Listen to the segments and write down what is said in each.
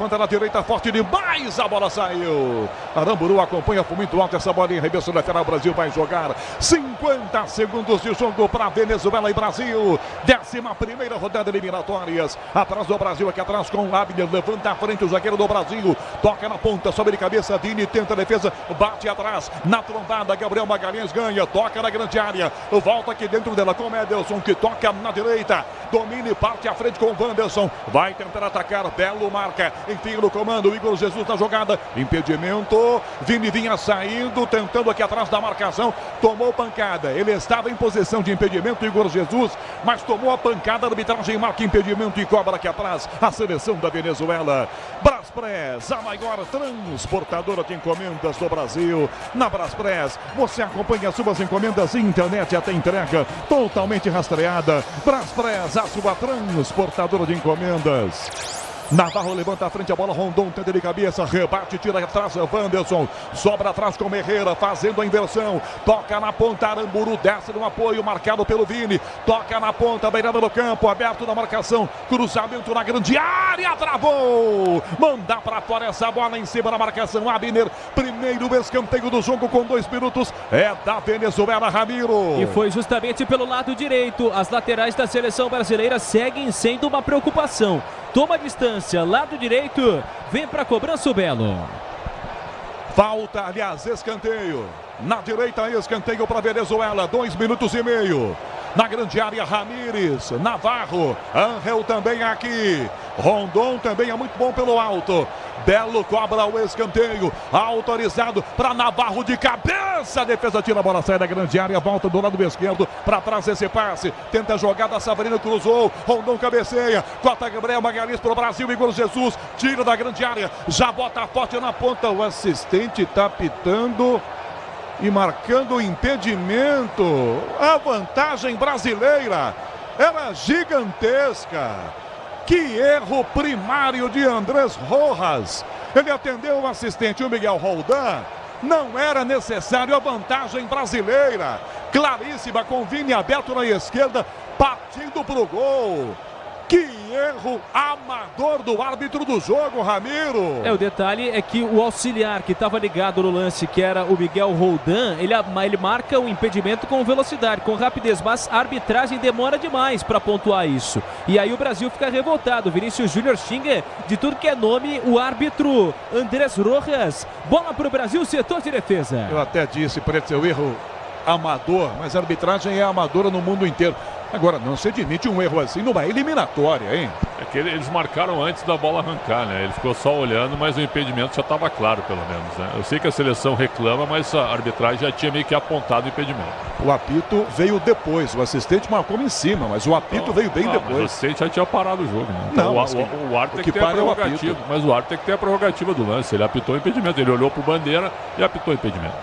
Levanta na direita, forte demais, a bola saiu. Aramburu acompanha por muito alto essa bola em arremesso lateral. Brasil vai jogar 50 segundos de jogo para Venezuela e Brasil. 11ª rodada eliminatórias. Atrás do Brasil, aqui atrás com o Abner. Levanta à frente o zagueiro do Brasil. Toca na ponta, sobe de cabeça. Vini tenta a defesa, bate atrás. Na trombada, Gabriel Magalhães ganha. Toca na grande área. Volta aqui dentro dela com o Ederson, que toca na direita. Domina e parte à frente com o Wanderson. Vai tentar atacar. Belo marca. Enfim, no comando, o Igor Jesus na jogada. Impedimento. Vini vinha saindo, tentando aqui atrás da marcação. Tomou pancada. Ele estava em posição de impedimento, Igor Jesus, mas tomou a pancada. A arbitragem marca impedimento e cobra aqui atrás a seleção da Venezuela. Braspress, a maior transportadora de encomendas do Brasil. Na Braspress, você acompanha suas encomendas internet até entrega totalmente rastreada. Braspress, a sua transportadora de encomendas. Navarro levanta a frente, a bola, Rondon tenta de cabeça, rebate, tira atrás, Wanderson, sobra atrás com Herrera, fazendo a inversão, toca na ponta, Aramburu desce no apoio, marcado pelo Vini, toca na ponta, beirada do campo, aberto na marcação, cruzamento na grande área, travou, manda pra fora essa bola em cima da marcação, Abner, primeiro escanteio do jogo com 2 minutos, é da Venezuela, Ramiro. E foi justamente pelo lado direito, as laterais da seleção brasileira seguem sendo uma preocupação. Toma distância, lado direito, vem para a cobrança o Belo. Falta, aliás, escanteio. Na direita, escanteio para Venezuela, 2 minutos e meio. Na grande área, Ramires, Navarro, Angel também aqui. Rondon também é muito bom pelo alto. Belo cobra o escanteio, autorizado para Navarro de cabeça. A defesa tira a bola, sai da grande área, volta do lado esquerdo, para trás esse passe. Tenta a jogada, Savarino cruzou, Rondon cabeceia. Corta Gabriel Magalhães para o Brasil, Igor Jesus tira da grande área, já bota forte na ponta. O assistente está pitando e marcando o impedimento. A vantagem brasileira era gigantesca. Que erro primário de Andrés Rojas. Ele atendeu o assistente, o Miguel Roldan. Não era necessário a vantagem brasileira. Claríssima, com Vini aberto na esquerda, partindo para o gol. Que erro amador do árbitro do jogo, Ramiro. O detalhe é que o auxiliar que estava ligado no lance, que era o Miguel Roldan, ele marca o impedimento com velocidade, com rapidez, mas a arbitragem demora demais para pontuar isso. E aí o Brasil fica revoltado. Vinícius Júnior xinga de tudo que é nome o árbitro Andrés Rojas. Bola para o Brasil, setor de defesa. Eu até disse para ele seu erro amador, mas a arbitragem é amadora no mundo inteiro. Agora, não se admite um erro assim numa eliminatória, hein? É que eles marcaram antes da bola arrancar, né? Ele ficou só olhando, mas o impedimento já estava claro, pelo menos, né? Eu sei que a seleção reclama, mas a arbitragem já tinha meio que apontado o impedimento. O apito veio depois, o assistente marcou em cima, mas o apito veio bem depois. Mas o assistente já tinha parado o jogo, né? Então, não, o árbitro tem que ter a prerrogativa, mas o árbitro tem que ter a prerrogativa do lance. Ele apitou o impedimento, ele olhou pro bandeira e apitou o impedimento.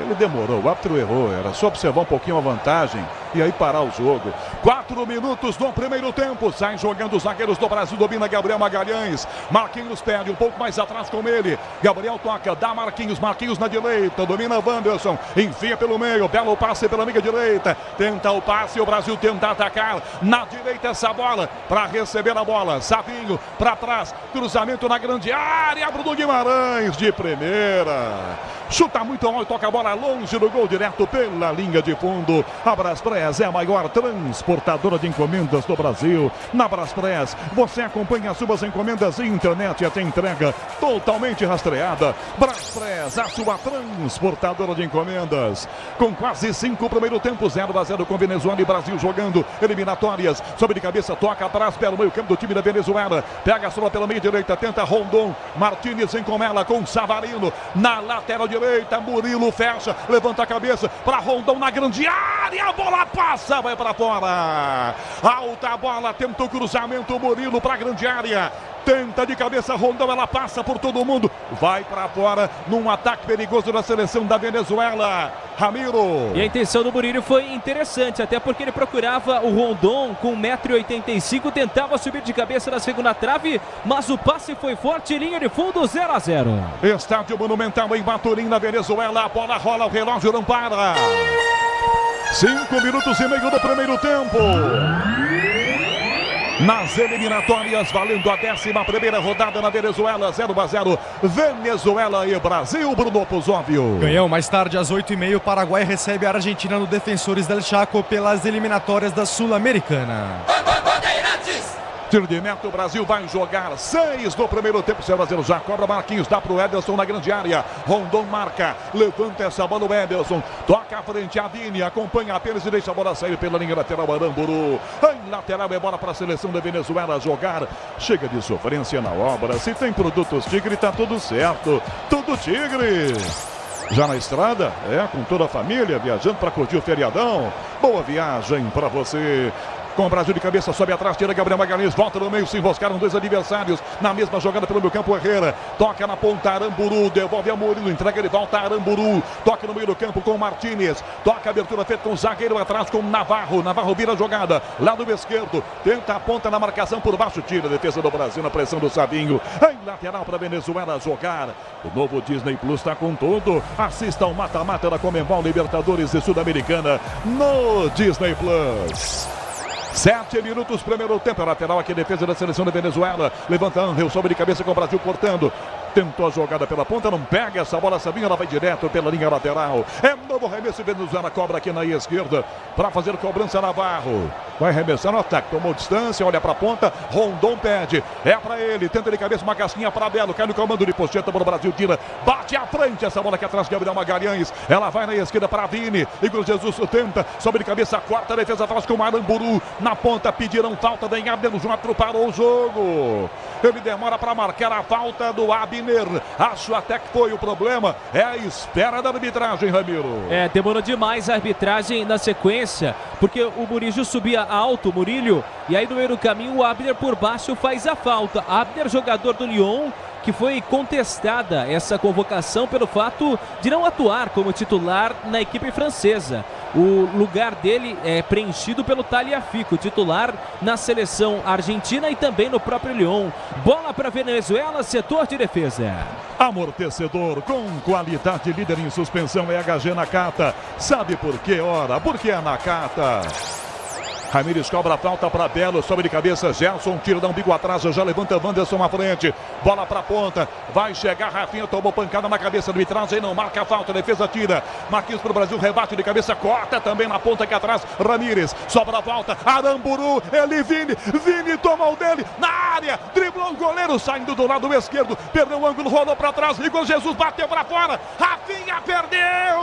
Ele demorou, o árbitro errou, era só observar um pouquinho a vantagem e aí parar o jogo. 4 minutos no primeiro tempo, saem jogando os zagueiros do Brasil, domina Gabriel Magalhães, Marquinhos perde um pouco mais atrás com ele, Gabriel toca, dá Marquinhos na direita, domina Wanderson, enfia pelo meio, belo passe pela amiga direita, tenta o passe, o Brasil tenta atacar, na direita essa bola, para receber a bola, Savinho, para trás, cruzamento na grande área, Bruno Guimarães de primeira, chuta muito alto, toca a bola longe do gol, direto pela linha de fundo. A Braspress é a maior transportadora de encomendas do Brasil. Na Braspress, você acompanha as suas encomendas internet e até entrega totalmente rastreada. Braspress, a sua transportadora de encomendas. Com quase 5 primeiro tempo, 0-0 com Venezuela e Brasil jogando eliminatórias. Sobe de cabeça, toca atrás pelo meio campo do time da Venezuela. Pega a sola pela meia direita, tenta Rondon. Martínez vem com ela, com Savarino. Na lateral direita, Murilo fecha, levanta a cabeça para Rondon na grande área, a bola passa, vai para fora, alta bola, tenta o cruzamento, Murilo para a grande área, tenta de cabeça, Rondon, ela passa por todo mundo, vai para fora, num ataque perigoso da seleção da Venezuela, Ramiro. E a intenção do Murilo foi interessante, até porque ele procurava o Rondon com 1,85 m, tentava subir de cabeça na segunda trave, mas o passe foi forte, linha de fundo, 0-0. Estádio Monumental em Maturim, na Venezuela, a bola rola, o relógio não para. 5 minutos e meio do primeiro tempo. nas eliminatórias, valendo a 11ª rodada na Venezuela, 0-0, Venezuela e Brasil, Bruno Puzóvio. Ganhou mais tarde às 8h30, o Paraguai recebe a Argentina no Defensores del Chaco pelas eliminatórias da Sul-Americana. Tiro de meta, o Brasil vai jogar 6 no primeiro tempo. O Brasil já cobra, Marquinhos, dá pro Ederson na grande área. Rondon marca, levanta essa bola o Ederson, toca à frente a Vini, acompanha apenas e deixa a bola sair pela linha lateral. Aramburu, em lateral é bola para a seleção da Venezuela jogar. Chega de sofrência na obra, se tem produtos Tigre tá tudo certo, tudo Tigre. Já na estrada, com toda a família, viajando para curtir o feriadão. Boa viagem para você. Com o Brasil de cabeça, sobe atrás, tira Gabriel Magalhães, volta no meio, se enroscaram dois adversários na mesma jogada pelo meio campo. Herrera, toca na ponta, Aramburu, devolve a Murilo, entrega de volta a Aramburu, toca no meio do campo com Martínez, toca a abertura feita com o zagueiro atrás com Navarro, Navarro vira a jogada, lado esquerdo, tenta a ponta na marcação por baixo, tira a defesa do Brasil na pressão do Savinho, em lateral para a Venezuela jogar. O novo Disney Plus está com tudo, assista ao mata-mata da Conmebol Libertadores e Sul-Americana no Disney Plus. 7 minutos, primeiro tempo, lateral aqui, defesa da seleção da Venezuela, levanta Angel, sobe de cabeça com o Brasil cortando, tentou a jogada pela ponta, não pega essa bola, Sabinho, ela vai direto pela linha lateral, é novo arremesso, Venezuela cobra aqui na esquerda, para fazer cobrança, Navarro, vai arremessar no ataque, tomou distância, olha para a ponta, Rondon pede, é para ele, tenta de cabeça uma casquinha para Belo, cai no comando de Pocheta para o Brasil, tira, bate à frente, essa bola aqui atrás, Gabriel Magalhães, ela vai na esquerda para Vini, Igor Jesus tenta, sobe de cabeça, quarta defesa atrás com Aramburu, na ponta, pediram falta, vem Abner Júnior, parou o jogo. Ele demora para marcar a falta do Abner. Acho até que foi o problema. É a espera da arbitragem, Ramiro. Demorou demais a arbitragem na sequência, porque o Murillo subia alto, Murillo, e aí no meio do caminho o Abner por baixo faz a falta. Abner, jogador do Lyon, que foi contestada essa convocação pelo fato de não atuar como titular na equipe francesa. O lugar dele é preenchido pelo Tagliafico, titular na seleção argentina e também no próprio Lyon. Bola para Venezuela, setor de defesa. Amortecedor com qualidade, líder em suspensão é HG Nakata. Sabe por que ora? Porque é Nakata. Ramírez cobra a falta para Belo, sobe de cabeça, Gerson tira, dá um bico atrás, já levanta Wanderson à frente, bola para a ponta, vai chegar Rafinha, tomou pancada na cabeça do arbitragem, não marca a falta, defesa tira, Marquinhos para o Brasil, rebate de cabeça, corta também na ponta aqui atrás, Ramírez, sobra a falta, Aramburu, ele Vini toma o dele, na área, driblou o goleiro, saindo do lado esquerdo, perdeu o ângulo, rolou para trás, Igor Jesus bateu para fora, Rafinha perdeu!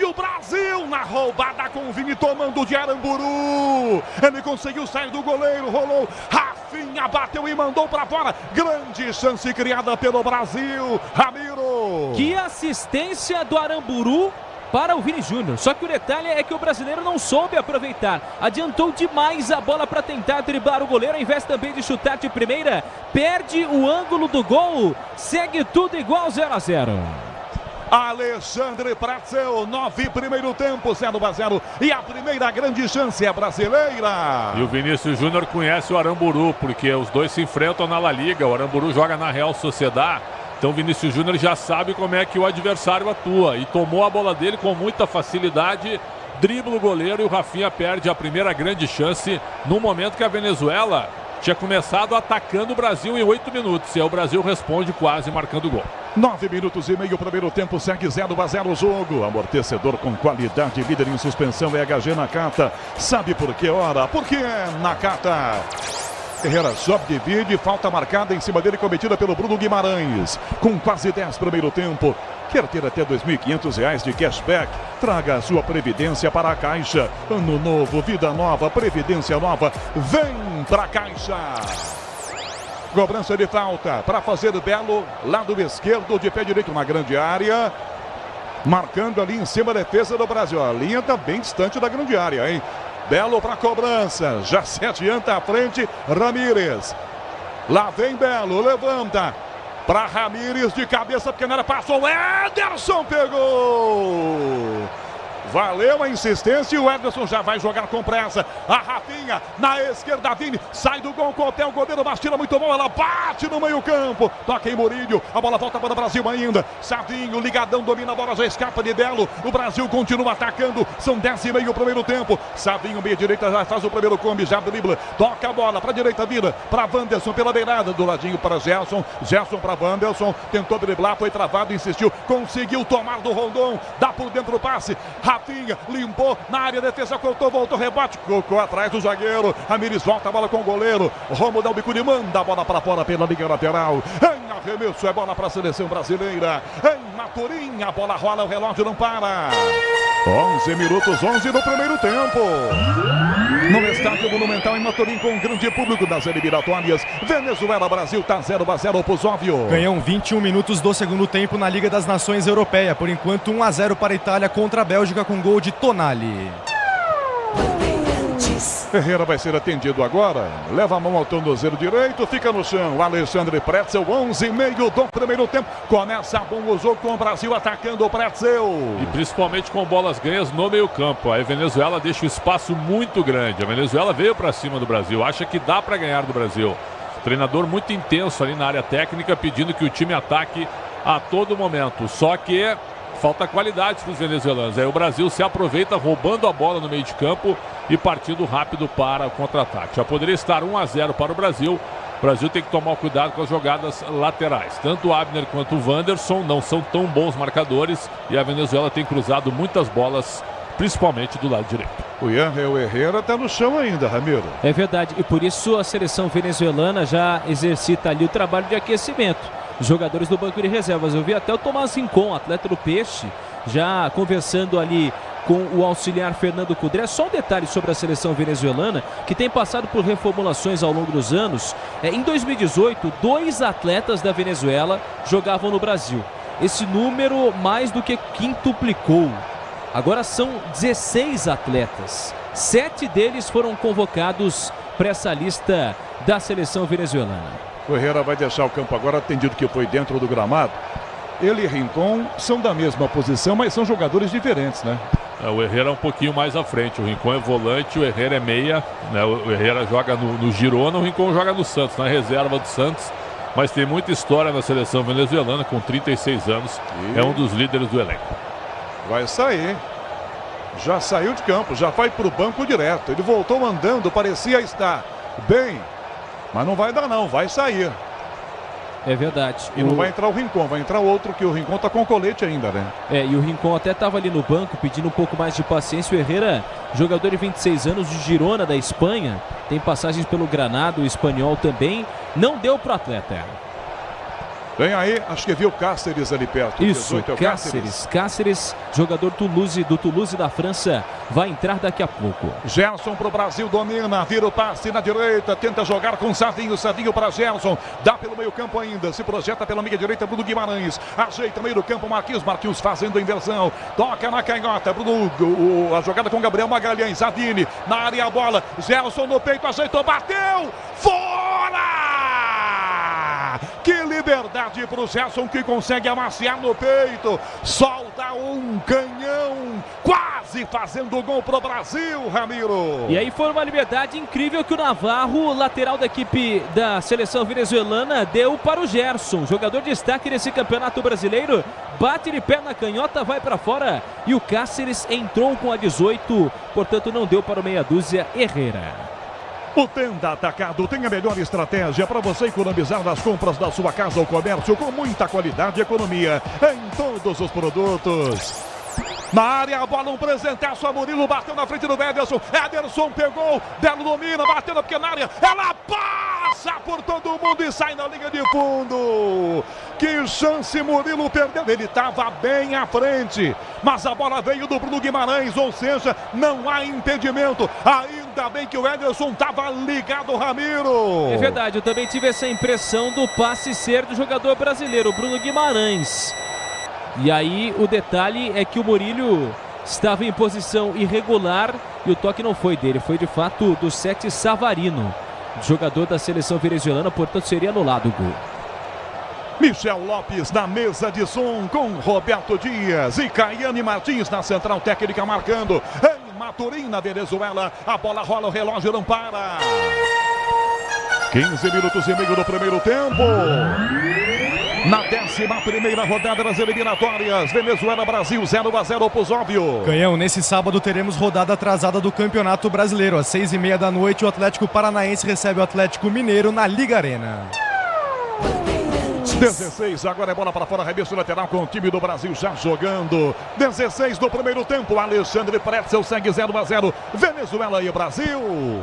O Brasil na roubada com o Vini tomando de Aramburu. Ele conseguiu sair do goleiro, rolou. Rafinha bateu e mandou para fora. Grande chance criada pelo Brasil. Ramiro. Que assistência do Aramburu para o Vini Júnior. Só que o detalhe é que o brasileiro não soube aproveitar. Adiantou demais a bola para tentar driblar o goleiro, ao invés também de chutar de primeira. Perde o ângulo do gol. Segue tudo igual, 0-0. Alexandre Pratzeu, 9 primeiro tempo, 0-0. E a primeira grande chance é brasileira. E o Vinícius Júnior conhece o Aramburu, porque os dois se enfrentam na La Liga. O Aramburu joga na Real Sociedad. Então o Vinícius Júnior já sabe como é que o adversário atua. E tomou a bola dele com muita facilidade. Dribla o goleiro e o Rafinha perde a primeira grande chance no momento que a Venezuela tinha começado atacando o Brasil em 8 minutos. E aí o Brasil responde quase marcando gol. 9 minutos e meio, primeiro tempo, segue 0-0 o jogo. Amortecedor com qualidade, líder em suspensão é HG Nakata. Sabe por que ora? Porque é Nakata. Herrera sobe, divide, falta marcada em cima dele cometida pelo Bruno Guimarães. Com quase 10 primeiro tempo. Quer ter até R$ 2.500 de cashback? Traga a sua previdência para a Caixa. Ano novo, vida nova, previdência nova. Vem pra Caixa. Cobrança de falta para fazer Belo, lado esquerdo de pé direito na grande área. Marcando ali em cima a defesa do Brasil. A linha está bem distante da grande área, hein? Belo para cobrança. Já se adianta à frente, Ramírez. Lá vem Belo, levanta. Para Ramírez de cabeça, porque não era, passou. Ederson pegou. Valeu a insistência e o Ederson já vai jogar com pressa. A Rafinha na esquerda, Vini sai do gol com o pé, o goleiro Bastila muito bom, ela bate no meio campo, toca em Murillo, a bola volta para o Brasil ainda. Savinho ligadão, domina a bola, já escapa de Belo. O Brasil continua atacando, são 10:30 o primeiro tempo. Savinho meia direita já faz o primeiro combi, já dribla, toca a bola para a direita, vira para Wanderson pela beirada, do ladinho para Gerson, Gerson para Wanderson, tentou driblar, foi travado, insistiu, conseguiu tomar do Rondon, dá por dentro o passe. Rafinha limpou na área, defesa cortou, voltou, rebote, colocou atrás do zagueiro. Ramires volta a bola com o goleiro. Romulo Dalbicuri manda a bola para fora pela linha lateral. Em arremesso, é bola para a seleção brasileira. Em Maturim, a bola rola, o relógio não para. 11 minutos, 11 no primeiro tempo. No estádio Monumental em Maturim, com um grande público das eliminatórias. Venezuela, Brasil está 0-0 pro Óbvio. Ganham 21 minutos do segundo tempo na Liga das Nações Europeia. Por enquanto, 1-0 para a Itália contra a Bélgica com gol de Tonali. Ferreira vai ser atendido agora. Leva a mão ao tornozelo direito, fica no chão. Alexandre Pretzel, 11:30 do primeiro tempo. Começa bom o jogo com o Brasil atacando o Pretzel. E principalmente com bolas ganhas no meio campo. A Venezuela deixa o espaço muito grande. A Venezuela veio para cima do Brasil, acha que dá para ganhar do Brasil. Treinador muito intenso ali na área técnica, pedindo que o time ataque a todo momento. Só que falta qualidade para os venezuelanos. Aí o Brasil se aproveita roubando a bola no meio de campo e partindo rápido para o contra-ataque. Já poderia estar 1-0 para o Brasil. O Brasil tem que tomar cuidado com as jogadas laterais. Tanto o Abner quanto o Wanderson não são tão bons marcadores e a Venezuela tem cruzado muitas bolas, principalmente do lado direito. O Yangel Herrera está no chão ainda, Ramiro. É verdade, e por isso a seleção venezuelana já exercita ali o trabalho de aquecimento. Os jogadores do banco de reservas. Eu vi até o Tomás Rincon, atleta do Peixe, já conversando ali com o auxiliar Fernando Cudré. Só um detalhe sobre a seleção venezuelana, que tem passado por reformulações ao longo dos anos. Em 2018, 2 atletas da Venezuela jogavam no Brasil. Esse número mais do que quintuplicou. Agora são 16 atletas. 7 deles foram convocados para essa lista da seleção venezuelana. O Herrera vai deixar o campo agora, atendido que foi dentro do gramado. Ele e Rincon são da mesma posição, mas são jogadores diferentes, né? O Herrera é um pouquinho mais à frente. O Rincon é volante, o Herrera é meia, né? O Herrera joga no Girona, o Rincon joga no Santos, na reserva do Santos. Mas tem muita história na seleção venezuelana, com 36 anos. É um dos líderes do elenco. Vai sair. Já saiu de campo, já vai para o banco direto. Ele voltou andando, parecia estar bem. Mas não vai dar não, vai sair. É verdade. E não vai entrar o Rincon, vai entrar outro, que o Rincon tá com colete ainda, né? E o Rincon até estava ali no banco pedindo um pouco mais de paciência. O Herrera, jogador de 26 anos de Girona, da Espanha, tem passagens pelo Granada, o Espanhol também. Não deu pro atleta. Vem aí, acho que viu o Cáceres ali perto. Isso, 18 é o Cáceres, jogador do Toulouse da França, vai entrar daqui a pouco. Gerson pro Brasil, domina, vira o passe na direita, tenta jogar com Savinho, Savinho para Gerson, dá pelo meio campo ainda, se projeta pela meia direita, Bruno Guimarães, ajeita meio do campo, Marquinhos fazendo a inversão, toca na canhota, Bruno, a jogada com Gabriel Magalhães, Zavini, na área a bola, Gerson no peito, ajeitou, bateu, fora! Que liberdade para o Gerson, que consegue amaciar no peito. Solta um canhão, quase fazendo o gol para o Brasil, Ramiro. E aí foi uma liberdade incrível que o Navarro, lateral da equipe da seleção venezuelana, deu para o Gerson. Jogador de destaque desse campeonato brasileiro. Bate de pé na canhota, vai para fora. E o Cáceres entrou com a 18, portanto não deu para o meia dúzia Herrera. O Tenda Atacado tem a melhor estratégia para você economizar nas compras da sua casa ou comércio com muita qualidade e economia em todos os produtos. Na área, a bola, um presentaço a Murilo, bateu na frente do Ederson. Ederson pegou, Belo domina, bateu na pequena área. Ela passa por todo mundo e sai na linha de fundo. Que chance Murilo perdeu. Ele estava bem à frente, mas a bola veio do Bruno Guimarães, ou seja, não há impedimento. Ainda bem que o Ederson estava ligado, Ramiro. É verdade, eu também tive essa impressão do passe ser do jogador brasileiro, Bruno Guimarães. E aí o detalhe é que o Murillo estava em posição irregular e o toque não foi dele, foi de fato do Sete Savarino, jogador da seleção venezuelana, portanto seria anulado o gol. Michel Lopes na mesa de som com Roberto Dias e Caiane Martins na central técnica marcando. Em Maturim, na Venezuela, a bola rola, o relógio não para. 15 minutos e meio do primeiro tempo. Na 11ª rodada das eliminatórias, Venezuela-Brasil 0-0 pros óbvio. Canhão, nesse sábado teremos rodada atrasada do Campeonato Brasileiro. Às 6h30 da noite, o Atlético Paranaense recebe o Atlético Mineiro na Liga Arena. 16, agora é bola para fora, arremesso lateral com o time do Brasil já jogando. 16 do primeiro tempo, Alexandre Pretzel segue 0-0, Venezuela e Brasil.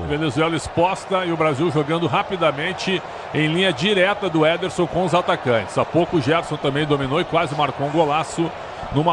Venezuela exposta e o Brasil jogando rapidamente em linha direta do Ederson com os atacantes. Há pouco o Gerson também dominou e quase marcou um golaço num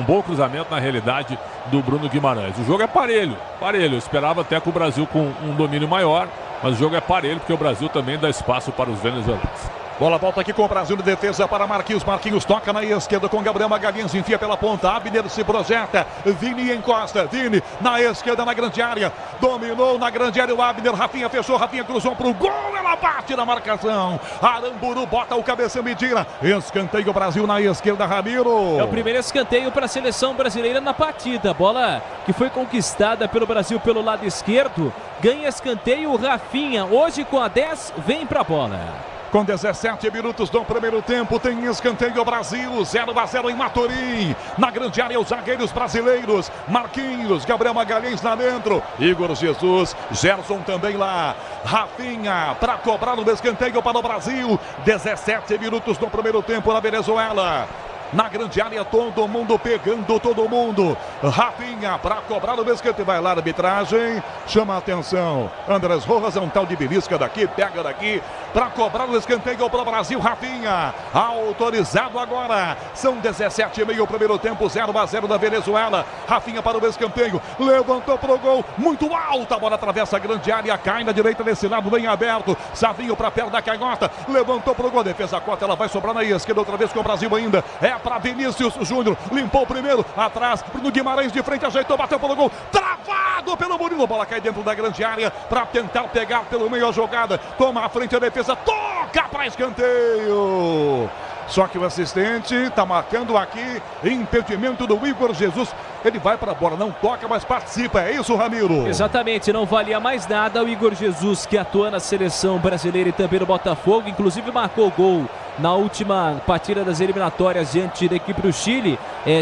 bom cruzamento na realidade do Bruno Guimarães. O jogo é parelho. Eu esperava até com o Brasil com um domínio maior, mas o jogo é parelho porque o Brasil também dá espaço para os venezuelanos. Bola volta aqui com o Brasil de defesa para Marquinhos. Marquinhos toca na esquerda com Gabriel Magalhães. Enfia pela ponta. Abner se projeta. Vini encosta. Vini na esquerda na grande área. Dominou na grande área o Abner. Rafinha fechou. Rafinha cruzou para o gol. Ela bate na marcação. Aramburu bota o cabeção e tira. Escanteio Brasil na esquerda, Ramiro. É o primeiro escanteio para a seleção brasileira na partida. Bola que foi conquistada pelo Brasil pelo lado esquerdo. Ganha escanteio Rafinha. Hoje com a 10 vem para a bola. Com 17 minutos do primeiro tempo, tem escanteio Brasil, 0-0 em Maturim. Na grande área, os zagueiros brasileiros. Marquinhos, Gabriel Magalhães lá dentro. Igor Jesus, Gerson também lá. Rafinha para cobrar o escanteio para o Brasil. 17 minutos do primeiro tempo na Venezuela. Na grande área, todo mundo pegando todo mundo. Rafinha para cobrar o escanteio. Vai lá a arbitragem. Chama a atenção. Andrés Rojas é um tal de belisca daqui. Pega daqui. Para cobrar o escanteio para o Brasil. Rafinha autorizado agora. São 17,5 o primeiro tempo. 0-0 da Venezuela. Rafinha para o escanteio. Levantou para o gol. Muito alta. A bola atravessa a grande área. Cai na direita desse lado. Bem aberto. Savinho para perto da canhota. Levantou para o gol. Defesa corta. Ela vai sobrar na esquerda outra vez com o Brasil ainda. É para Vinícius Júnior, limpou o primeiro, atrás, Bruno Guimarães de frente, ajeitou, bateu pelo gol, travado pelo Murilo, bola cai dentro da grande área, para tentar pegar pelo meio a jogada, toma a frente a defesa, toca para escanteio. Só que o assistente está marcando aqui impedimento do Igor Jesus. Ele vai para a bola, não toca, mas participa. É isso, Ramiro? Exatamente, não valia mais nada. O Igor Jesus, que atua na seleção brasileira e também no Botafogo, inclusive marcou gol na última partida das eliminatórias diante da equipe do Chile.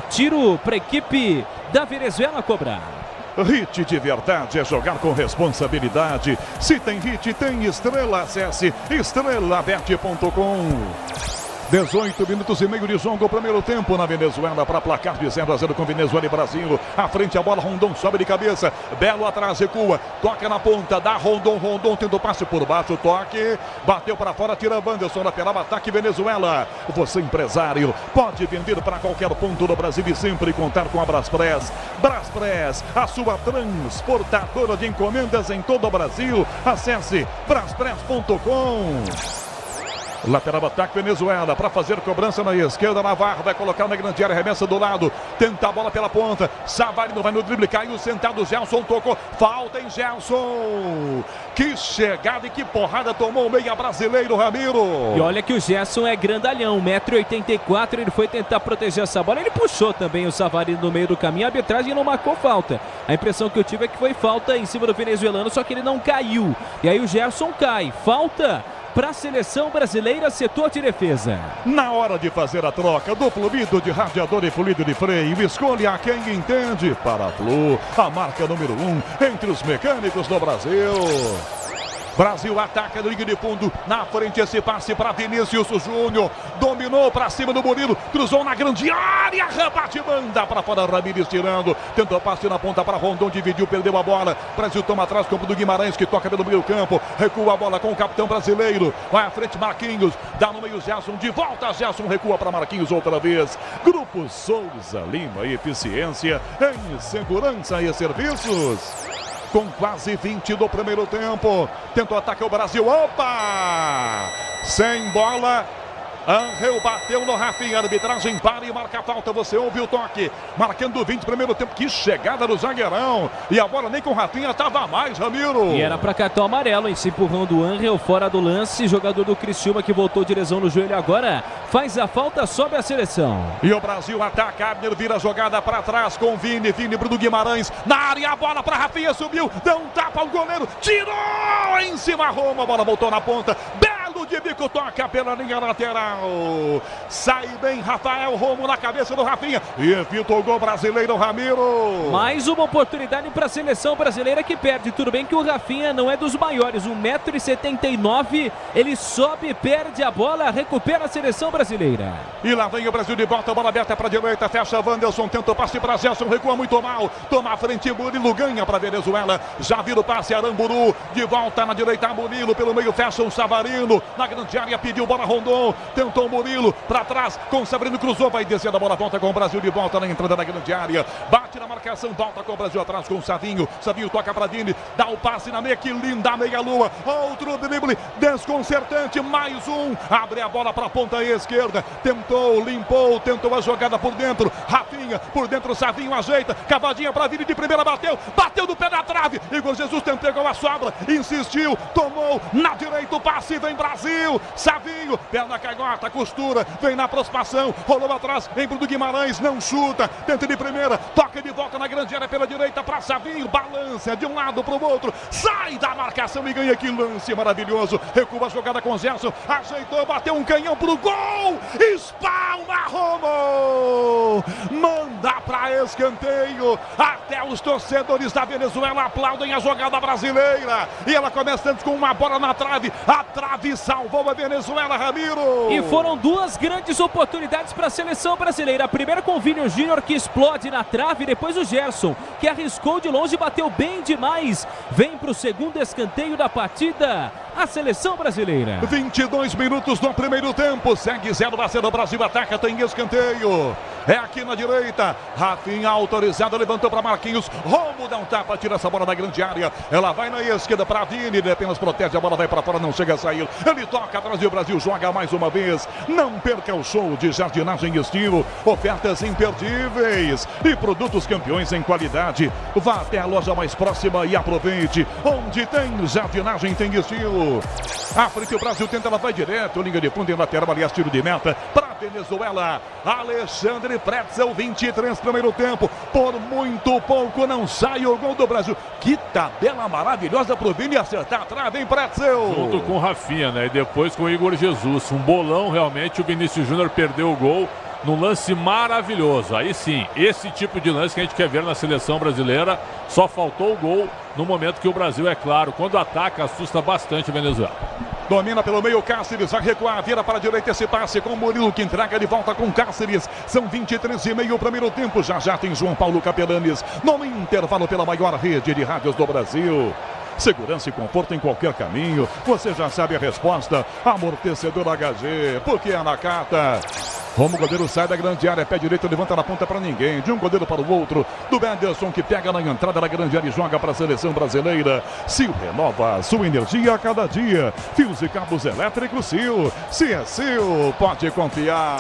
Tiro para a equipe da Venezuela cobrar. Hit de verdade é jogar com responsabilidade. Se tem hit, tem estrela. Acesse estrelabet.com. 18 minutos e meio de jogo, primeiro tempo na Venezuela, para placar de 0-0 com Venezuela e Brasil. À frente a bola, Rondon sobe de cabeça, Belo atrás, recua, toca na ponta, dá Rondon tenta o passe por baixo, toque, bateu para fora, tira Wanderson, lateral, ataque Venezuela. Você empresário, pode vender para qualquer ponto do Brasil e sempre contar com a Braspress. Braspress, a sua transportadora de encomendas em todo o Brasil. Acesse braspress.com. Lateral ataque Venezuela para fazer cobrança na esquerda. Navarro vai colocar na grande área, remessa do lado, tenta a bola pela ponta. Savarino vai no drible, caiu sentado. Gelson tocou, falta em Gelson. Que chegada e que porrada tomou o meia brasileiro, Ramiro. E olha que o Gerson é grandalhão, 1,84 m. Ele foi tentar proteger essa bola. Ele puxou também o Savarino no meio do caminho. A arbitragem não marcou falta. A impressão que eu tive é que foi falta em cima do venezuelano, só que ele não caiu. E aí o Gerson cai. Falta para a seleção brasileira, setor de defesa. Na hora de fazer a troca do fluido de radiador e fluido de freio, escolha quem entende. Para Flu, a marca número 1 entre os mecânicos do Brasil. Brasil ataca no linha de fundo, na frente esse passe para Vinícius Júnior, dominou para cima do Murilo, cruzou na grande área, rebate, manda para fora, Ramírez tirando, tentou passe na ponta para Rondon, dividiu, perdeu a bola, Brasil toma atrás, campo do Guimarães, que toca pelo meio campo, recua a bola com o capitão brasileiro, vai à frente Marquinhos, dá no meio Gerson, de volta Gerson, recua para Marquinhos outra vez. Grupo Souza Lima, eficiência em segurança e serviços. Com quase 20 do primeiro tempo. Tentou atacar o Brasil. Opa! Sem bola. Angel bateu no Rafinha, a arbitragem para e marca a falta, você ouve o toque, marcando 20 primeiro tempo, que chegada do zagueirão, e a bola nem com o Rafinha estava mais, Ramiro. E era para cartão amarelo, em se empurrando o Angel fora do lance, jogador do Criciúma que voltou de lesão no joelho agora, faz a falta, sobe a seleção. E o Brasil ataca, Abner vira a jogada para trás com Vini, Bruno Guimarães, na área, a bola para Rafinha, subiu, deu um tapa ao goleiro, tirou em cima, Roma, a bola voltou na ponta, de bico, toca pela linha lateral, sai bem Rafael Romo na cabeça do Rafinha e evita o gol brasileiro, Ramiro. Mais uma oportunidade para a seleção brasileira que perde. Tudo bem que o Rafinha não é dos maiores, 1,79 m, ele sobe, perde a bola, recupera a seleção brasileira. E lá vem o Brasil de volta, bola aberta para a direita, fecha Wanderson, tenta o passe para Gerson, recua muito mal, toma a frente, Murilo ganha para a Venezuela, já vira o passe, Aramburu, de volta na direita, Murilo pelo meio, fecha o Savarino, na grande área, pediu bola, Rondon, tentou o Murilo, para trás, com o Savarino, cruzou, vai descendo a bola, volta com o Brasil de volta na entrada da grande área, bate na marcação, volta com o Brasil atrás com o Savinho, Savinho toca para Vini, dá o passe na meia, que linda meia-lua, outro drible, desconcertante, mais um, abre a bola para a ponta esquerda, tentou, limpou, tentou a jogada por dentro, Rafinha, por dentro, Savinho ajeita, cavadinha para Vini de primeira, bateu do pé da trave, Igor Jesus tentou a sobra, insistiu, tomou, na direita o passe, vem Brasil, Savinho, perna cagota, costura, vem na aproximação, rolou atrás, vem Bruno Guimarães, não chuta, tenta de primeira, toca de volta na grande área pela direita para Savinho, balança de um lado para o outro, sai da marcação e ganha, que lance maravilhoso, recua a jogada com Gerson, ajeitou, bateu um canhão pro gol, espalma Romo, manda para escanteio, até os torcedores da Venezuela aplaudem a jogada brasileira, e ela começa antes com uma bola na trave, a trave salvou a Venezuela, Ramiro. E foram duas grandes oportunidades para a seleção brasileira. A primeira com o Vini Júnior, que explode na trave, depois o Gerson, que arriscou de longe e bateu bem demais. Vem para o segundo escanteio da partida a seleção brasileira. 22 minutos no primeiro tempo, segue 0-0, o Brasil ataca, tem escanteio. É aqui na direita, Rafinha autorizado, levantou para Marquinhos, Romo dá um tapa, tira essa bola da grande área, ela vai na esquerda para Vini, ele apenas protege, a bola vai para fora, não chega a sair, ele toca atrás e o Brasil joga mais uma vez. Não perca o show de jardinagem e estilo, ofertas imperdíveis e produtos campeões em qualidade. Vá até a loja mais próxima e aproveite, onde tem jardinagem tem estilo. À frente o Brasil tenta, ela vai direto, linha de fundo em lateral, aliás, tiro de meta para Venezuela. Alexandre Pretzel, 23 primeiro tempo, por muito pouco não sai o gol do Brasil. Que tabela maravilhosa pro Vini acertar a trave, hein, Pretzel? Junto com o Rafinha, né? E depois com o Igor Jesus. Um bolão, realmente, o Vinícius Júnior perdeu o gol num lance maravilhoso. Aí sim, esse tipo de lance que a gente quer ver na seleção brasileira. Só faltou o gol no momento que o Brasil, é claro, quando ataca, assusta bastante a Venezuela. Domina pelo meio, Cáceres vai recuar, vira para a direita esse passe com o Murilo, que entrega de volta com Cáceres. São 23,5 o primeiro tempo, já tem João Paulo Capelanes no intervalo pela maior rede de rádios do Brasil. Segurança e conforto em qualquer caminho, você já sabe a resposta, amortecedor HG, porque é na Cata. Como o goleiro sai da grande área, pé direito, levanta na ponta para ninguém, de um goleiro para o outro, do Wanderson que pega na entrada da grande área e joga para a seleção brasileira. Sil renova sua energia a cada dia. Fios e cabos elétricos Sil. Se é Sil, pode confiar.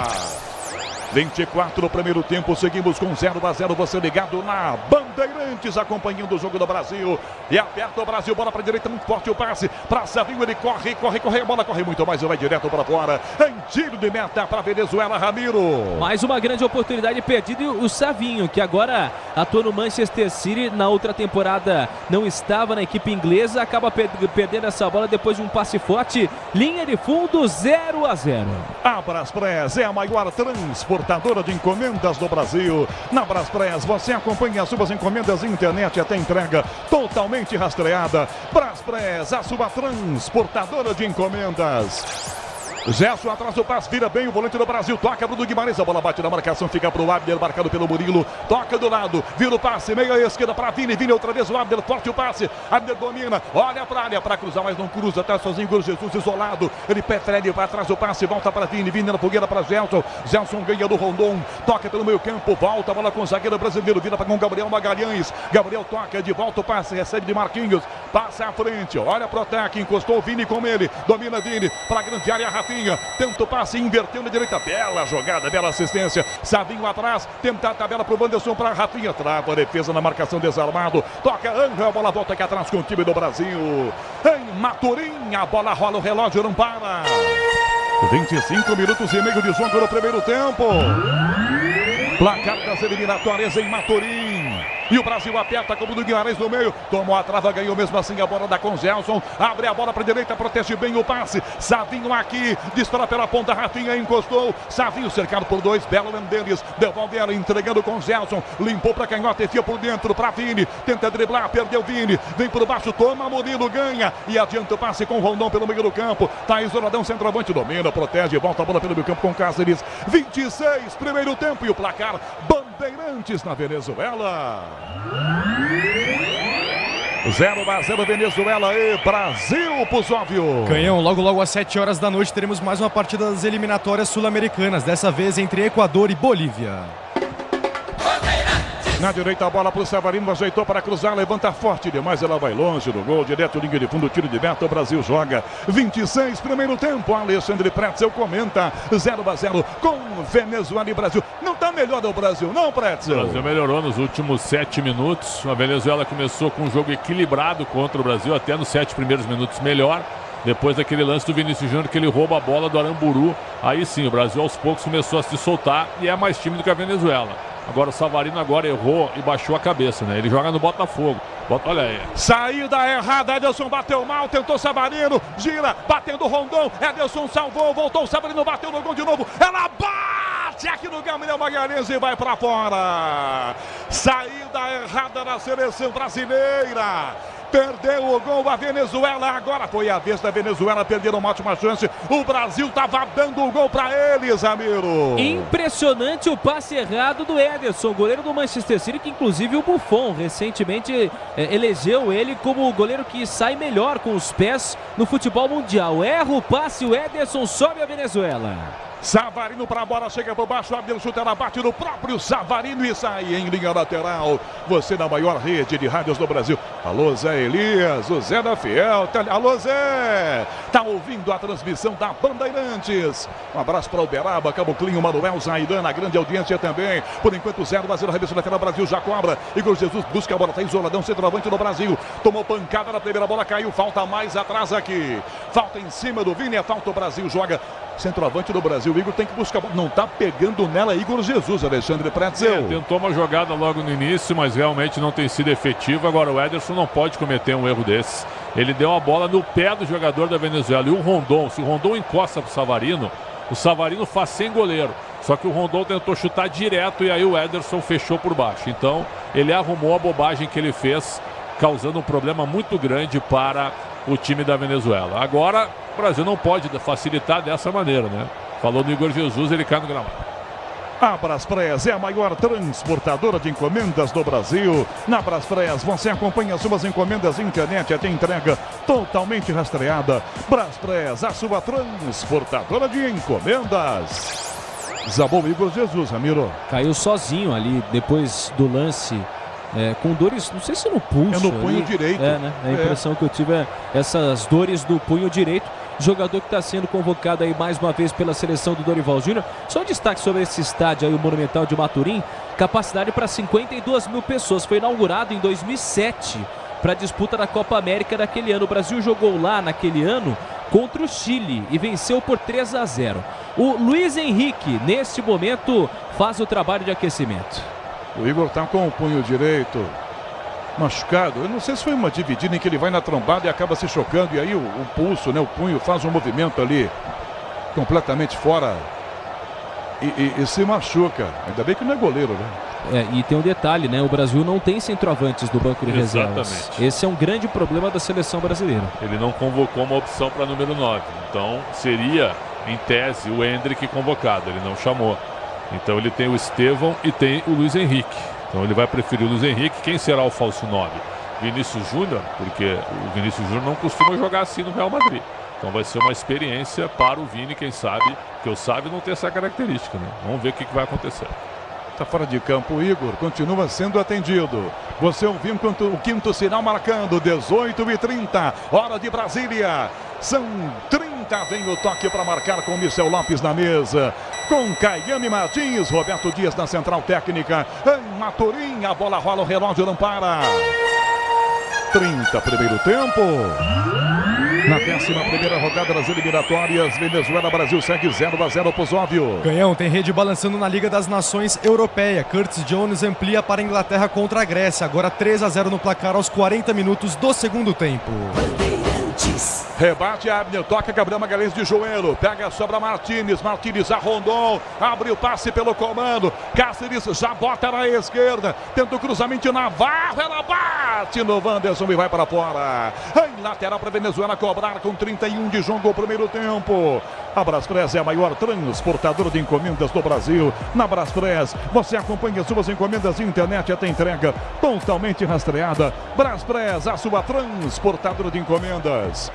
24 no primeiro tempo, seguimos com 0-0, você ligado na Bandeirantes, acompanhando o jogo do Brasil, e aperta o Brasil, bola para a direita, muito forte o passe, para Savinho, ele corre, a bola corre muito mais, vai direto para fora, em tiro de meta para Venezuela, Ramiro. Mais uma grande oportunidade perdida, e o Savinho, que agora atua no Manchester City, na outra temporada não estava na equipe inglesa, acaba perdendo essa bola depois de um passe forte, linha de fundo, 0-0. A Braspress é a maior transportadora de encomendas do Brasil. Na Braspress você acompanha as suas encomendas internet até entrega totalmente rastreada. Braspress, a sua transportadora de encomendas. Gerson atrás do passe, vira bem o volante do Brasil, toca Bruno Guimarães, a bola bate na marcação, fica pro Abner, marcado pelo Murilo, toca do lado, vira o passe, meia esquerda para Vini, outra vez o Abner, forte o passe, Abner domina, olha pra área, para cruzar, mas não cruza, tá sozinho, o Jesus isolado, ele prefere para trás do passe, volta para Vini na fogueira para Gerson, Gerson ganha do Rondon, toca pelo meio campo, volta a bola com o zagueiro brasileiro, vira para com Gabriel Magalhães, Gabriel toca de volta o passe, recebe de Marquinhos, passa à frente, olha pro ataque, encostou o Vini com ele, domina Vini, para a grande área, Rafinha, tenta o passe, inverteu na direita, bela jogada, bela assistência, Savinho atrás, tenta a tabela pro Wanderson, para Rafinha, trava a defesa na marcação, desarmado, toca Angel, a bola volta aqui atrás com o time do Brasil, em Maturim, a bola rola, o relógio não para. 25 minutos e meio de jogo no primeiro tempo. Placar das eliminatórias em Maturim. E o Brasil aperta como do Guimarães no meio. Tomou a trava, ganhou mesmo assim a bola da Congelson. Abre a bola para a direita, protege bem o passe. Savinho aqui, dispara pela ponta, Rafinha encostou. Savinho cercado por dois, Belo Mendes. Devolve ela, entregando com Congelson. Limpou para canhota, enfia por dentro para Vini. Tenta driblar, perdeu Vini. Vem por baixo, toma Murilo, ganha. E adianta o passe com o Rondon pelo meio do campo. Tá isoladão, centroavante, domina, protege. Volta a bola pelo meio campo com Cáceres. 26, primeiro tempo. E o placar, Bandeirantes na Venezuela. 0-0 Venezuela e Brasil, Pusóvio. Canhão, logo às 7 horas da noite teremos mais uma partida das eliminatórias sul-americanas, dessa vez entre Equador e Bolívia. Na direita a bola para o Savarino, ajeitou para cruzar, levanta forte demais, ela vai longe do gol, direto linha de fundo, tiro de meta, o Brasil joga 26, primeiro tempo, Alexandre Pretzel comenta, 0-0 com Venezuela e Brasil. Não está melhor do Brasil, não, Pretzel? O Brasil melhorou nos últimos 7 minutos, a Venezuela começou com um jogo equilibrado contra o Brasil, até nos 7 primeiros minutos melhor. Depois daquele lance do Vinícius Júnior que ele rouba a bola do Aramburu, aí sim, o Brasil aos poucos começou a se soltar e é mais tímido que a Venezuela. Agora o Savarino errou e baixou a cabeça, né? Ele joga no Botafogo. Olha aí. Saída errada, Ederson bateu mal, tentou Savarino, gira, batendo o Rondon, Ederson salvou, voltou o Savarino, bateu no gol de novo, ela bate aqui no Gabriel Magalhães e vai pra fora. Saída errada da seleção brasileira. Perdeu o gol a Venezuela, agora foi a vez da Venezuela, perderam uma ótima chance, o Brasil estava dando o gol para eles, Amiro. Impressionante o passe errado do Ederson, goleiro do Manchester City, que inclusive o Buffon recentemente elegeu ele como o goleiro que sai melhor com os pés no futebol mundial. Erra o passe, o Ederson sobe a Venezuela. Savarino para a bola, chega por baixo, Abel chuta, ela bate no próprio Savarino e sai em linha lateral. Você na maior rede de rádios do Brasil. Alô, Zé Elias, o Zé da Fiel. Alô, Zé! Tá ouvindo a transmissão da Bandeirantes. Um abraço para o Uberaba, Caboclinho, Manuel, Zaidan, na grande audiência também. Por enquanto, 0-0, arremesso lateral, Brasil já cobra. Igor Jesus busca a bola, tá isoladão, centroavante do Brasil. Tomou pancada na primeira bola, caiu, falta mais atrás aqui. Falta em cima do Vini, falta o Brasil, joga centroavante do Brasil. O Igor tem que buscar, não tá pegando nela Igor Jesus, Alexandre Pretzel. Tentou uma jogada logo no início, mas realmente não tem sido efetivo. Agora o Ederson não pode cometer um erro desse. Ele deu a bola no pé do jogador da Venezuela. E o Rondon, se o Rondon encosta pro Savarino, o Savarino faz sem goleiro. Só que o Rondon tentou chutar direto e aí o Ederson fechou por baixo. Então ele arrumou a bobagem que ele fez, causando um problema muito grande para o time da Venezuela. Agora o Brasil não pode facilitar dessa maneira, né? Falou no Igor Jesus, ele cai no gramado. A Braspress é a maior transportadora de encomendas do Brasil. Na Braspress você acompanha suas encomendas internet até entrega totalmente rastreada. Braspress, a sua transportadora de encomendas. Zabou Igor Jesus, Ramiro. Caiu sozinho ali depois do lance. Com dores, não sei se no pulso. É no punho ali, direito. Né? A impressão que eu tive é essas dores do punho direito. Jogador que está sendo convocado aí mais uma vez pela seleção do Dorival Júnior. Só um destaque sobre esse estádio aí, o Monumental de Maturim. Capacidade para 52 mil pessoas. Foi inaugurado em 2007 para a disputa da Copa América daquele ano. O Brasil jogou lá naquele ano contra o Chile e venceu por 3-0. O Luiz Henrique, neste momento, faz o trabalho de aquecimento. O Igor está com o punho direito machucado. Eu não sei se foi uma dividida em que ele vai na trombada e acaba se chocando. E aí o pulso, né, o punho faz um movimento ali completamente fora e se machuca. Ainda bem que não é goleiro, né? E tem um detalhe, né? O Brasil não tem centroavantes do banco de reservas. Exatamente. Esse é um grande problema da seleção brasileira. Ele não convocou uma opção para número 9. Então seria, em tese, o Endrick convocado. Ele não chamou. Então ele tem o Estevão e tem o Luiz Henrique. Então ele vai preferir o Luiz Henrique. Quem será o falso 9? Vinícius Júnior, porque o Vinícius Júnior não costuma jogar assim no Real Madrid. Então vai ser uma experiência para o Vini, quem sabe, que eu sabe não ter essa característica, né? Vamos ver o que vai acontecer. Está fora de campo o Igor, continua sendo atendido. Você ouviu o quinto sinal marcando, 18h30, hora de Brasília. São 30, vem o toque para marcar com o Michel Lopes na mesa. Com Caiane Martins, Roberto Dias na central técnica. Em Maturim, a bola rola, o relógio não para. 30, primeiro tempo. Na 11ª rodada das eliminatórias, Venezuela-Brasil segue 0-0 pro Óbvio. Canhão, tem rede balançando na Liga das Nações Europeia. Curtis Jones amplia para a Inglaterra contra a Grécia. Agora 3-0 no placar aos 40 minutos do segundo tempo. Rebate Abner, toca Gabriel Magalhães de joelho, pega, sobra Martínez a Rondon, abre o passe pelo comando, Cáceres já bota na esquerda, tenta o cruzamento Navarro, ela bate no Wanderson e vai para fora. Em lateral para Venezuela cobrar com 31 de jogo o primeiro tempo. A Braspress é a maior transportadora de encomendas do Brasil. Na Braspress você acompanha suas encomendas de internet até entrega totalmente rastreada. Braspress, a sua transportadora de encomendas.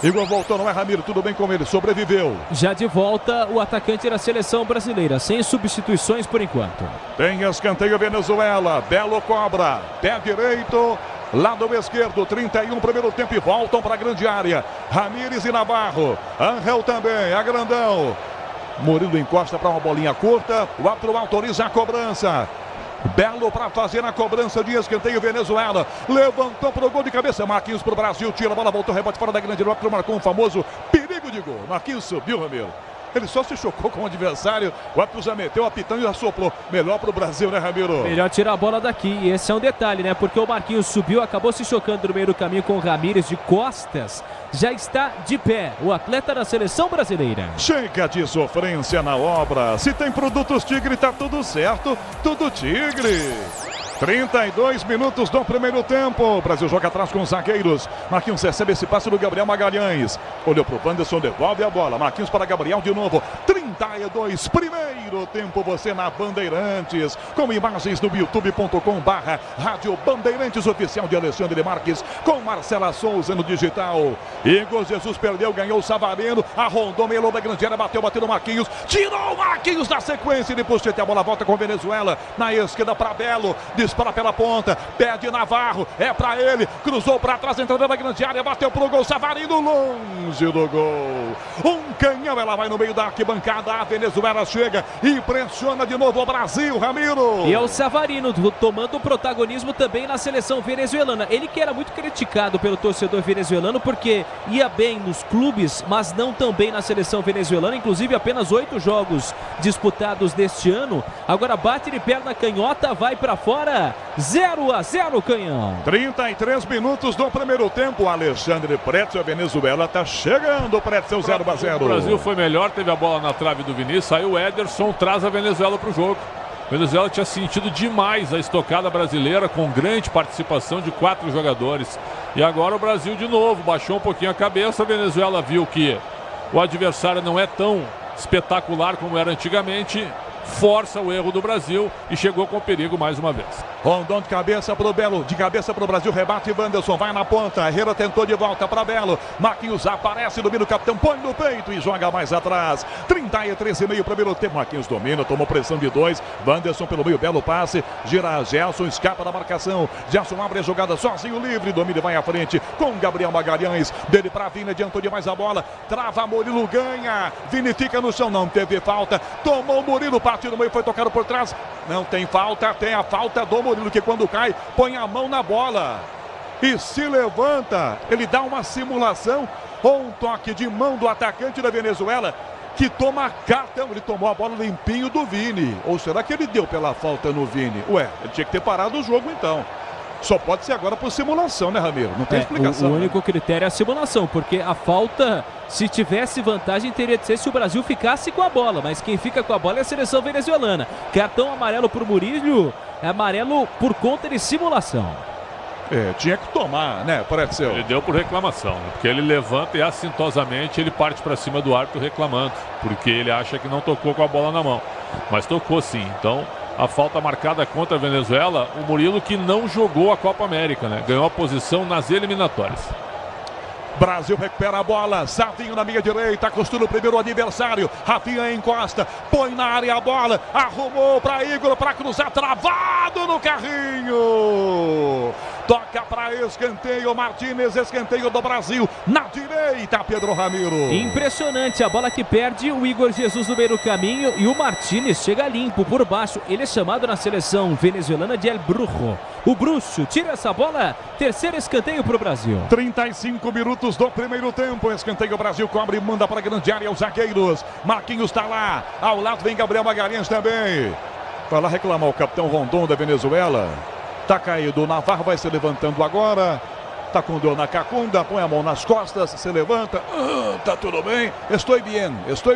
Igor voltou, não é, Ramiro? Tudo bem com ele? Sobreviveu. Já de volta o atacante da seleção brasileira, sem substituições por enquanto. Tem escanteio Venezuela, Belo cobra, pé direito, lado esquerdo, 31 primeiro tempo e voltam para a grande área. Ramírez e Navarro, Angel também, a grandão. Murilo encosta para uma bolinha curta, o árbitro autoriza a cobrança. Belo para fazer a cobrança de escanteio Venezuela. Levantou para o gol de cabeça. Marquinhos para o Brasil. Tira a bola, voltou, rebote fora da grande área. Marcou um famoso perigo de gol. Marquinhos subiu, Ramiro. Ele só se chocou com o adversário. O árbitro já meteu a pitão e assoprou. Melhor para o Brasil, né, Ramiro? Melhor tirar a bola daqui. E esse é um detalhe, né? Porque o Marquinhos subiu, acabou se chocando no meio do caminho com o Ramírez de costas. Já está de pé o atleta da seleção brasileira. Chega de sofrência na obra. Se tem produtos Tigre, tá tudo certo. Tudo Tigre. 32 minutos do primeiro tempo. O Brasil joga atrás com os zagueiros. Marquinhos recebe esse passe do Gabriel Magalhães. Olhou para o Wanderson, devolve a bola. Marquinhos para Gabriel de novo. 32, primeiro tempo, você na Bandeirantes. Com imagens no youtube.com/Rádio Bandeirantes Oficial de Alexandre Marques. Com Marcela Souza no digital. Igor Jesus perdeu, ganhou o Savarino. Arrondou, melou da grande área, bateu no Marquinhos. Tirou o Marquinhos da sequência. E depois a bola volta com Venezuela. Na esquerda para Belo. Dispara pela ponta, pede Navarro, é pra ele, cruzou pra trás, entrando na grande área, bateu pro gol, Savarino longe do gol. Um canhão, ela vai no meio da arquibancada, a Venezuela chega, impressiona de novo o Brasil, Ramiro. E é o Savarino tomando protagonismo também na seleção venezuelana. Ele que era muito criticado pelo torcedor venezuelano porque ia bem nos clubes, mas não tão bem na seleção venezuelana, inclusive apenas 8 jogos disputados neste ano. Agora bate de perna canhota, vai pra fora. 0-0 Canhão. 33 minutos do primeiro tempo. Alexandre Pretzel, a Venezuela tá chegando. Pretzel 0-0. O Brasil foi melhor, teve a bola na trave do Vinícius. Aí o Ederson traz a Venezuela para o jogo. A Venezuela tinha sentido demais a estocada brasileira, com grande participação de 4 jogadores. E agora o Brasil de novo baixou um pouquinho a cabeça. A Venezuela viu que o adversário não é tão espetacular como era antigamente. Força o erro do Brasil e chegou com perigo mais uma vez. Rondon de cabeça pro Belo, de cabeça pro Brasil, rebate Wanderson, vai na ponta, Herrera tentou de volta para Belo, Marquinhos aparece, domina o capitão, põe no peito e joga mais atrás. 33,5 primeiro tempo, Marquinhos domina, tomou pressão de 2, Wanderson pelo meio, belo passe, gira Gelson, escapa da marcação, Gelson abre a jogada sozinho, livre, domina e vai à frente com Gabriel Magalhães, dele para Vini, adiantou demais a bola, trava Murilo, ganha, Vini fica no chão, não teve falta, tomou Murilo, partiu no meio, foi tocado por trás, não tem falta, tem a falta do Murilo, que quando cai, põe a mão na bola e se levanta, ele dá uma simulação ou um toque de mão do atacante da Venezuela, que toma cartão, ele tomou a bola limpinho do Vini, ou será que ele deu pela falta no Vini? Ué, ele tinha que ter parado o jogo então. Só pode ser agora por simulação, né, Ramiro? Não tem explicação. O único critério é a simulação, porque a falta, se tivesse vantagem, teria de ser se o Brasil ficasse com a bola. Mas quem fica com a bola é a seleção venezuelana. Cartão amarelo por Murillo, é amarelo por conta de simulação. Tinha que tomar, né, Pretzel? Ele deu por reclamação, né? Porque ele levanta e assintosamente ele parte para cima do árbitro reclamando, porque ele acha que não tocou com a bola na mão. Mas tocou sim, então... A falta marcada contra a Venezuela, o Murilo que não jogou a Copa América, né? Ganhou a posição nas eliminatórias. Brasil recupera a bola, Savinho na meia direita, costura o primeiro adversário, Rafinha encosta, põe na área a bola, arrumou para Igor para cruzar, travado no carrinho. Toca para escanteio, Martínez, escanteio do Brasil, na direita, Pedro Ramiro. Impressionante, a bola que perde o Igor Jesus no meio do caminho e o Martínez chega limpo por baixo. Ele é chamado na seleção venezuelana de El Brujo. O Bruxo tira essa bola, terceiro escanteio para o Brasil. 35 minutos do primeiro tempo, escanteio, Brasil cobre e manda para a grande área os zagueiros. Marquinhos está lá, ao lado vem Gabriel Magalhães também. Vai lá reclamar o capitão Rondon da Venezuela. Tá caído, o Navarro vai se levantando agora. Tá com dor na cacunda, põe a mão nas costas, se levanta. Tá tudo bem? Estou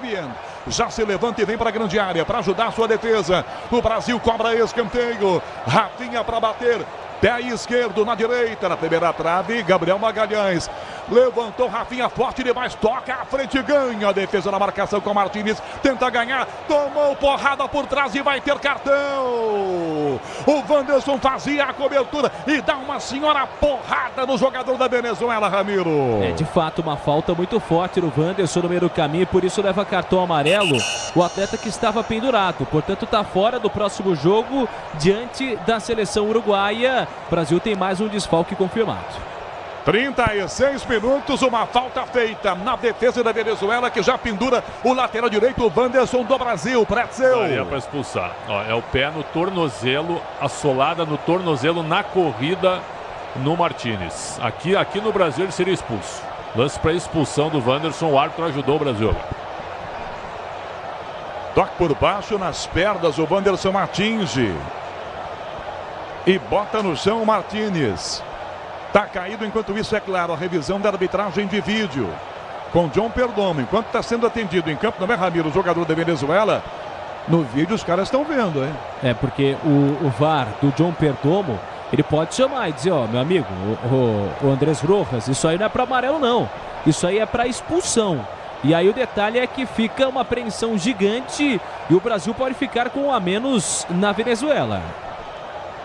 bem. Já se levanta e vem para a grande área para ajudar a sua defesa. O Brasil cobra escanteio. Rafinha para bater. Pé esquerdo na direita, na primeira trave, Gabriel Magalhães. Levantou Rafinha forte demais, toca à frente, ganha a defesa na marcação com Martínez. Tenta ganhar, tomou porrada por trás e vai ter cartão. O Wanderson fazia a cobertura e dá uma senhora porrada no jogador da Venezuela, Ramiro. É de fato uma falta muito forte no Wanderson no meio do caminho, por isso leva cartão amarelo. O atleta que estava pendurado, portanto está fora do próximo jogo diante da seleção uruguaia. O Brasil tem mais um desfalque confirmado. 36 minutos, uma falta feita na defesa da Venezuela, que já pendura o lateral direito, o Wanderson do Brasil. Pretzel. Daria para expulsar. Ó, é o pé no tornozelo, a solada no tornozelo na corrida no Martínez. Aqui no Brasil ele seria expulso. Lance para expulsão do Wanderson, o árbitro ajudou o Brasil. Toque por baixo nas pernas, o Wanderson atinge. E bota no chão o Martínez. Tá caído, enquanto isso, é claro, a revisão da arbitragem de vídeo. Com John Perdomo, enquanto está sendo atendido em campo, não é, Ramiro, o jogador da Venezuela? No vídeo os caras estão vendo, hein? É, porque o VAR do John Perdomo, ele pode chamar e dizer, ó, meu amigo, o Andrés Rojas, isso aí não é para amarelo não. Isso aí é para expulsão. E aí o detalhe é que fica uma apreensão gigante e o Brasil pode ficar com um a menos na Venezuela.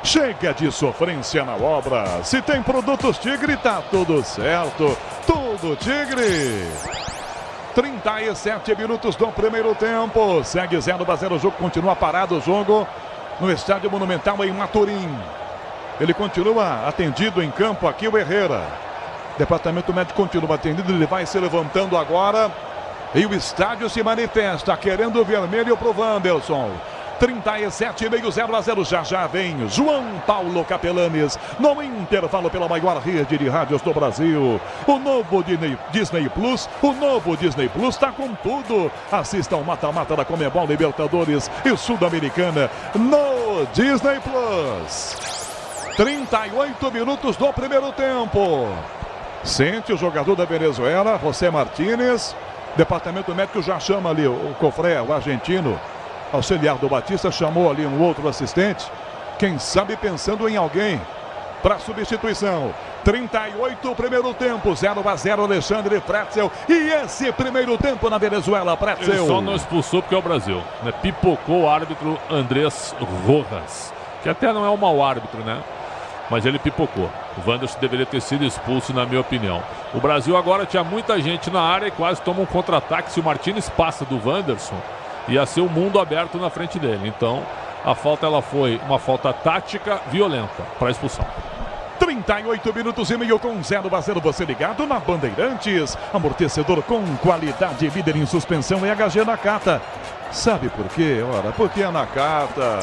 Chega de sofrência na obra. Se tem produtos Tigre, tá tudo certo. Tudo Tigre. 37 minutos do primeiro tempo. Segue 0-0 o jogo. Continua parado o jogo no Estádio Monumental em Maturim. Ele continua atendido em campo aqui, o Herrera. Departamento médico continua atendido. Ele vai se levantando agora. E o estádio se manifesta, querendo o vermelho pro Wanderson. 37,5, 0-0, já vem João Paulo Capelanes no intervalo pela maior rede de rádios do Brasil. O novo Disney Plus, está com tudo. Assista ao mata-mata da Conmebol, Libertadores e Sul-Americana no Disney Plus. 38 minutos do primeiro tempo. Sente o jogador da Venezuela, José Martínez. Departamento médico já chama ali o Cofré, o argentino, auxiliar do Batista, chamou ali um outro assistente, quem sabe pensando em alguém para substituição. 38 primeiro tempo, 0-0, Alexandre Pretzel. E esse primeiro tempo na Venezuela, Pretzel. Ele só não expulsou porque é o Brasil, né? Pipocou o árbitro Andrés Rojas, que até não é um mau árbitro, né? Mas ele pipocou. O Wanderson deveria ter sido expulso, na minha opinião. O Brasil agora tinha muita gente na área e quase toma um contra-ataque. Se o Martínez passa do Wanderson, ia ser o mundo aberto na frente dele. Então, a falta ela foi uma falta tática violenta para expulsão. 38 minutos e meio com 0-0, você ligado na Bandeirantes. Amortecedor com qualidade, líder em suspensão é HG Nakata. Sabe por quê? Ora, porque é Nakata.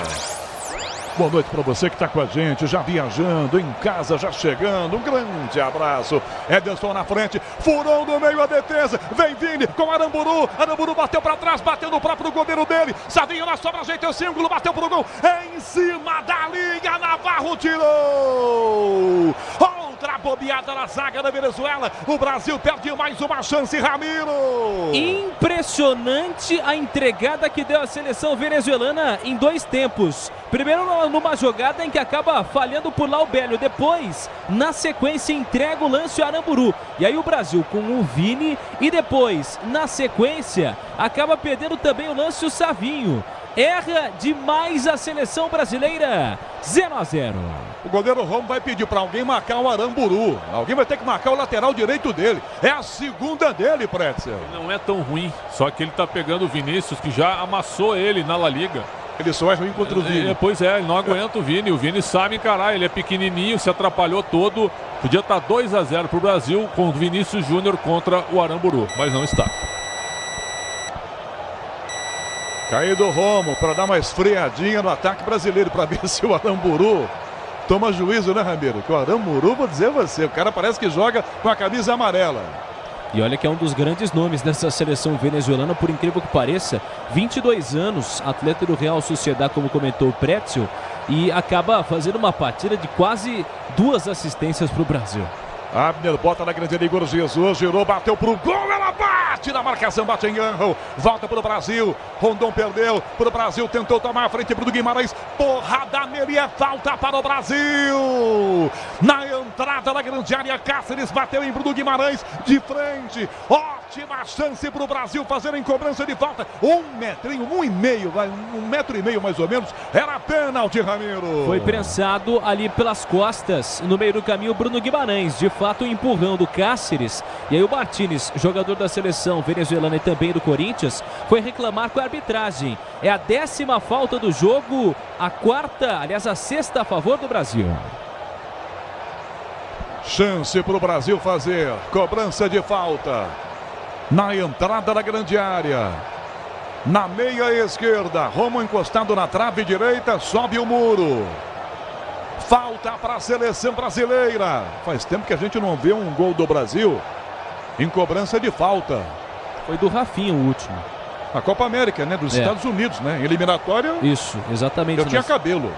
Boa noite para você que está com a gente, já viajando, em casa, já chegando. Um grande abraço. Ederson na frente, furou no meio a defesa. Vem Vini com Aramburu. Aramburu bateu para trás, bateu no próprio goleiro dele. Savinho na sobra, ajeitou o símbolo, bateu pro gol. Em cima da linha, Navarro tirou. Outra bobeada na zaga da Venezuela. O Brasil perde mais uma chance, Ramiro. Impressionante a entregada que deu a seleção venezuelana em dois tempos. Primeiro numa jogada em que acaba falhando por Laubélio. Depois, na sequência, entrega o lance ao Aramburu. E aí o Brasil com o Vini. E depois, na sequência, acaba perdendo também o lance o Savinho. Erra demais a seleção brasileira. 0-0. O goleiro Romo vai pedir para alguém marcar o Aramburu. Alguém vai ter que marcar o lateral direito dele. É a segunda dele, Pretzel. Não é tão ruim, só que ele tá pegando o Vinícius, que já amassou ele na La Liga. Ele só é ruim contra o Vini. Pois é, ele não aguenta o Vini. O Vini sabe encarar, ele é pequenininho, se atrapalhou todo. Podia estar 2-0 para o Brasil com o Vinícius Júnior contra o Aramburu, mas não está. Caído o Romo para dar uma esfriadinha no ataque brasileiro, para ver se o Aramburu toma juízo, né, Ramiro? Que o Aramburu, vou dizer você, o cara parece que joga com a camisa amarela. E olha que é um dos grandes nomes dessa seleção venezuelana, por incrível que pareça. 22 anos, atleta do Real Sociedad, como comentou o Pretzel, e acaba fazendo uma partida de quase 2 assistências para o Brasil. Abner bota na grande Igor Jesus, girou, bateu pro gol, ela bate na marcação, bate em Angel, volta pro Brasil, Rondon perdeu pro Brasil, tentou tomar a frente pro Guimarães, porrada nele, é falta para o Brasil, na entrada da grande área, Cáceres bateu em Bruno Guimarães, de frente, ótima chance pro Brasil fazer em cobrança de falta, 1,5 metros, 1,5 metro mais ou menos, era pênalti, Ramiro. Foi prensado ali pelas costas, no meio do caminho, Bruno Guimarães, de fato, empurrão do Cáceres. E aí o Martínez, jogador da seleção venezuelana e também do Corinthians, foi reclamar com a arbitragem. É a 10ª falta do jogo, a 4ª, aliás, a 6ª a favor do Brasil. Chance para o Brasil fazer cobrança de falta na entrada da grande área. Na meia esquerda, Romo encostado na trave direita, sobe o muro. Falta para a seleção brasileira. Faz tempo que a gente não vê um gol do Brasil em cobrança de falta. Foi do Rafinha o último. A Copa América, né? Dos Estados Unidos, né? Eliminatória. Isso, exatamente. Eu tinha cabelo.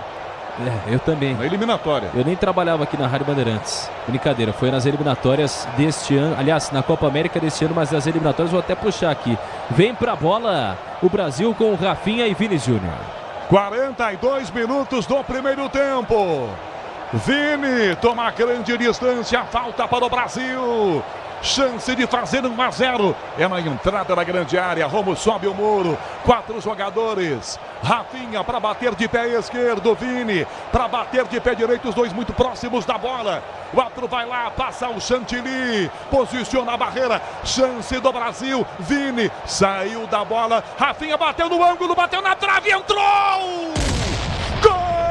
Eu também. Na eliminatória. Eu nem trabalhava aqui na Rádio Bandeirantes. Brincadeira, foi nas eliminatórias deste ano. Aliás, na Copa América deste ano, mas nas eliminatórias vou até puxar aqui. Vem pra bola o Brasil com o Rafinha e Vini Júnior. 42 minutos do primeiro tempo. Vini toma grande distância, falta para o Brasil. Chance de fazer 1-0. É na entrada da grande área. Romo sobe o muro. 4 jogadores. Rafinha para bater de pé esquerdo. Vini para bater de pé direito. Os dois muito próximos da bola. O outro vai lá, passa o Chantilly. Posiciona a barreira. Chance do Brasil. Vini saiu da bola. Rafinha bateu no ângulo, bateu na trave, entrou! Gol!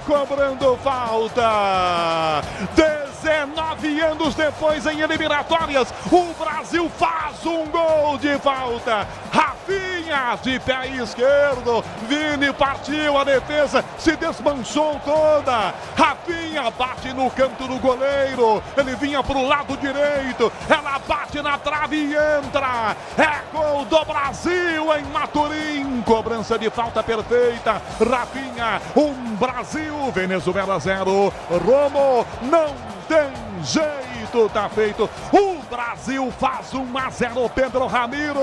Cobrando falta. 19 anos depois, em eliminatórias, o Brasil faz um gol de falta. Rafinha de pé esquerdo. Vini partiu, a defesa se desmanchou toda. Rafinha bate no canto do goleiro. Ele vinha para o lado direito. Ela bate na trave e entra. É gol do Brasil em Maturim. Cobrança de falta perfeita. Rafinha, Brasil, Venezuela 0. Romo não tem jeito, tá feito. O Brasil faz 1-0, Pedro Ramiro.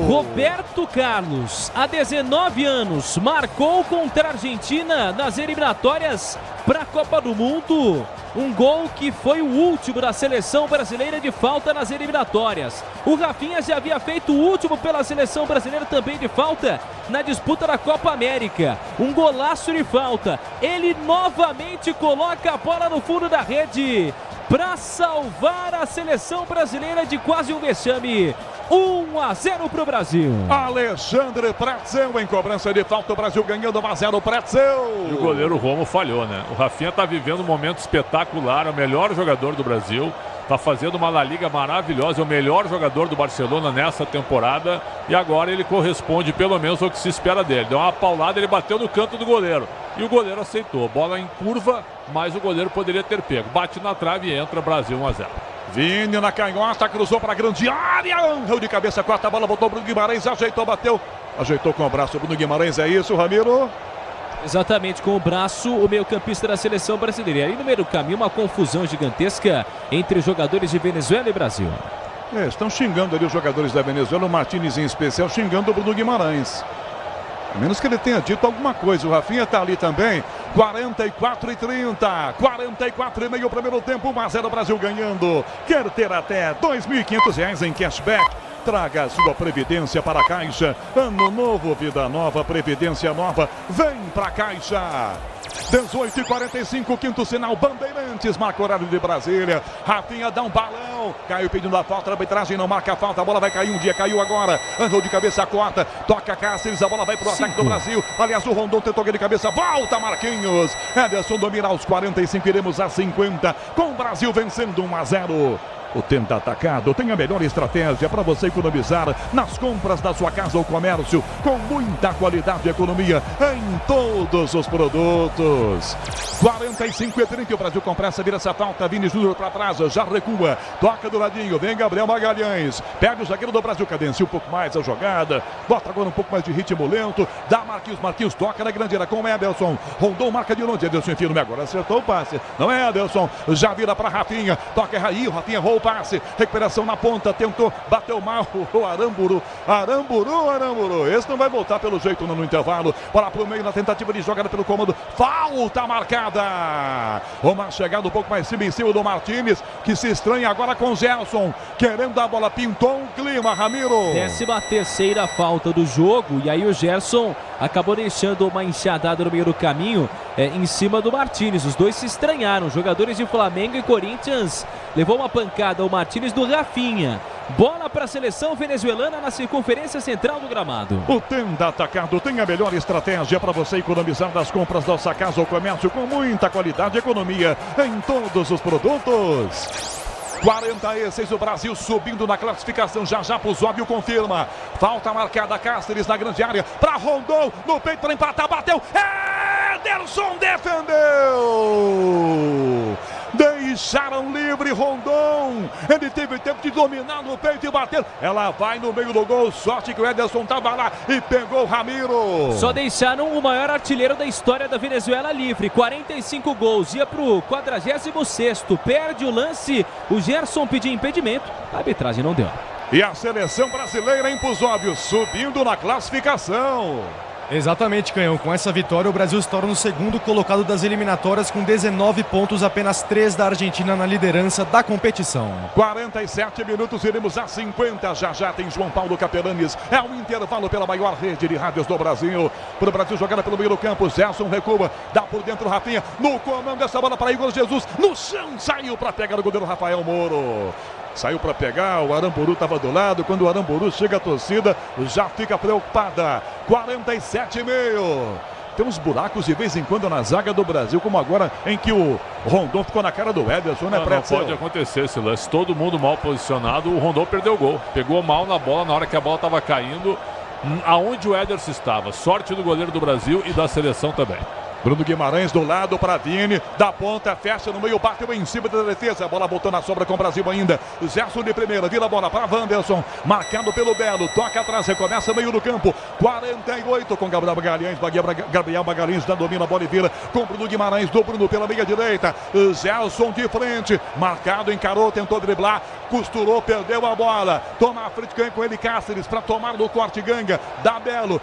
Roberto Carlos, há 19 anos, marcou contra a Argentina nas eliminatórias para a Copa do Mundo. Um gol que foi o último da seleção brasileira de falta nas eliminatórias. O Rafinha já havia feito o último pela seleção brasileira também de falta na disputa da Copa América. Um golaço de falta. Ele novamente coloca a bola no fundo da rede para salvar a seleção brasileira de quase um vexame. 1-0 para o Brasil. Alexandre Pretzel em cobrança de falta. O Brasil ganhando 1-0. Pretzel. E o goleiro Romo falhou, né? O Rafinha está vivendo um momento espetacular. É o melhor jogador do Brasil. Está fazendo uma La Liga maravilhosa. É o melhor jogador do Barcelona nessa temporada. E agora ele corresponde pelo menos ao que se espera dele. Deu uma paulada, ele bateu no canto do goleiro. E o goleiro aceitou. Bola em curva, mas o goleiro poderia ter pego. Bate na trave e entra. Brasil 1-0. Vini na canhota, cruzou para a grande área. Angel de cabeça, corta a bola, botou Bruno Guimarães, ajeitou, bateu. Ajeitou com o braço, Bruno Guimarães, é isso, Ramiro? Exatamente, com o braço, o meio-campista da seleção brasileira. E aí no meio do caminho, uma confusão gigantesca entre os jogadores de Venezuela e Brasil. Estão xingando ali os jogadores da Venezuela, o Martínez em especial, xingando o Bruno Guimarães. A menos que ele tenha dito alguma coisa. O Rafinha está ali também. 44:30. 44,5 o primeiro tempo. 1-0 Brasil ganhando. Quer ter até R$ 2.500 em cashback? Traga a sua previdência para a Caixa. Ano novo, vida nova, previdência nova. Vem pra Caixa. 18:45, quinto sinal, Bandeirantes, marca horário de Brasília. Rafinha dá um balão, caiu pedindo a falta, a arbitragem não marca a falta, a bola vai cair um dia, caiu agora, andou de cabeça, corta, toca Cáceres, a bola vai pro ataque do Brasil. Aliás, o Rondon tentou de cabeça, volta Marquinhos. Ederson domina aos 45, iremos a 50, com o Brasil vencendo 1-0. O Tenda Atacado tem a melhor estratégia para você economizar nas compras da sua casa ou comércio, com muita qualidade e economia em todos os produtos. 45:30, o Brasil com pressa, vira essa falta, Vini Júnior para trás, já recua, toca do ladinho, vem Gabriel Magalhães, pega o zagueiro do Brasil, cadencia um pouco mais a jogada, bota agora um pouco mais de ritmo lento, dá Marquinhos toca na grande área com o Ederson, Rondon marca de longe, Ederson firme agora, acertou o passe, não é Ederson, já vira para Rafinha, toca aí, o Rafinha roubou o passe, recuperação na ponta, tentou, bateu mal o Aramburu, esse não vai voltar pelo jeito no intervalo, bola pro meio na tentativa de jogada pelo comando, falta marcada, uma chegada um pouco mais em cima do Martínez, que se estranha agora com o Gerson, querendo a bola, pintou um clima, Ramiro. 13ª falta do jogo, e aí o Gerson acabou deixando uma enxadada no meio do caminho, em cima do Martínez. Os dois se estranharam, jogadores de Flamengo e Corinthians. Levou uma pancada o Martínez do Rafinha. Bola para a seleção venezuelana na circunferência central do gramado. O Tenda Atacado tem a melhor estratégia para você economizar das compras da sua casa ou comércio, com muita qualidade e economia em todos os produtos. 46, o Brasil subindo na classificação, já Puzóvio confirma, falta marcada, Cáceres na grande área, para Rondon, no peito para empatar, bateu, Ederson defendeu, deixaram livre Rondon, ele teve tempo de dominar no peito e bater, ela vai no meio do gol, sorte que o Ederson estava lá e pegou o Ramiro. Só deixaram o maior artilheiro da história da Venezuela livre, 45 gols, ia pro 46º, perde o lance, o Gerson pediu impedimento, a arbitragem não deu. E a seleção brasileira em Puzóvio subindo na classificação. Exatamente, Canhão. Com essa vitória, o Brasil se torna o segundo colocado das eliminatórias com 19 pontos, apenas 3 da Argentina na liderança da competição. 47 minutos, iremos a 50. Já tem João Paulo Capelanes. É o intervalo pela maior rede de rádios do Brasil. Para o Brasil jogada pelo meio do campo. Gerson recua, dá por dentro Rafinha. No comando dessa bola para Igor Jesus. No chão, saiu para pegar o goleiro Rafael Moro. Saiu para pegar, o Aramburu estava do lado. Quando o Aramburu chega, a torcida já fica preocupada. 47,5. Tem uns buracos de vez em quando na zaga do Brasil, como agora em que o Rondon ficou na cara do Ederson, né, Pretzel? Não pode acontecer esse lance. Todo mundo mal posicionado, o Rondon perdeu o gol. Pegou mal na bola na hora que a bola estava caindo, aonde o Ederson estava. Sorte do goleiro do Brasil e da seleção também. Bruno Guimarães do lado para Vini, da ponta, fecha no meio, bateu em cima da defesa, a bola botou na sobra com o Brasil ainda. Gerson de primeira, vira a bola para Wanderson, marcado pelo Belo, toca atrás, recomeça meio do campo, 48 com Gabriel Magalhães, da domina a bola e vira com Bruno Guimarães, do Bruno pela meia direita, Gerson de frente, marcado, encarou, tentou driblar, costurou, perdeu a bola, toma a frente, ganha com ele Cáceres para tomar no corte, ganga, dá Belo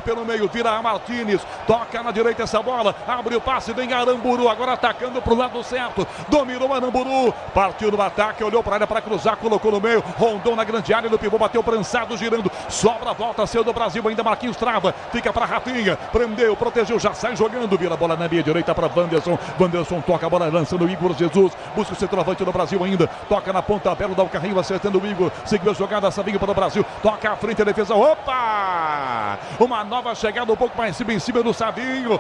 pelo meio, vira a Martínez, toca na direita essa bola, abre o passe, vem Aramburu, agora atacando para o lado certo, dominou Aramburu, partiu no ataque, olhou para a área para cruzar, colocou no meio, Rondon na grande área, no pivô, bateu prensado, girando, sobra a volta, seu do Brasil, ainda Marquinhos trava, fica para Rafinha, prendeu, protegeu, já sai jogando, vira a bola na meia direita para Wanderson toca a bola, lançando o Igor Jesus, busca o centroavante do Brasil ainda, toca na ponta, Belo dá o carrinho, acertando o Igor, seguiu a jogada, Savinho para o Brasil, toca à frente a defesa, opa! Uma nova chegada um pouco mais em cima do Savinho,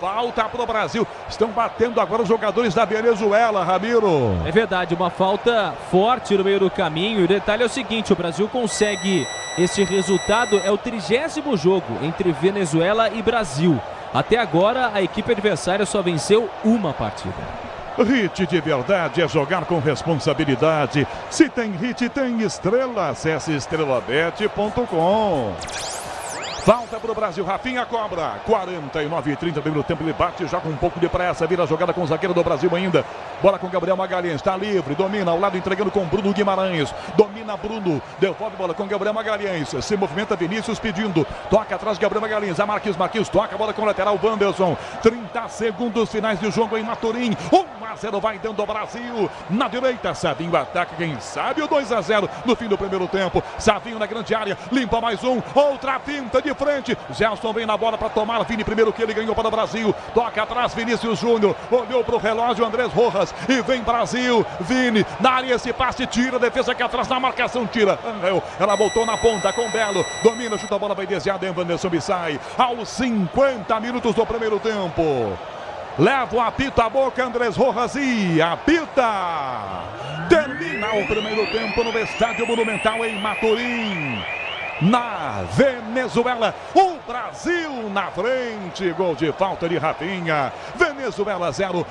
falta para o Brasil. Estão batendo agora os jogadores da Venezuela, Ramiro. É verdade, uma falta forte no meio do caminho. E o detalhe é o seguinte, o Brasil consegue esse resultado, é o 30º jogo entre Venezuela e Brasil. Até agora, a equipe adversária só venceu uma partida. Hit de verdade é jogar com responsabilidade. Se tem hit, tem estrela. Acesse estrelabet.com. Falta para o Brasil, Rafinha cobra, 49,30 primeiro tempo, ele bate já com um pouco de pressa, vira a jogada com o zagueiro do Brasil ainda, Bola com Gabriel Magalhães, está livre, domina ao lado, entregando com Bruno Guimarães. Domina Bruno, devolve bola com Gabriel Magalhães. Se movimenta Vinícius pedindo. Toca atrás Gabriel Magalhães. A Marquinhos toca a bola com o lateral Wanderson. 30 segundos finais de jogo em Maturim. 1-0 vai dando o Brasil. Na direita, Savinho ataca. Quem sabe o 2-0 no fim do primeiro tempo. Savinho na grande área. Limpa mais um. Outra finta de frente. Gelson vem na bola para tomar. Vini primeiro que ele ganhou para o Brasil. Toca atrás Vinícius Júnior. Olhou para o relógio Andrés Rojas. E vem Brasil. Vini na área. Esse passe tira. Defesa aqui atrás na marcação. Tira. Ela voltou na ponta com Belo. Domina, chuta a bola. Vai desviada em Wanderson Bissai. Aos 50 minutos do primeiro tempo. Leva o apito à boca, Andrés Rojas, e apita. Termina o primeiro tempo no Estádio Monumental em Maturim. Na Venezuela, o Brasil na frente. Gol de falta de Rafinha. Venezuela 0-1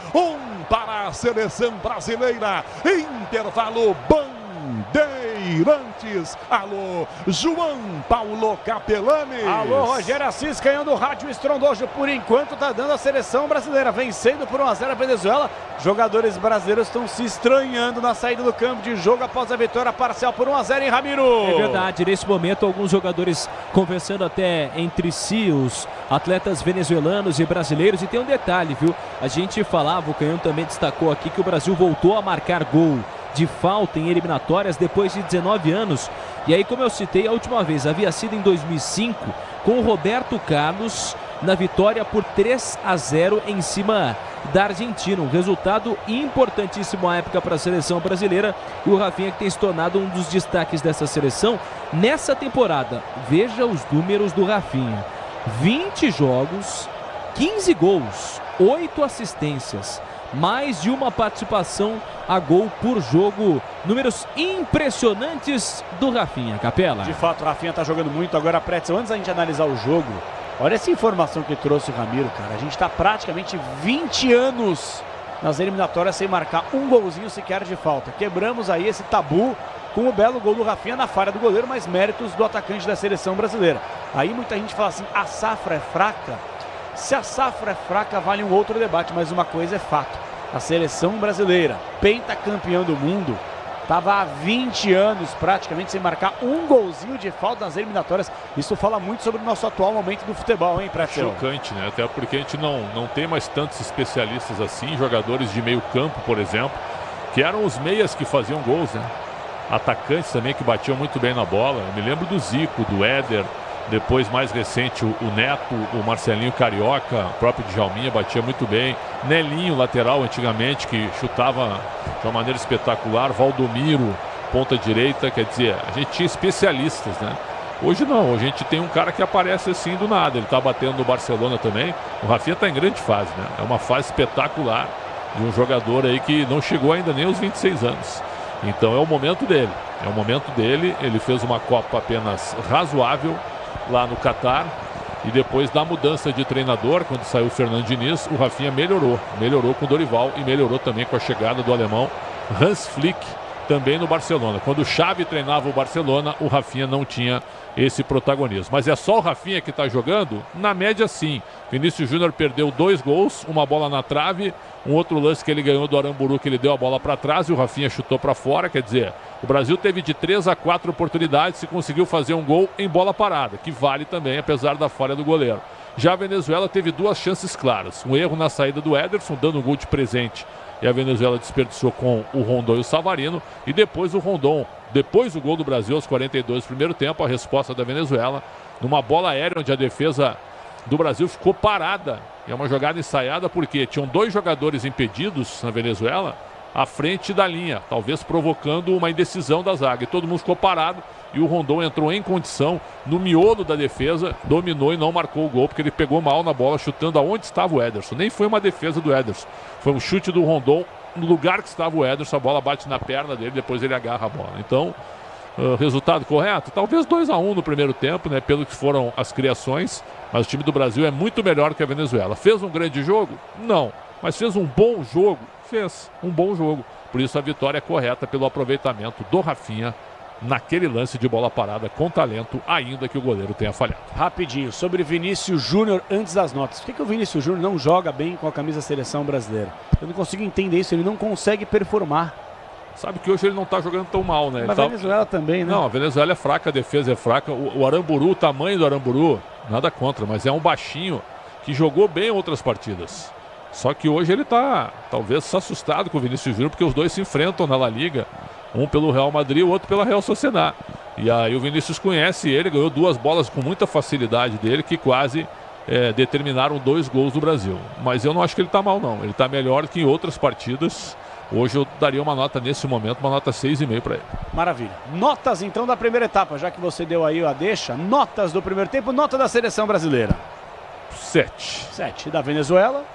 para a seleção brasileira. Intervalo Bandeirantes. Alô, João Paulo Capelani. Alô, Rogério Assis, ganhando o rádio estrondoso. Por enquanto tá dando a seleção brasileira, vencendo por 1-0 a Venezuela. Jogadores brasileiros estão se estranhando na saída do campo de jogo após a vitória parcial por 1-0 em Ramiro. É verdade, nesse momento alguns jogadores conversando até entre si, os atletas venezuelanos e brasileiros. E tem um detalhe, viu? A gente falava, o Canhão também destacou aqui, que o Brasil voltou a marcar gol de falta em eliminatórias depois de 19 anos. E aí, como eu citei, a última vez havia sido em 2005 com o Roberto Carlos na vitória por 3-0 em cima da Argentina. Um resultado importantíssimo à época para a seleção brasileira, e o Rafinha que tem se tornado um dos destaques dessa seleção nessa temporada. Veja os números do Rafinha: 20 jogos, 15 gols, 8 assistências, mais de uma participação a gol por jogo. Números impressionantes do Rafinha, Capela. De fato, o Rafinha tá jogando muito. Agora, Pretzel, antes da gente analisar o jogo, olha essa informação que trouxe o Ramiro, cara. A gente tá praticamente 20 anos nas eliminatórias sem marcar um golzinho sequer de falta. Quebramos aí esse tabu com o belo gol do Rafinha na falha do goleiro, mas méritos do atacante da seleção brasileira. Aí muita gente fala assim, a safra é fraca. Se a safra é fraca, vale um outro debate, mas uma coisa é fato. A seleção brasileira, pentacampeã do mundo, estava há 20 anos praticamente sem marcar um golzinho de falta nas eliminatórias. Isso fala muito sobre o nosso atual momento do futebol, hein, Pretzel? Chocante, né? Até porque a gente não tem mais tantos especialistas assim, jogadores de meio campo, por exemplo, que eram os meias que faziam gols, né? Atacantes também que batiam muito bem na bola. Eu me lembro do Zico, do Éder. Depois, mais recente, o Neto, o Marcelinho Carioca, o próprio Djalminha batia muito bem. Nelinho, lateral, antigamente, que chutava de uma maneira espetacular. Valdomiro, ponta direita. Quer dizer, a gente tinha especialistas, né? Hoje não, hoje a gente tem um cara que aparece assim do nada. Ele tá batendo no Barcelona também. O Rafinha tá em grande fase, né? É uma fase espetacular de um jogador aí que não chegou ainda nem aos 26 anos. Então é o momento dele. É o momento dele. Ele fez uma Copa apenas razoável lá no Catar, e depois da mudança de treinador, quando saiu o Fernando Diniz, o Rafinha melhorou com o Dorival e melhorou também com a chegada do alemão Hans Flick, também no Barcelona. Quando o Xavi treinava o Barcelona, o Rafinha não tinha esse protagonismo. Mas é só o Rafinha que está jogando? Na média, sim. Vinícius Júnior perdeu 2 gols, uma bola na trave, um outro lance que ele ganhou do Aramburu, que ele deu a bola para trás e o Rafinha chutou para fora. Quer dizer, o Brasil teve de 3 a 4 oportunidades e conseguiu fazer um gol em bola parada, que vale também, apesar da falha do goleiro. Já a Venezuela teve 2 chances claras. Um erro na saída do Ederson, dando um gol de presente, e a Venezuela desperdiçou com o Rondon e o Savarino. E depois o Rondon, depois do gol do Brasil aos 42 do primeiro tempo, a resposta da Venezuela, numa bola aérea onde a defesa do Brasil ficou parada. É uma jogada ensaiada porque tinham 2 jogadores impedidos na Venezuela à frente da linha, talvez provocando uma indecisão da zaga. E todo mundo ficou parado e o Rondon entrou em condição no miolo da defesa, dominou e não marcou o gol, porque ele pegou mal na bola, chutando aonde estava o Ederson. Nem foi uma defesa do Ederson, foi um chute do Rondon no lugar que estava o Ederson. A bola bate na perna dele, depois ele agarra a bola. Então, resultado correto? Talvez 2-1 no primeiro tempo, né, pelo que foram as criações, mas o time do Brasil é muito melhor que a Venezuela. Fez um grande jogo? Não. Mas fez um bom jogo? Fez um bom jogo. Por isso a vitória é correta pelo aproveitamento do Rafinha naquele lance de bola parada com talento, ainda que o goleiro tenha falhado. Rapidinho, sobre Vinícius Júnior antes das notas. Por que o Vinícius Júnior não joga bem com a camisa da seleção brasileira? Eu não consigo entender isso, ele não consegue performar. Sabe que hoje ele não está jogando tão mal, né? Mas a Venezuela também, né? Não, a Venezuela é fraca, a defesa é fraca. O Aramburu, o tamanho do Aramburu, nada contra, mas é um baixinho que jogou bem em outras partidas. Só que hoje ele está, talvez, assustado com o Vinícius Júnior, porque os dois se enfrentam na La Liga. Um pelo Real Madrid, o outro pela Real Sociedad. E aí o Vinícius conhece ele, ganhou 2 bolas com muita facilidade dele, que quase determinaram 2 gols do Brasil. Mas eu não acho que ele está mal, não. Ele está melhor que em outras partidas. Hoje eu daria uma nota, nesse momento, uma nota 6,5 para ele. Maravilha. Notas, então, da primeira etapa, já que você deu aí a deixa. Notas do primeiro tempo, nota da seleção brasileira. 7. 7. Da Venezuela?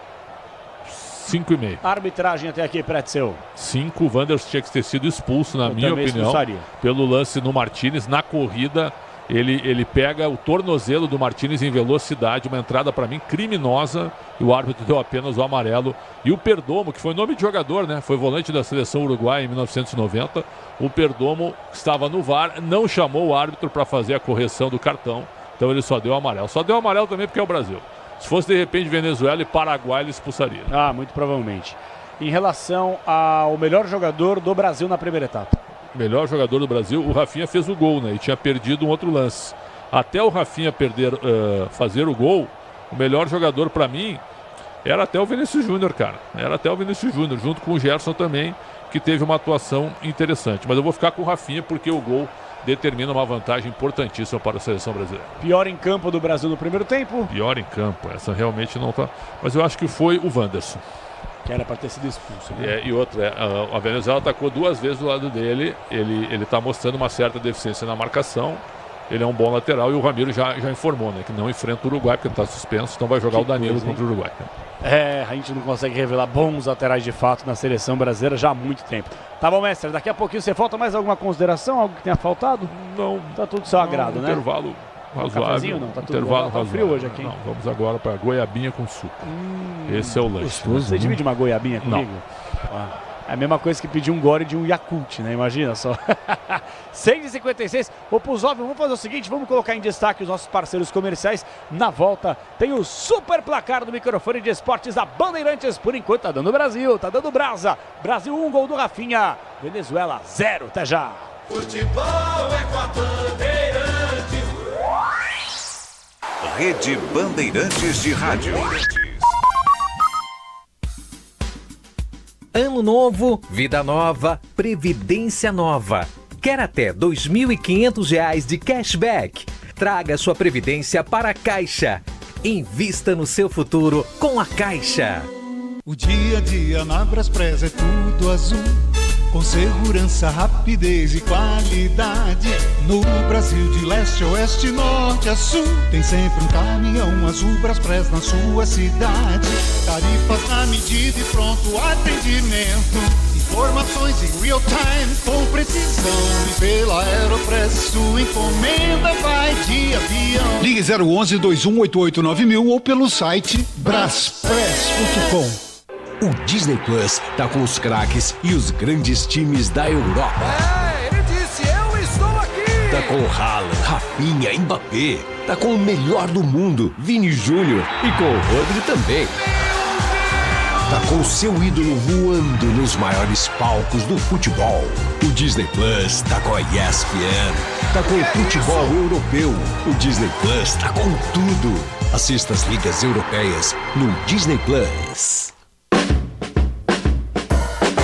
5,5. Arbitragem até aqui, Pretzel. 5. O Wanderson tinha que ter sido expulso, na minha opinião, pelo lance no Martínez. Na corrida, ele pega o tornozelo do Martínez em velocidade, uma entrada para mim criminosa, e o árbitro deu apenas o amarelo. E o Perdomo, que foi nome de jogador, né? Foi volante da seleção uruguaia em 1990. O Perdomo estava no VAR, não chamou o árbitro para fazer a correção do cartão, então ele só deu amarelo. Só deu amarelo também porque é o Brasil. Se fosse de repente Venezuela e Paraguai, ele expulsaria. Ah, muito provavelmente. Em relação ao melhor jogador do Brasil na primeira etapa. Melhor jogador do Brasil, o Rafinha fez o gol, né? E tinha perdido um outro lance. Até o Rafinha fazer o gol, o melhor jogador para mim era até o Vinícius Júnior, cara. Era até o Vinícius Júnior, junto com o Gerson também, que teve uma atuação interessante. Mas eu vou ficar com o Rafinha porque o gol determina uma vantagem importantíssima para a seleção brasileira. Pior em campo do Brasil no primeiro tempo? Pior em campo, essa realmente não tá. Mas eu acho que foi o Wanderson. Que era para ter sido expulso, né? E outra, a Venezuela atacou 2 vezes do lado dele. Ele está mostrando uma certa deficiência na marcação. Ele é um bom lateral e o Ramiro já informou, né? Que não enfrenta o Uruguai porque está suspenso, então vai jogar o Danilo contra o Uruguai. A gente não consegue revelar bons laterais de fato na seleção brasileira já há muito tempo. Tá bom, mestre, daqui a pouquinho você falta mais alguma consideração? Algo que tenha faltado? Não. Tá tudo do seu agrado, né? Intervalo razoável. Cafezinho, não? Tá tudo intervalo tá razoável. Frio hoje aqui, hein? Não, vamos agora para goiabinha com suco. Esse é o lanche. Você divide uma goiabinha comigo? É a mesma coisa que pedir um gore de um Yakult, né? Imagina só. 6h56. Ô, Puzov, vamos fazer o seguinte, vamos colocar em destaque os nossos parceiros comerciais. Na volta tem o super placar do microfone de esportes da Bandeirantes. Por enquanto tá dando Brasil, tá dando brasa. Brasil 1, gol do Rafinha. Venezuela 0, até já. Futebol é com a Bandeirantes. Rede Bandeirantes de Rádio. Ano novo, vida nova, previdência nova. Quer até R$ 2.500 de cashback? Traga sua previdência para a Caixa. Invista no seu futuro com a Caixa. O dia a dia na Braspress é tudo azul, com segurança, rapidez e qualidade. No Brasil de leste a oeste, norte a sul, tem sempre um caminhão azul Braspress na sua cidade. Tarifas na medida e pronto atendimento. Informações em real time com precisão. E pela Aeropress sua encomenda vai de avião. Ligue 011-2188-9000 ou pelo site braspress.com. O Disney Plus tá com os craques e os grandes times da Europa. Ele disse, eu estou aqui! Tá com Haaland, Rafinha, Mbappé. Tá com o melhor do mundo, Vini Júnior. E com o Rodri também. Tá com o seu ídolo voando nos maiores palcos do futebol. O Disney Plus tá com a ESPN. Tá com o futebol europeu. O Disney Plus tá com tudo. Assista as ligas europeias no Disney Plus.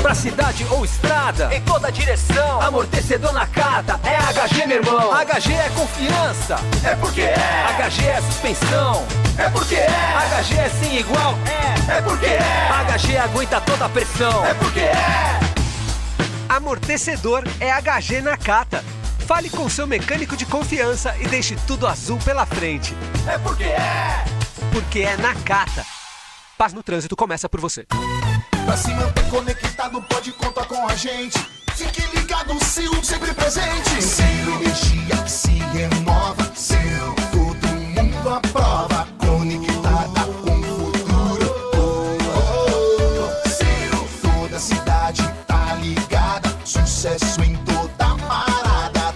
Pra cidade ou estrada, em toda direção, amortecedor na Nakata, é HG, meu irmão. HG é confiança, é porque é. HG é suspensão, é porque é. HG é sem igual, é porque é. HG aguenta toda a pressão, é porque é. Amortecedor é HG Nakata. Fale com seu mecânico de confiança e deixe tudo azul pela frente. É porque é. Porque é Nakata. Paz no trânsito começa por você. Pra se manter conectado, pode contar com a gente. Fique ligado, Sil, sempre presente. Sil, energia que se renova. Sil, todo mundo aprova. Conectada com o futuro. Sil, toda cidade tá ligada. Sucesso em toda parada.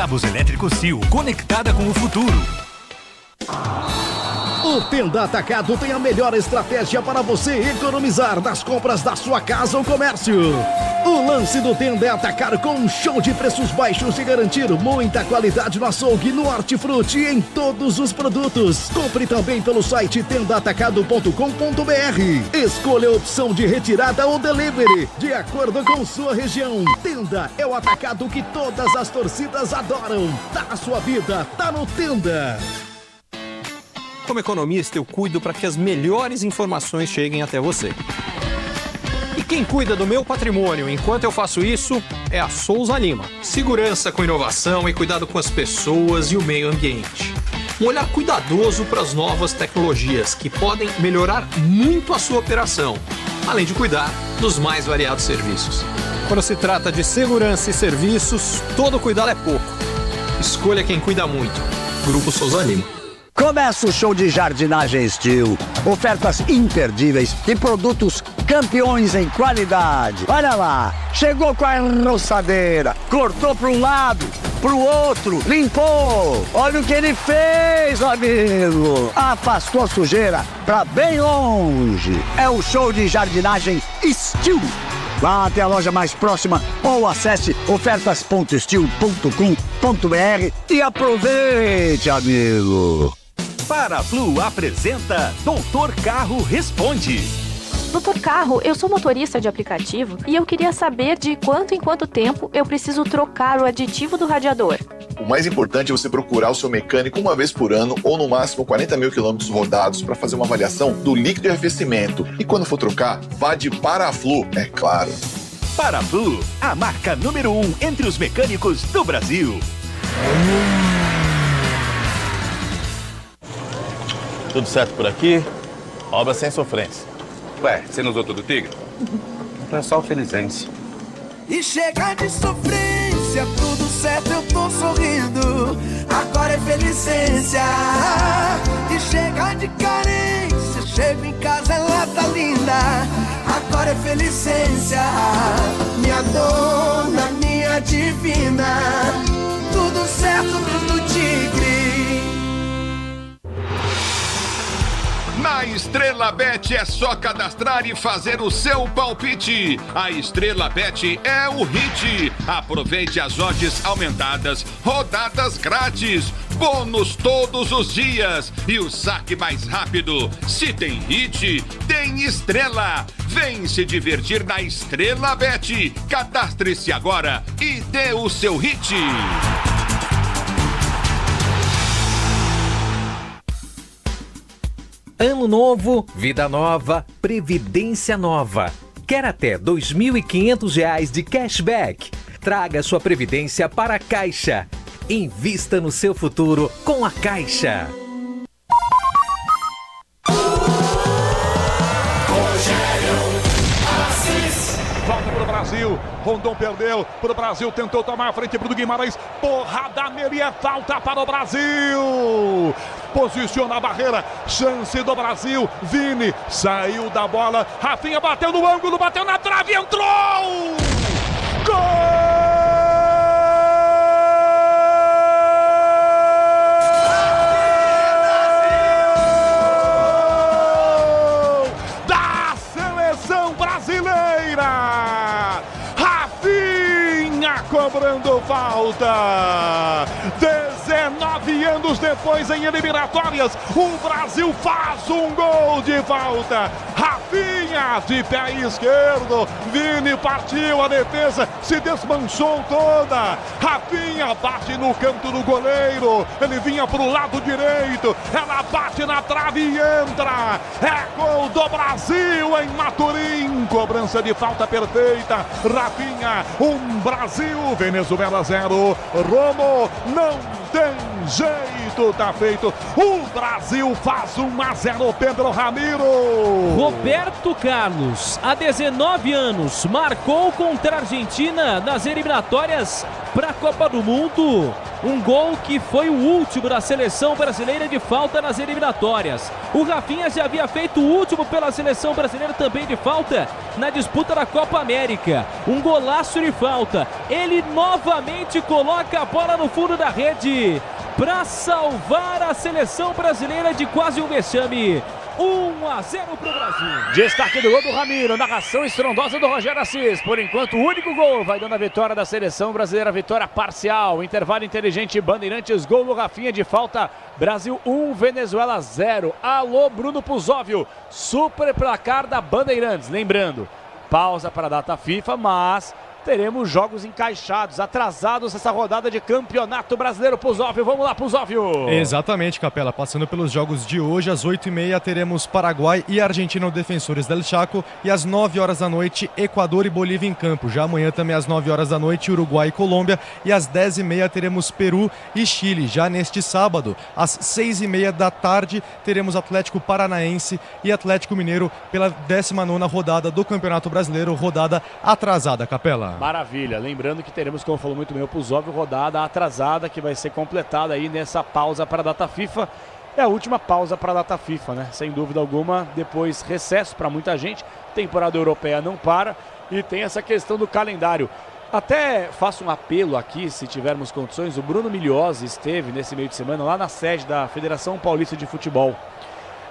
cabos elétricos Sil, conectada com o futuro. O Tenda Atacado tem a melhor estratégia para você economizar nas compras da sua casa ou comércio. O lance do Tenda é atacar com um show de preços baixos e garantir muita qualidade no açougue, no hortifruti e em todos os produtos. Compre também pelo site tendaatacado.com.br. Escolha a opção de retirada ou delivery, de acordo com sua região. Tenda é o atacado que todas as torcidas adoram. Tá na sua vida, tá no Tenda. Como economista, eu cuido para que as melhores informações cheguem até você. E quem cuida do meu patrimônio enquanto eu faço isso é a Souza Lima. Segurança com inovação e cuidado com as pessoas e o meio ambiente. Um olhar cuidadoso para as novas tecnologias que podem melhorar muito a sua operação, além de cuidar dos mais variados serviços. Quando se trata de segurança e serviços, todo cuidado é pouco. Escolha quem cuida muito. Grupo Souza Lima. Começa o show de jardinagem Steel. Ofertas imperdíveis e produtos campeões em qualidade. Olha lá, chegou com a roçadeira, cortou para um lado, para o outro, limpou. Olha o que ele fez, amigo. Afastou a sujeira para bem longe. É o show de jardinagem Steel. Vá até a loja mais próxima ou acesse ofertas.steel.com.br e aproveite, amigo. Paraflu apresenta Doutor Carro Responde. Doutor Carro, eu sou motorista de aplicativo e eu queria saber de quanto em quanto tempo eu preciso trocar o aditivo do radiador. O mais importante é você procurar o seu mecânico uma vez por ano ou no máximo 40 mil quilômetros rodados para fazer uma avaliação do líquido de arrefecimento. E quando for trocar, vá de Paraflu, é claro. Paraflu, a marca número 1 entre os mecânicos do Brasil. Tudo certo por aqui? Obra sem sofrência. Ué, você não usou todo o Tigre? É só o Felizense. E chega de sofrência, tudo certo, eu tô sorrindo. Agora é Felicência. E chega de carência, chego em casa, ela tá linda. Agora é Felicência. Minha dona, minha divina. Tudo certo, tudo Tigre. Na Estrela Bet é só cadastrar e fazer o seu palpite. A Estrela Bet é o hit. Aproveite as odds aumentadas, rodadas grátis, bônus todos os dias e o saque mais rápido. Se tem hit, tem estrela. Vem se divertir na Estrela Bet. Cadastre-se agora e dê o seu hit. Ano novo, vida nova, previdência nova. Quer até R$ 2.500 de cashback? Traga sua previdência para a Caixa. Invista no seu futuro com a Caixa. Volta para o Brasil, Rondon perdeu para o Brasil, tentou tomar a frente para o Guimarães, porrada nele, é falta para o Brasil, posiciona a barreira, chance do Brasil, Vini saiu da bola, Rafinha bateu no ângulo, bateu na trave, entrou! Gol! Cobrando falta. 19 anos depois, em eliminatórias, o Brasil faz um gol de falta. Rafinha de pé esquerdo, Vini partiu, a defesa se desmanchou toda. Rafinha bate no canto do goleiro, ele vinha para o lado direito, ela bate na trave e entra. É gol do Brasil em Maturim, cobrança de falta perfeita. Rafinha, Brasil, Venezuela 0, Romo não tem jeito, tá feito. O Brasil faz 1-0, Pedro Ramiro. Roberto Carlos, há 19 anos, marcou contra a Argentina nas eliminatórias para a Copa do Mundo. Um gol que foi o último da seleção brasileira de falta nas eliminatórias. O Rafinha já havia feito o último pela seleção brasileira também de falta na disputa da Copa América. Um golaço de falta. Ele novamente coloca a bola no fundo da rede para salvar a seleção brasileira de quase um vexame. 1-0 pro Brasil. Destaque do gol do Ramiro, narração estrondosa do Rogério Assis. Por enquanto, o único gol vai dando a vitória da seleção brasileira, vitória parcial. Intervalo inteligente, Bandeirantes, gol do Rafinha de falta. Brasil 1, Venezuela 0. Alô, Bruno Puzóvio, super placar da Bandeirantes. Lembrando, pausa para a data FIFA, mas teremos jogos encaixados, atrasados essa rodada de Campeonato Brasileiro. Puzóvio, vamos lá, Puzóvio. Exatamente, Capela. Passando pelos jogos de hoje, às 8h30 teremos Paraguai e Argentina, o Defensores del Chaco. E às 9 horas da noite, Equador e Bolívia em campo. Já amanhã também às 9 horas da noite, Uruguai e Colômbia. E às 10h30 teremos Peru e Chile. Já neste sábado, às 6h30 da tarde, teremos Atlético Paranaense e Atlético Mineiro pela 19ª rodada do Campeonato Brasileiro, rodada atrasada, Capela. Maravilha, lembrando que teremos, como falou muito bem o Puzóvio, rodada atrasada que vai ser completada aí nessa pausa para a data FIFA. É a última pausa para a data FIFA, né? Sem dúvida alguma, depois recesso para muita gente, temporada europeia não para e tem essa questão do calendário. Até faço um apelo aqui, se tivermos condições, o Bruno Migliosi esteve nesse meio de semana lá na sede da Federação Paulista de Futebol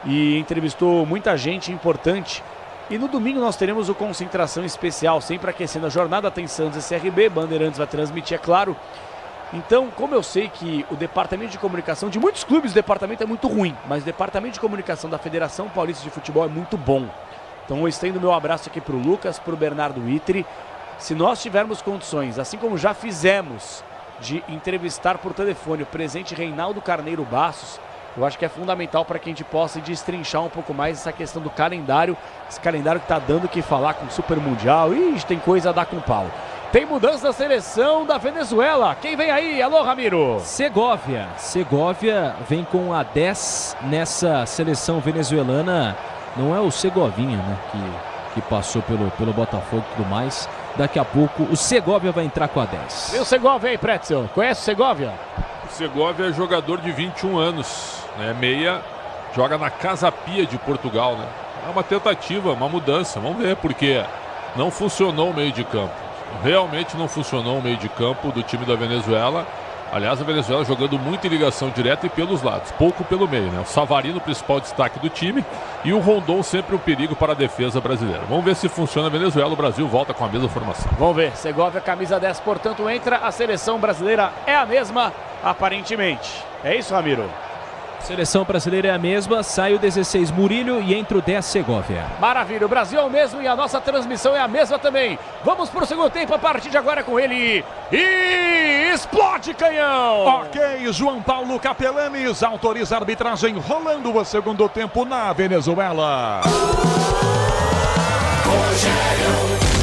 e entrevistou muita gente importante. E no domingo nós teremos o Concentração Especial, sempre aquecendo a jornada. Tem Santos e CRB, Bandeirantes vai transmitir, é claro. Então, como eu sei que o departamento de comunicação de muitos clubes, o departamento é muito ruim, mas o departamento de comunicação da Federação Paulista de Futebol é muito bom. Então eu estendo meu abraço aqui para o Lucas, para o Bernardo Itri. Se nós tivermos condições, assim como já fizemos, de entrevistar por telefone o presidente Reinaldo Carneiro Bastos, eu acho que é fundamental para que a gente possa destrinchar um pouco mais essa questão do calendário. Esse calendário que está dando o que falar com o Super Mundial. Ih, tem coisa a dar com pau. Tem mudança da seleção da Venezuela. Quem vem aí? Alô, Ramiro. Segovia. Segovia vem com a 10 nessa seleção venezuelana. Não é o Segovinha, né? Que passou pelo Botafogo e tudo mais. Daqui a pouco o Segovia vai entrar com a 10. E o Segovia aí, Pretzel? Conhece o Segovia? O Segovia é jogador de 21 anos. Né? Meia, joga na Casa Pia de Portugal. Né? É uma tentativa, uma mudança. Vamos ver, porque não funcionou o meio de campo. Realmente não funcionou o meio de campo do time da Venezuela. Aliás, a Venezuela jogando muito em ligação direta e pelos lados, pouco pelo meio, né? O Savarino, o principal destaque do time, e o Rondon sempre um perigo para a defesa brasileira. Vamos ver se funciona a Venezuela, o Brasil volta com a mesma formação. Vamos ver, Segovia, camisa 10, portanto entra, a seleção brasileira é a mesma, aparentemente. É isso, Ramiro? Seleção brasileira é a mesma, sai o 16 Murilho e entra o 10 Segovia. Maravilha, o Brasil é o mesmo e a nossa transmissão é a mesma também. Vamos para o segundo tempo, a partir de agora com ele. E explode canhão! Ok, João Paulo Capelanes autoriza a arbitragem, rolando o segundo tempo na Venezuela.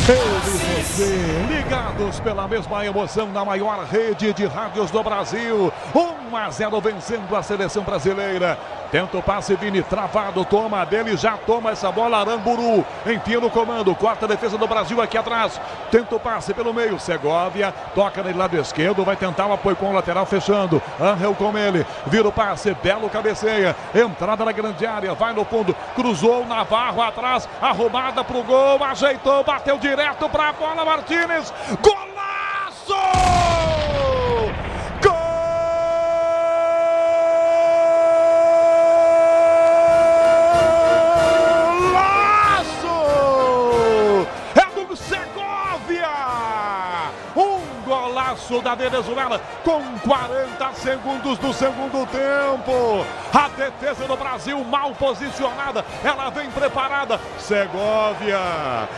Eu e você, ligados pela mesma emoção na maior rede de rádios do Brasil. 1-0 vencendo a seleção brasileira. Tenta o passe, Vini, travado, toma dele, já toma essa bola, Aramburu, enfia no comando, corta a defesa do Brasil aqui atrás, tenta o passe pelo meio, Segovia, toca no lado esquerdo, vai tentar o apoio com o lateral fechando, Angel com ele, vira o passe, belo cabeceia, entrada na grande área, vai no fundo, cruzou, Navarro atrás, arrumada pro gol, ajeitou, bateu direto pra bola, Martínez, golaço! Da Venezuela com 40 segundos do segundo tempo. A defesa do Brasil mal posicionada, ela vem preparada. Segovia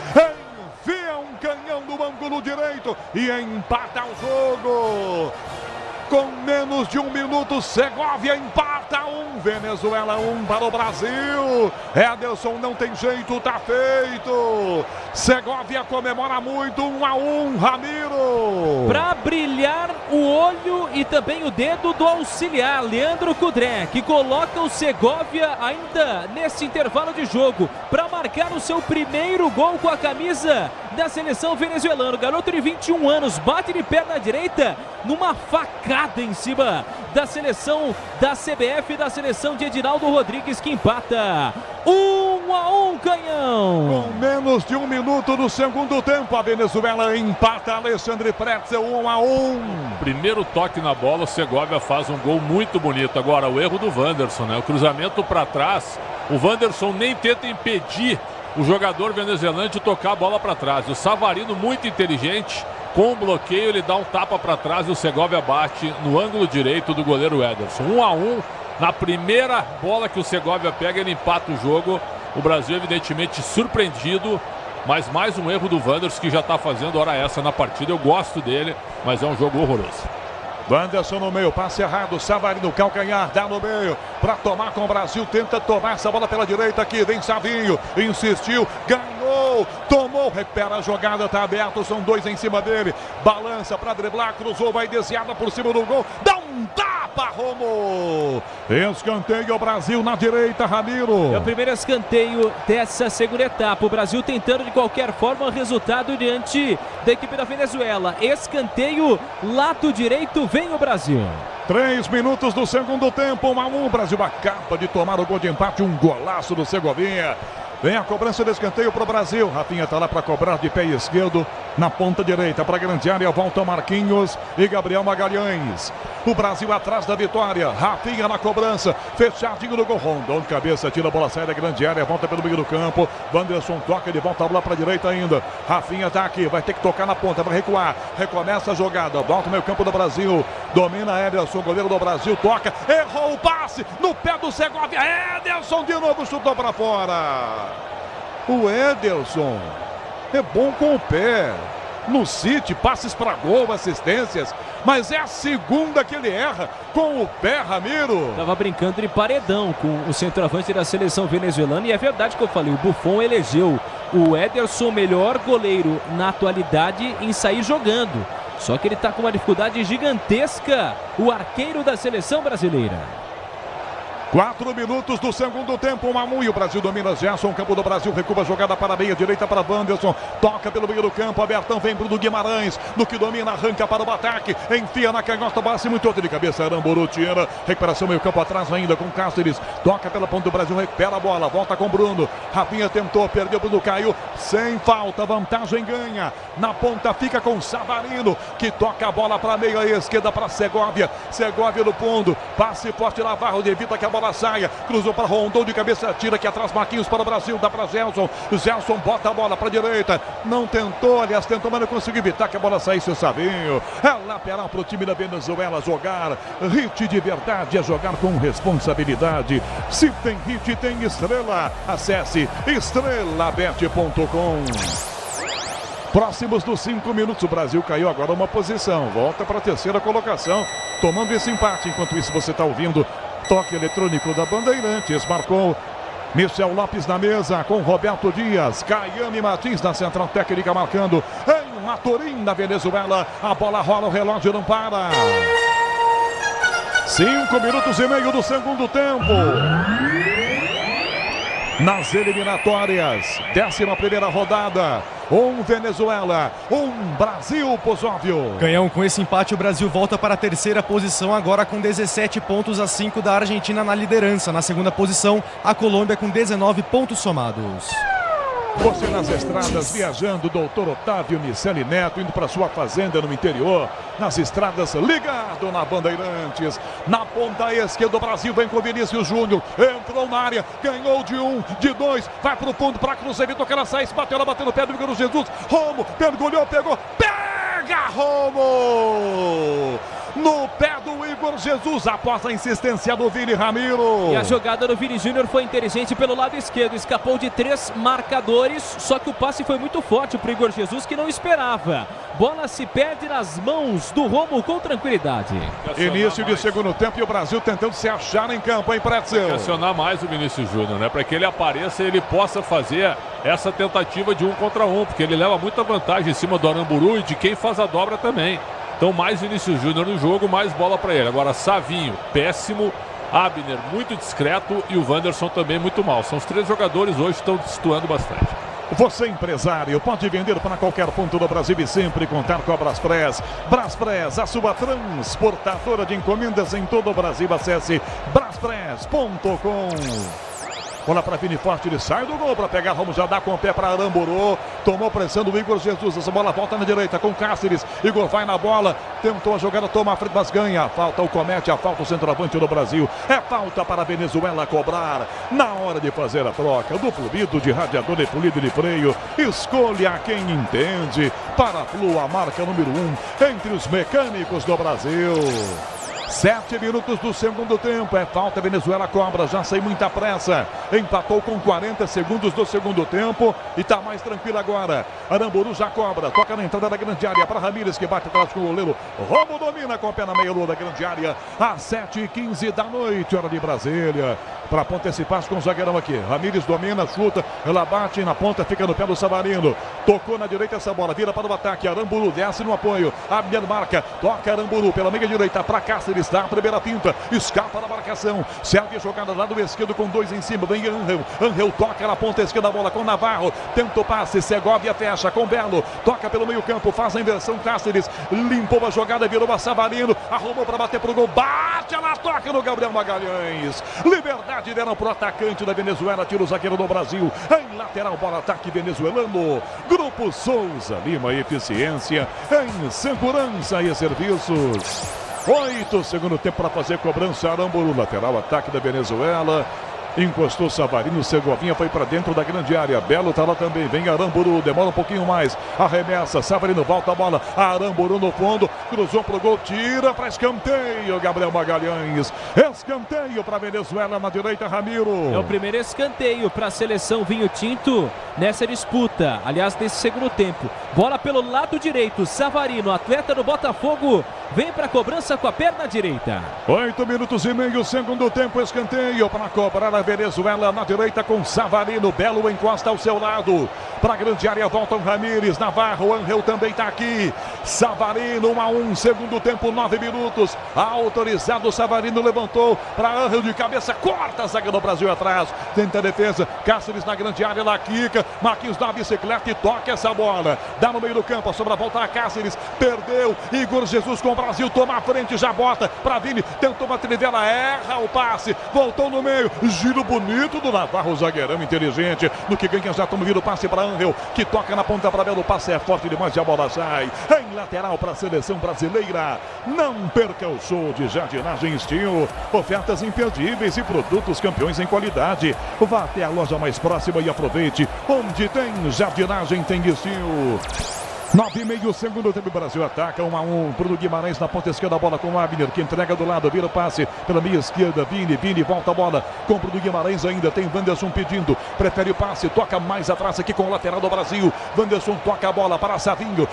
enfia um canhão no ângulo direito e empata o jogo. Com menos de 1 minuto, Segovia empata 1, Venezuela 1 para o Brasil. Ederson não tem jeito, tá feito. Segovia comemora muito, 1-1, Ramiro. Para brilhar o olho e também o dedo do auxiliar, Leandro Cudré, que coloca o Segovia ainda nesse intervalo de jogo para marcar o seu primeiro gol com a camisa da seleção venezuelana. O garoto de 21 anos bate de perna direita numa facada em cima da seleção da CBF, da seleção de Edinaldo Rodrigues, que empata 1-1, Canhão. Com menos de 1 minuto do segundo tempo, a Venezuela empata. Alexandre Pretzel, 1-1. Primeiro toque na bola, o Segovia faz um gol muito bonito. Agora, o erro do Wanderson, né? O cruzamento para trás, o Wanderson nem tenta impedir o jogador venezuelano de tocar a bola para trás. O Savarino, muito inteligente, com o bloqueio, ele dá um tapa para trás e o Segovia bate no ângulo direito do goleiro Ederson. 1-1. Na primeira bola que o Segovia pega, ele empata o jogo. O Brasil, evidentemente, surpreendido. Mas mais um erro do Wanderson, que já está fazendo hora essa na partida. Eu gosto dele, mas é um jogo horroroso. Wanderson no meio, passe errado, Savarino, calcanhar, dá no meio, para tomar com o Brasil, tenta tomar essa bola pela direita aqui, vem Savinho, insistiu, ganhou, tomou, recupera a jogada, tá aberto, são dois em cima dele, balança para driblar, cruzou, vai desviada por cima do gol, dá um tapa, Romo, escanteio, Brasil na direita, Ramiro. É o primeiro escanteio dessa segunda etapa, o Brasil tentando de qualquer forma resultado diante da equipe da Venezuela, escanteio, lado direito, vem o Brasil. 3 minutos do segundo tempo, 1-1. O Brasil acaba de tomar o gol de empate, um golaço do Segovia. Vem a cobrança do escanteio para o Brasil. Rafinha está lá para cobrar de pé esquerdo na ponta direita. Para a grande área, volta Marquinhos e Gabriel Magalhães. O Brasil atrás da vitória. Rafinha na cobrança. Fechadinho no gol. Rondon de cabeça, tira a bola, sai da grande área, volta pelo meio do campo. Wanderson toca, ele volta a bola para a direita ainda. Rafinha está aqui, vai ter que tocar na ponta, vai recuar. Recomeça a jogada, volta o meio campo do Brasil. Domina Ederson, goleiro do Brasil, toca. Errou o passe no pé do Segovia. Ederson de novo chutou para fora. O Ederson é bom com o pé. No City, passes para gol, assistências. Mas é a segunda que ele erra com o pé, Ramiro. Tava brincando de paredão com o centroavante da seleção venezuelana. E é verdade que eu falei, o Buffon elegeu o Ederson melhor goleiro na atualidade em sair jogando. Só que ele tá com uma dificuldade gigantesca, o arqueiro da seleção brasileira. 4 minutos do segundo tempo, 1-1, e o Brasil domina. Gerson, campo do Brasil, recua a jogada para a meia direita para Wanderson, toca pelo meio do campo, abertão, vem Bruno Guimarães, no que domina, arranca para o ataque, enfia na canhota, base muito alto de cabeça, Aramburu tira, recuperação meio campo atrás ainda com Cáceres, toca pela ponta do Brasil, recupera a bola, volta com Bruno, Rafinha tentou, perdeu, Bruno caiu, sem falta, vantagem ganha, na ponta fica com Savarino, que toca a bola para a meia esquerda para Segovia, Segovia no fundo, passe forte, Navarro, evita que a bola saia, cruzou para Rondon de cabeça, tira aqui atrás, Marquinhos para o Brasil, dá para Gelson, Gelson bota a bola para a direita, não tentou, aliás tentou, mas não conseguiu evitar que a bola saísse, o Savinho, é lateral para o time da Venezuela jogar, hit de verdade, é jogar com responsabilidade, se tem hit, tem estrela, acesse estrelabet.com. Próximos dos 5 minutos, o Brasil caiu agora uma posição, volta para a terceira colocação, tomando esse empate, enquanto isso você está ouvindo toque eletrônico da Bandeirantes, marcou Michel Lopes na mesa com Roberto Dias, Caiane Martins na central técnica marcando em Matorim, na Venezuela, a bola rola, o relógio não para. 5 minutos e meio do segundo tempo. Nas eliminatórias, 11ª rodada, Venezuela, Brasil, Pozóvio. Canhão, com esse empate o Brasil volta para a terceira posição, agora com 17 pontos a 5 da Argentina na liderança. Na segunda posição, a Colômbia com 19 pontos somados. Você nas estradas, viajando, doutor Otávio Miceli Neto, indo para sua fazenda no interior, nas estradas, ligado na Bandeirantes, na ponta esquerda, o Brasil vem com Vinícius Júnior, entrou na área, ganhou de 1, de 2, vai para o fundo, para cruzar, evitou que ela saísse, bateu, ela bateu no pé do Igor Jesus, Romo, mergulhou, pegou, pega Romo! No pé do Igor Igor Jesus após a insistência do Vini Ramiro. E a jogada do Vini Júnior foi inteligente pelo lado esquerdo. Escapou de 3 marcadores, só que o passe foi muito forte para o Igor Jesus, que não esperava. Bola se perde nas mãos do Romo com tranquilidade. Início de segundo tempo e o Brasil tentando se achar em campo, hein, Pretzel? Acionar mais o Vinícius Júnior, né? Para que ele apareça e ele possa fazer essa tentativa de 1 contra 1, porque ele leva muita vantagem em cima do Aramburu e de quem faz a dobra também. Então mais Vinícius Júnior no jogo, mais bola para ele. Agora Savinho, péssimo. Abner, muito discreto. E o Wanderson também muito mal. São os 3 jogadores hoje que estão destoando bastante. Você, empresário, pode vender para qualquer ponto do Brasil e sempre contar com a Braspress. Braspress, a sua transportadora de encomendas em todo o Brasil. Acesse braspress.com. Bola para Vini Forte, ele sai do gol para pegar, vamos já dar com o pé para Aramburu. Tomou pressão do Igor Jesus, essa bola volta na direita com Cáceres. Igor vai na bola, tentou a jogada, toma a frente, mas ganha. Falta, o comete a falta, o centroavante do Brasil. É falta para a Venezuela cobrar. Na hora de fazer a troca, duplo vidro de radiador e polido de freio. Escolha quem entende. Paraflu, a marca número 1 entre os mecânicos do Brasil. 7 minutos do segundo tempo, é falta, Venezuela cobra, já sem muita pressa, empatou com 40 segundos do segundo tempo e tá mais tranquilo agora. Aramburu já cobra, toca na entrada da grande área para Ramírez, que bate atrás com o goleiro. Romo domina com o pé na meia-lua da grande área, às 7h15 da noite, hora de Brasília. Para ponta esse passe com o zagueirão aqui. Ramírez domina, chuta, ela bate na ponta, fica no pé do Savarino. Tocou na direita essa bola, vira para o ataque. Aramburu desce no apoio. Abner marca, toca Aramburu pela meia direita para Cáceres, dá a primeira pinta, escapa da marcação. Serve a jogada lá do esquerdo com 2 em cima. Vem Angel. Angel toca na ponta esquerda a bola com Navarro. Tenta o passe, Segovia fecha com Belo. Toca pelo meio-campo, faz a inversão. Cáceres limpou a jogada, virou a Savarino. Arrumou para bater pro gol. Bate, ela toca no Gabriel Magalhães. Liberdade deram pro atacante da Venezuela, tira o zagueiro do Brasil. Em lateral, bola ataque venezuelano. Grupo Souza Lima, eficiência em segurança e serviços. 8 segundo tempo para fazer cobrança. Aramburu, lateral, ataque da Venezuela. Encostou Savarino, Segovinha foi para dentro da grande área. Belo tá lá também, vem Aramburu, demora um pouquinho mais. Arremessa, Savarino volta a bola. Aramburu no fundo, cruzou pro gol, tira para escanteio. Gabriel Magalhães, escanteio para Venezuela na direita, Ramiro. É o primeiro escanteio para a seleção Vinho Tinto nessa disputa. Aliás, nesse segundo tempo. Bola pelo lado direito, Savarino, atleta do Botafogo, vem para a cobrança com a perna direita. 8 minutos e meio, segundo tempo, escanteio para cobrar a Venezuela na direita com Savarino. Belo encosta ao seu lado. Para a grande área volta o Ramírez. Navarro, Angel também está aqui. Savarino 1-1, segundo tempo, 9 minutos. Autorizado, Savarino levantou para Angel de cabeça, corta a zaga do Brasil atrás. Tenta a defesa, Cáceres na grande área, lá quica. Marquinhos na bicicleta e toca essa bola. Dá no meio do campo, sobra volta a Cáceres. Perdeu, Igor Jesus com o Brasil, toma a frente, já bota para Vini. Tentou uma trivela, erra o passe. Voltou no meio, giro bonito do Navarro, zagueirão inteligente. No que ganha já toma o passe para Angel, que toca na ponta para Belo. O passe é forte demais e a bola sai em lateral para a seleção brasileira. Não perca o show de jardinagem Steel. Ofertas imperdíveis e produtos campeões em qualidade. Vá até a loja mais próxima e aproveite. Onde tem jardinagem, tem Steel. 9,5 segundo tempo, o Brasil ataca 1-1 pro Guimarães na ponta esquerda, a bola com o Abner, que entrega do lado, vira o passe pela meia esquerda, Vini volta a bola com o Guimarães, ainda tem Wanderson pedindo, prefere o passe, toca mais atrás aqui com o lateral do Brasil. Wanderson toca a bola para Savinho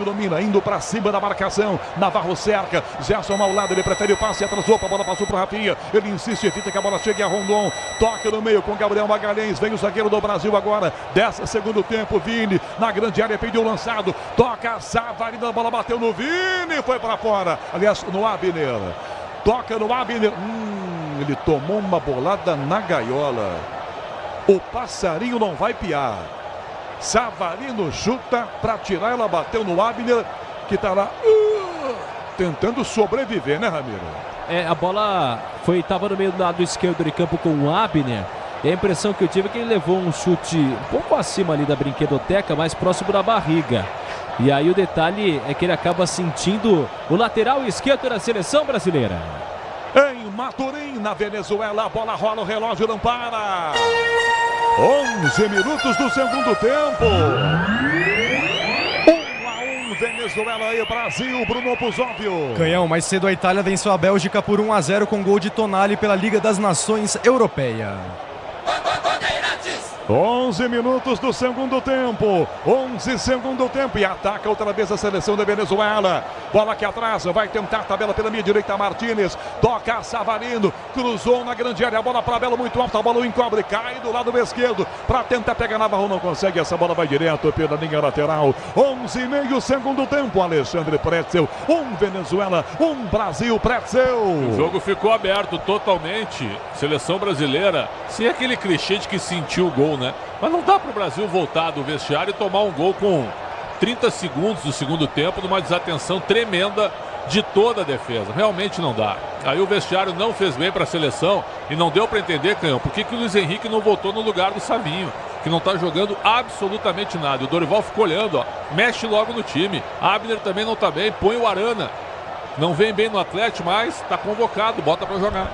domina, indo para cima da marcação, Navarro cerca, Gerson ao lado, ele prefere o passe, atrasou, a bola passou pro Rafinha, ele insiste, evita que a bola chegue a Rondon, toca no meio com Gabriel Magalhães, vem o zagueiro do Brasil agora, 10 segundo tempo, Vini na grande área, pediu lançado, toca Savarino, a bola bateu no Vini, foi para fora, aliás, no Abner. Toca no Abner. Ele tomou uma bolada na gaiola. O passarinho não vai piar. Savarino chuta para tirar, ela bateu no Abner, que está lá tentando sobreviver, né, Ramiro? A bola estava no meio do lado esquerdo de campo com o Abner. E a impressão que eu tive é que ele levou um chute um pouco acima ali da brinquedoteca, mais próximo da barriga. E aí o detalhe é que ele acaba sentindo o lateral esquerdo da seleção brasileira. Em Maturim, na Venezuela, a bola rola, o relógio não para. 11 minutos do segundo tempo. 1-1 Venezuela e Brasil, Bruno Puzóvio. Canhão, mais cedo a Itália venceu a Bélgica por 1-0 com gol de Tonali pela Liga das Nações Europeia. 11 minutos do segundo tempo. 11 segundo tempo. E ataca outra vez a seleção da Venezuela. Bola aqui atrás. Vai tentar a tabela pela minha direita. Martínez. Toca Savarino. Cruzou na grande área. A bola para Belo muito alta. A bola encobre. Cai do lado esquerdo. Para tentar pegar Navarro. Não consegue. Essa bola vai direto pela linha lateral. 11,5 segundo tempo. Alexandre Pretzel. Venezuela. Brasil. Pretzel. O jogo ficou aberto totalmente. Seleção brasileira. Sem aquele clichê de que sentiu o gol, né? Mas não dá para o Brasil voltar do vestiário e tomar um gol com 30 segundos do segundo tempo, numa desatenção tremenda de toda a defesa. Realmente não dá. Aí o vestiário não fez bem para a seleção e não deu para entender, Canhão, por que o Luiz Henrique não voltou no lugar do Savinho, que não está jogando absolutamente nada. O Dorival ficou olhando, ó, mexe logo no time. Abner também não está bem, põe o Arana. Não vem bem no Atlético, mas está convocado, bota para jogar.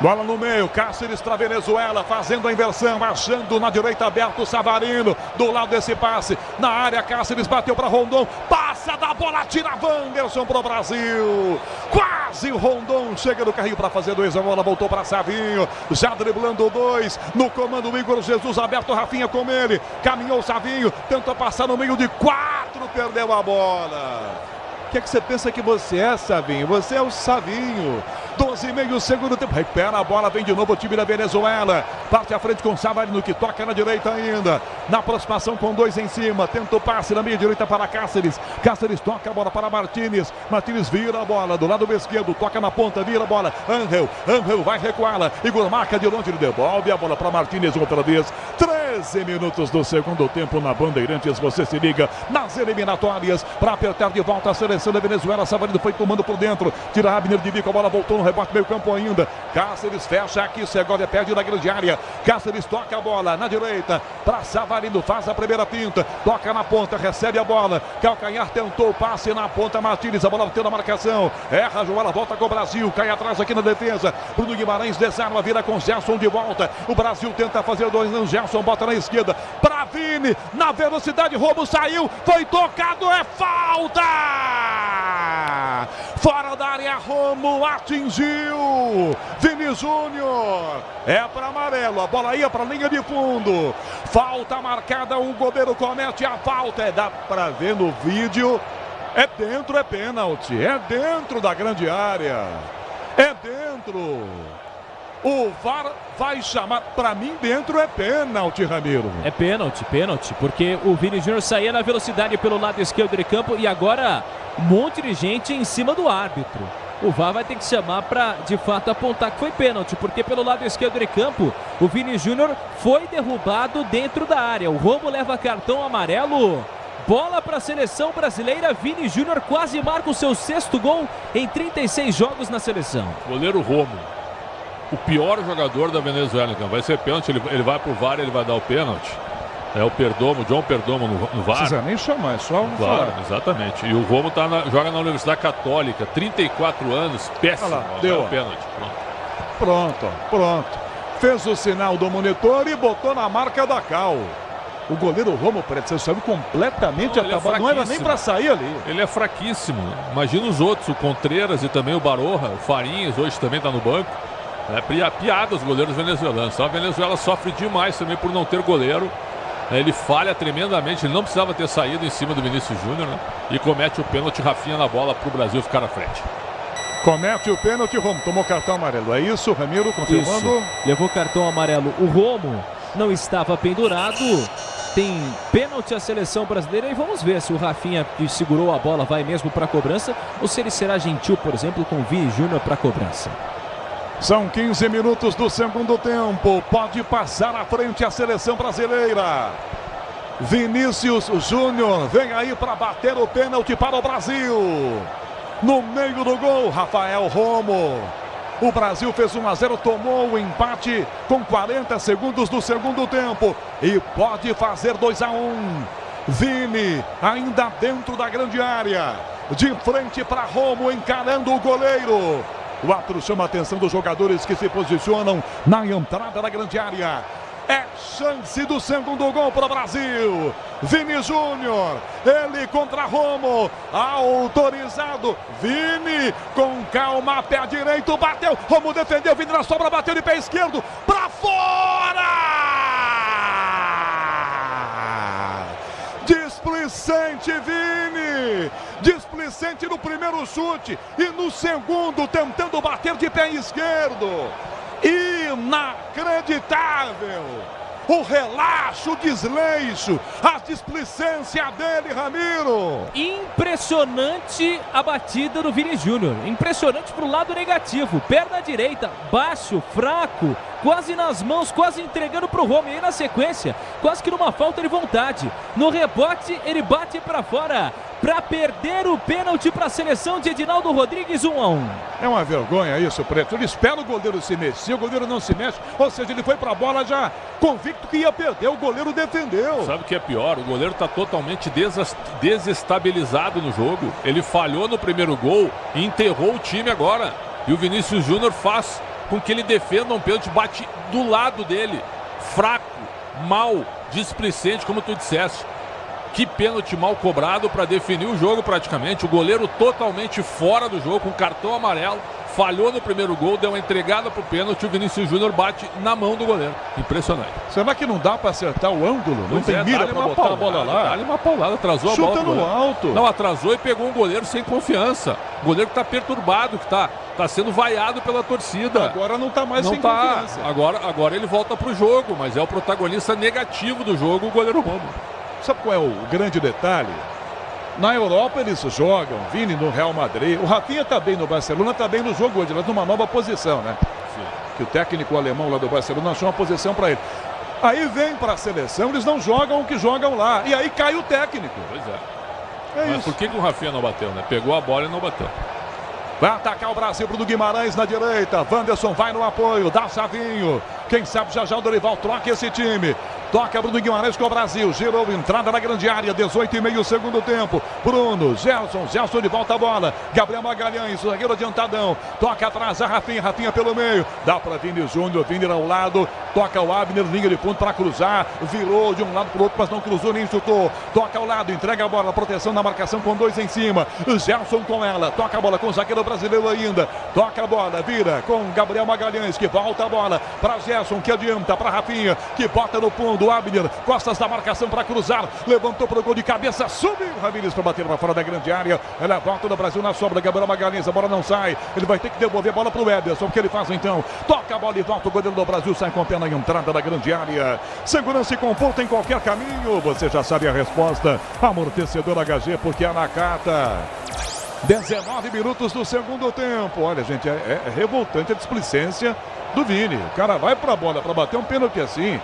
Bola no meio, Cáceres para Venezuela, fazendo a inversão, achando na direita aberto o Savarino, do lado desse passe, na área Cáceres bateu para Rondon, passa da bola, tira Wanderson para o Brasil, quase o Rondon chega no carrinho para fazer 2, a bola voltou para Savinho, já driblando 2, no comando Igor Jesus, aberto, Rafinha com ele, caminhou Savinho, tentou passar no meio de 4, perdeu a bola. O que é que você pensa que você é, Savinho? Você é o Savinho. 12,5 segundo tempo. Recupera a bola, vem de novo o time da Venezuela. Parte à frente com o Savarino, que toca na direita ainda. Na aproximação com 2 em cima. Tenta o passe na meia direita para Cáceres. Cáceres toca a bola para Martínez. Martínez vira a bola do lado esquerdo. Toca na ponta, vira a bola. Angel vai recuá-la. Igor marca de longe, ele devolve a bola para Martínez outra vez. 13 minutos do segundo tempo na Bandeirantes. Você se liga nas eliminatórias para apertar de volta a seleção da Venezuela. Savarino foi tomando por dentro. Tira Abner de bico, a bola voltou no rebote meio campo ainda. Cáceres fecha aqui, Segovia perde na grande área. Cáceres toca a bola na direita para Savarino, faz a primeira pinta, toca na ponta, recebe a bola. Calcanhar tentou o passe na ponta, Martínez, a bola bateu na marcação. Erra, Joala volta com o Brasil, cai atrás aqui na defesa. Bruno Guimarães desarma, vira com Gerson de volta. O Brasil tenta fazer 2, não, Gerson bota na esquerda para Vini, na velocidade, roubo, saiu, foi tocado, é falta! Fora da área, Romo atingiu Vini Júnior, é para amarelo, a bola ia para a linha de fundo, falta marcada, o goleiro comete a falta, dá para ver no vídeo, é dentro, é pênalti, é dentro da grande área, é dentro. O VAR vai chamar, para mim dentro é pênalti, Ramiro. É pênalti, porque o Vini Júnior saía na velocidade pelo lado esquerdo de campo e agora um monte de gente em cima do árbitro. O VAR vai ter que chamar para, de fato, apontar que foi pênalti, porque pelo lado esquerdo de campo, o Vini Júnior foi derrubado dentro da área. O Romo leva cartão amarelo. Bola para a seleção brasileira, Vini Júnior quase marca o seu 6º gol em 36 jogos na seleção. Goleiro Romo, o pior jogador da Venezuela, vai ser pênalti, ele vai pro VAR, ele vai dar o pênalti. É o Perdomo, John Perdomo no VAR. Não precisa nem chamar, é só um claro, exatamente. E o Romo joga na Universidade Católica, 34 anos, péssimo. Lá, deu o pênalti. Pronto. Fez o sinal do monitor e botou na marca da Cal. O goleiro Romo Pretzel saiu completamente acabado, não era nem para sair ali. Ele é fraquíssimo. Imagina os outros, o Contreras e também o Baroja, o Farinhas, hoje também está no banco. É piada os goleiros venezuelanos. A Venezuela sofre demais também por não ter goleiro. Ele falha tremendamente, ele não precisava ter saído em cima do Vinícius Júnior, né? E comete o pênalti, Rafinha na bola para o Brasil ficar à frente. Comete o pênalti, Romo tomou cartão amarelo. É isso, Ramiro, confirmando? Isso. Levou cartão amarelo. O Romo não estava pendurado. Tem pênalti a seleção brasileira e vamos ver se o Rafinha, que segurou a bola, vai mesmo para a cobrança ou se ele será gentil, por exemplo, com o Vini Júnior para a cobrança. São 15 minutos do segundo tempo. Pode passar à frente a seleção brasileira. Vinícius Júnior vem aí para bater o pênalti para o Brasil. No meio do gol, Rafael Romo. O Brasil fez 1-0, tomou o empate com 40 segundos do segundo tempo. E pode fazer 2-1. Vini ainda dentro da grande área. De frente para Romo, encarando o goleiro. O árbitro chama a atenção dos jogadores que se posicionam na entrada da grande área. É chance do segundo gol para o Brasil. Vini Júnior, ele contra Romo, autorizado. Vini com calma, pé direito, bateu. Romo defendeu, Vini na sobra, bateu de pé esquerdo, para fora! Displicente Vini, displicente no primeiro chute e no segundo tentando bater de pé esquerdo. Inacreditável! O relaxo, o desleixo, a displicência dele, Ramiro. Impressionante a batida do Vini Júnior. Impressionante pro lado negativo. Perna direita, baixo, fraco, quase nas mãos, quase entregando pro Romo. E aí na sequência, quase que numa falta de vontade. No rebote, ele bate para fora para perder o pênalti para a seleção de Edinaldo Rodrigues, 1-1. É uma vergonha isso, Preto. Ele espera o goleiro se mexer, o goleiro não se mexe. Ou seja, ele foi para a bola já convicto que ia perder, o goleiro defendeu. Sabe o que é pior? O goleiro está totalmente desestabilizado no jogo. Ele falhou no primeiro gol e enterrou o time agora. E o Vinícius Júnior faz com que ele defenda um pênalti, bate do lado dele. Fraco, mal, displicente, como tu disseste. Que pênalti mal cobrado para definir o jogo praticamente. O goleiro totalmente fora do jogo, com cartão amarelo. Falhou no primeiro gol, deu uma entregada pro pênalti. O Vinícius Júnior bate na mão do goleiro. Impressionante. Será que não dá para acertar o ângulo? Não tem mira para botar a bola lá? Dá-lhe uma paulada, atrasou a bola. Chuta no alto. Não, atrasou e pegou um goleiro sem confiança. O goleiro que tá perturbado, que tá sendo vaiado pela torcida. Agora não tá mais sem confiança. Agora ele volta pro jogo, mas é o protagonista negativo do jogo, o goleiro Romo. Sabe qual é o grande detalhe? Na Europa eles jogam, Vini no Real Madrid, o Rafinha tá bem no Barcelona, tá bem no jogo hoje, mas numa nova posição, né? Sim. Que o técnico alemão lá do Barcelona achou uma posição para ele. Aí vem para a seleção, eles não jogam o que jogam lá, e aí cai o técnico. Pois é. Mas isso. Por que o Rafinha não bateu, né? Pegou a bola e não bateu. Vai atacar o Brasil, Bruno Guimarães na direita. Wanderson vai no apoio, dá Savinho. Quem sabe já o Dorival troca esse time. Toca Bruno Guimarães com o Brasil. Girou, entrada na grande área. 18,5 segundo tempo. Bruno, Gerson de volta a bola. Gabriel Magalhães, o zagueiro adiantadão. Toca atrás a Rafinha pelo meio. Dá para Vini Júnior, Vini ao lado. Toca o Abner, linha de fundo para cruzar. Virou de um lado para o outro, mas não cruzou nem chutou. Toca ao lado, entrega a bola. Proteção na marcação com 2 em cima. Gerson com ela. Toca a bola com o zagueiro brasileiro ainda. Toca a bola, vira com Gabriel Magalhães, que volta a bola para Gerson, que adianta para Rafinha, que bota no fundo. Abner, costas da marcação para cruzar. Levantou para o gol de cabeça. Subiu Ramírez para bater para fora da grande área. Ela volta do Brasil na sobra. Gabriel Magalhães, a bola não sai. Ele vai ter que devolver a bola para o Ederson. O que ele faz então? Toca a bola e volta. O goleiro do Brasil sai com a pena na entrada da grande área. Segurança e conforto em qualquer caminho. Você já sabe a resposta. Amortecedor HG, porque é Nakata. 19 minutos do segundo tempo. Olha, gente, é revoltante a displicência do Vini. O cara vai para a bola para bater um pênalti assim.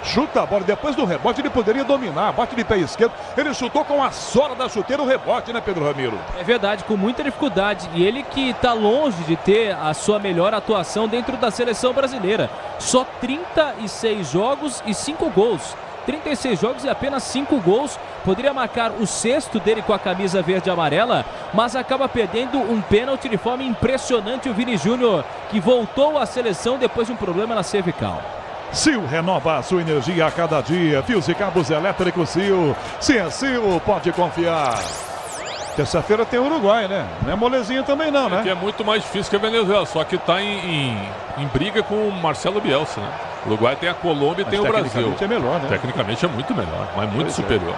Chuta a bola, depois do rebote ele poderia dominar, bate de pé esquerdo, ele chutou com a sola da chuteira o rebote, né, Pedro Ramiro? É verdade, com muita dificuldade, e ele que está longe de ter a sua melhor atuação dentro da seleção brasileira, só 36 jogos e 5 gols, 36 jogos e apenas 5 gols, poderia marcar o 6º dele com a camisa verde e amarela, mas acaba perdendo um pênalti de forma impressionante. O Vini Júnior, que voltou à seleção depois de um problema na cervical. Sil renova a sua energia a cada dia. Fios e cabos elétricos Sil. Se é Sil, pode confiar. Terça-feira tem Uruguai, né? Não é molezinha também não, né? Que é muito mais difícil que a Venezuela, só que está em briga com o Marcelo Bielsa, né? O Uruguai tem a Colômbia e tem o Brasil. Tecnicamente é melhor, né? Tecnicamente é muito melhor, mas muito superior.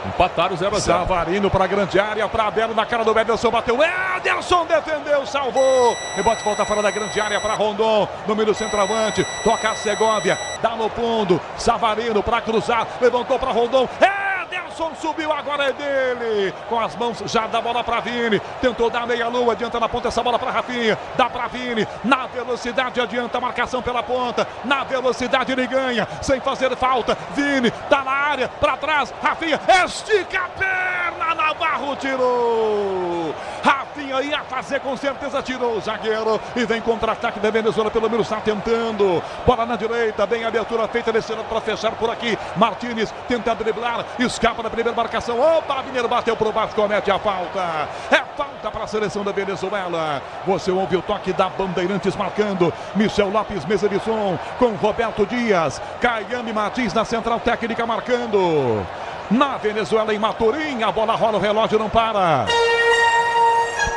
Empataram 0-0. Savarino para a grande área, para Abel na cara do Ederson, bateu. Ederson defendeu, salvou. Rebote, volta fora da grande área para Rondon, no meio do centroavante. Toca a Segovia, dá no fundo. Savarino para cruzar, levantou para Rondon. Ederson subiu, agora é dele. Com as mãos já dá bola para Vini. Tentou dar meia-lua, adianta na ponta essa bola para Rafinha. Dá para Vini, na velocidade adianta a marcação pela ponta. Na velocidade ele ganha, sem fazer falta. Vini, tá na área, para trás. Rafinha, estica a perna, Navarro tirou. Rafinha Rafinha ia fazer com certeza, tirou o zagueiro e vem contra-ataque da Venezuela, pelo menos está tentando. Bola na direita, bem abertura feita desse lado para fechar por aqui. Martínez tenta driblar, escapa da primeira marcação. Opa, Mineiro bateu pro baixo, comete a falta. É falta para a seleção da Venezuela. Você ouve o toque da Bandeirantes marcando. Michel Lopes, mesa de som, com Roberto Dias. Caiane Martins na central técnica marcando. Na Venezuela, em Maturim, a bola rola, o relógio não para.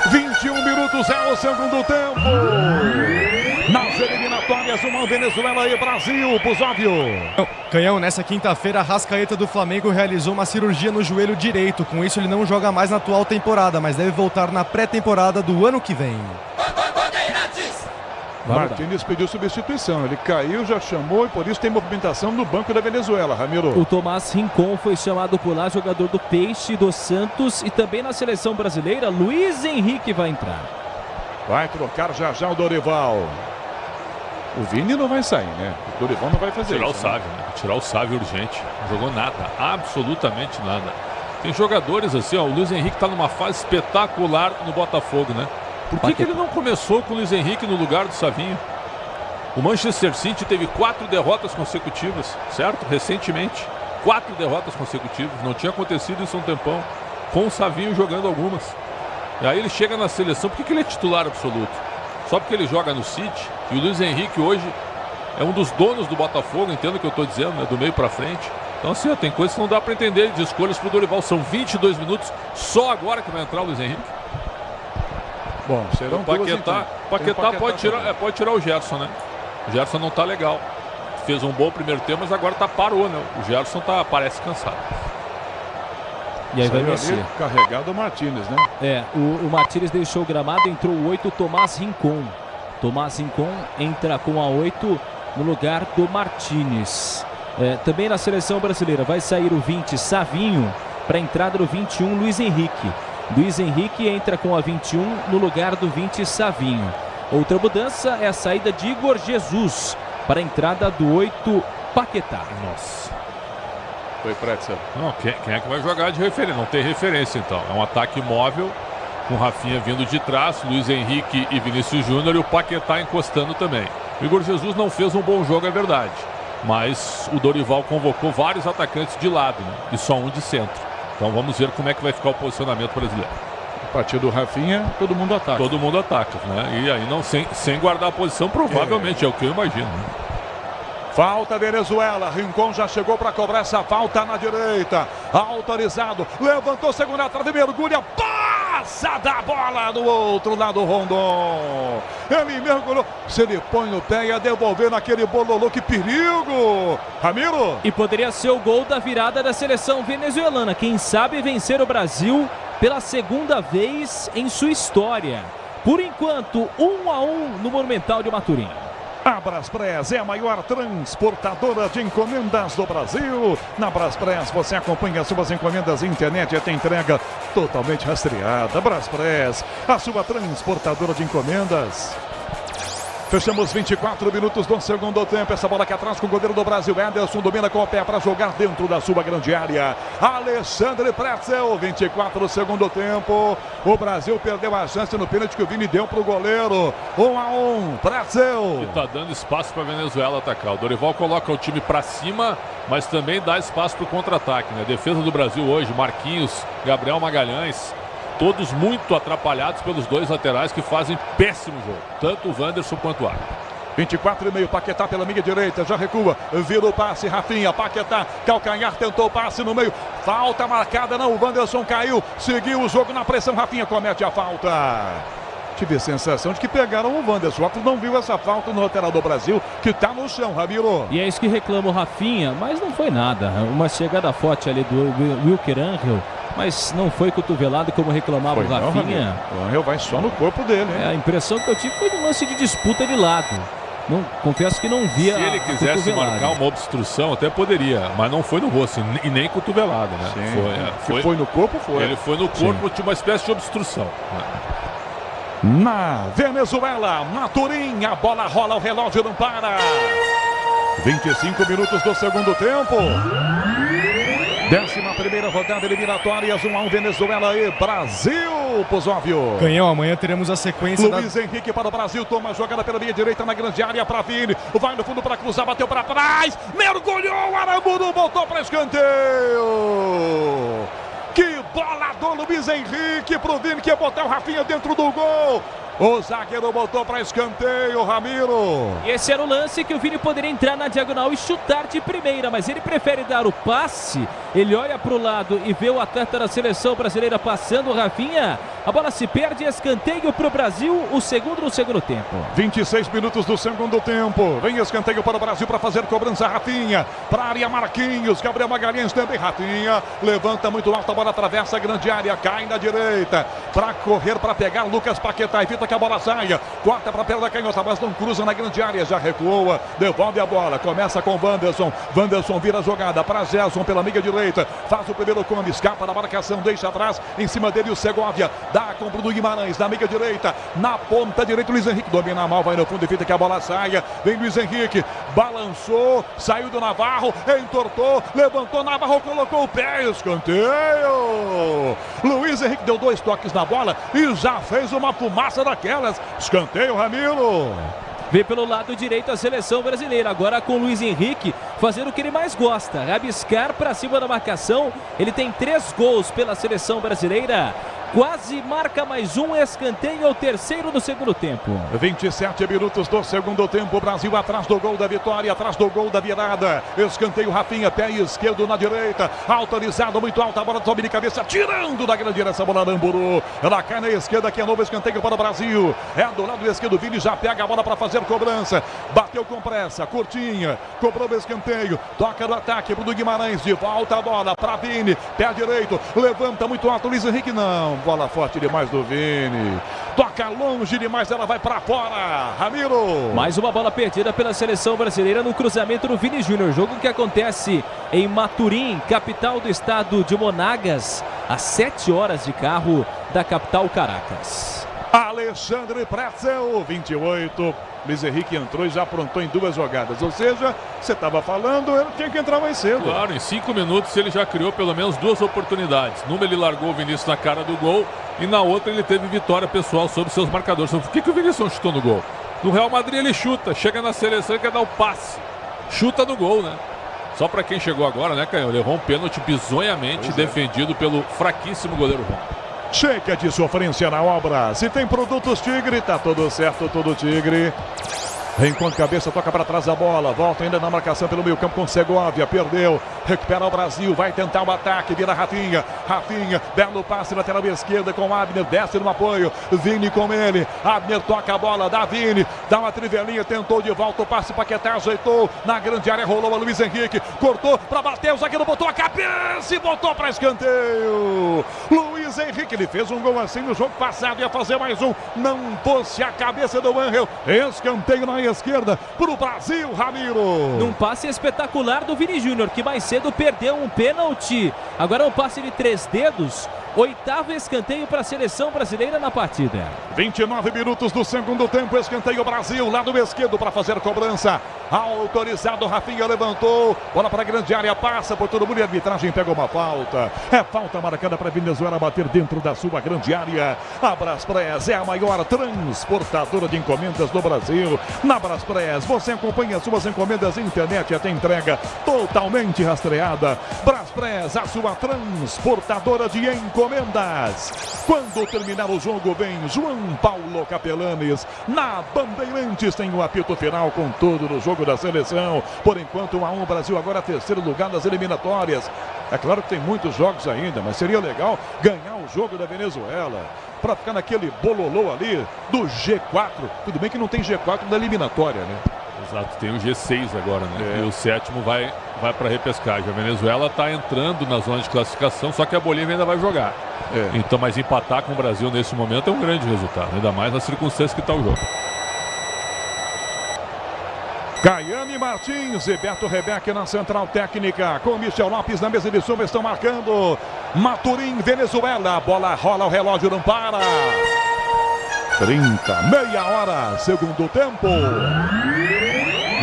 21 minutos é o segundo tempo. Nas eliminatórias, uma Venezuela e Brasil, Buzóvio. Canhão, nessa quinta-feira, a Arrascaeta do Flamengo realizou uma cirurgia no joelho direito. Com isso, ele não joga mais na atual temporada, mas deve voltar na pré-temporada do ano que vem. Martínez pediu substituição, ele caiu, já chamou e por isso tem movimentação no banco da Venezuela, Ramiro. O Tomás Rincon foi chamado por lá, jogador do Peixe, do Santos, e também na seleção brasileira, Luiz Henrique vai entrar. Vai trocar já o Dorival. O Vini não vai sair, né? O Dorival não vai fazer tirar isso. Tirar o Sávio, né? Tirar o Sávio urgente. Não jogou nada, absolutamente nada. Tem jogadores assim, ó, o Luiz Henrique tá numa fase espetacular no Botafogo, né? Por que ele não começou com o Luiz Henrique no lugar do Savinho? O Manchester City teve 4 derrotas consecutivas, certo? Recentemente. 4 derrotas consecutivas. Não tinha acontecido isso há um tempão. Com o Savinho jogando algumas. E aí ele chega na seleção. Por que ele é titular absoluto? Só porque ele joga no City. E o Luiz Henrique hoje é um dos donos do Botafogo. Entendo o que eu estou dizendo, né? Do meio para frente. Então assim, ó, tem coisas que não dá para entender de escolhas pro Dorival. São 22 minutos. Só agora que vai entrar o Luiz Henrique. Bom, serão Paquetá pode tirar o Gerson, né? O Gerson não tá legal. Fez um bom primeiro tempo, mas agora parou, né? O Gerson parece cansado. E aí vai mexer. Carregado o Martínez, né? O Martínez deixou o gramado, entrou o 8, Tomás Rincon. Tomás Rincon entra com a 8 no lugar do Martínez. Também na seleção brasileira vai sair o 20, Savinho, para a entrada do 21, Luiz Henrique. Luiz Henrique entra com a 21 no lugar do 20, Savinho. Outra mudança é a saída de Igor Jesus para a entrada do 8, Paquetá. Nossa. Foi Pretzel. Não, quem é que vai jogar de referência? Não tem referência, então. É um ataque móvel, com Rafinha vindo de trás, Luiz Henrique e Vinícius Júnior, e o Paquetá encostando também. O Igor Jesus não fez um bom jogo, é verdade. Mas o Dorival convocou vários atacantes de lado, né? E só um de centro. Então vamos ver como é que vai ficar o posicionamento brasileiro. A partir do Rafinha, todo mundo ataca. Todo mundo ataca, né? E aí não sem guardar a posição, provavelmente, é o que eu imagino. Né? Falta Venezuela, Rincon já chegou para cobrar essa falta na direita. Autorizado, levantou, segunda trave, mergulha, passa da bola do outro lado, Rondon. Ele mergulhou, se ele põe no pé ia devolver naquele bololô, que perigo. Ramiro. E poderia ser o gol da virada da seleção venezuelana. Quem sabe vencer o Brasil pela segunda vez em sua história. Por enquanto, 1-1 no Monumental de Maturim. A Braspress é a maior transportadora de encomendas do Brasil. Na Braspress você acompanha suas encomendas internet e tem entrega totalmente rastreada. Braspress, a sua transportadora de encomendas. Fechamos 24 minutos do segundo tempo. Essa bola aqui atrás com o goleiro do Brasil, Ederson, domina com o pé para jogar dentro da sua grande área. Alexandre Pretzel, 24 do segundo tempo. O Brasil perdeu a chance no pênalti que o Vini deu para o goleiro. 1-1, Pretzel. E tá dando espaço para a Venezuela atacar. O Dorival coloca o time para cima, mas também dá espaço para o contra-ataque, né? Defesa do Brasil hoje, Marquinhos, Gabriel Magalhães. Todos muito atrapalhados pelos dois laterais que fazem péssimo jogo. Tanto o Wanderson quanto o Arthur. 24,5, Paquetá pela minha direita, já recua, vira o passe, Rafinha, Paquetá, calcanhar, tentou o passe no meio, falta marcada, não, o Wanderson caiu, seguiu o jogo na pressão, Rafinha comete a falta. Tive a sensação de que pegaram o Wanderson, o Arthur não viu essa falta no lateral do Brasil, que tá no chão, Ramiro. E é isso que reclama o Rafinha, mas não foi nada, uma chegada forte ali do Wilker Angel, mas não foi cotovelado como reclamava o Rafinha. O Angel vai só no corpo dele, hein? A impressão que eu tive foi de um lance de disputa de lado. Não, confesso que não via. Se ele quisesse marcar uma obstrução, até poderia, mas não foi no rosto e nem cotovelado, né? Sim, foi no corpo, foi. Ele foi no corpo, tinha uma espécie de obstrução. Né? Na Venezuela, Maturim, a bola rola, o relógio não para. 25 minutos do segundo tempo. 11ª rodada eliminatórias, 1-1 Venezuela e Brasil. grupos, óbvio. Canhão, amanhã teremos a sequência Luiz Henrique para o Brasil, toma a jogada pela meia direita na grande área para Vini, vai no fundo para cruzar, bateu para trás, mergulhou, Aramburu voltou para escanteio. Que bolador, Luiz Henrique pro Vini, que ia botar o Rafinha dentro do gol. O zagueiro botou para escanteio, Ramiro. E esse era o lance que o Vini poderia entrar na diagonal e chutar de primeira, mas ele prefere dar o passe. Ele olha para o lado e vê o atleta da seleção brasileira passando, o Rafinha. A bola se perde, escanteio para o Brasil, o segundo no segundo tempo. 26 minutos do segundo tempo. Vem escanteio para o Brasil para fazer cobrança, Rafinha. Para a área, Marquinhos. Gabriel Magalhães também, Rafinha. Levanta muito alto, a bola atravessa a grande área, cai na direita. Para correr, para pegar Lucas Paquetá. Evita que a bola saia. Corta para a perna canhota, mas não cruza na grande área. Já recuou, devolve a bola. Começa com Wanderson. Wanderson vira a jogada para Gerson pela meia direita. Faz o primeiro come, escapa da marcação, deixa atrás. Em cima dele o Segovia. Dá a compra do Guimarães na meia direita. Na ponta direita, Luiz Henrique domina mal, vai no fundo, evita que a bola saia. Vem Luiz Henrique, balançou, saiu do Navarro, entortou, levantou, Navarro colocou o pé, escanteio. Luiz Henrique deu 2 toques na bola e já fez uma fumaça daquelas. Escanteio, Ramiro. Vê pelo lado direito a seleção brasileira, agora com o Luiz Henrique fazendo o que ele mais gosta, rabiscar para cima da marcação. Ele tem 3 gols pela seleção brasileira. Quase marca mais um, escanteio, é o terceiro do segundo tempo. 27 minutos do segundo tempo, Brasil atrás do gol da vitória, atrás do gol da virada. Escanteio, Rafinha, pé esquerdo na direita, autorizado, muito alta, a bola sobe de cabeça, tirando da grande direção, bola Aramburu. Ela cai na esquerda, aqui é novo escanteio para o Brasil. É do lado esquerdo, Vini já pega a bola para fazer cobrança. Bateu com pressa, curtinha, cobrou o escanteio, toca no ataque, Bruno Guimarães, de volta a bola para Vini, pé direito, levanta muito alto, Luiz Henrique não. Bola forte demais do Vini. Toca longe demais, ela vai para fora. Ramiro. Mais uma bola perdida pela seleção brasileira no cruzamento do Vini Júnior. Jogo que acontece em Maturim, capital do estado de Monagas, a 7 horas de carro da capital Caracas. Alexandre Pretzel, 28. Luiz Henrique entrou e já aprontou em 2 jogadas. Ou seja, você estava falando, ele tinha que entrar mais cedo. Claro, em 5 minutos ele já criou pelo menos 2 oportunidades. Numa ele largou o Vinícius na cara do gol e na outra ele teve vitória pessoal sobre seus marcadores. Por que o Vinícius não chutou no gol? No Real Madrid ele chuta, chega na seleção e quer dar o passe. Chuta no gol, né? Só para quem chegou agora, né, Canhão? Levou um pênalti bizonhamente defendido pelo fraquíssimo goleiro Ron. Chega de sofrência na obra. Se tem produtos Tigre, tá tudo certo, tudo Tigre. Enquanto cabeça, toca para trás a bola. Volta ainda na marcação pelo meio campo com Segovia. Perdeu. Recupera o Brasil. Vai tentar o ataque. Vira Rafinha. Rafinha. Belo passe lateral esquerda com Abner. Desce no apoio. Vini com ele. Abner toca a bola. Dá Vini. Dá uma trivelinha. Tentou de volta o passe. Paquetá ajeitou. Na grande área rolou a Luiz Henrique. Cortou para bater. O zagueiro botou a cabeça e botou para escanteio. Luiz Henrique. Ele fez um gol assim no jogo passado. Ia fazer mais um. Não pôs a cabeça do Angel. Escanteio na esquerda para o Brasil, Ramiro. Num passe espetacular do Vini Júnior, que mais cedo perdeu um pênalti. Agora um passe de 3 dedos. 8º escanteio para a seleção brasileira na partida. 29 minutos do segundo tempo, escanteio Brasil, lado esquerdo para fazer cobrança. Autorizado, Rafinha levantou, bola para a grande área, passa por todo mundo e a arbitragem pegou uma falta. É falta marcada para a Venezuela bater dentro da sua grande área. A Braspress é a maior transportadora de encomendas do Brasil. Na Braspress você acompanha suas encomendas internet até entrega totalmente rastreada. Braspress, a sua transportadora de encomendas. Quando terminar o jogo, vem João Paulo Capelanes. Na Bandeirantes tem o apito final com tudo no jogo da seleção. Por enquanto, 1-1 Brasil, agora 3º lugar das eliminatórias. É claro que tem muitos jogos ainda, mas seria legal ganhar o jogo da Venezuela para ficar naquele bololô ali do G4. Tudo bem que não tem G4 da eliminatória, né? Exato, tem o G6 agora, né? E o 7º vai para a repescagem. A Venezuela está entrando na zona de classificação, só que a Bolívia ainda vai jogar. Então, mas empatar com o Brasil nesse momento é um grande resultado, ainda mais nas circunstâncias que está o jogo. Caiane Martins e Beto Rebeck na central técnica, com Michel Lopes na mesa de som, estão marcando. Maturim, Venezuela, a bola rola, o relógio não para. 30, meia hora, segundo tempo.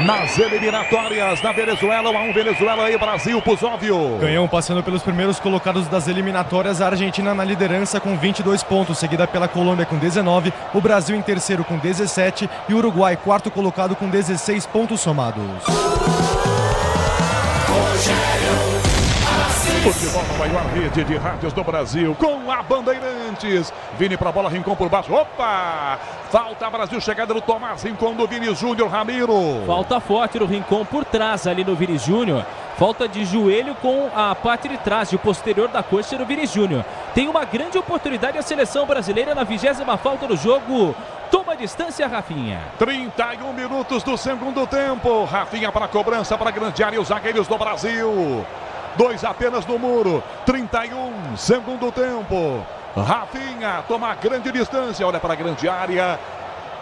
nas eliminatórias na Venezuela. 1-1 Venezuela e Brasil, Pusóvio. Canhão passando pelos primeiros colocados das eliminatórias. A Argentina na liderança com 22 pontos, seguida pela Colômbia com 19, o Brasil em terceiro com 17 e o Uruguai quarto colocado com 16 pontos somados. Futebol na maior rede de rádios do Brasil, com a Bandeirantes. Vini pra bola, Rincon por baixo. Opa! Falta Brasil, chegada do Tomás, Rincon do Vini Júnior, Ramiro. Falta forte no Rincon por trás ali no Vini Júnior. Falta de joelho com a parte de trás, de posterior da coxa no Vini Júnior. Tem uma grande oportunidade a seleção brasileira na 20ª falta do jogo. Toma a distância, Rafinha. 31 minutos do segundo tempo. Rafinha para a cobrança, para a grande área, os zagueiros do Brasil. 2 apenas no muro. 31, segundo tempo. Rafinha toma a grande distância, olha para a grande área.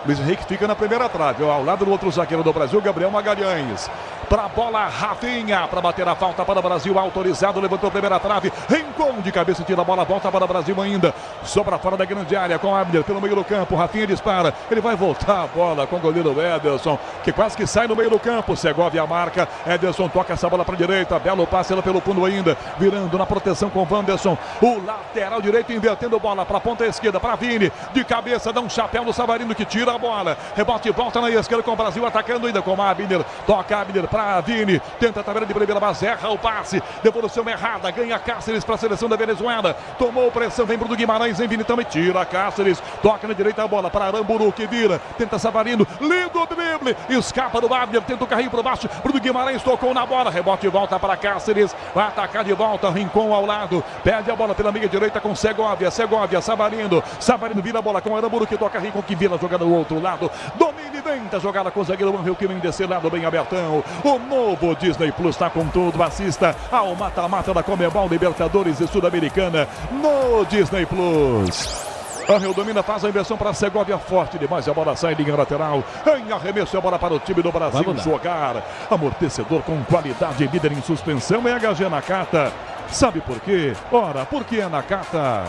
Luiz Henrique fica na primeira trave, ao lado do outro zagueiro do Brasil, Gabriel Magalhães. Para a bola, Rafinha, para bater a falta para o Brasil, autorizado, levantou a primeira trave. Rincon de cabeça, tira a bola, volta para o Brasil ainda. Sobra fora da grande área com Abner pelo meio do campo. Rafinha dispara, ele vai voltar a bola com o goleiro Ederson, que quase que sai no meio do campo. Segovia marca, Ederson toca essa bola para a direita, belo passe ela pelo fundo ainda, virando na proteção com o Wanderson. O lateral direito invertendo bola para a ponta esquerda, para Vini, de cabeça, dá um chapéu no Savarino que tira a bola. Rebote e volta na esquerda com o Brasil atacando ainda com Abner. Toca Abner para Vini, tenta a tabela de primeira, mas erra o passe. Devolução errada, ganha Cáceres para a seleção da Venezuela. Tomou pressão, vem Bruno Guimarães, vem Vini também, tira Cáceres. Toca na direita a bola para Aramburu que vira, tenta Savarino, lindo drible, escapa do Abner, tenta o carrinho por baixo. Bruno Guimarães tocou na bola, rebote e volta para Cáceres. Vai atacar de volta, Rincon ao lado, perde a bola pela meia direita com Segovia, Savarino vira a bola com Aramburu que toca, Rincon que vira a jogada do outro lado. Domina e tenta a jogada com o zagueiro Angel que vem desse lado bem abertão. O novo Disney Plus está com tudo. Assista ao mata-mata da Conmebol Libertadores e Sul-Americana no Disney Plus. Angel domina, faz a inversão para Segovia, forte demais, a bola sai em linha lateral, em arremesso a bola para o time do Brasil jogar. Amortecedor com qualidade, líder em suspensão é HG Nakata. Sabe por quê? Ora, porque é Nakata.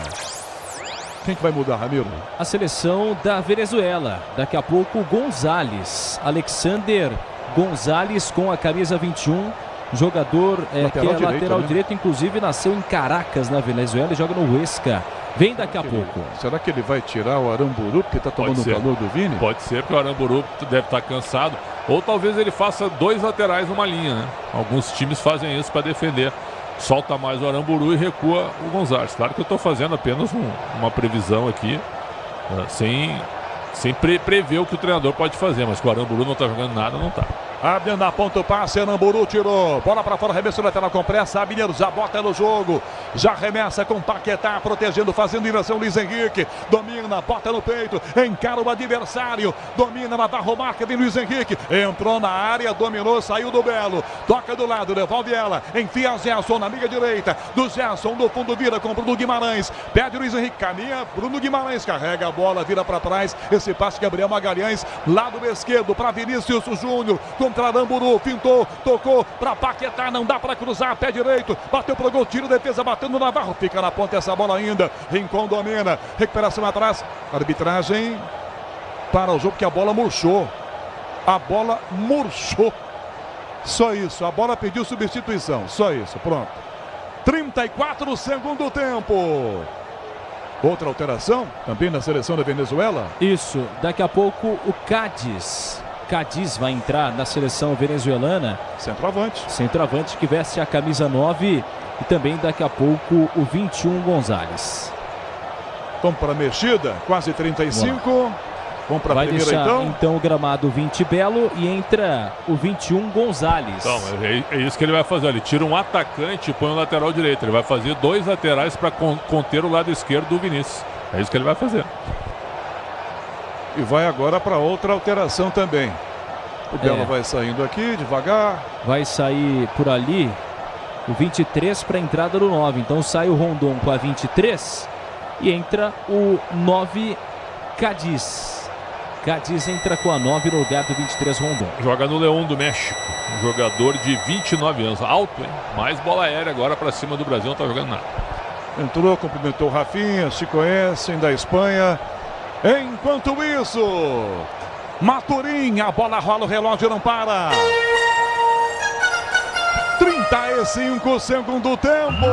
Quem que vai mudar, Ramiro? A seleção da Venezuela. Daqui a pouco o Gonzalez, Alexander Gonzalez com a camisa 21. Jogador que é lateral direito, inclusive nasceu em Caracas, na Venezuela, e joga no Huesca. Vem daqui a pouco. Será que ele vai tirar o Aramburu, porque está tomando o calor do Vini? Pode ser, porque o Aramburu deve estar cansado. Ou talvez ele faça 2 laterais numa linha, né? Alguns times fazem isso para defender. Solta mais o Aramburu e recua o Gonzalez. Claro que eu estou fazendo apenas uma previsão aqui, sem prever o que o treinador pode fazer, mas que o Aramburu não está jogando nada, não está. Abner na ponta o passe, Aramburu tirou, bola para fora, arremesso lateral com pressa, Abner já bota no jogo, já remessa com Paquetá, protegendo, fazendo inversão, Luiz Henrique, domina, bota no peito, encara o adversário, domina na barromarca, vem Luiz Henrique, entrou na área, dominou, saiu do Belo, toca do lado, devolve ela, enfia Gerson na liga direita, do Gerson, do fundo vira com Bruno Guimarães, perde Luiz Henrique, caminha, Bruno Guimarães, carrega a bola, vira para trás, esse passe Gabriel Magalhães, lado esquerdo para Vinícius Júnior, contra Aramburu, pintou, tocou para Paquetá, não dá para cruzar, pé direito, bateu pro gol, tiro, defesa batendo no Navarro, fica na ponta essa bola ainda, Rincon domina, recuperação atrás, arbitragem para o jogo que a bola murchou, só isso, a bola pediu substituição, só isso, pronto. 34 segundo tempo. Outra alteração também na seleção da Venezuela. Isso, daqui a pouco o Cádiz vai entrar na seleção venezuelana. Centroavante que veste a camisa 9 e também daqui a pouco o 21 Gonzalez. Vamos para a mexida, quase 35. Vamos para a primeira então o gramado 20 Belo e entra o 21 Gonzalez. Então, é isso que ele vai fazer. Ele tira um atacante e põe o lateral direito. Ele vai fazer 2 laterais para conter o lado esquerdo do Vinícius. É isso que ele vai fazer. E vai agora para outra alteração também. O Belo vai saindo aqui devagar. Vai sair por ali o 23 para a entrada do 9. Então sai o Rondon com a 23 e entra o 9 Cádiz. Cádiz entra com a 9 no lugar do 23 Rondon. Joga no Leão do México. Um jogador de 29 anos. Alto, hein? Mais bola aérea agora para cima do Brasil. Não está jogando nada. Entrou, cumprimentou o Rafinha. Se conhecem da Espanha. Enquanto isso, Maturim, a bola rola, o relógio não para. 35 segundo tempo.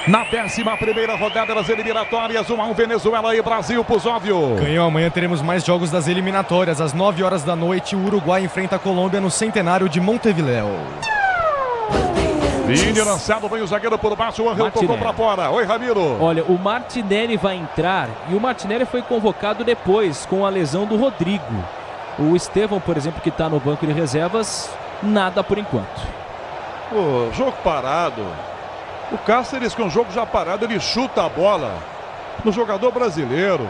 Na 11ª rodada das eliminatórias, 1-1 Venezuela e Brasil, Pusóvio. Ganhou, amanhã teremos mais jogos das eliminatórias. Às 9 horas da noite, o Uruguai enfrenta a Colômbia no Centenário de Montevideo. Vini lançado, vem o zagueiro por baixo, o Angel tocou pra fora. Oi, Ramiro. Olha, o Martinelli vai entrar e o Martinelli foi convocado depois com a lesão do Rodrigo. O Estevão, por exemplo, que está no banco de reservas, nada por enquanto. O jogo parado. O Cáceres, com o jogo já parado, ele chuta a bola no jogador brasileiro.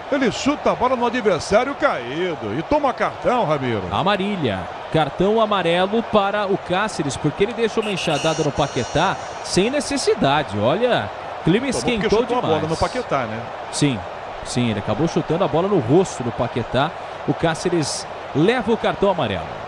Ele chuta a bola no adversário caído e toma cartão, Ramiro. Amarilha. Cartão amarelo para o Cáceres, porque ele deixou uma enxadada no Paquetá sem necessidade. Olha, o clima esquentou demais. A bola no Paquetá, né? Sim, ele acabou chutando a bola no rosto do Paquetá. O Cáceres leva o cartão amarelo.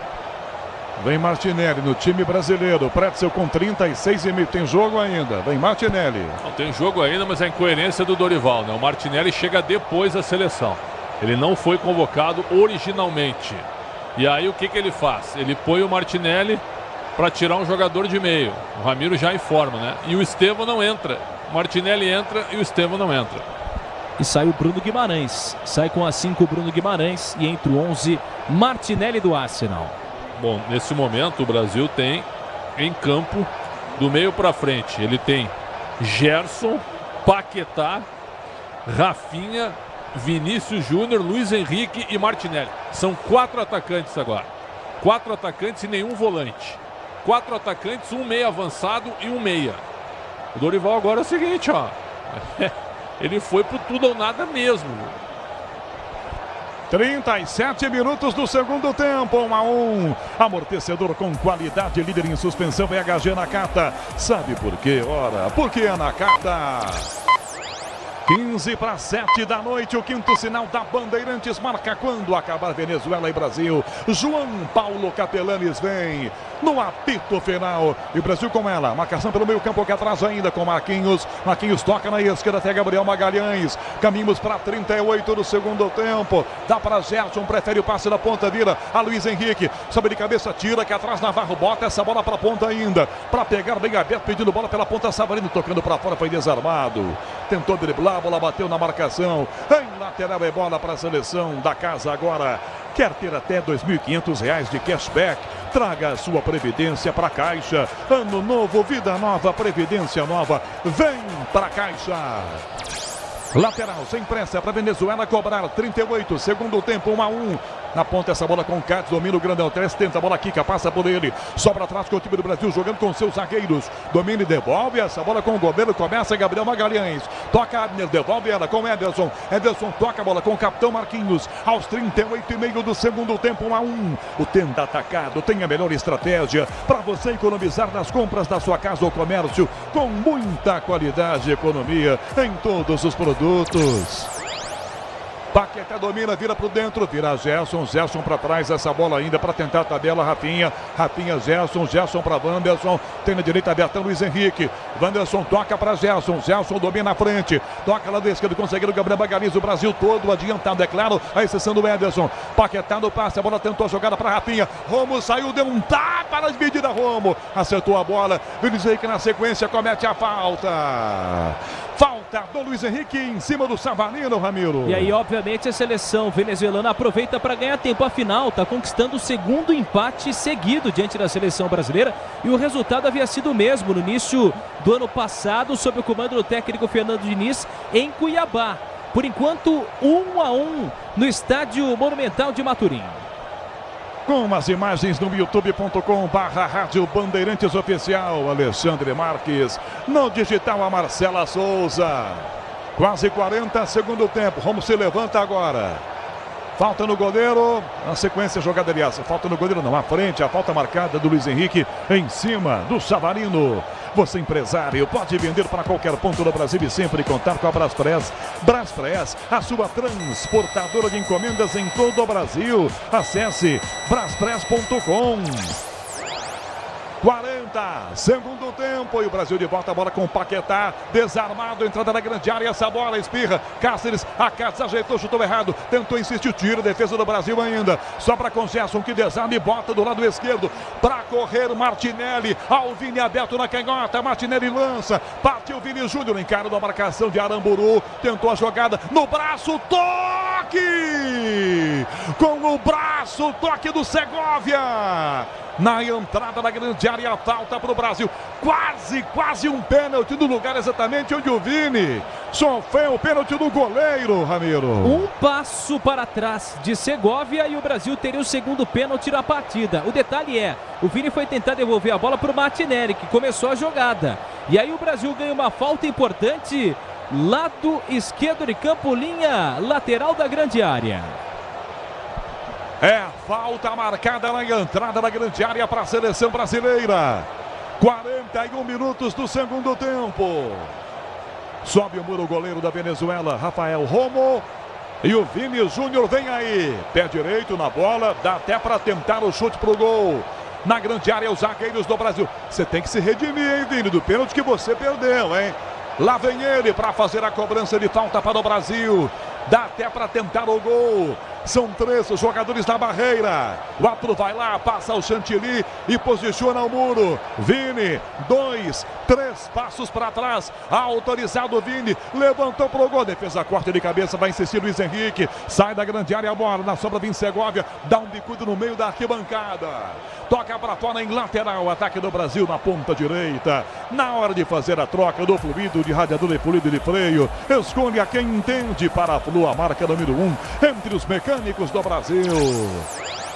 Vem Martinelli no time brasileiro. Pretzel com 36,5. Tem jogo ainda. Vem Martinelli. Não tem jogo ainda, mas a incoerência do Dorival, né? O Martinelli chega depois da seleção. Ele não foi convocado originalmente. E aí o que ele faz? Ele põe o Martinelli para tirar um jogador de meio. O Ramiro já informa, né? E o Estevão não entra. O Martinelli entra e o Estevão não entra. E sai o Bruno Guimarães. Sai com a 5 o Bruno Guimarães e entre o 11 Martinelli do Arsenal. Bom, nesse momento o Brasil tem em campo do meio para frente. Ele tem Gerson, Paquetá, Rafinha, Vinícius Júnior, Luiz Henrique e Martinelli. São 4 atacantes agora. 4 atacantes e nenhum volante. 4 atacantes, um meia avançado e um meia. O Dorival agora é o seguinte, ó. Ele foi pro tudo ou nada mesmo. 37 minutos do segundo tempo, 1-1. Amortecedor com qualidade, líder em suspensão é HG Nakata. Sabe por quê? Ora, porque é Nakata. 15:07 da noite, o quinto sinal da Bandeirantes marca quando acabar Venezuela e Brasil. João Paulo Capelanes vem no apito final. E o Brasil com ela, marcação pelo meio campo, que atrás ainda com Marquinhos. Marquinhos toca na esquerda até Gabriel Magalhães. Caminhos para 38 do segundo tempo. Dá para Gerson, prefere o passe da ponta, vira a Luiz Henrique. Sobe de cabeça, tira, que atrás Navarro bota essa bola para a ponta ainda. Para pegar bem aberto, pedindo bola pela ponta, Savarino tocando para fora, foi desarmado. Tentou driblar, a bola bateu na marcação. Em lateral é bola para a seleção da casa agora. Quer ter até R$ 2.500 de cashback? Traga a sua previdência para a Caixa. Ano novo, vida nova, previdência nova. Vem para a Caixa. Lateral, sem pressa para Venezuela cobrar. 38, segundo tempo, 1-1. Na ponta essa bola com o Cáceres, domina o Grandão 3, tenta a bola, quica, passa por ele. Sobra atrás com o time do Brasil, jogando com seus zagueiros. Domina e devolve essa bola com o goleiro, começa Gabriel Magalhães. Toca Abner, devolve ela com Ederson. Ederson toca a bola com o capitão Marquinhos. Aos 38,5 do segundo tempo, 1-1. O Tenda Atacado tem a melhor estratégia para você economizar nas compras da sua casa ou comércio, com muita qualidade e economia em todos os produtos. Paquetá domina, vira pro dentro, vira Gerson, Gerson para trás, essa bola ainda para tentar a tabela, Rafinha, Gerson, Gerson para Wanderson, tem na direita aberta Luiz Henrique, Wanderson toca para Gerson, Gerson domina a frente, toca lá da esquerda, conseguindo o Gabriel Magalhães, o Brasil todo adiantado, é claro, a exceção do Ederson. Paquetá no passe, a bola tentou a jogada para Rafinha, Romo saiu, deu um tapa na dividida, Romo acertou a bola, Luiz Henrique na sequência comete a falta. Falta do Luiz Henrique em cima do Savarino, Ramiro. E aí, obviamente, a seleção venezuelana aproveita para ganhar tempo. Afinal, está conquistando o segundo empate seguido diante da seleção brasileira. E o resultado havia sido o mesmo no início do ano passado, sob o comando do técnico Fernando Diniz, em Cuiabá. Por enquanto, 1-1 no estádio Monumental de Maturim. Com as imagens no youtube.com/Rádio Bandeirantes Oficial, Alexandre Marques. No digital, a Marcela Souza. Quase 40, segundo tempo. Romo se levanta agora. Falta no goleiro. Na sequência, jogada aliás. Falta no goleiro, não. À frente, a falta marcada do Luiz Henrique em cima do Savarino. Você, empresário, pode vender para qualquer ponto do Brasil e sempre contar com a Braspress. Braspress, a sua transportadora de encomendas em todo o Brasil. Acesse braspress.com. 40, segundo tempo, e o Brasil de volta, a bola com o Paquetá, desarmado, entrada na grande área, essa bola espirra, Cáceres, a Cáceres ajeitou, chutou errado, tentou insistir, tira, defesa do Brasil ainda, sobra com Gerson, que desarma e bota do lado esquerdo, para correr Martinelli, ao Vini aberto na canhota, Martinelli lança, partiu Vini Júnior, encara da marcação de Aramburu, tentou a jogada, no braço, toque! Com o braço, toque do Segovia! Na entrada da grande área, falta para o Brasil. Quase um pênalti no lugar exatamente onde o Vini sofreu o pênalti do goleiro, Ramiro. Um passo para trás de Segovia e o Brasil teria o segundo pênalti na partida. O detalhe é, o Vini foi tentar devolver a bola para o Martinelli, que começou a jogada. E aí o Brasil ganha uma falta importante, lado esquerdo de campo, linha lateral da grande área. É falta marcada na entrada da grande área para a seleção brasileira. 41 minutos do segundo tempo. Sobe o muro o goleiro da Venezuela, Rafael Romo. E o Vini Júnior vem aí. Pé direito na bola, dá até para tentar o chute pro gol. Na grande área, os zagueiros do Brasil. Você tem que se redimir, hein, Vini, do pênalti que você perdeu, hein? Lá vem ele para fazer a cobrança de falta para o Brasil. Dá até para tentar o gol. São 3 jogadores da barreira. O árbitro vai lá, passa o Chantilly e posiciona o muro. Vini, 2, 3 passos para trás. Autorizado o Vini. Levantou pro gol. Defesa corte de cabeça. Vai insistir Luiz Henrique. Sai da grande área a bola. Na sobra Vini Segovia. Dá um bicudo no meio da arquibancada. Toca para fora em lateral. Ataque do Brasil na ponta direita. Na hora de fazer a troca do fluido de radiador e fluido de freio. Escolhe a quem entende para a Flu, a marca número 1 entre os mecânicos do Brasil.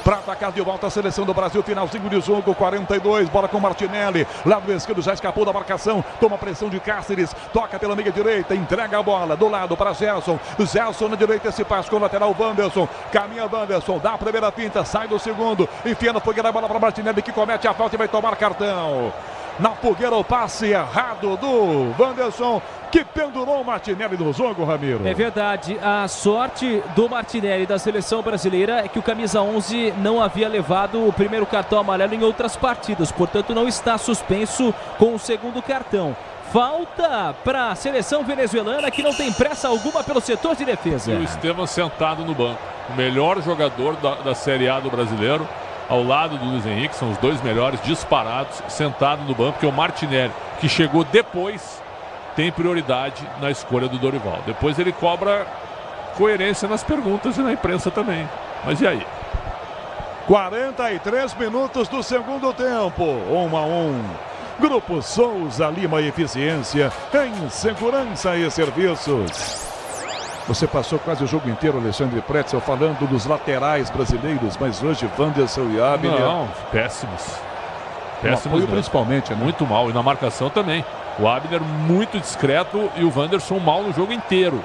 Para atacar de volta a seleção do Brasil, finalzinho de jogo, 42, bola com Martinelli, lado esquerdo já escapou da marcação, toma pressão de Cáceres, toca pela meia direita, entrega a bola do lado para Gerson, Gerson na direita, esse passe com o lateral Wanderson, caminha Wanderson, dá a primeira pinta, sai do segundo, enfia na fogueira a bola para Martinelli, que comete a falta e vai tomar cartão. Na fogueira o passe errado do Wanderson, que pendurou o Martinelli no jogo, Ramiro. É verdade, a sorte do Martinelli da seleção brasileira é que o camisa 11 não havia levado o primeiro cartão amarelo em outras partidas, portanto não está suspenso com o segundo cartão. Falta para a seleção venezuelana, que não tem pressa alguma pelo setor de defesa. E o Estevam sentado no banco, o melhor jogador da Série A do brasileiro, ao lado do Luiz Henrique, são os dois melhores disparados, sentado no banco, porque o Martinelli, que chegou depois, tem prioridade na escolha do Dorival. Depois ele cobra coerência nas perguntas e na imprensa também. Mas e aí? 43 minutos do segundo tempo, 1-1. Grupo Souza Lima Eficiência em segurança e serviços. Você passou quase o jogo inteiro, Alexandre Pretzel, falando dos laterais brasileiros, mas hoje Wanderson e Abner... Não, péssimos. Péssimos apoio principalmente, né? Muito mal, e na marcação também. O Abner muito discreto e o Wanderson mal no jogo inteiro.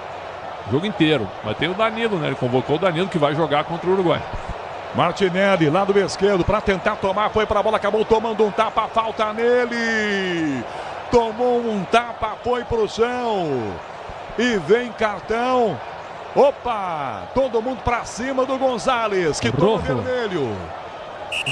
Jogo inteiro. Mas tem o Danilo, né? Ele convocou o Danilo, que vai jogar contra o Uruguai. Martinelli, lado esquerdo, para tentar tomar, foi para a bola, acabou tomando um tapa, falta nele. Tomou um tapa, foi para o chão. E vem cartão. Opa! Todo mundo para cima do Gonzalez, que toma vermelho.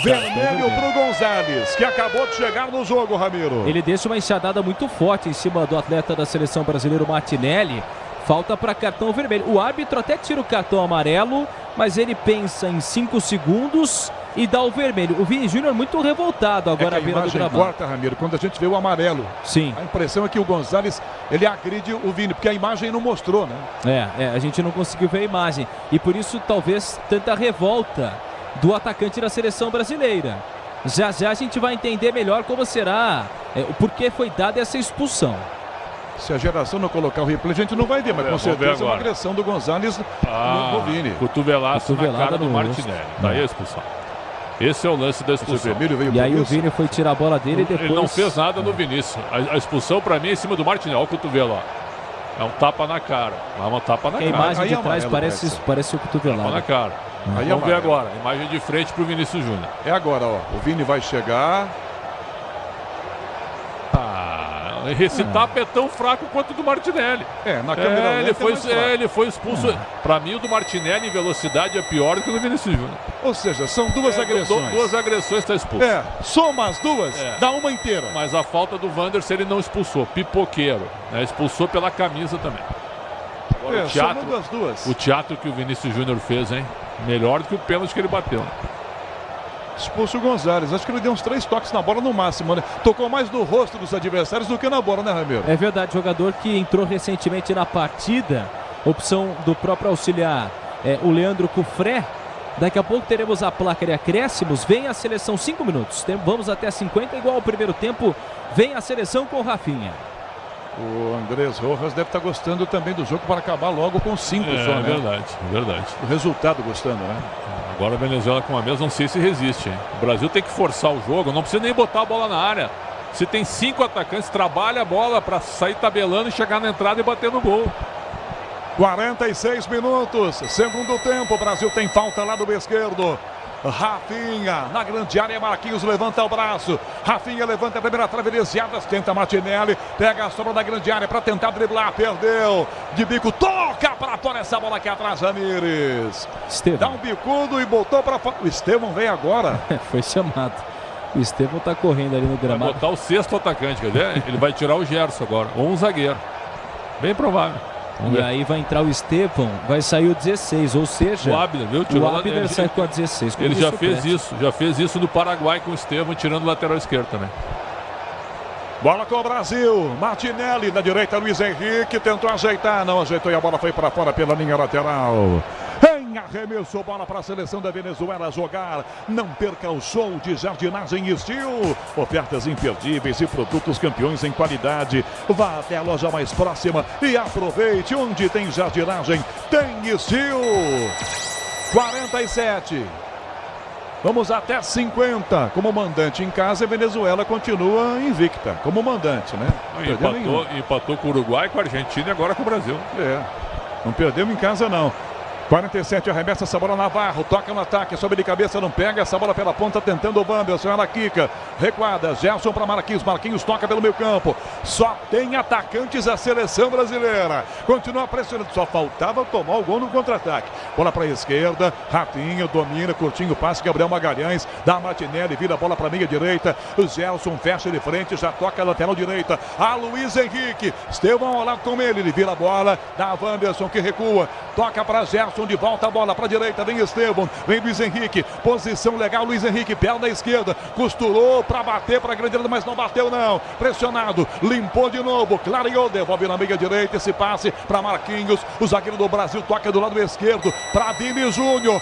Vermelho pro Gonzalez, que acabou de chegar no jogo, Ramiro. Ele deixa uma enxadada muito forte em cima do atleta da seleção brasileira, Martinelli. Falta para cartão vermelho. O árbitro até tira o cartão amarelo, mas ele pensa em 5 segundos e dá o vermelho. O Vini Júnior muito revoltado agora à beira do gramado. Corta, Ramiro, quando a gente vê o amarelo. Sim. A impressão é que o Gonzalez, ele agride o Vini, porque a imagem não mostrou, né? A gente não conseguiu ver a imagem. E por isso, talvez, tanta revolta do atacante da seleção brasileira. Já a gente vai entender melhor como será, o porquê foi dada essa expulsão. Se a geração não colocar o replay, a gente não vai ver, mas com certeza é uma agressão do Gonzalez no Vini. Cotovelada na cara do Martinelli. Daí a expulsão. Esse é o lance da expulsão. E aí o Vini foi tirar a bola dele e depois... Ele não fez nada no Vinícius. A expulsão pra mim é em cima do Martinelli. Olha o cotovelo, ó. É um tapa na cara. É uma tapa na cara. A imagem de trás parece o cotovelado. Tapa na cara. Aí vamos ver agora. A imagem de frente pro Vinícius Júnior. É agora, ó. O Vini vai chegar. Esse tapa é tão fraco quanto o do Martinelli. Na câmera ele foi expulso. Pra mim, o do Martinelli em velocidade é pior do que o do Vinícius Júnior. Ou seja, são duas agressões. Duas agressões, está expulso. Soma as duas, dá uma inteira. Mas a falta do Wanderson ele não expulsou. Pipoqueiro. Né? Expulsou pela camisa também. Agora, o teatro que o Vinícius Júnior fez, hein? Melhor do que o pênalti que ele bateu. Expulso o Gonzalez. Acho que ele deu uns 3 toques na bola no máximo, né? Tocou mais no rosto dos adversários do que na bola, né, Ramiro? É verdade, jogador que entrou recentemente na partida, opção do próprio auxiliar, o Leandro Cufré. Daqui a pouco teremos a placa de acréscimos. Vem a seleção, 5 minutos. Vamos até 50, igual ao primeiro tempo. Vem a seleção com o Rafinha. O Andrés Rojas deve estar gostando também do jogo para acabar logo com 5 só, né? Verdade. O resultado gostando, né? Agora a Venezuela com a mesma, não sei se resiste, hein? O Brasil tem que forçar o jogo, não precisa nem botar a bola na área. Se tem 5 atacantes, trabalha a bola para sair tabelando e chegar na entrada e bater no gol. 46 minutos, segundo tempo, o Brasil tem falta lá do esquerdo. Rafinha, na grande área, Marquinhos levanta o braço. Rafinha levanta a primeira trave desviada, tenta Martinelli, pega a sobra da grande área para tentar driblar, perdeu. De bico, toca para fora essa bola aqui atrás, Ramires. Dá um bicudo e botou para fora. O Estevão vem agora. Foi chamado. O Estevão tá correndo ali no gramado. Vai botar o 6º atacante, quer dizer? Ele vai tirar o Gerson agora, ou um zagueiro. Bem provável. E aí vai entrar o Estevão, vai sair o 16, ou seja, o Abner, viu? O Abner sai com a 16. Ele já fez isso no Paraguai com o Estevão, tirando o lateral esquerdo também. Bola com o Brasil, Martinelli na direita, Luiz Henrique tentou ajeitar, não ajeitou e a bola foi para fora pela linha lateral. Em arremesso, bola para a seleção da Venezuela jogar. Não perca o show de jardinagem Steel. Ofertas imperdíveis e produtos campeões em qualidade. Vá até a loja mais próxima e aproveite. Onde tem jardinagem, tem Steel. 47. Vamos até 50. Como mandante em casa, a Venezuela continua invicta. Como mandante, né? Empatou com o Uruguai, com a Argentina e agora com o Brasil. Não perdemos em casa, não. 47, arremessa essa bola, Navarro, toca no ataque, sobe de cabeça, não pega, essa bola pela ponta, tentando o Wanderson, ela quica, recuada, Gerson para Marquinhos toca pelo meio campo, só tem atacantes a seleção brasileira, continua pressionando, só faltava tomar o gol no contra-ataque, bola para a esquerda, Rafinha domina, curtinho passe, Gabriel Magalhães, dá a Martinelli, vira a bola para a meia direita, o Gerson fecha de frente, já toca a lateral direita, a Luiz Henrique, Estevão ao lado com ele vira a bola, dá a Wanderson que recua, toca para Gerson, de volta a bola para a direita, vem Estevão, vem Luiz Henrique, posição legal, Luiz Henrique, perna esquerda, costurou para bater para a grande área, mas não bateu não, pressionado, limpou de novo, clareou, devolve na meia direita, esse passe para Marquinhos, o zagueiro do Brasil toca do lado esquerdo, para Vini Júnior,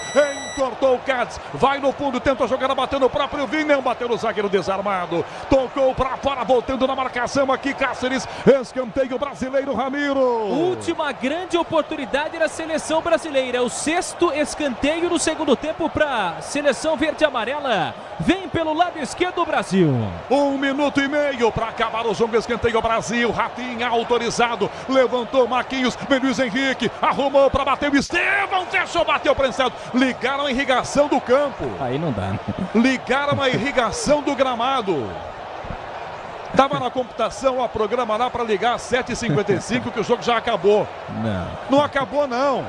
entortou o Cádiz, vai no fundo, tenta jogar, bateu no próprio Vini, não bateu no zagueiro desarmado, tocou para fora, voltando na marcação aqui, Cáceres, escanteio brasileiro, Ramiro. Última grande oportunidade da seleção brasileira. É o 6º escanteio no segundo tempo para a seleção verde e amarela. Vem pelo lado esquerdo do Brasil. 1 minuto e meio para acabar o jogo. Escanteio Brasil. Rafinha autorizado. Levantou Marquinhos. Luiz Henrique. Arrumou para bater o Estevão. Fechou, bateu prensado. Ligaram a irrigação do campo. Aí não dá, né? Ligaram a irrigação do gramado. Tava na computação, o programa lá para ligar às 7h55 que o jogo já acabou. Não acabou, não.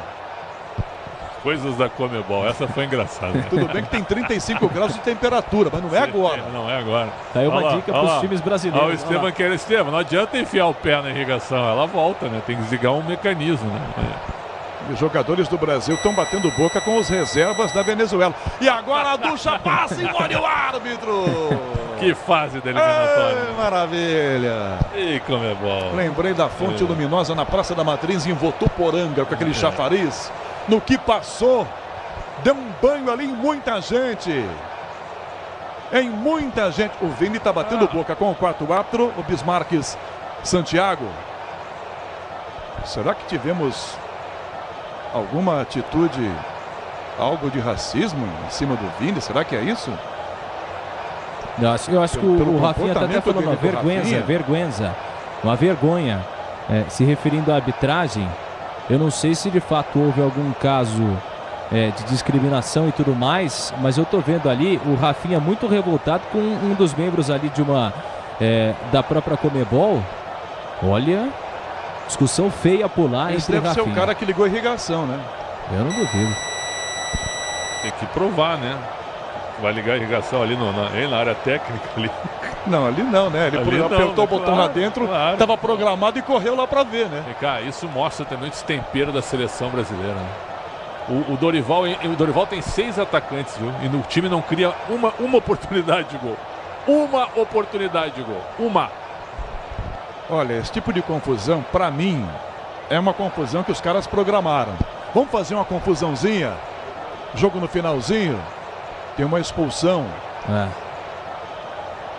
Coisas da Comebol, essa foi engraçada. Tudo bem que tem 35 graus de temperatura, mas não é agora. Não é agora. Tá aí uma dica para os times brasileiros. O Estevão quer, Estevão, não adianta enfiar o pé na irrigação, ela volta, né? Tem que desligar um mecanismo, né? Os jogadores do Brasil estão batendo boca com os reservas da Venezuela. E agora a ducha passa e molha o árbitro. Que fase da eliminatória. Maravilha. E Comebol. Lembrei da fonte luminosa na Praça da Matriz em Votuporanga, com aquele chafariz. No que passou, deu um banho ali em muita gente. Em muita gente. O Vini está batendo boca com o quarto árbitro, o Bismarques Santiago. Será que tivemos alguma atitude, algo de racismo em cima do Vini? Será que é isso? Eu acho que o Rafinha está até falando uma vergonha, se referindo à arbitragem. Eu não sei se de fato houve algum caso de discriminação e tudo mais, mas eu estou vendo ali o Rafinha muito revoltado com um dos membros ali de da própria Comebol, Olha, discussão feia por lá Esse entre deve ser o Rafinha. cara que ligou a irrigação, né? Eu não duvido. Tem que provar, né? Vai ligar a irrigação ali na área técnica ali. Não, ali não, né? Ele Ali apertou não, o botão lá dentro, claro. estava programado e correu lá para ver, né? E, cara, isso mostra também o destempero da seleção brasileira, né? O Dorival tem 6 atacantes, viu? E no time não cria uma oportunidade de gol. Uma oportunidade de gol. Uma. Olha, esse tipo de confusão, para mim, é uma confusão que os caras programaram. Vamos fazer uma confusãozinha? Jogo no finalzinho, tem uma expulsão.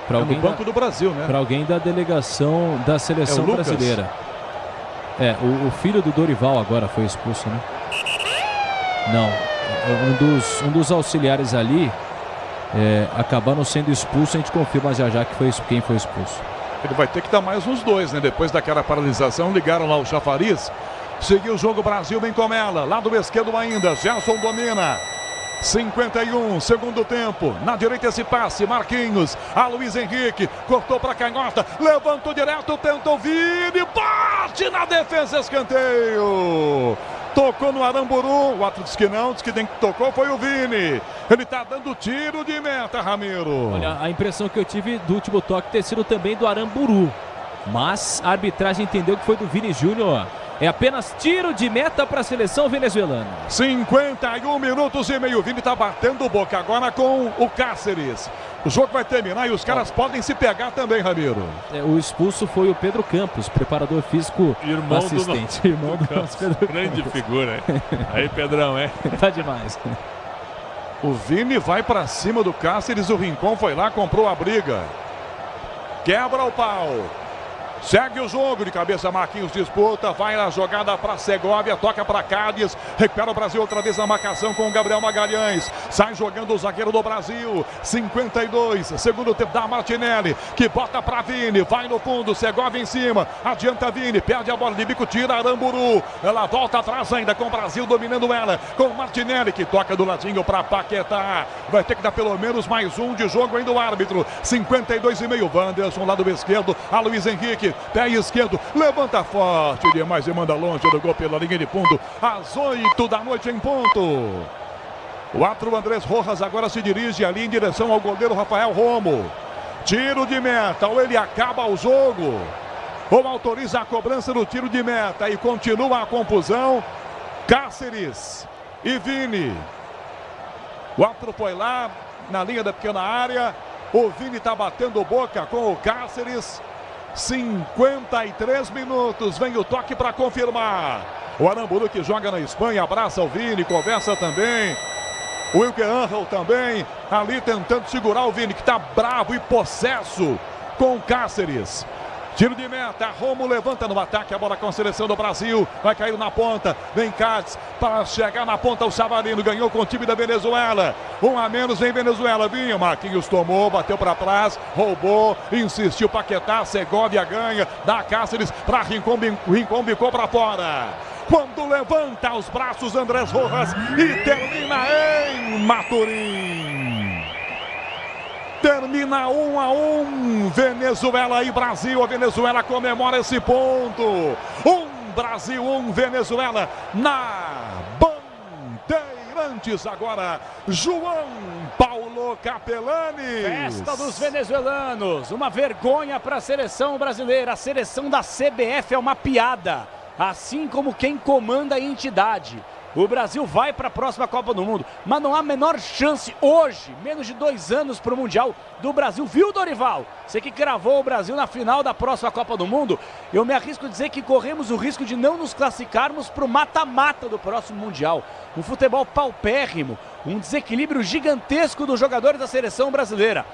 Pra alguém no Banco do Brasil, né? Para alguém da delegação da seleção Lucas? brasileira. O filho do Dorival agora foi expulso, né? Não. Um dos auxiliares ali acabaram sendo expulsos. A gente confirma já quem foi expulso. Ele vai ter que dar mais uns 2, né? Depois daquela paralisação, ligaram lá o chafariz. Seguiu o jogo, Brasil vem com ela. Lado esquerdo ainda, Gerson domina. 51, segundo tempo. Na direita esse passe, Marquinhos. A Luiz Henrique, cortou para canhota. Levantou direto, tentou Vini. Bate na defesa, escanteio. Tocou no Aramburu. O outro disse que não, disse que quem tocou foi o Vini. Ele tá dando tiro de meta, Ramiro. Olha, a impressão que eu tive do último toque ter sido também do Aramburu. Mas a arbitragem entendeu que foi do Vini Júnior. É apenas tiro de meta para a seleção venezuelana. 51 minutos e meio. O Vini tá batendo boca agora com o Cáceres. O jogo vai terminar e os caras podem se pegar também, Ramiro. O expulso foi o Pedro Campos, preparador físico, irmão assistente. Irmão do Campos. Grande figura, hein? Aí, Pedrão, hein? Tá demais. O Vini vai para cima do Cáceres. O Rincon foi lá, comprou a briga. Quebra o pau. Segue o jogo, de cabeça Marquinhos disputa, vai na jogada para Segovia, toca para Cádiz, recupera o Brasil outra vez na marcação com o Gabriel Magalhães, sai jogando o zagueiro do Brasil, 52, segundo tempo da Martinelli, que bota para Vini, vai no fundo, Segovia em cima, adianta Vini, perde a bola de bico, tira Aramburu, ela volta atrás ainda com o Brasil dominando ela, com o Martinelli que toca do ladinho para Paquetá, vai ter que dar pelo menos mais um de jogo ainda o árbitro, 52,5, Wanderson lado esquerdo, a Luiz Henrique, pé esquerdo, levanta forte demais e manda longe do gol pela linha de fundo, às 8 da noite em ponto. O árbitro Andrés Rojas agora se dirige ali em direção ao goleiro Rafael Romo. Tiro de meta, ou ele acaba o jogo, ou autoriza a cobrança do tiro de meta e continua a confusão. Cáceres e Vini. O árbitro foi lá na linha da pequena área, o Vini está batendo boca com o Cáceres. 53 minutos, vem o toque para confirmar. O Aramburu que joga na Espanha, abraça o Vini, conversa também. O Wilker Angel também, ali tentando segurar o Vini, que está bravo e possesso com o Cáceres. Tiro de meta, Romo levanta no ataque, a bola com a seleção do Brasil, vai cair na ponta, vem Cáceres para chegar na ponta, o Savarino ganhou com o time da Venezuela, 1 a menos vem Venezuela, vinha, Marquinhos tomou, bateu para trás, roubou, insistiu Paquetá, Segovia ganha, dá Cáceres para Rincon bicou para fora. Quando levanta os braços Andrés Rojas e termina em Maturim. Termina 1 a 1, Venezuela e Brasil. A Venezuela comemora esse ponto. Brasil, Venezuela na Bandeirantes. Agora, João Paulo Capelani. Festa dos venezuelanos, uma vergonha para a seleção brasileira. A seleção da CBF é uma piada, assim como quem comanda a entidade. O Brasil vai para a próxima Copa do Mundo, mas não há a menor chance hoje, menos de 2 anos para o Mundial do Brasil. Viu, Dorival? Você que cravou o Brasil na final da próxima Copa do Mundo, eu me arrisco a dizer que corremos o risco de não nos classificarmos para o mata-mata do próximo Mundial. Um futebol paupérrimo, um desequilíbrio gigantesco dos jogadores da seleção brasileira.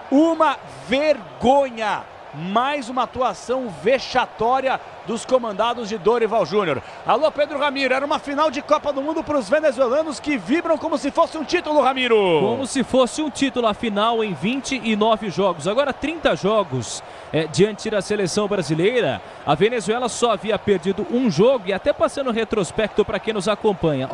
Uma vergonha! Mais uma atuação vexatória dos comandados de Dorival Júnior. Alô, Pedro Ramiro, era uma final de Copa do Mundo para os venezuelanos que vibram como se fosse um título, Ramiro. Como se fosse um título, a final em 29 jogos. Agora 30 jogos diante da seleção brasileira. A Venezuela só havia perdido um jogo e até passando retrospecto para quem nos acompanha.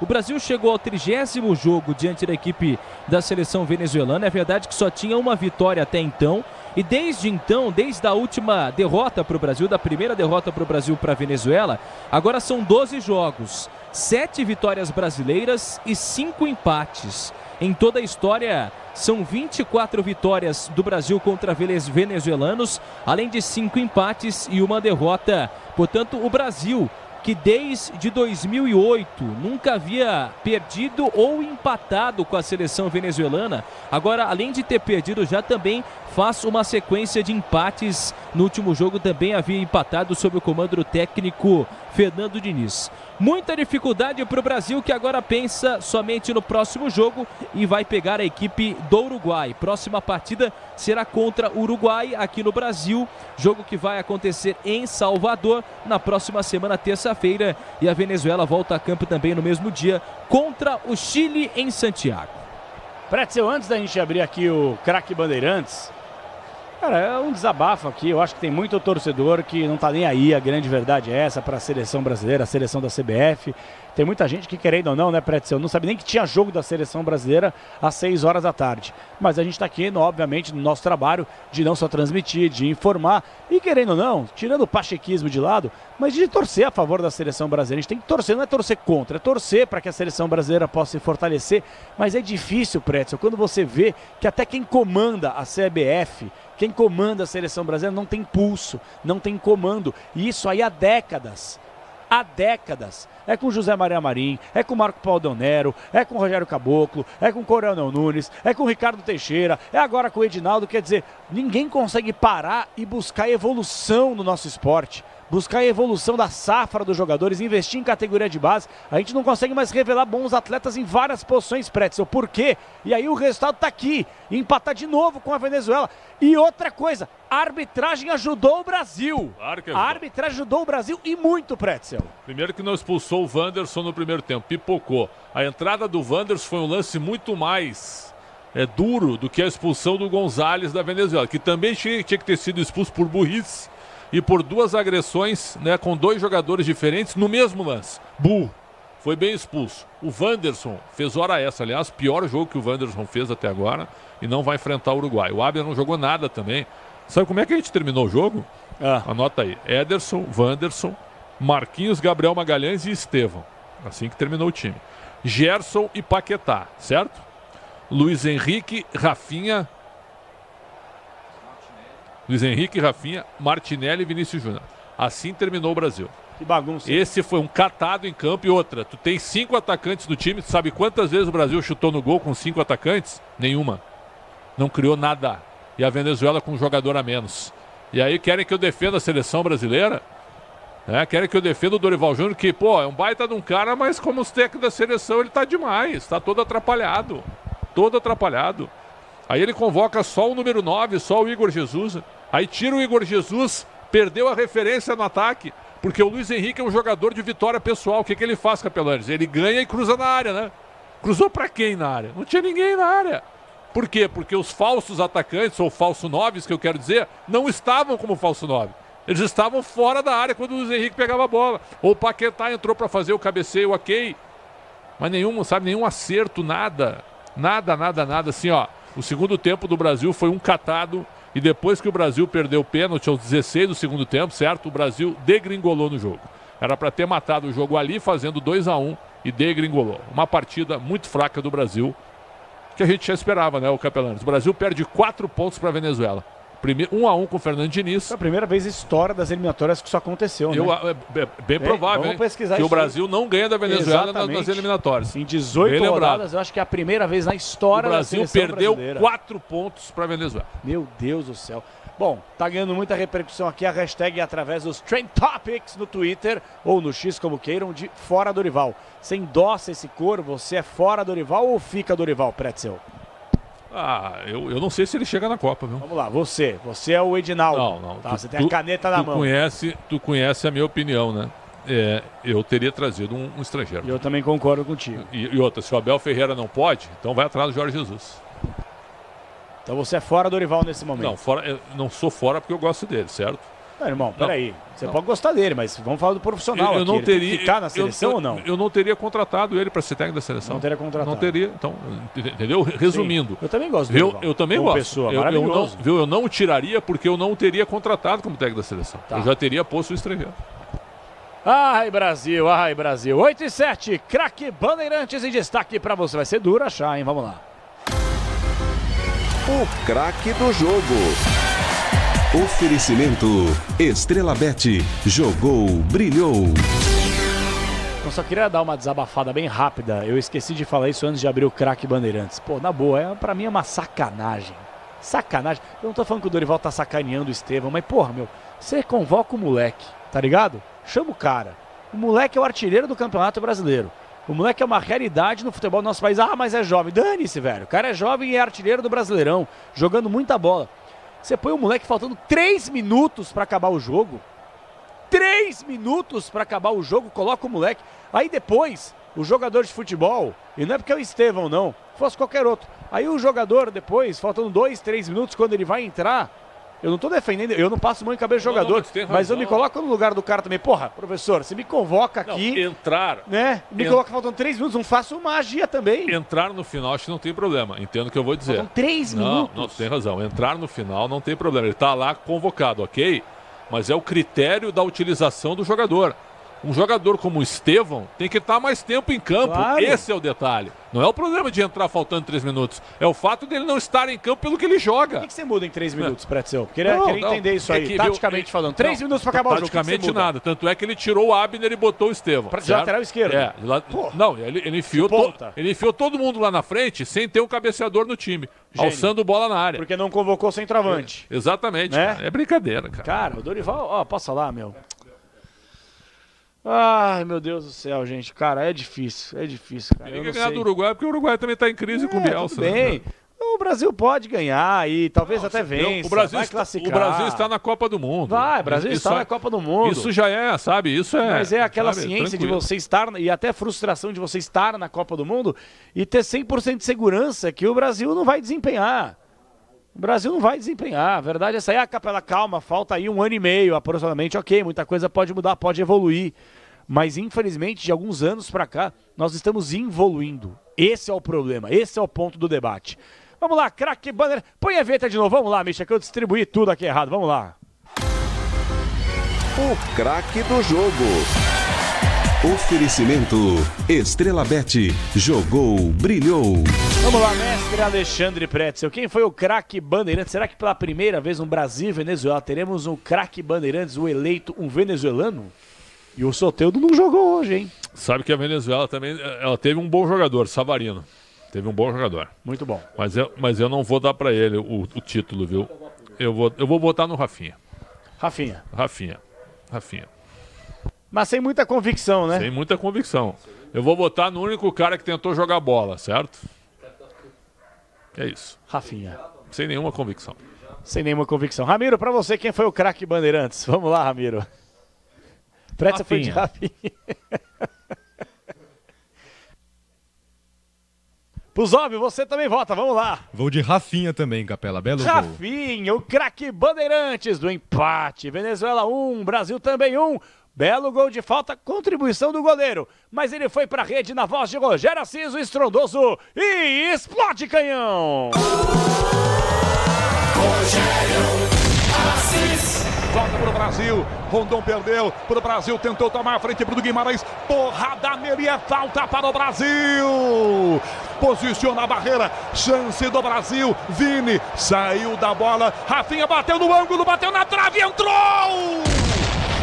O Brasil chegou ao 30º jogo diante da equipe da seleção venezuelana. É verdade que só tinha uma vitória até então. E desde então, desde a última derrota para o Brasil, da primeira derrota para o Brasil para a Venezuela, agora são 12 jogos, 7 vitórias brasileiras e 5 empates. Em toda a história, são 24 vitórias do Brasil contra venezuelanos, além de 5 empates e uma derrota. Portanto, o Brasil, que desde 2008 nunca havia perdido ou empatado com a seleção venezuelana, agora, além de ter perdido, já também faz uma sequência de empates. No último jogo também havia empatado sob o comando do técnico Fernando Diniz. Muita dificuldade para o Brasil, que agora pensa somente no próximo jogo e vai pegar a equipe do Uruguai. Próxima partida será contra o Uruguai aqui no Brasil, jogo que vai acontecer em Salvador na próxima semana, terça-feira, e a Venezuela volta a campo também no mesmo dia contra o Chile em Santiago. Pretzel, antes da gente abrir aqui o Craque Bandeirantes, cara, é um desabafo aqui. Eu acho que tem muito torcedor que não tá nem aí, a grande verdade é essa, para a seleção brasileira, a seleção da CBF. Tem muita gente que, querendo ou não, né, Pretzel, não sabe nem que tinha jogo da seleção brasileira às 6 horas da tarde. Mas a gente tá aqui, obviamente, no nosso trabalho de não só transmitir, de informar e, querendo ou não, tirando o pachequismo de lado, mas de torcer a favor da seleção brasileira. A gente tem que torcer, não é torcer contra, é torcer para que a seleção brasileira possa se fortalecer. Mas é difícil, Pretzel, quando você vê que até quem comanda a CBF, quem comanda a seleção brasileira não tem pulso, não tem comando. E isso aí há décadas. Há décadas. É com José Maria Marim, é com Marco Paulo Del Nero, é com Rogério Caboclo, é com Coronel Nunes, é com Ricardo Teixeira, é agora com o Edinaldo. Quer dizer, ninguém consegue parar e buscar evolução no nosso esporte. Buscar a evolução da safra dos jogadores, investir em categoria de base. A gente não consegue mais revelar bons atletas em várias posições, Pretzel. Por quê? E aí o resultado tá aqui, empatar de novo com a Venezuela. E outra coisa, a arbitragem ajudou o Brasil. Claro que a arbitragem ajudou o Brasil e muito, Pretzel. Primeiro que não expulsou o Wanderson no primeiro tempo, pipocou. A entrada do Wanderson foi um lance muito mais duro do que a expulsão do Gonzalez da Venezuela, que também tinha que ter sido expulso por burrice e por 2 agressões, né, com 2 jogadores diferentes no mesmo lance. Burro. Foi bem expulso. O Wanderson fez hora essa, aliás, pior jogo que o Wanderson fez até agora, e não vai enfrentar o Uruguai. O Abner não jogou nada também. Sabe como é que a gente terminou o jogo? Anota aí. Ederson, Wanderson, Marquinhos, Gabriel Magalhães e Estevão. Assim que terminou o time. Gerson e Paquetá, certo? Luiz Henrique, Rafinha, Martinelli e Vinícius Júnior. Assim terminou o Brasil. Que bagunça. Esse foi um catado em campo. E outra, tu tem 5 atacantes do time. Tu sabe quantas vezes o Brasil chutou no gol com 5 atacantes? Nenhuma. Não criou nada. E a Venezuela com um jogador a menos. E aí querem que eu defenda a seleção brasileira? Querem que eu defenda o Dorival Júnior, que, pô, é um baita de um cara, mas como os técnicos da seleção, ele tá demais. Tá todo atrapalhado. Todo atrapalhado. Aí ele convoca só o número 9, só o Igor Jesus. Aí tira o Igor Jesus, perdeu a referência no ataque, porque o Luiz Henrique é um jogador de vitória pessoal. O que ele faz, Capelanes? Ele ganha e cruza na área, né? Cruzou pra quem na área? Não tinha ninguém na área. Por quê? Porque os falsos atacantes, ou falso 9, que eu quero dizer, não estavam como falso 9. Eles estavam fora da área quando o Luiz Henrique pegava a bola. Ou o Paquetá entrou pra fazer o cabeceio, ok. Mas nenhum acerto, nada. Nada. Assim, ó, o segundo tempo do Brasil foi um catado. E depois que o Brasil perdeu o pênalti aos 16 do segundo tempo, certo? O Brasil degringolou no jogo. Era para ter matado o jogo ali, fazendo 2-1 e degringolou. Uma partida muito fraca do Brasil, que a gente já esperava, né, o Capelanes? O Brasil perde 4 pontos para a Venezuela. 1-1 com o Fernando Diniz. É a primeira vez na história das eliminatórias que isso aconteceu, né? Bem provável, que o Brasil não ganha da Venezuela nas eliminatórias. Em 18 rodadas, eu acho que é a primeira vez na história da seleção brasileira. O Brasil perdeu 4 pontos para a Venezuela. Meu Deus do céu. Bom, tá ganhando muita repercussão aqui a hashtag através dos Trend Topics no Twitter ou no X, como queiram, de Fora Dorival. Você endossa esse cor, você é fora Dorival ou fica Dorival, Pretzel? Eu não sei se ele chega na Copa, viu? Vamos lá, você é o Edinaldo. Não. Tá, você tem a caneta na mão. Tu conhece a minha opinião, né? Eu teria trazido um estrangeiro. Eu também concordo contigo. E outra, se o Abel Ferreira não pode, então vai atrás do Jorge Jesus. Então você é fora Dorival nesse momento? Não, eu não sou fora porque eu gosto dele, certo? Não, irmão, peraí. Você pode gostar dele, mas vamos falar do profissional eu aqui. não Ele teria, tem que ficar na seleção ou não? Eu não teria contratado ele para ser técnico da seleção. Não teria contratado. Não teria. Então, entendeu? Resumindo. Sim, eu também gosto dele. Eu também como gosto. Pessoa, maravilhoso. Eu não o tiraria porque eu não o teria contratado como técnico da seleção. Tá. Eu já teria posto o estrangeiro. Ai, Brasil, ai, Brasil. 8 e 7, craque Bandeirantes em destaque para você. Vai ser duro achar, hein? Vamos lá. O craque do jogo. Oferecimento Estrela Bet. Jogou, brilhou. Eu só queria dar uma desabafada bem rápida. Eu esqueci de falar isso antes de abrir o craque Bandeirantes. Pô, na boa, pra mim é uma sacanagem. Sacanagem. Eu não tô falando que o Dorival tá sacaneando o Estevão, mas porra, meu, você convoca o moleque, tá ligado? Chama o cara. O moleque é o artilheiro do Campeonato Brasileiro. O moleque é uma realidade no futebol do nosso país. Ah, mas é jovem. Dane-se, velho. O cara é jovem e é artilheiro do Brasileirão, jogando muita bola. Você põe o moleque faltando 3 minutos pra acabar o jogo. 3 minutos pra acabar o jogo, coloca o moleque. Aí depois, o jogador de futebol, e não é porque é o Estevão não, fosse qualquer outro. Aí o jogador depois, faltando 2, 3 minutos, quando ele vai entrar, eu não tô defendendo, eu não passo mão em cabeça de jogador, mas eu me coloco no lugar do cara também. Porra, professor, você me convoca aqui, entrar, né? Me coloca faltando 3 minutos, não faço magia também. Entrar no final acho que não tem problema, entendo o que eu vou dizer. Faltam 3 minutos. Não, tem razão. Entrar no final não tem problema, ele tá lá convocado, ok? Mas é o critério da utilização do jogador. Um jogador como o Estevão tem que estar mais tempo em campo. Claro. Esse é o detalhe. Não é o problema de entrar faltando 3 minutos. É o fato dele não estar em campo pelo que ele joga. O que você muda em 3 minutos, Pretzel? Queria entender isso aí, taticamente falando. 3 minutos para acabar o jogo. Taticamente nada. Tanto é que ele tirou o Abner e botou o Estevão. De lateral esquerdo. Não, ele enfiou todo mundo lá na frente sem ter um cabeceador no time. Gênio. Alçando bola na área. Porque não convocou centroavante. Exatamente. Né? Cara. É brincadeira, cara. Cara, o Dorival, ó, passa lá, meu. Ai, meu Deus do céu, gente. Cara, é difícil, cara. Tem que ganhar do Uruguai, porque o Uruguai também está em crise com o Bielsa. Tudo bem. Né? O Brasil pode ganhar e talvez até vença. O Brasil, vai classificar. O Brasil está na Copa do Mundo. Vai, o Brasil está na Copa do Mundo. Isso já é, sabe? Isso é. Mas é aquela sabe, ciência tranquilo. de você estar, e até frustração de você estar na Copa do Mundo e ter 100% de segurança que o Brasil não vai desempenhar. O Brasil não vai desempenhar. A verdade é essa aí. A Capela, calma, falta aí 1 ano e meio aproximadamente. Ok, muita coisa pode mudar, pode evoluir. Mas, infelizmente, de alguns anos para cá, nós estamos evoluindo. Esse é o problema, esse é o ponto do debate. Vamos lá, craque Banner. Põe a vinheta de novo, vamos lá, Misha, que eu distribuí tudo aqui errado. Vamos lá. O craque do jogo. Oferecimento Estrela Bet. Jogou, brilhou. Vamos lá, mestre Alexandre Pretzel. Quem foi o craque Bandeirantes? Será que pela primeira vez no Brasil e Venezuela teremos um craque Bandeirantes, o eleito um venezuelano? E o Soteldo não jogou hoje, hein? Sabe que a Venezuela também, ela teve um bom jogador, Savarino. Teve um bom jogador. Muito bom. Mas eu não vou dar pra ele o título, viu? Eu vou botar no Rafinha. Rafinha. Mas sem muita convicção, né? Sem muita convicção. Eu vou botar no único cara que tentou jogar bola, certo? É isso. Rafinha. Sem nenhuma convicção. Ramiro, pra você, quem foi o craque Bandeirantes? Vamos lá, Ramiro. Pretzel foi de Rafinha. Puzov, você também vota, vamos lá. Vou de Rafinha também, Capela, belo gol. Rafinha, o craque Bandeirantes do empate. Venezuela 1, Brasil também 1. Belo gol de falta, contribuição do goleiro. Mas ele foi pra rede na voz de Rogério Assis, o estrondoso. E explode canhão. Rogério Assis. Volta pro Brasil, Rondon perdeu pro Brasil, tentou tomar a frente pro Guimarães, porrada nele, é falta para o Brasil, posiciona a barreira, chance do Brasil, Vini, saiu da bola, Rafinha bateu no ângulo, bateu na trave, entrou!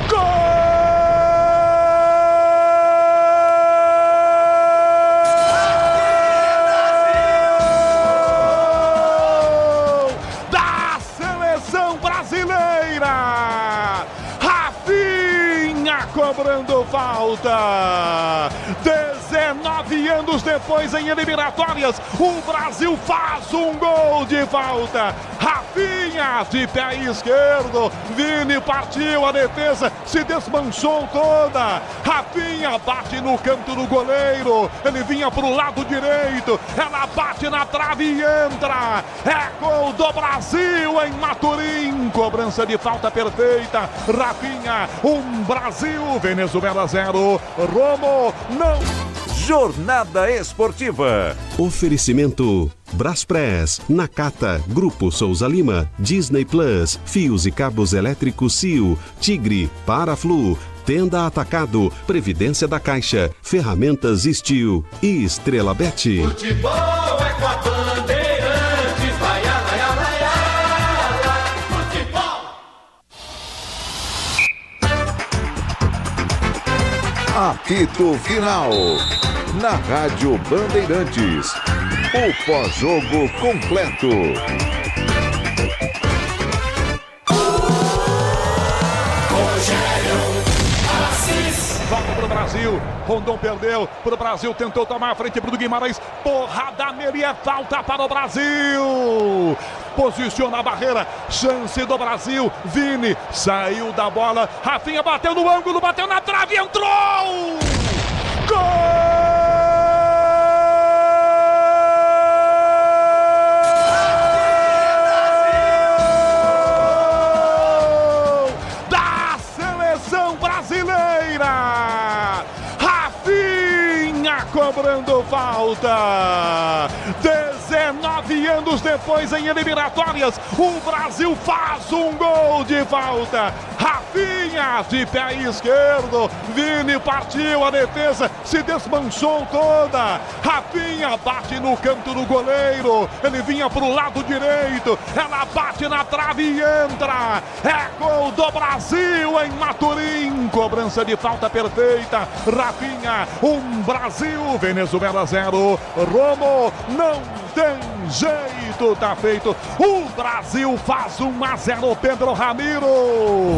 Gol! Rafinha cobrando falta. 19 9 anos depois em eliminatórias, o Brasil faz um gol de falta. Rafinha de pé esquerdo, Vini partiu, a defesa se desmanchou toda. Rafinha bate no canto do goleiro, ele vinha pro lado direito, ela bate na trave e entra. É gol do Brasil em Maturim, cobrança de falta perfeita. Rafinha, Brasil, Venezuela 0, Romo não. Jornada Esportiva. Oferecimento Braspress, Nakata, Grupo Souza Lima, Disney Plus, Fios e Cabos Elétricos Sil, Tigre, Paraflu, Tenda Atacado, Previdência da Caixa, Ferramentas Steel e Estrela Bet. Futebol é com a Bandeirantes, vai, vai, vai, futebol. Apito Final. Na Rádio Bandeirantes. O pós-jogo completo. Volta pro Brasil, Rondon perdeu pro Brasil, tentou tomar a frente pro Guimarães, porrada nele, é falta para o Brasil. Posiciona a barreira, chance do Brasil, Vini saiu da bola, Rafinha bateu no ângulo, bateu na trave, entrou! Gol! Cobrando falta. 19 anos depois em eliminatórias, o Brasil faz um gol de falta. Rafinha de pé esquerdo, Vini partiu, a defesa se desmanchou toda. Rafinha bate no canto do goleiro, ele vinha pro lado direito, ela bate na trave e entra. É gol do Brasil em Maturim, cobrança de falta perfeita. Rafinha, Brasil, Venezuela 0, Romo não tem jeito, tá feito. O Brasil faz 1-0, Pedro Ramiro.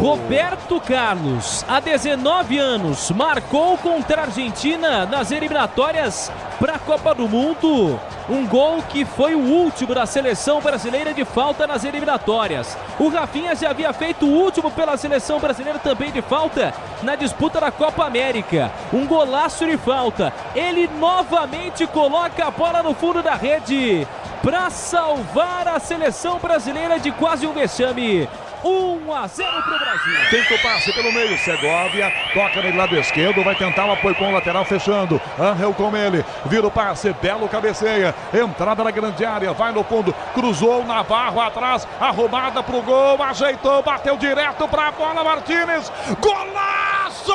Roberto Carlos, há 19 anos, marcou contra a Argentina nas eliminatórias para a Copa do Mundo. Um gol que foi o último da seleção brasileira de falta nas eliminatórias. O Rafinha já havia feito o último pela seleção brasileira também de falta na disputa da Copa América. Um golaço de falta. Ele novamente coloca a bola no fundo da rede para salvar a seleção brasileira de quase um vexame. 1-0 pro Brasil. Tenta o passe pelo meio, Segovia toca no lado esquerdo, vai tentar o apoio com o lateral fechando. Angel com ele, vira o passe, belo cabeceia, entrada na grande área, vai no fundo, cruzou, Navarro atrás, arrumada pro gol, ajeitou, bateu direto pra bola, Martínez, golaço!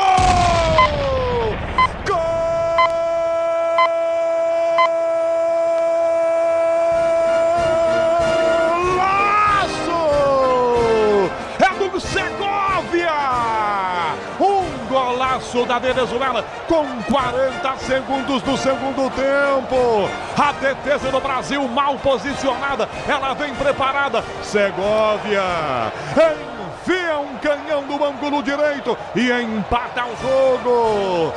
Gol! Segovia! Golaço da Venezuela com 40 segundos do segundo tempo. A defesa do Brasil mal posicionada, ela vem preparada. Segovia enfia um canhão no ângulo direito e empata o jogo.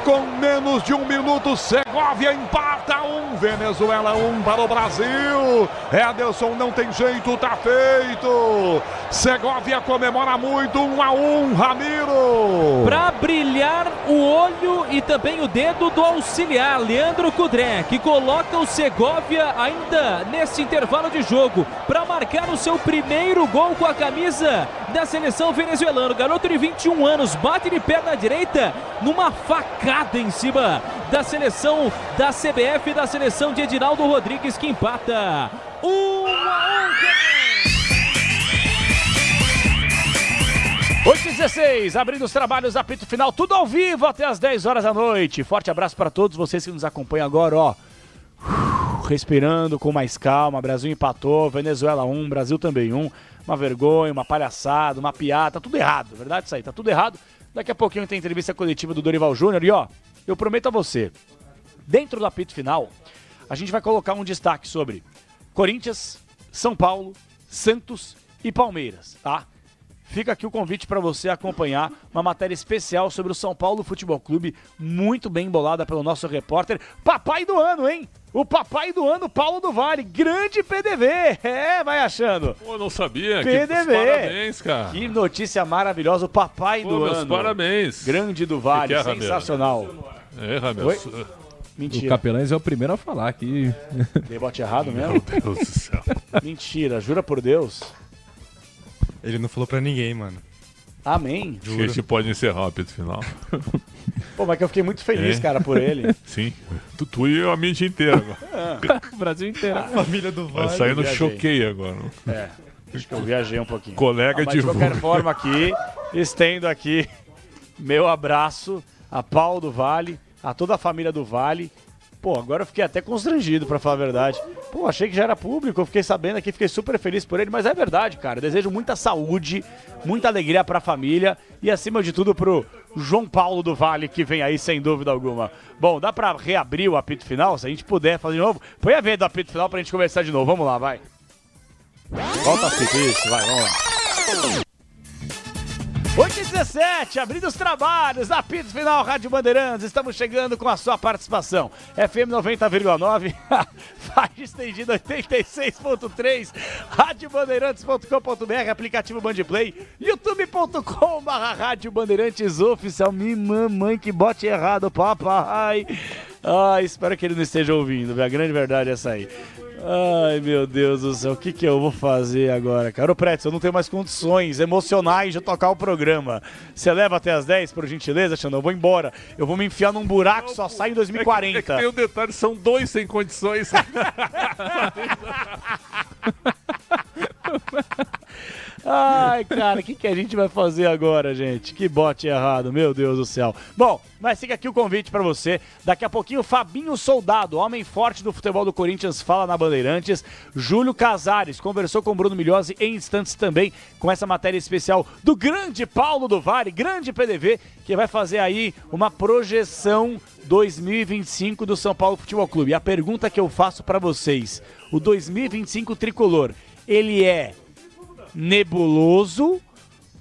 Com menos de 1 minuto, Segovia empata 1, Venezuela 1 para o Brasil. Ederson não tem jeito, tá feito. Segovia comemora muito, 1-1, Ramiro. Para brilhar o olho e também o dedo do auxiliar, Leandro Cudré, que coloca o Segovia ainda nesse intervalo de jogo para marcar o seu primeiro gol com a camisa da seleção venezuelana. O garoto de 21 anos bate de perna direita numa facada em cima da seleção da CBF, da seleção de Edinaldo Rodrigues, que empata 1-1. 8h16, abrindo os trabalhos, apito final, tudo ao vivo até as 10 horas da noite. Forte abraço para todos vocês que nos acompanham agora, ó. Respirando com mais calma, Brasil empatou, Venezuela 1, Brasil também 1. Uma vergonha, uma palhaçada, uma piada, tá tudo errado, verdade isso aí, tá tudo errado. Daqui a pouquinho tem entrevista coletiva do Dorival Júnior e ó, eu prometo a você, dentro do apito final, a gente vai colocar um destaque sobre Corinthians, São Paulo, Santos e Palmeiras, tá? fica aqui o convite para você acompanhar uma matéria especial sobre o São Paulo Futebol Clube, muito bem embolada pelo nosso repórter, papai do ano, hein? O papai do ano, Paulo do Vale, grande PDV. Vai achando. Pô, não sabia. PDV. Parabéns, cara. Que notícia maravilhosa, o papai do ano. Parabéns. Grande do Vale, sensacional. Ramiro. Mentira. O Capelães é o primeiro a falar que... Debote errado mesmo? Meu Deus do céu. Mentira, jura por Deus. Ele não falou pra ninguém, mano. Amém. Acho que a gente pode encerrar o apito final. Pô, mas que eu fiquei muito feliz, cara, por ele. Sim. Tu e a mídia inteira agora. O Brasil inteiro. A família do Vale. Vai sair no choquei agora. Acho que eu viajei um pouquinho. Colega mas de qualquer forma aqui, estendo aqui meu abraço a Paulo do Vale, a toda a família do Vale. Pô, agora eu fiquei até constrangido, pra falar a verdade. Pô, achei que já era público, eu fiquei sabendo aqui, fiquei super feliz por ele, mas é verdade, cara. Eu desejo muita saúde, muita alegria pra família e, acima de tudo, pro João Paulo do Vale, que vem aí sem dúvida alguma. Bom, dá pra reabrir o apito final, se a gente puder fazer de novo? Põe a vez do apito final pra gente conversar de novo. Vamos lá, vai. Volta a fita, isso, vai, vamos lá. 8h17, abrindo os trabalhos, apito final, Rádio Bandeirantes, estamos chegando com a sua participação. FM 90,9, faixa estendida 86.3, radiobandeirantes.com.br, aplicativo Bandplay, youtube.com/Rádio Bandeirantes Oficial. Mamãe, que bote errado, papai. Espero que ele não esteja ouvindo, a grande verdade é essa aí. Ai, meu Deus do céu, o que eu vou fazer agora, cara? Ô, Pretz, eu não tenho mais condições emocionais de tocar o programa. Você leva até as 10, por gentileza, Xandão? Eu vou embora. Eu vou me enfiar num buraco, só sai em 2040. É que tem um detalhe, são 2 sem condições. Ai, cara, o que a gente vai fazer agora, gente? Que bote errado, meu Deus do céu. Bom, mas fica aqui o convite pra você. Daqui a pouquinho, Fabinho Soldado, homem forte do futebol do Corinthians, fala na Bandeirantes. Júlio Casares conversou com o Bruno Milhozzi em instantes também, com essa matéria especial do grande Paulo do Vale, grande PDV, que vai fazer aí uma projeção 2025 do São Paulo Futebol Clube. E a pergunta que eu faço pra vocês, o 2025 tricolor, ele é nebuloso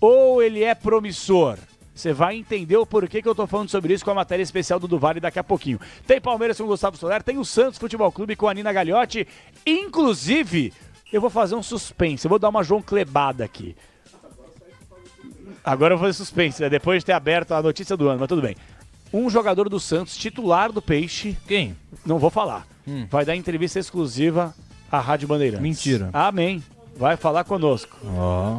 ou ele é promissor? Você vai entender o porquê que eu tô falando sobre isso com a matéria especial do Vale daqui a pouquinho. Tem Palmeiras com o Gustavo Soler, tem o Santos Futebol Clube com a Nina Gagliotti. Inclusive, eu vou fazer um suspense, eu vou dar uma João Clebada aqui. Agora eu vou fazer suspense, né? Depois de ter aberto a notícia do ano, mas tudo bem. Um jogador do Santos, titular do Peixe. Quem? Não vou falar. Vai dar entrevista exclusiva à Rádio Bandeirantes. Mentira. Amém. Vai falar conosco.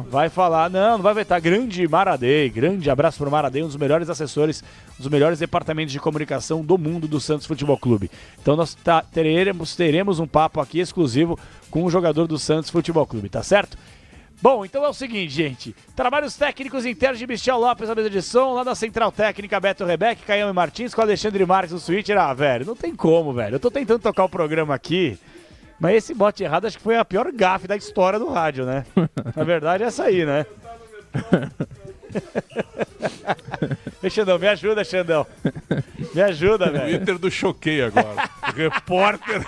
Vai falar, não vai vetar. Grande Maradei, grande abraço pro Maradei, um dos melhores assessores, um dos melhores departamentos de comunicação do mundo do Santos Futebol Clube. Então nós teremos um papo aqui exclusivo com o jogador do Santos Futebol Clube, tá certo? Bom, então é o seguinte, gente. Trabalhos técnicos internos de Michel Lopes na mesa de som, lá da Central Técnica, Beto Rebeck, Caião e Martins, com Alexandre Marques no switcher. Velho, não tem como, velho. Eu tô tentando tocar o programa aqui, mas esse bote errado acho que foi a pior gafe da história do rádio, né? Na verdade é essa aí, né? Xandão, me ajuda, Xandão. Me ajuda, velho. Twitter do Choquei agora. Repórter.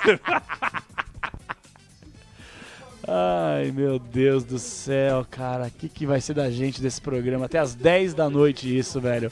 Ai, meu Deus do céu, cara. O que vai ser da gente desse programa? Até as 10 da noite isso, velho.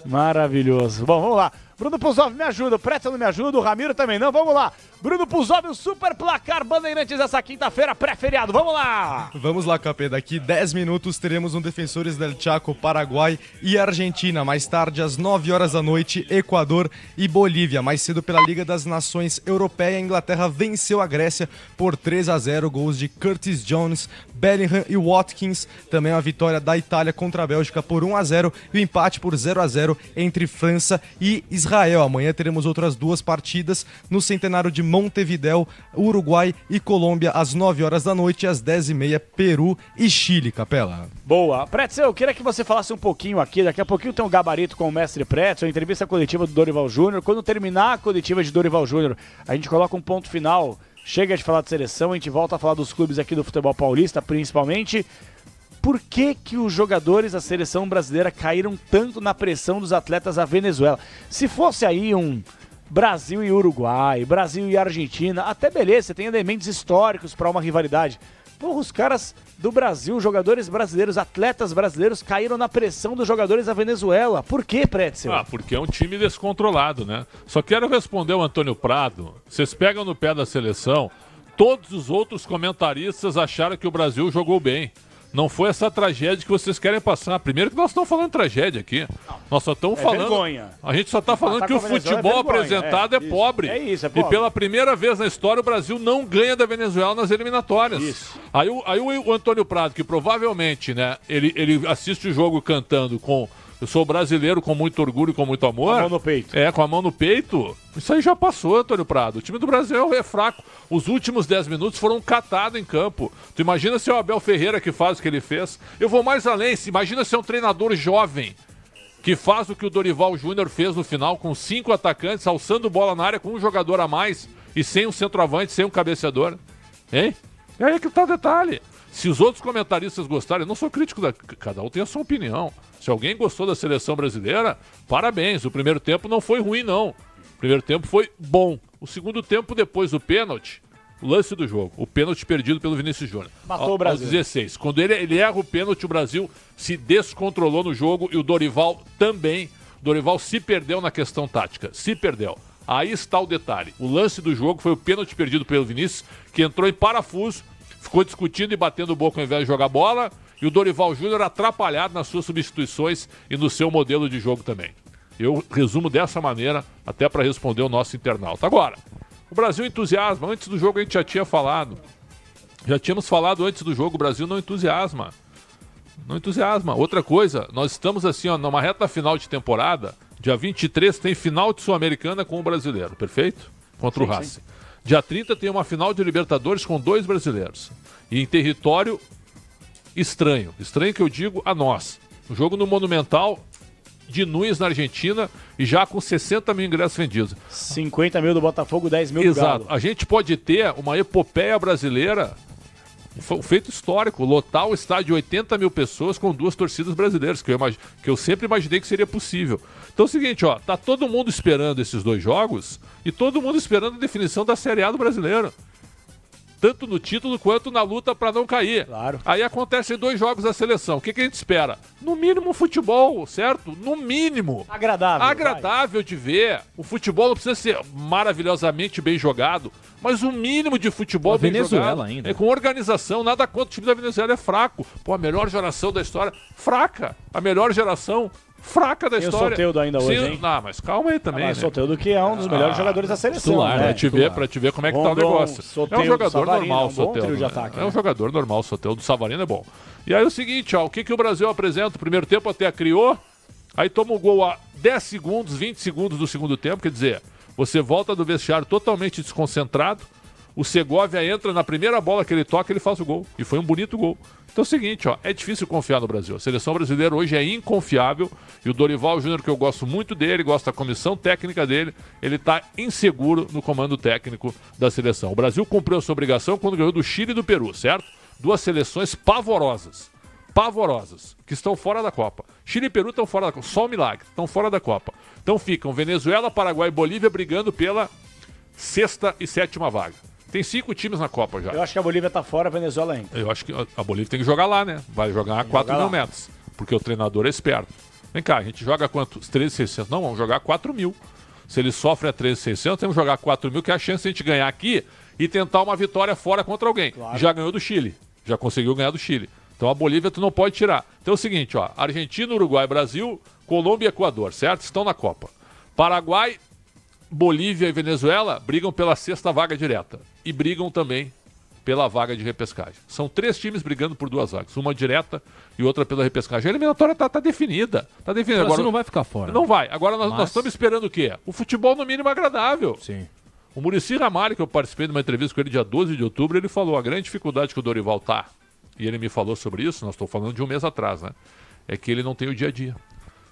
Maravilhoso. Bom, vamos lá. Bruno Puzov me ajuda, o Pretzel não me ajuda, o Ramiro também não. Vamos lá. Bruno Puzov, o super placar Bandeirantes essa quinta-feira, pré-feriado. Vamos lá. Vamos lá, Capê. Daqui 10 minutos teremos um Defensores del Chaco, Paraguai e Argentina. Mais tarde, às 9 horas da noite, Equador e Bolívia. Mais cedo, pela Liga das Nações Europeia, a Inglaterra venceu a Grécia por 3-0. Gols de Curtis Jones, Bellingham e Watkins. Também a vitória da Itália contra a Bélgica por 1-0 e o empate por 0-0 entre França e Israel. Amanhã teremos outras duas partidas no centenário de Montevidéu, Uruguai e Colômbia, às 9 horas da noite, às 10h30, Peru e Chile, Capela. Boa. Pretzel, eu queria que você falasse um pouquinho aqui, daqui a pouquinho tem um gabarito com o mestre Pretzel, entrevista coletiva do Dorival Júnior. Quando terminar a coletiva de Dorival Júnior, a gente coloca um ponto final, chega de falar de seleção, a gente volta a falar dos clubes aqui do futebol paulista, principalmente. Por que os jogadores da seleção brasileira caíram tanto na pressão dos atletas da Venezuela? Se fosse aí um Brasil e Uruguai, Brasil e Argentina, até beleza, você tem elementos históricos para uma rivalidade. Porra, os caras do Brasil, jogadores brasileiros, atletas brasileiros, caíram na pressão dos jogadores da Venezuela. Por quê, Pretzel? Porque é um time descontrolado, né? Só quero responder o Antônio Prado. Vocês pegam no pé da seleção, todos os outros comentaristas acharam que o Brasil jogou bem. Não foi essa tragédia que vocês querem passar. Primeiro que nós estamos falando tragédia aqui. Nós só estamos falando... vergonha. A gente só está falando que o futebol apresentado é pobre. É isso, é pobre. E pela primeira vez na história o Brasil não ganha da Venezuela nas eliminatórias. Isso. Aí o Antônio Prado, que provavelmente, né, ele assiste o jogo cantando com... Eu sou brasileiro com muito orgulho e com muito amor. Com a mão no peito. Com a mão no peito. Isso aí já passou, Antônio Prado. O time do Brasil é fraco. Os últimos 10 minutos foram catados em campo. Tu imagina se é o Abel Ferreira que faz o que ele fez. Eu vou mais além. Imagina se é um treinador jovem que faz o que o Dorival Júnior fez no final, com 5 atacantes, alçando bola na área com um jogador a mais e sem um centroavante, sem um cabeceador. Hein? E aí que tá o detalhe. Se os outros comentaristas gostarem, eu não sou crítico, cada um tem a sua opinião. Se alguém gostou da seleção brasileira, parabéns. O primeiro tempo não foi ruim, não. O primeiro tempo foi bom. O segundo tempo, depois do pênalti, o lance do jogo, o pênalti perdido pelo Vinícius Júnior. Matou o Brasil. Aos 16. Quando ele erra o pênalti, o Brasil se descontrolou no jogo e o Dorival também. O Dorival se perdeu na questão tática. Se perdeu. Aí está o detalhe. O lance do jogo foi o pênalti perdido pelo Vinícius, que entrou em parafuso, ficou discutindo e batendo boca ao invés de jogar bola, e o Dorival Júnior atrapalhado nas suas substituições e no seu modelo de jogo também. Eu resumo dessa maneira, até para responder o nosso internauta. Agora, o Brasil entusiasma. Antes do jogo a gente já tinha falado. Já tínhamos falado antes do jogo, o Brasil não entusiasma. Não entusiasma. Outra coisa, nós estamos assim, ó, numa reta final de temporada. Dia 23 tem final de Sul-Americana com o brasileiro, perfeito? Contra o Racing. Dia 30 tem uma final de Libertadores com 2 brasileiros. E em território estranho. Estranho que eu digo a nós. O jogo no Monumental de Núñez, na Argentina, e já com 60 mil ingressos vendidos. 50 mil do Botafogo, 10 mil do Galo. Exato. A gente pode ter uma epopeia brasileira, um feito histórico, lotar o estádio de 80 mil pessoas com 2 torcidas brasileiras, que eu sempre imaginei que seria possível. Então é o seguinte, ó, tá todo mundo esperando esses 2 jogos e todo mundo esperando a definição da Série A do brasileiro. Tanto no título quanto na luta para não cair. Claro. Aí acontecem 2 jogos da seleção. O que a gente espera? No mínimo futebol, certo? No mínimo. Agradável de ver. O futebol não precisa ser maravilhosamente bem jogado, mas o mínimo de futebol bem jogado. Ainda. É com organização. Nada contra o time da Venezuela, é fraco. Pô, a melhor geração da história, fraca. A melhor geração fraca da Tem história. o Soteldo ainda hoje, hein? Não, mas calma aí também, Mas né? Soteldo que é um dos melhores jogadores da seleção, Titular, né? Pra te ver como é que tá o negócio. É um jogador normal, o Soteldo. É um jogador normal, o Soteldo. Do Savarino é bom. E aí é o seguinte, ó, o que o Brasil apresenta? O primeiro tempo até criou, aí toma o gol a 10 segundos, 20 segundos do segundo tempo, quer dizer, você volta do vestiário totalmente desconcentrado, o Segovia entra na primeira bola que ele toca, ele faz o gol. E foi um bonito gol. Então é o seguinte, ó, é difícil confiar no Brasil. A seleção brasileira hoje é inconfiável e o Dorival Júnior, que eu gosto muito dele, gosto da comissão técnica dele, ele está inseguro no comando técnico da seleção. O Brasil cumpriu a sua obrigação quando ganhou do Chile e do Peru, certo? 2 seleções pavorosas, que estão fora da Copa. Chile e Peru estão fora da Copa, só um milagre, estão fora da Copa. Então ficam Venezuela, Paraguai e Bolívia brigando pela 6ª e 7ª vaga. Tem 5 times na Copa já. Eu acho que a Bolívia tá fora, a Venezuela ainda. Eu acho que a Bolívia tem que jogar lá, né? Vai jogar a 4 mil metros. Porque o treinador é esperto. Vem cá, a gente joga quantos? 13.600? Não, vamos jogar 4 mil. Se ele sofre a 13.600, temos que jogar 4 mil, que é a chance de a gente ganhar aqui e tentar uma vitória fora contra alguém. Claro. Já ganhou do Chile. Já conseguiu ganhar do Chile. Então a Bolívia tu não pode tirar. Então é o seguinte, ó. Argentina, Uruguai, Brasil, Colômbia e Equador, certo? Estão na Copa. Paraguai, Bolívia e Venezuela brigam pela 6ª vaga direta. E brigam também pela vaga de repescagem. São 3 times brigando por 2 vagas. Uma direta e outra pela repescagem. A eliminatória tá definida. Tá definida. O Brasil agora não vai ficar fora. Não vai. Agora nós estamos esperando o quê? O futebol no mínimo agradável. Sim. O Muricy Ramalho, que eu participei de uma entrevista com ele dia 12 de outubro, ele falou a grande dificuldade que o Dorival tá, e ele me falou sobre isso, nós estamos falando de um mês atrás, né? É que ele não tem o dia a dia.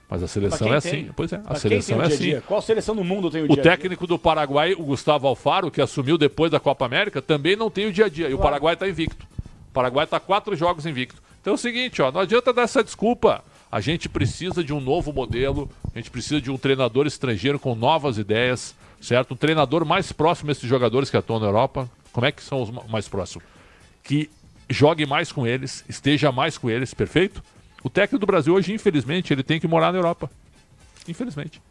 Mas a seleção é assim. Pois é, a seleção é assim. Qual seleção do mundo tem o dia a dia? O técnico do Paraguai, o Gustavo Alfaro, que assumiu depois da Copa América, também não tem o dia a dia. E o Paraguai está invicto. O Paraguai está 4 jogos invicto. Então é o seguinte, ó, não adianta dar essa desculpa. A gente precisa de um novo modelo, a gente precisa de um treinador estrangeiro com novas ideias, certo? Um treinador mais próximo a esses jogadores que atuam na Europa. Como é que são os mais próximos? Que jogue mais com eles, esteja mais com eles, perfeito? O técnico do Brasil hoje, infelizmente, ele tem que morar na Europa. Infelizmente.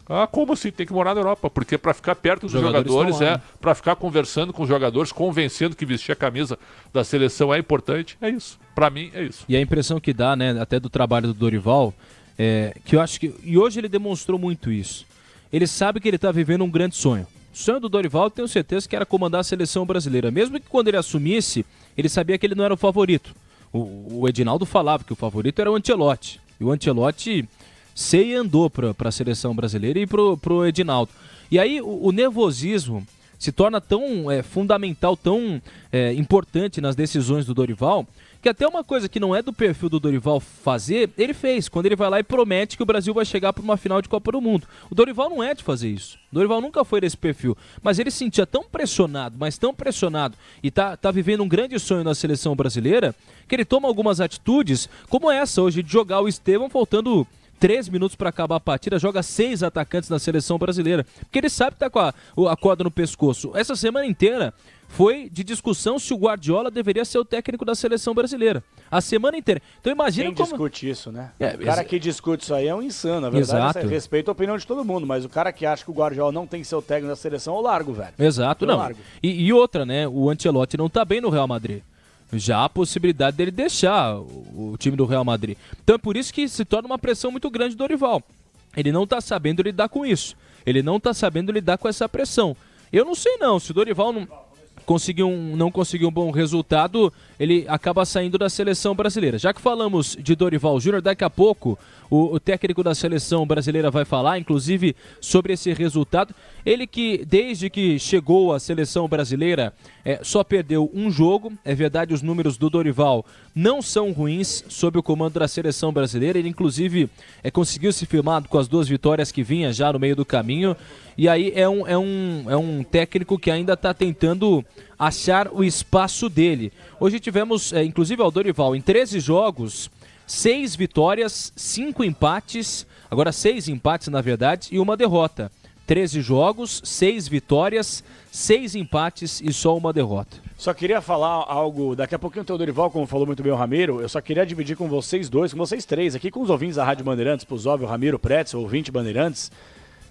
Ah, como assim? Tem que morar na Europa? Porque para ficar perto dos jogadores, para ficar conversando com os jogadores, convencendo que vestir a camisa da seleção é importante, é isso. Para mim, é isso. E a impressão que dá, né, até do trabalho do Dorival, que eu acho que... E hoje ele demonstrou muito isso. Ele sabe que ele está vivendo um grande sonho. O sonho do Dorival, tenho certeza que era comandar a seleção brasileira. Mesmo que quando ele assumisse, ele sabia que ele não era o favorito. O Edinaldo falava que o favorito era o Ancelotti. E o Ancelotti e andou para a seleção brasileira e para o Edinaldo. E aí o nervosismo se torna tão fundamental, tão importante nas decisões do Dorival, que até uma coisa que não é do perfil do Dorival fazer, ele fez, quando ele vai lá e promete que o Brasil vai chegar para uma final de Copa do Mundo. O Dorival não é de fazer isso. O Dorival nunca foi desse perfil. Mas ele se sentia tão pressionado, mas tão pressionado, e tá vivendo um grande sonho na seleção brasileira, que ele toma algumas atitudes, como essa hoje, de jogar o Estevão faltando 3 minutos para acabar a partida, joga 6 atacantes na seleção brasileira. Porque ele sabe que tá com a corda no pescoço. Essa semana inteira foi de discussão se o Guardiola deveria ser o técnico da seleção brasileira. A semana inteira. Então imagina Quem como... discute isso, né? O cara que discute isso aí é um insano. Na verdade, Exato. Respeito a opinião de todo mundo, mas o cara que acha que o Guardiola não tem que ser o técnico da seleção, eu largo, velho. Exato, eu não. largo. E outra, né? O Ancelotti não tá bem no Real Madrid. Já há a possibilidade dele deixar o time do Real Madrid. Então é por isso que se torna uma pressão muito grande do Dorival. Ele não tá sabendo lidar com isso. Ele não tá sabendo lidar com essa pressão. Eu não sei não, se o Dorival não conseguiu um bom resultado, ele acaba saindo da seleção brasileira. Já que falamos de Dorival Júnior, daqui a pouco o técnico da seleção brasileira vai falar, inclusive, sobre esse resultado. Ele que, desde que chegou à seleção brasileira, só perdeu um jogo. É verdade, os números do Dorival não são ruins sob o comando da seleção brasileira. Ele, inclusive, conseguiu se firmar com as 2 vitórias que vinha já no meio do caminho. E aí é um técnico que ainda está tentando achar o espaço dele. Hoje tivemos, inclusive, o Dorival em 13 jogos, 6 vitórias, 5 empates, agora 6 empates na verdade, e uma derrota. 13 jogos, 6 vitórias, 6 empates e só uma derrota. Só queria falar algo, daqui a pouquinho tem o Dorival, como falou muito bem o Ramiro, eu só queria dividir com vocês dois, com vocês três, aqui com os ouvintes da Rádio Bandeirantes, pro Zóvio, Ramiro, Pretzel, ouvinte Bandeirantes,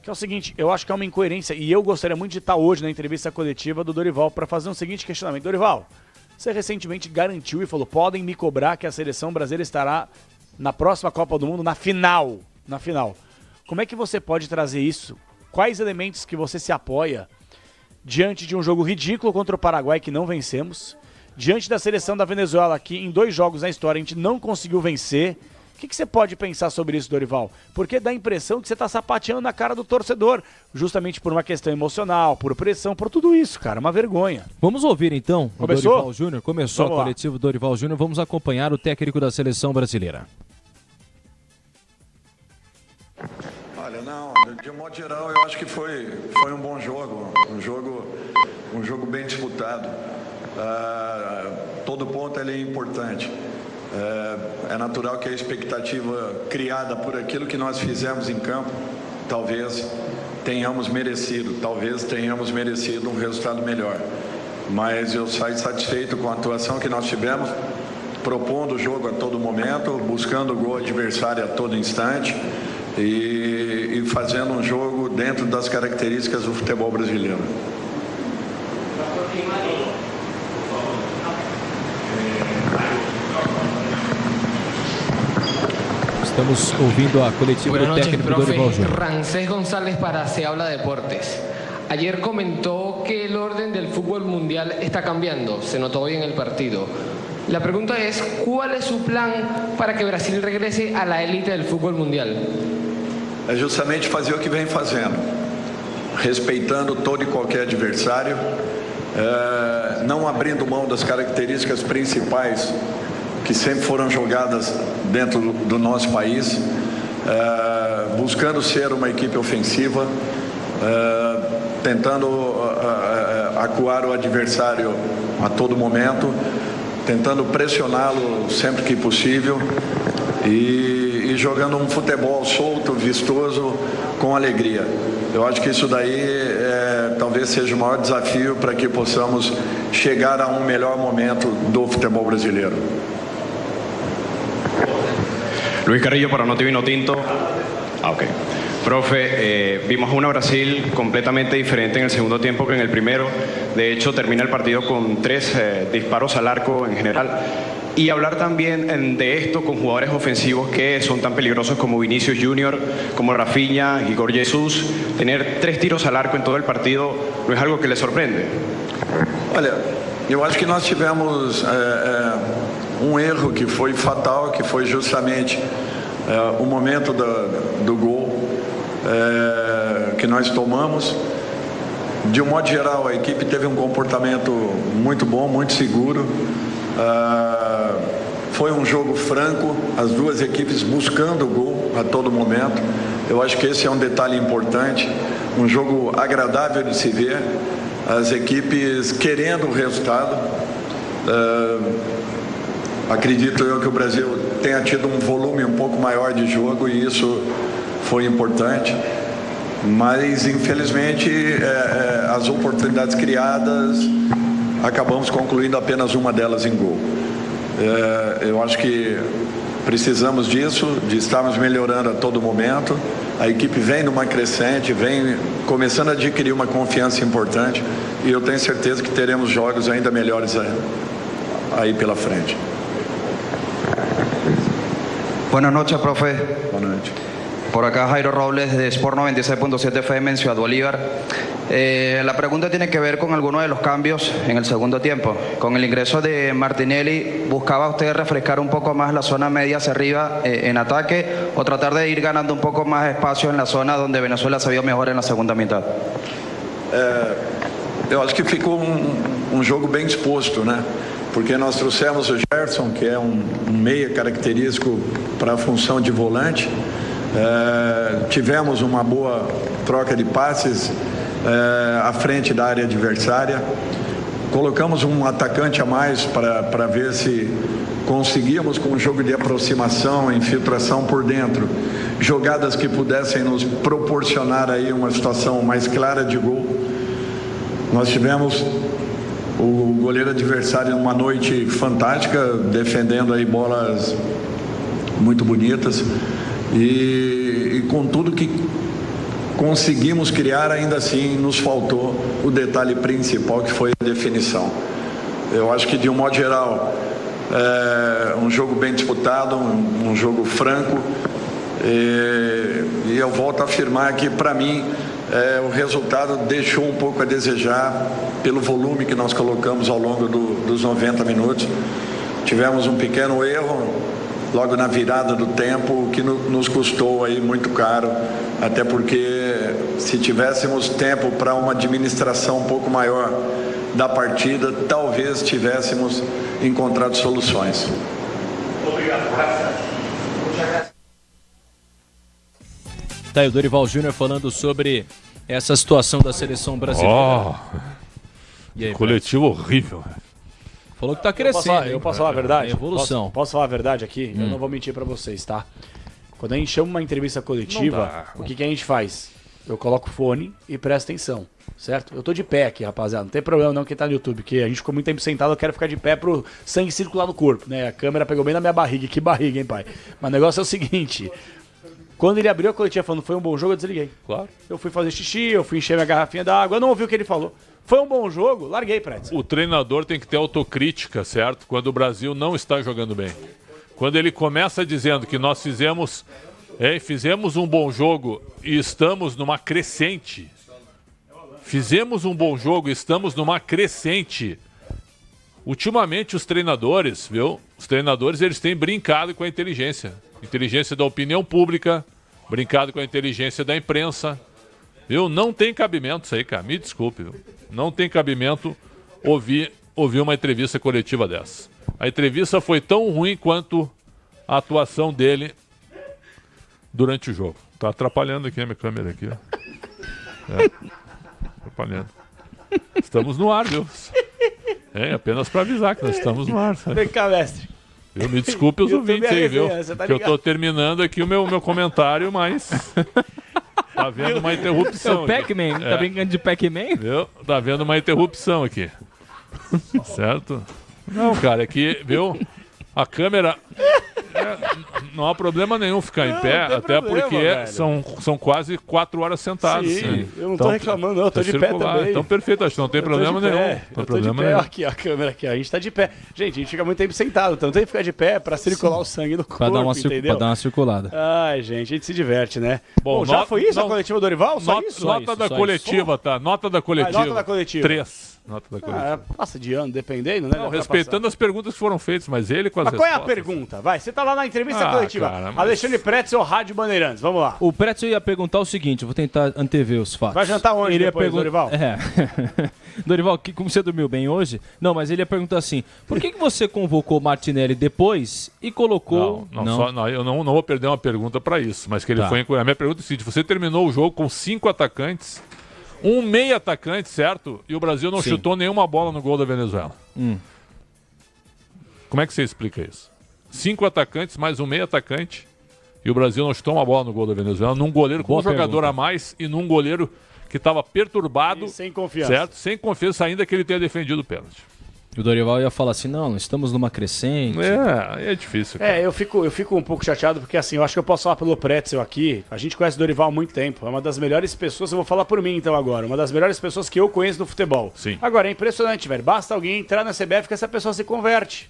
que é o seguinte, eu acho que é uma incoerência, e eu gostaria muito de estar hoje na entrevista coletiva do Dorival para fazer um seguinte questionamento. Dorival, você recentemente garantiu e falou, podem me cobrar que a seleção brasileira estará na próxima Copa do Mundo, na final. Como é que você pode trazer isso? Quais elementos que você se apoia diante de um jogo ridículo contra o Paraguai que não vencemos, diante da seleção da Venezuela que em 2 jogos na história a gente não conseguiu vencer? O que você pode pensar sobre isso, Dorival? Porque dá a impressão que você está sapateando na cara do torcedor, justamente por uma questão emocional, por pressão, por tudo isso, cara. Uma vergonha. Vamos ouvir então o Começou? Dorival Júnior. Começou o coletivo Dorival Júnior. Vamos acompanhar o técnico da seleção brasileira. Olha, não, de modo geral eu acho que foi um bom jogo, um jogo bem disputado. Todo ponto ele é importante. É natural que a expectativa criada por aquilo que nós fizemos em campo, talvez tenhamos merecido um resultado melhor. Mas eu saio satisfeito com a atuação que nós tivemos, propondo o jogo a todo momento, buscando o gol adversário a todo instante e fazendo um jogo dentro das características do futebol brasileiro. Estamos ouvindo a coletiva do técnico Dorival Júnior. Rancés González para Se Habla Deportes. Ayer comentó que el orden del fútbol mundial está cambiando, se notó hoy en el partido. La pregunta es, ¿cuál es su plan para que Brasil regrese a la élite del fútbol mundial? É justamente fazer o que vem fazendo, respeitando todo e qualquer adversário, não abrindo mão das características principais que sempre foram jogadas dentro do nosso país, buscando ser uma equipe ofensiva, tentando acuar o adversário a todo momento, tentando pressioná-lo sempre que possível e e jogando um futebol solto, vistoso, com alegria. Eu acho que isso daí talvez seja o maior desafio para que possamos chegar a um melhor momento do futebol brasileiro. Luis Carrillo para Noti Vino Tinto. Ok. Profe, vimos una Brasil completamente diferente en el segundo tiempo que en el primero. De hecho, termina el partido con 3 disparos al arco en general. Y hablar también de esto con jugadores ofensivos que son tan peligrosos como Vinicius Junior, como Rafinha, Igor Jesus. Tener 3 tiros al arco en todo el partido no es algo que les sorprende. Olha, eu acho que nós tivemos um erro que foi fatal, que foi justamente o momento do gol que nós tomamos. De um modo geral, a equipe teve um comportamento muito bom, muito seguro. Foi um jogo franco, as duas equipes buscando o gol a todo momento. Eu acho que esse é um detalhe importante, um jogo agradável de se ver, as equipes querendo o resultado. Acredito eu que o Brasil tenha tido um volume um pouco maior de jogo e isso foi importante, mas infelizmente as oportunidades criadas, acabamos concluindo apenas uma delas em gol. Eu acho que precisamos disso, de estarmos melhorando a todo momento. A equipe vem numa crescente, vem começando a adquirir uma confiança importante e eu tenho certeza que teremos jogos ainda melhores aí pela frente. Buenas noches, profe. Boa noite. Por acá Jairo Robles de Sport 96.7 FM en Ciudad Bolívar. La pregunta tiene que ver con algunos de los cambios en el segundo tiempo. Con el ingreso de Martinelli, ¿buscaba usted refrescar un poco más la zona media hacia arriba en ataque o tratar de ir ganando un poco más espacio en la zona donde Venezuela se vio mejor en la segunda mitad? Eu acho que ficou um jogo bem exposto, né? Porque nós trouxemos o Gerson, que é um meia característico para a função de volante. Tivemos uma boa troca de passes à frente da área adversária. Colocamos um atacante a mais para ver se conseguíamos, com um jogo de aproximação, infiltração por dentro, jogadas que pudessem nos proporcionar aí uma situação mais clara de gol. Nós tivemos o goleiro adversário numa noite fantástica, defendendo aí bolas muito bonitas. E com tudo que conseguimos criar, ainda assim nos faltou o detalhe principal, que foi a definição. Eu acho que, de um modo geral, um jogo bem disputado, um jogo franco, e eu volto a afirmar que, para mim, o resultado deixou um pouco a desejar pelo volume que nós colocamos ao longo dos 90 minutos. Tivemos um pequeno erro logo na virada do tempo, que nos custou aí muito caro, até porque se tivéssemos tempo para uma administração um pouco maior da partida, talvez tivéssemos encontrado soluções. Obrigado. Tá aí o Dorival Júnior falando sobre essa situação da seleção brasileira. E aí, coletivo horrível. Falou que tá crescendo. Eu posso falar a verdade? Evolução. Posso falar a verdade aqui? Eu não vou mentir pra vocês, tá? Quando a gente chama uma entrevista coletiva, o que a gente faz? Eu coloco o fone e presto atenção, certo? Eu tô de pé aqui, rapaziada. Não tem problema não quem tá no YouTube, porque a gente ficou muito tempo sentado, eu quero ficar de pé pro sangue circular no corpo, né? A câmera pegou bem na minha barriga. Que barriga, hein, pai? Mas o negócio é o seguinte... Quando ele abriu a coletiva falando foi um bom jogo, eu desliguei. Claro. Eu fui fazer xixi, eu fui encher minha garrafinha d'água, eu não ouvi o que ele falou. Foi um bom jogo, larguei, Prédio. O treinador tem que ter autocrítica, certo? Quando o Brasil não está jogando bem. Quando ele começa dizendo que nós fizemos um bom jogo e estamos numa crescente. Fizemos um bom jogo e estamos numa crescente. Ultimamente os treinadores, viu? Os treinadores, eles têm brincado com a inteligência. Inteligência da opinião pública, brincado com a inteligência da imprensa. Viu? Não tem cabimento isso aí, cara. Me desculpe, viu? Não tem cabimento ouvir uma entrevista coletiva dessa. A entrevista foi tão ruim quanto a atuação dele durante o jogo. Tá atrapalhando aqui a minha câmera aqui, ó. Atrapalhando. Estamos no ar, viu? Apenas para avisar que nós estamos no ar. Vem cá, mestre. Eu me desculpe os ouvintes aí, viu? Tá que eu tô terminando aqui o meu comentário, mas tá vendo uma interrupção. É o Pac-Man, tá brincando de Pac-Man? Viu? Tá vendo uma interrupção aqui. Certo? Não, cara, é que, viu? A câmera... não há problema nenhum ficar em pé, até problema, porque velho. são quase 4 horas sentados. Sim, eu não tô reclamando, não, eu tô de pé também. Então, perfeito, acho que não tem problema nenhum. Eu tô de pé, aqui, a câmera aqui, a gente tá de pé. Gente, a gente fica muito tempo sentado, então tem que ficar de pé pra circular o sangue no corpo, Pra dar uma circulada. Ai, gente, a gente se diverte, né? Bom, já foi isso a coletiva do Dorival? Só isso? Nota da coletiva, tá? Nota da coletiva. Nota da coletiva. 3. Nota da coletiva. Passa de ano, dependendo, né? Não, respeitando as perguntas que foram feitas, mas ele com as Mas qual é a respostas. pergunta? Vai, você tá lá na entrevista coletiva. Cara, mas... Alexandre Pretzel, Rádio Bandeirantes, vamos lá. O Pretzel ia perguntar o seguinte, eu vou tentar antever os fatos. Vai jantar onde ele depois, Dorival? Dorival, como você dormiu bem hoje? Não, mas ele ia perguntar assim, por que você convocou o Martinelli depois e colocou... Eu não vou perder uma pergunta para isso, mas que ele foi... A minha pergunta é a seguinte, você terminou o jogo com 5 atacantes, um meio atacante, certo? E o Brasil não chutou nenhuma bola no gol da Venezuela. Como é que você explica isso? 5 atacantes mais um meio atacante e o Brasil não chutou uma bola no gol da Venezuela, num goleiro com um jogador a mais e num goleiro que estava perturbado. E sem confiança. Certo? Sem confiança, ainda que ele tenha defendido o pênalti. O Dorival ia falar assim, não, estamos numa crescente. É difícil. Cara. Eu fico um pouco chateado porque assim, eu acho que eu posso falar pelo Pretzel aqui. A gente conhece o Dorival há muito tempo. É uma das melhores pessoas, eu vou falar por mim então agora, uma das melhores pessoas que eu conheço no futebol. Sim. Agora, é impressionante, velho. Basta alguém entrar na CBF que essa pessoa se converte.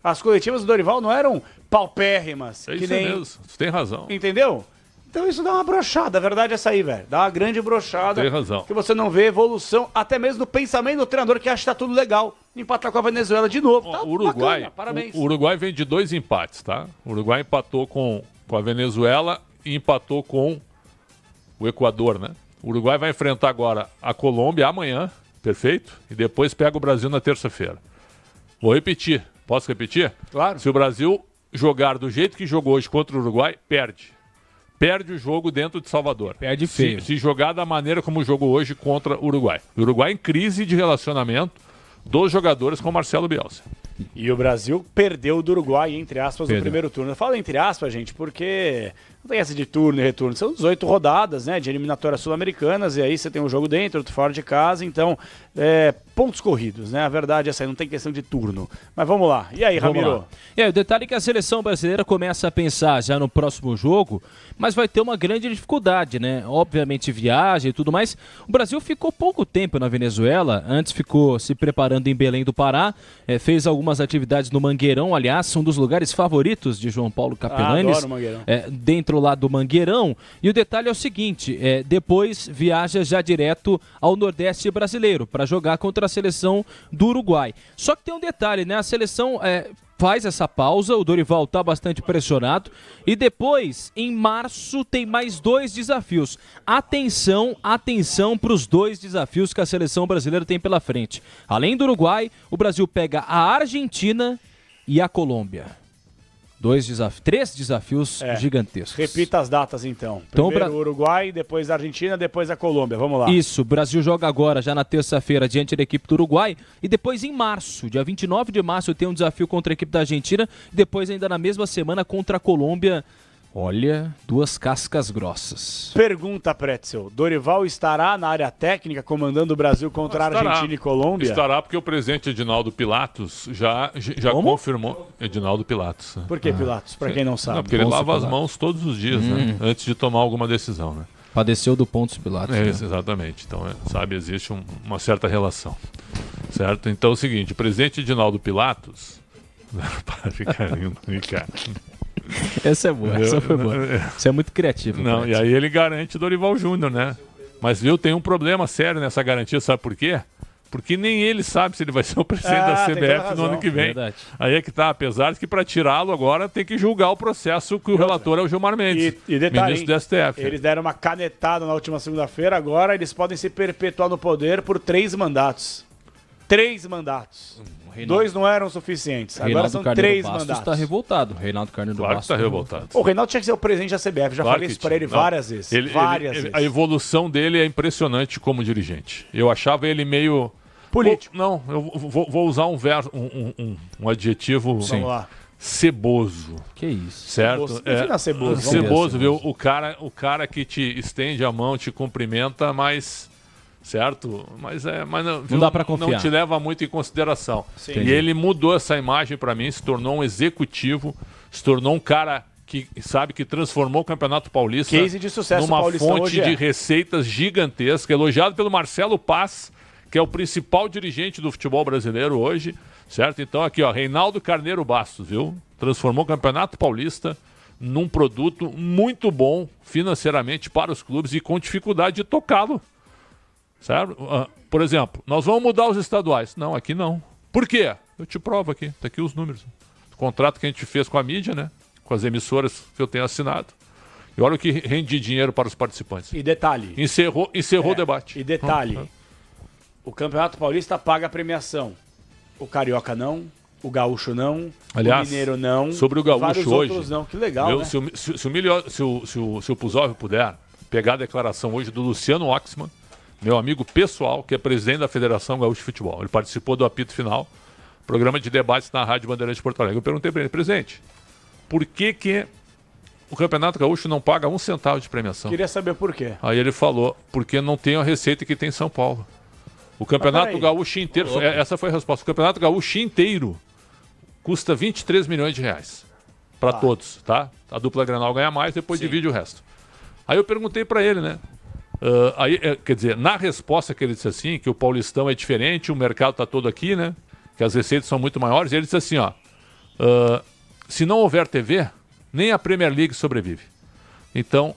As coletivas do Dorival não eram paupérrimas. É que isso nem... mesmo, você tem razão. Entendeu? Então isso dá uma brochada, a verdade é essa aí, velho. Dá uma grande brochada. Tem razão. Que você não vê evolução, até mesmo no pensamento do treinador que acha que tá tudo legal. Empatar com a Venezuela de novo. Tá o Uruguai, bacana, parabéns. O Uruguai vem de 2 empates, tá? O Uruguai empatou com a Venezuela e empatou com o Equador, né? O Uruguai vai enfrentar agora a Colômbia amanhã, perfeito? E depois pega o Brasil na terça-feira. Vou repetir. Posso repetir? Claro. Se o Brasil jogar do jeito que jogou hoje contra o Uruguai, perde. Perde o jogo dentro de Salvador. Perde feio. Se jogar da maneira como jogou hoje contra o Uruguai. O Uruguai em crise de relacionamento dos jogadores com Marcelo Bielsa. E o Brasil perdeu do Uruguai, entre aspas, no primeiro turno. Eu falo entre aspas, gente, porque não tem essa de turno e retorno. São 18 rodadas, né, de eliminatórias sul-americanas, e aí você tem um jogo dentro, outro fora de casa, então, pontos corridos, né? A verdade é essa aí, não tem questão de turno. Mas vamos lá. E aí, Ramiro? E aí, o detalhe é que a seleção brasileira começa a pensar já no próximo jogo, mas vai ter uma grande dificuldade, né? Obviamente viagem e tudo mais. O Brasil ficou pouco tempo na Venezuela, antes ficou se preparando em Belém do Pará, fez algumas atividades no Mangueirão, aliás, são um dos lugares favoritos de João Paulo Capelanes. Adoro o Mangueirão. Dentro lá do Mangueirão. E o detalhe é o seguinte, depois viaja já direto ao Nordeste brasileiro para jogar contra a seleção do Uruguai. Só que tem um detalhe, né? A seleção faz essa pausa, o Dorival está bastante pressionado e depois, em março, tem mais 2 desafios. Atenção para os 2 desafios que a seleção brasileira tem pela frente. Além do Uruguai, o Brasil pega a Argentina e a Colômbia. 3 desafios gigantescos. Repita as datas então. Primeiro o Uruguai, depois a Argentina, depois a Colômbia. Vamos lá. Isso, o Brasil joga agora, já na terça-feira, diante da equipe do Uruguai. E depois em março, dia 29 de março, tem um desafio contra a equipe da Argentina. E depois ainda na mesma semana contra a Colômbia. Olha, 2 cascas grossas. Pergunta, Pretzel. Dorival estará na área técnica comandando o Brasil contra a Argentina e Colômbia? Estará porque o presidente Edinaldo Pilatos já confirmou. Edinaldo Pilatos. Por que Pilatos? Para quem não sabe. Não, porque ele lava as mãos todos os dias, né? Antes de tomar alguma decisão, né? Padeceu do Pontos Pilatos. Né? Exatamente. Então, sabe, existe uma certa relação. Certo? Então é o seguinte, o presidente Edinaldo Pilatos... Para ficar rindo, cara... Essa é boa, essa foi boa. Isso é muito criativo. Não, e aí ele garante Dorival Júnior, né? Mas viu, tem um problema sério nessa garantia, sabe por quê? Porque nem ele sabe se ele vai ser o presidente da CBF no ano que vem. Verdade. Aí é que tá, apesar de que para tirá-lo agora tem que julgar o processo que o relator é o Gilmar Mendes, e detalhe, ministro do STF. Eles deram uma canetada na última segunda-feira, agora eles podem se perpetuar no poder por 3 mandatos. 3 mandatos. 2 não eram suficientes. Agora são 3 mandatos. Está revoltado. Reinaldo Carneiro do Bastos está revoltado. O Reinaldo tinha que ser o presidente da CBF. Já falei isso para ele várias vezes. Várias vezes. A evolução dele é impressionante como dirigente. Eu achava ele meio... político. Não, eu vou usar um adjetivo ceboso. Que isso? Certo? Defina ceboso. Ceboso, viu? O cara que te estende a mão, te cumprimenta, mas... Certo? Mas não dá pra confiar. Não te leva muito em consideração. Sim. E ele mudou essa imagem para mim, se tornou um executivo, se tornou um cara que sabe que transformou o Campeonato Paulista Case de sucesso numa Paulistão fonte hoje de receitas gigantesca, elogiado pelo Marcelo Paz, que é o principal dirigente do futebol brasileiro hoje, certo? Então aqui, ó, Reinaldo Carneiro Bastos, viu? Transformou o Campeonato Paulista num produto muito bom financeiramente para os clubes e com dificuldade de tocá-lo. Certo? Por exemplo, nós vamos mudar os estaduais. Não, aqui não. Por quê? Eu te provo aqui. Tá aqui os números. O contrato que a gente fez com a mídia, né? Com as emissoras que eu tenho assinado. E olha o que rende de dinheiro para os participantes. E detalhe. Encerrou o debate. E detalhe. O Campeonato Paulista paga a premiação. O Carioca não. O Gaúcho não. Aliás, o Mineiro não. Sobre o Gaúcho vários hoje. Outros não. Que legal, né? Se o Puzov puder pegar a declaração hoje do Luciano Oxman, meu amigo pessoal, que é presidente da Federação Gaúcha de Futebol. Ele participou do apito final, programa de debates na Rádio Bandeirantes de Porto Alegre. Eu perguntei para ele, presidente, por que o Campeonato Gaúcho não paga 1 centavo de premiação? Queria saber por quê. Aí ele falou, porque não tem a receita que tem em São Paulo. O Campeonato Gaúcho inteiro, essa foi a resposta, o Campeonato Gaúcho inteiro custa 23 milhões de reais para todos, tá? A dupla Grenal ganha mais, depois divide o resto. Aí eu perguntei para ele, né? Quer dizer, na resposta que ele disse assim, que o Paulistão é diferente, o mercado está todo aqui, né? Que as receitas são muito maiores, ele disse assim, ó, se não houver TV, nem a Premier League sobrevive. Então,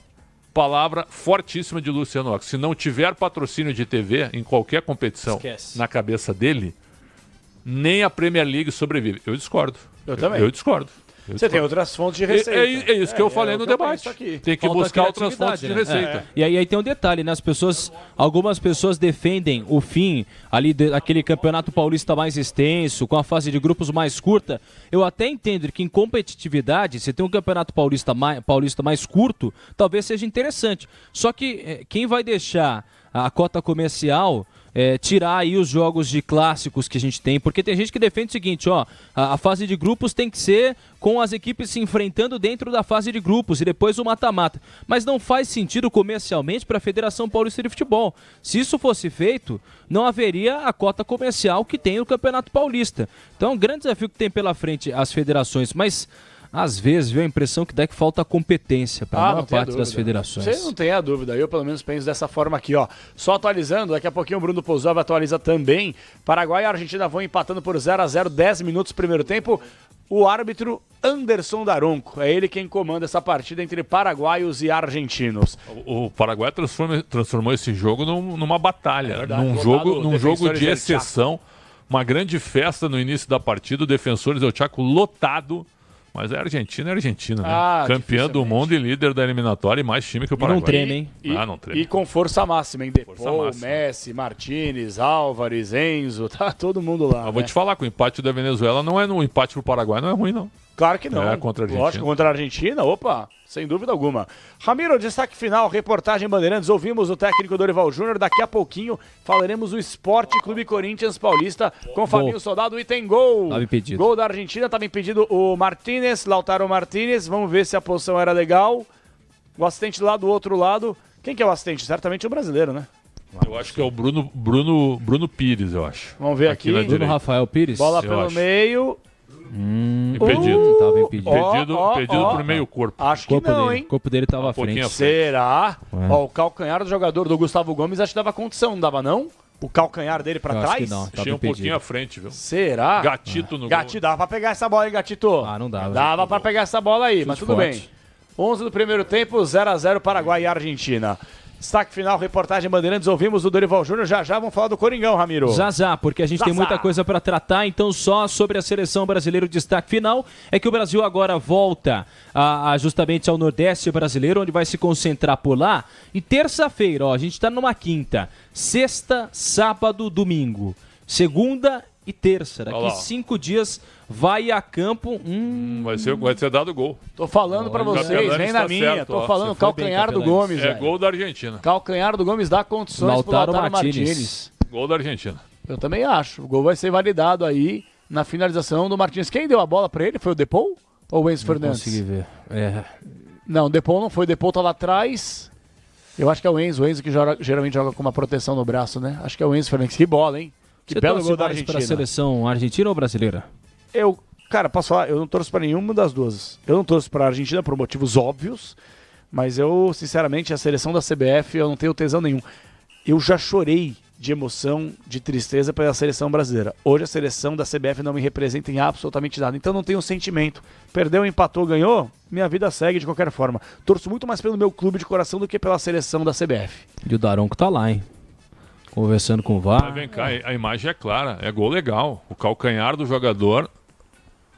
palavra fortíssima de Luciano Ox. Se não tiver patrocínio de TV em qualquer competição na cabeça dele, nem a Premier League sobrevive. Eu discordo. Eu também. Eu discordo. Você tem outras fontes de receita. É isso que eu falei no debate. Tem que buscar outras fontes de receita. E aí tem um detalhe, né? Algumas pessoas defendem o fim ali daquele campeonato paulista mais extenso, com a fase de grupos mais curta. Eu até entendo que em competitividade, se tem um campeonato paulista mais curto, talvez seja interessante. Só que quem vai deixar a cota comercial tirar aí os jogos de clássicos que a gente tem, porque tem gente que defende o seguinte, ó, a fase de grupos tem que ser com as equipes se enfrentando dentro da fase de grupos e depois o mata-mata, mas não faz sentido comercialmente para a Federação Paulista de Futebol. Se isso fosse feito, não haveria a cota comercial que tem o Campeonato Paulista. Então, um grande desafio que tem pela frente as federações, mas às vezes, viu a impressão que dá que falta competência para a maior parte das federações. Você não tem a dúvida, eu pelo menos penso dessa forma aqui, ó. Só atualizando, daqui a pouquinho o Bruno Puzov atualiza também. Paraguai e Argentina vão empatando por 0-0, 10 minutos primeiro tempo. O árbitro Anderson Daronco, é ele quem comanda essa partida entre paraguaios e argentinos. O Paraguai transformou esse jogo numa batalha, num jogo de exceção, uma grande festa no início da partida, o Defensores del Chaco lotado. Mas a Argentina é Argentina, né? Campeã do mundo e líder da eliminatória e mais time que o Paraguai. Não treme, hein? Não treme. E com força máxima, hein? Depou, Messi, Martínez, Álvares, Enzo, tá todo mundo lá. Eu vou te falar que o empate da Venezuela não é no empate pro Paraguai, não é ruim, não. Claro que não. É contra a Argentina. Lógico, contra a Argentina, opa, sem dúvida alguma. Ramiro, destaque final, reportagem Bandeirantes. Ouvimos o técnico Dorival Júnior. Daqui a pouquinho falaremos do Esporte Clube Corinthians Paulista com Fabinho Soldado e tem gol. Tava impedido. Gol da Argentina, estava impedido o Martínez, Lautaro Martínez. Vamos ver se a posição era legal. O assistente lá do outro lado. Quem que é o assistente? Certamente o brasileiro, né? Eu acho que é o Bruno Pires, eu acho. Vamos ver aqui. Bruno Rafael Pires. Bola pelo meio. Impedido. Tava impedido. Impedido por meio corpo. Acho que não, hein? O corpo dele tava à frente. Será? Ó, o calcanhar do jogador do Gustavo Gomes acho que dava condição, não dava não? O calcanhar dele pra trás? Acho que não, Achei um pouquinho à frente, viu? Será? Gatito no gol. Gatito, dava pra pegar essa bola aí, Gatito. Não dava. Dava pra pegar essa bola aí, mas tudo forte. bem. 11 do primeiro tempo, 0-0 Paraguai e Argentina. Destaque final, reportagem Bandeirantes, ouvimos o Dorival Júnior, já vamos falar do Coringão, Ramiro. Já, porque a gente tem muita coisa para tratar, então só sobre a seleção brasileira, o destaque final é que o Brasil agora volta justamente ao Nordeste brasileiro, onde vai se concentrar por lá, e terça-feira, ó, a gente está numa quinta, sexta, sábado, domingo, segunda e terça, daqui 5 dias vai a campo. Vai ser dado gol. Tô falando pra vocês, vem na minha. Certo, tô falando calcanhar do Gomes. É gol da Argentina. Calcanhar do Gomes dá condições pro Lautaro Martínez. Gol da Argentina. Eu também acho. O gol vai ser validado aí na finalização do Martins. Quem deu a bola pra ele? Foi o Depou ou o Enzo Não Fernandes? consegui ver. Não, o Depou não foi. O Depou tá lá atrás. Eu acho que é o Enzo que geralmente joga com uma proteção no braço, né? Acho que é o Enzo Fernandes. Que bola, hein? Que Você belo torce gol da mais Argentina. para a seleção argentina ou brasileira? Cara, posso falar? Eu não torço pra nenhuma das duas. Eu não torço pra Argentina por motivos óbvios, mas eu, sinceramente, a seleção da CBF, eu não tenho tesão nenhum. Eu já chorei de emoção, de tristeza pela seleção brasileira. Hoje a seleção da CBF não me representa em absolutamente nada, então não tenho sentimento. Perdeu, empatou, ganhou, minha vida segue de qualquer forma. Torço muito mais pelo meu clube de coração do que pela seleção da CBF. E o Daronco tá lá, hein? Conversando com o VAR. Mas vem cá, a imagem é clara, é gol legal. O calcanhar do jogador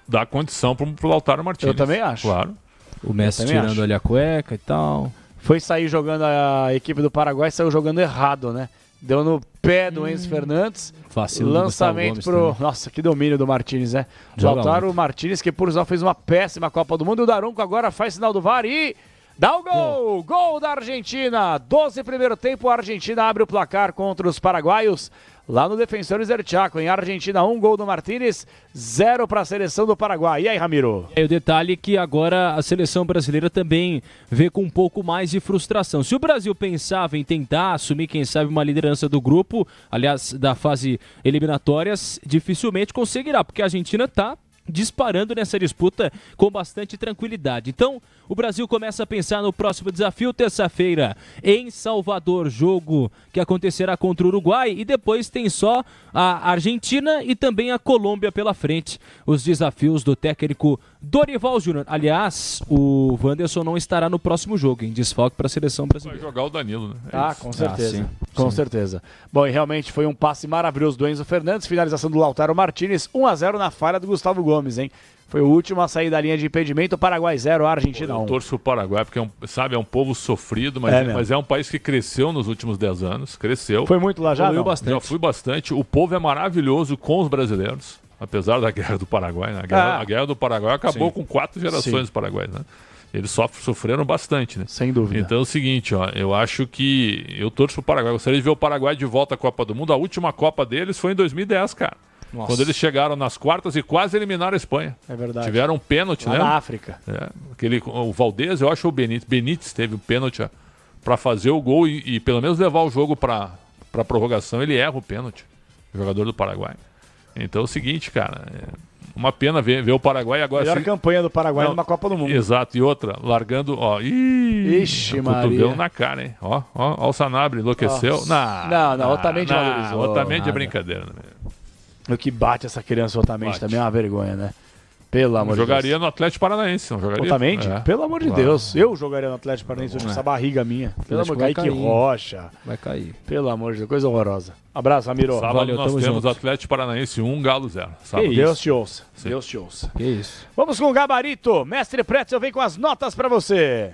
dá condição pro Lautaro Martínez. Eu também acho. Claro. O Messi tirando ali a cueca e tal. Foi sair jogando a equipe do Paraguai, saiu jogando errado, né? Deu no pé do Enzo Fernandes. Vacilo do Lançamento Gustavo Gomes pro... Nossa, que domínio do Martínez, né? Joga Lautaro muito. Martínez, que por sinal fez uma péssima Copa do Mundo. E o Daronco agora faz sinal do VAR e... Dá o gol! Gol da Argentina! 12 primeiro tempo, a Argentina abre o placar contra os paraguaios. Lá no Defensores del Chaco, em Argentina, 1 gol do Martínez, 0 para a seleção do Paraguai. E aí, Ramiro? É o detalhe que agora a seleção brasileira também vê com um pouco mais de frustração. Se o Brasil pensava em tentar assumir, quem sabe, uma liderança do grupo, aliás, da fase eliminatórias, dificilmente conseguirá, porque a Argentina está disparando nessa disputa com bastante tranquilidade. Então, o Brasil começa a pensar no próximo desafio, terça-feira, em Salvador, jogo que acontecerá contra o Uruguai, e depois tem só a Argentina e também a Colômbia pela frente. Os desafios do técnico Dorival Júnior. Aliás, o Wanderson não estará no próximo jogo, em desfalque para a seleção brasileira. Vai jogar o Danilo, né? Ah, com certeza. sim. Com certeza. Bom, e realmente foi um passe maravilhoso do Enzo Fernandes, finalização do Lautaro Martínez, 1-0 na falha do Gustavo Gomes, hein? Foi o último a sair da linha de impedimento, Paraguai 0, Argentina 1. Eu torço o Paraguai porque é um povo sofrido, mas é um país que cresceu nos últimos 10 anos, cresceu. Foi muito lá já? Evoluiu Não? bastante. Já fui bastante. O povo é maravilhoso com os brasileiros, apesar da guerra do Paraguai, né? A guerra do Paraguai acabou com 4 gerações dos paraguaios, né? Eles sofreram bastante, né? Sem dúvida. Então é o seguinte, ó, eu acho que eu torço pro Paraguai. Gostaria de ver o Paraguai de volta à Copa do Mundo. A última Copa deles foi em 2010, cara. Nossa. Quando eles chegaram nas quartas e quase eliminaram a Espanha. É verdade. Tiveram um pênalti, Lá né? na África. O Valdez, eu acho, o Benítez teve o pênalti para fazer o gol e pelo menos levar o jogo para prorrogação. Ele erra o pênalti, o jogador do Paraguai. Então é o seguinte, cara, uma pena ver o Paraguai agora. Melhor campanha do Paraguai numa Copa do Mundo. Exato, e outra, largando, ó. Ixi, cotovelo Maria. na cara, hein? Ó, o Sanabria enlouqueceu. Não, Otamendi valorizou. Otamendi é Nada. brincadeira, né? O que bate essa criança Otamendi também é uma vergonha, né? Pelo amor de Deus. Jogaria no Atlético Paranaense, não jogaria? Otamendi? É. Pelo amor de Claro. Deus. Eu jogaria no Atlético Paranaense com essa barriga minha. Pelo amor de Deus. Kaique Rocha. Vai cair. Pelo amor de Deus, coisa horrorosa. Abraço, Ramiro. Sábado Valeu, nós tamo temos junto. Atlético Paranaense 1, Galo 0. Que isso? Deus te ouça. Sim. Deus te ouça. Que isso. Vamos com o gabarito. Mestre Pretzel vem com as notas pra você.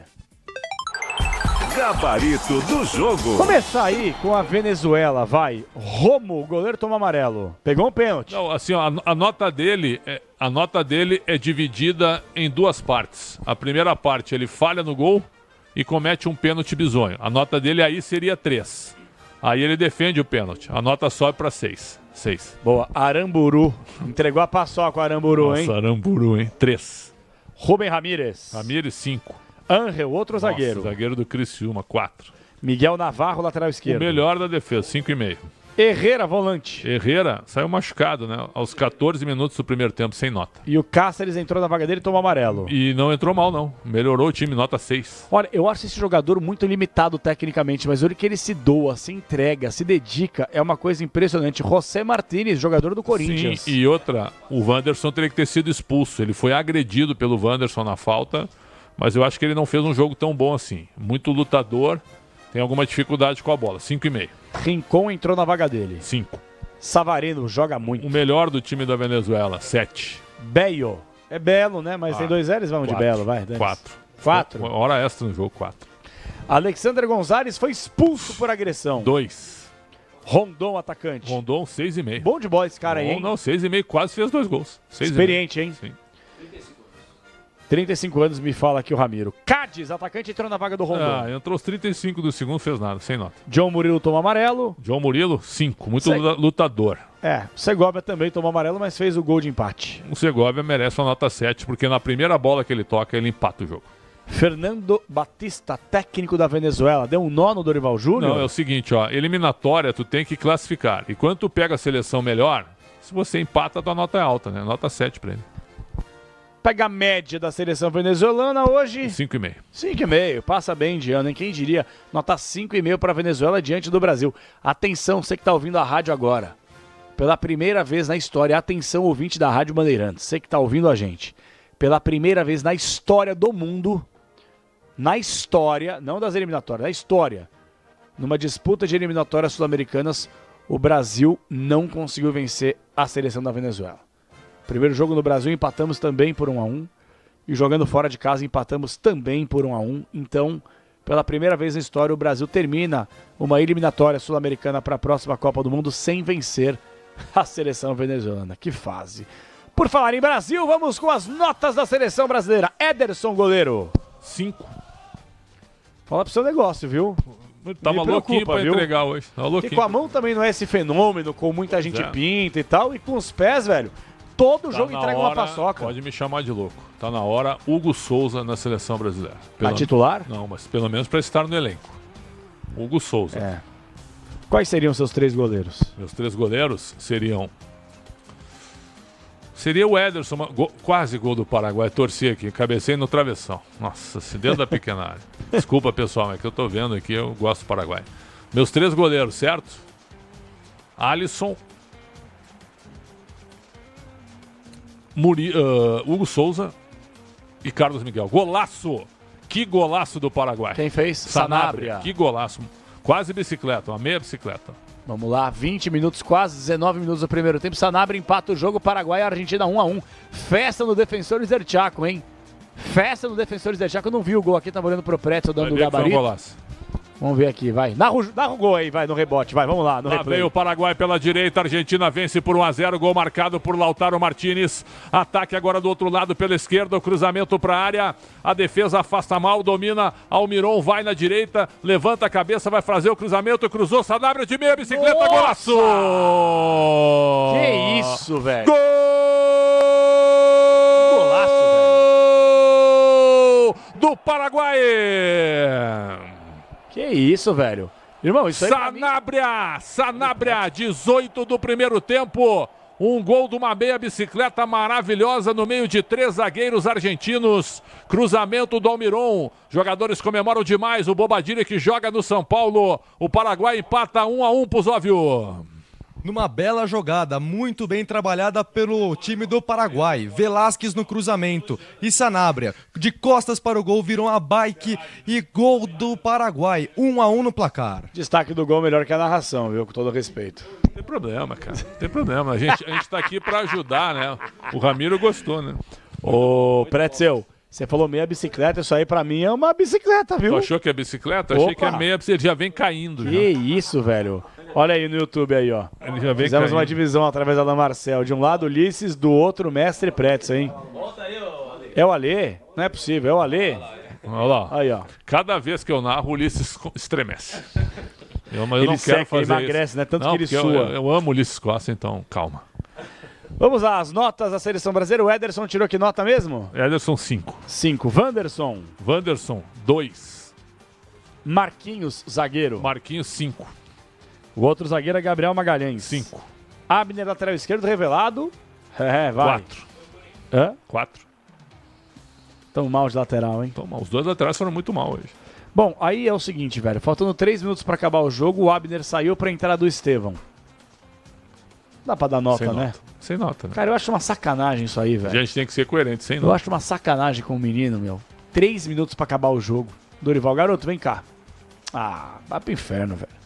Gabarito do jogo. Começar aí com a Venezuela, vai. Romo, o goleiro toma amarelo. Pegou um pênalti. Não, assim, ó, a nota dele é dividida em duas partes. A primeira parte, ele falha no gol e comete um pênalti bizonho. A nota dele aí seria 3. Aí ele defende o pênalti. A nota sobe para 6. Boa. Aramburu. Entregou a paçoca o Aramburu, Nossa, hein? Aramburu, hein? 3. Rubem Ramírez. Ramírez, 5. Angel, outro zagueiro. Zagueiro do Criciúma, 4. Miguel Navarro, lateral esquerdo. O melhor da defesa, 5,5. Herrera, volante. Herrera saiu machucado, né? Aos 14 minutos do primeiro tempo, sem nota. E o Cáceres entrou na vaga dele e tomou amarelo. E não entrou mal, não. Melhorou o time, nota 6. Olha, eu acho esse jogador muito limitado tecnicamente, mas olha que ele se doa, se entrega, se dedica, é uma coisa impressionante. José Martínez, jogador do Corinthians. Sim, e outra, o Wanderson teria que ter sido expulso. Ele foi agredido pelo Wanderson na falta, mas eu acho que ele não fez um jogo tão bom assim. Muito lutador, tem alguma dificuldade com a bola. 5,5. Rincon entrou na vaga dele. 5. Savarino joga muito. O melhor do time da Venezuela, 7. Bello. É belo, né? Mas tem 2 L's, vamos de Belo, vai. 4. 4. Hora extra no jogo, 4. Alexander Gonzalez foi expulso por agressão. 2. Rondon, atacante. Rondon, 6,5. Bom de bola esse cara aí, hein? Não, 6,5, quase fez 2 gols. 6,5. Experiente, hein? Sim. 35 anos, me fala aqui o Ramiro. Cádiz, atacante, entrou na vaga do Rondon. Entrou os 35 do segundo, fez nada, sem nota. John Murilo tomou amarelo. John Murilo, 5, muito lutador. O Segovia também tomou amarelo, mas fez o gol de empate. O Segovia merece uma nota 7, porque na primeira bola que ele toca, ele empata o jogo. Fernando Batista, técnico da Venezuela, deu um nó no Dorival Júnior? Não, é o seguinte, eliminatória tu tem que classificar. E quando tu pega a seleção melhor, se você empata, tua nota é alta, né? Nota 7 pra ele. Pega a média da seleção venezuelana hoje. 5,5. 5,5. Passa bem de ano, hein? Quem diria? Nota 5,5 para a Venezuela diante do Brasil. Atenção, você que está ouvindo a rádio agora. Pela primeira vez na história, atenção, ouvinte da Rádio Bandeirantes. Você que está ouvindo a gente. Pela primeira vez na história do mundo, na história, não das eliminatórias, na história, numa disputa de eliminatórias sul-americanas, o Brasil não conseguiu vencer a seleção da Venezuela. Primeiro jogo no Brasil, empatamos também por 1-1. E jogando fora de casa, empatamos também por 1-1. Então, pela primeira vez na história, o Brasil termina uma eliminatória sul-americana para a próxima Copa do Mundo sem vencer a seleção venezuelana. Que fase. Por falar em Brasil, vamos com as notas da seleção brasileira. Ederson, goleiro. 5. Fala pro seu negócio, viu? Tava louquinho pra entregar hoje. Porque com a mão também não é esse fenômeno, com muita gente pinta e tal. E com os pés, velho, todo jogo entrega uma paçoca. Pode me chamar de louco. Tá na hora Hugo Souza na seleção brasileira. Titular? Não, mas pelo menos para estar no elenco. Hugo Souza. Quais seriam seus 3 goleiros? Meus 3 goleiros seriam... Seria o Ederson, quase gol do Paraguai. Torci aqui, cabecei no travessão. Nossa, se dentro da pequena área. Desculpa, pessoal, é que eu tô vendo aqui, eu gosto do Paraguai. Meus 3 goleiros, certo? Alisson, Hugo Souza e Carlos Miguel. Golaço! Que golaço do Paraguai. Quem fez? Sanabria. Que golaço. Quase bicicleta, uma meia bicicleta. Vamos lá, 20 minutos, quase 19 minutos do primeiro tempo. Sanabria empata o jogo, Paraguai e Argentina 1-1. Festa no Defensores del Chaco, hein? Festa no Defensores del Chaco. Eu não vi o gol aqui, tava olhando pro Pretzel dando o gabarito. Vamos ver aqui, vai. Narra o gol aí, vai, no rebote, vai, vamos lá, no Lá replay. veio o Paraguai pela direita, a Argentina vence por 1-0, gol marcado por Lautaro Martínez. Ataque agora do outro lado pela esquerda, o cruzamento para a área, a defesa afasta mal, domina, Almiron vai na direita, levanta a cabeça, vai fazer o cruzamento, cruzou, Sanabria de meia bicicleta, Nossa! Golaço! Que isso, velho. Gol! Golaço, velho. Do Paraguai! Que isso, velho. Irmão, isso aí Sanabria, 18 do primeiro tempo. Um gol de uma meia bicicleta maravilhosa no meio de 3 zagueiros argentinos. Cruzamento do Almiron. Jogadores comemoram demais. O Bobadilha que joga no São Paulo. O Paraguai empata 1-1 pro Zóvio. Numa bela jogada, muito bem trabalhada pelo time do Paraguai. Velasquez no cruzamento e Sanabria, de costas para o gol, virou uma bike e gol do Paraguai. 1-1 no placar. Destaque do gol melhor que a narração, viu? Com todo respeito. Não tem problema, cara. Não tem problema. A gente tá aqui pra ajudar, né? O Ramiro gostou, né? Ô, Pretzel, você falou meia bicicleta, isso aí pra mim é uma bicicleta, viu? Tu achou que é bicicleta? Achei que é meia, ele já vem caindo. Que já. isso, velho. Olha aí no YouTube aí, ó. Ele já vem Fizemos caindo. uma divisão através da Ana Marcel. De um lado, Ulisses, do outro, Mestre Pretzel, hein? É o Alê? Não é possível, é o Alê? Olha lá. Aí, ó. Cada vez que eu narro, o Ulisses estremece. Mas eu Ele não quero seca, fazer emagrece, isso. né? Tanto Não, que ele porque sua. Eu amo o Ulisses Costa, então calma. Vamos lá, as notas da seleção brasileira. O Ederson tirou que nota mesmo? Ederson, 5. 5. Wanderson. Wanderson, 2. Marquinhos, zagueiro. Marquinhos, 5. O outro zagueiro é Gabriel Magalhães. 5. Abner, lateral esquerdo, revelado. Vai. 4. Hã? 4. Tão mal de lateral, hein? Os 2 laterais foram muito mal hoje. Bom, aí é o seguinte, velho. Faltando 3 minutos pra acabar o jogo, o Abner saiu pra entrada do Estevão. Dá pra dar nota, Sem né? nota. Sem nota, né? Cara, eu acho uma sacanagem isso aí, A velho. gente tem que ser coerente, sem Eu nota. acho uma sacanagem com o menino, meu. 3 minutos pra acabar o jogo. Dorival, garoto, vem cá. Ah, vai pro inferno, velho.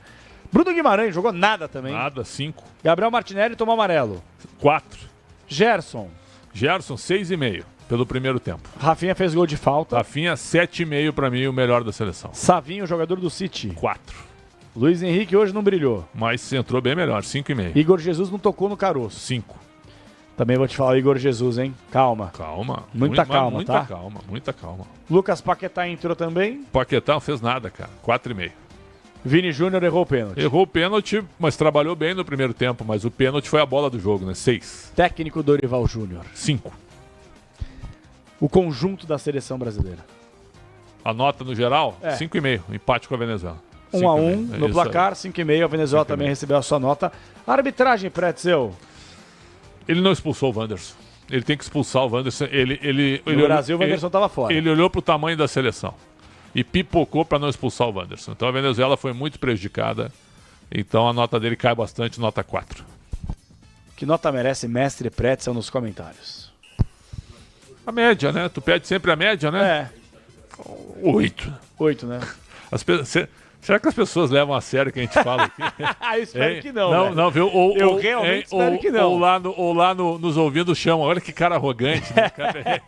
Bruno Guimarães jogou nada também. Nada, 5. Gabriel Martinelli tomou amarelo. 4. Gerson. Gerson, 6,5 pelo primeiro tempo. Rafinha fez gol de falta. Rafinha, 7,5 pra mim, o melhor da seleção. Savinho, jogador do City. 4. Luiz Henrique hoje não brilhou. Mas entrou bem melhor, 5,5. Igor Jesus não tocou no caroço. 5. Também vou te falar o Igor Jesus, hein? Calma. Calma. Muita calma, muita tá? calma, muita calma. Lucas Paquetá entrou também. Paquetá não fez nada, cara. 4,5. Vini Júnior errou o pênalti. Errou o pênalti, mas trabalhou bem no primeiro tempo. Mas o pênalti foi a bola do jogo, né? 6. Técnico Dorival Júnior. 5. O conjunto da seleção brasileira. A nota no geral? É. 5,5. Empate com a Venezuela. 1-1 no Isso placar, aí. 5,5. A Venezuela também recebeu a sua nota. Arbitragem, Pretzel. Ele não expulsou o Wanderson. Ele tem que expulsar o Wanderson. No Brasil, o Wanderson estava fora. Ele olhou para o tamanho da seleção e pipocou para não expulsar o Wanderson. Então a Venezuela foi muito prejudicada. Então a nota dele cai bastante, nota 4. Que nota merece Mestre Pretzel nos comentários? A média, né? Tu pede sempre a média, né? 8. 8, né? Será que as pessoas levam a sério o que a gente fala aqui? Eu espero que não. Não, velho. não, viu? Eu realmente espero que não. Ou lá nos ouvindo chamam. Olha que cara arrogante. Né, cara?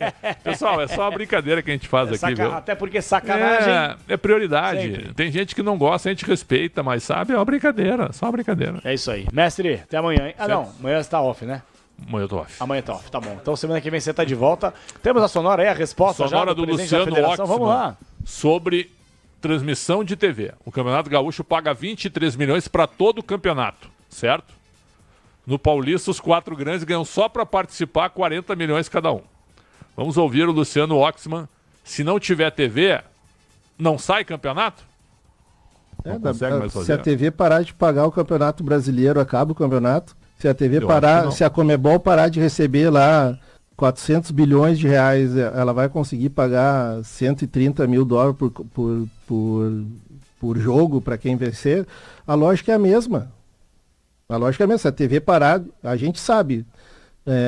Pessoal, é só uma brincadeira que a gente faz aqui, viu? Até porque sacanagem... É prioridade. Sempre. Tem gente que não gosta, a gente respeita, mas sabe, é uma brincadeira. Só uma brincadeira. É isso aí. Mestre, até amanhã, hein? Ah, não. Amanhã você tá off, né? Amanhã eu tô off. Amanhã tá off, tá bom. Então semana que vem você tá de volta. Temos a sonora aí, a resposta Sonora já do presidente da Luciano federação. Oxman. Vamos lá. Sobre transmissão de TV. O Campeonato Gaúcho paga 23 milhões para todo o campeonato, certo? No Paulista, os 4 grandes ganham só para participar 40 milhões cada um. Vamos ouvir o Luciano Oxman. Se não tiver TV, não sai campeonato? Não consegue mais fazer. Se a TV parar de pagar o Campeonato Brasileiro, acaba o campeonato. Se a TV Eu acho que parar, não. se a Conmebol parar de receber lá 400 bilhões de reais, ela vai conseguir pagar 130 mil dólares por jogo para quem vencer. A lógica é a mesma. A lógica é a mesma. Se a TV parar, a gente sabe.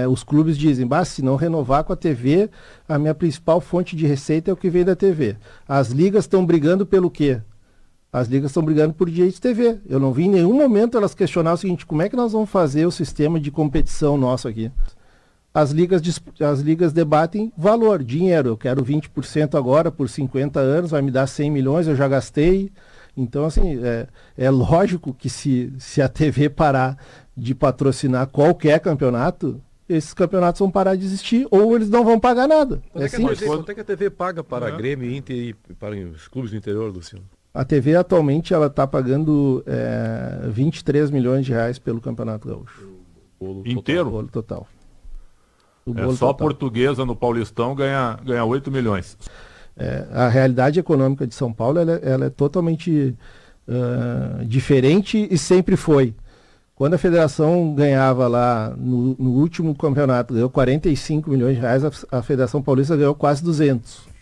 Os clubes dizem, se não renovar com a TV, a minha principal fonte de receita é o que vem da TV. As ligas estão brigando pelo quê? As ligas estão brigando por direitos de TV. Eu não vi em nenhum momento elas questionar o seguinte, como é que nós vamos fazer o sistema de competição nosso aqui? As ligas debatem valor, dinheiro. Eu quero 20% agora por 50 anos, vai me dar 100 milhões, eu já gastei. Então, assim, é lógico que se a TV parar de patrocinar qualquer campeonato, esses campeonatos vão parar de existir ou eles não vão pagar nada. Quanto é que a TV paga para Grêmio, Inter e para os clubes do interior, Luciano? A TV atualmente ela está pagando 23 milhões de reais pelo Campeonato Gaúcho. Inteiro? O bolo total. Só a Portuguesa no Paulistão ganha 8 milhões. A realidade econômica de São Paulo ela é totalmente diferente e sempre foi. Quando a federação ganhava lá no último campeonato, ganhou 45 milhões de reais, a Federação Paulista ganhou quase 200.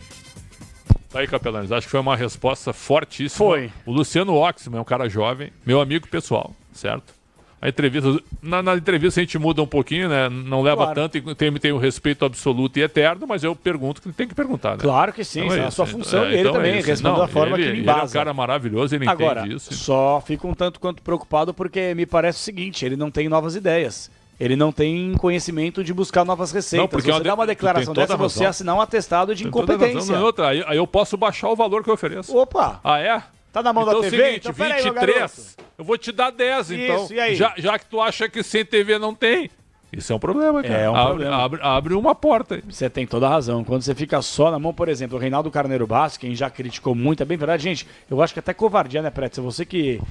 Tá aí, Capelanes, acho que foi uma resposta fortíssima. Foi. O Luciano Oxman é um cara jovem, meu amigo pessoal, certo? A entrevista, na entrevista a gente muda um pouquinho, né? Não leva tanto, e tem um respeito absoluto e eterno, mas eu pergunto que tem que perguntar, né? Claro que sim, então é a sua função e ele também responde da forma que ele embasa. Ele é um cara maravilhoso, ele entende isso. Só fico um tanto quanto preocupado porque me parece o seguinte, ele não tem novas ideias. Ele não tem conhecimento de buscar novas receitas. Não, porque você dá uma declaração dessa, você assinar um atestado de incompetência. Aí eu posso baixar o valor que eu ofereço. Opa! Ah, é? Tá na mão então da TV? Seguinte, então, 23, eu vou te dar 10, então. Isso, e aí? Já que tu acha que sem TV não tem. Isso é um problema, cara. É um problema. Abre uma porta aí. Você tem toda a razão. Quando você fica só na mão, por exemplo, o Reinaldo Carneiro Bastos, quem já criticou muito, é bem verdade. Gente, eu acho que até covardia, né, Pretzel? Você que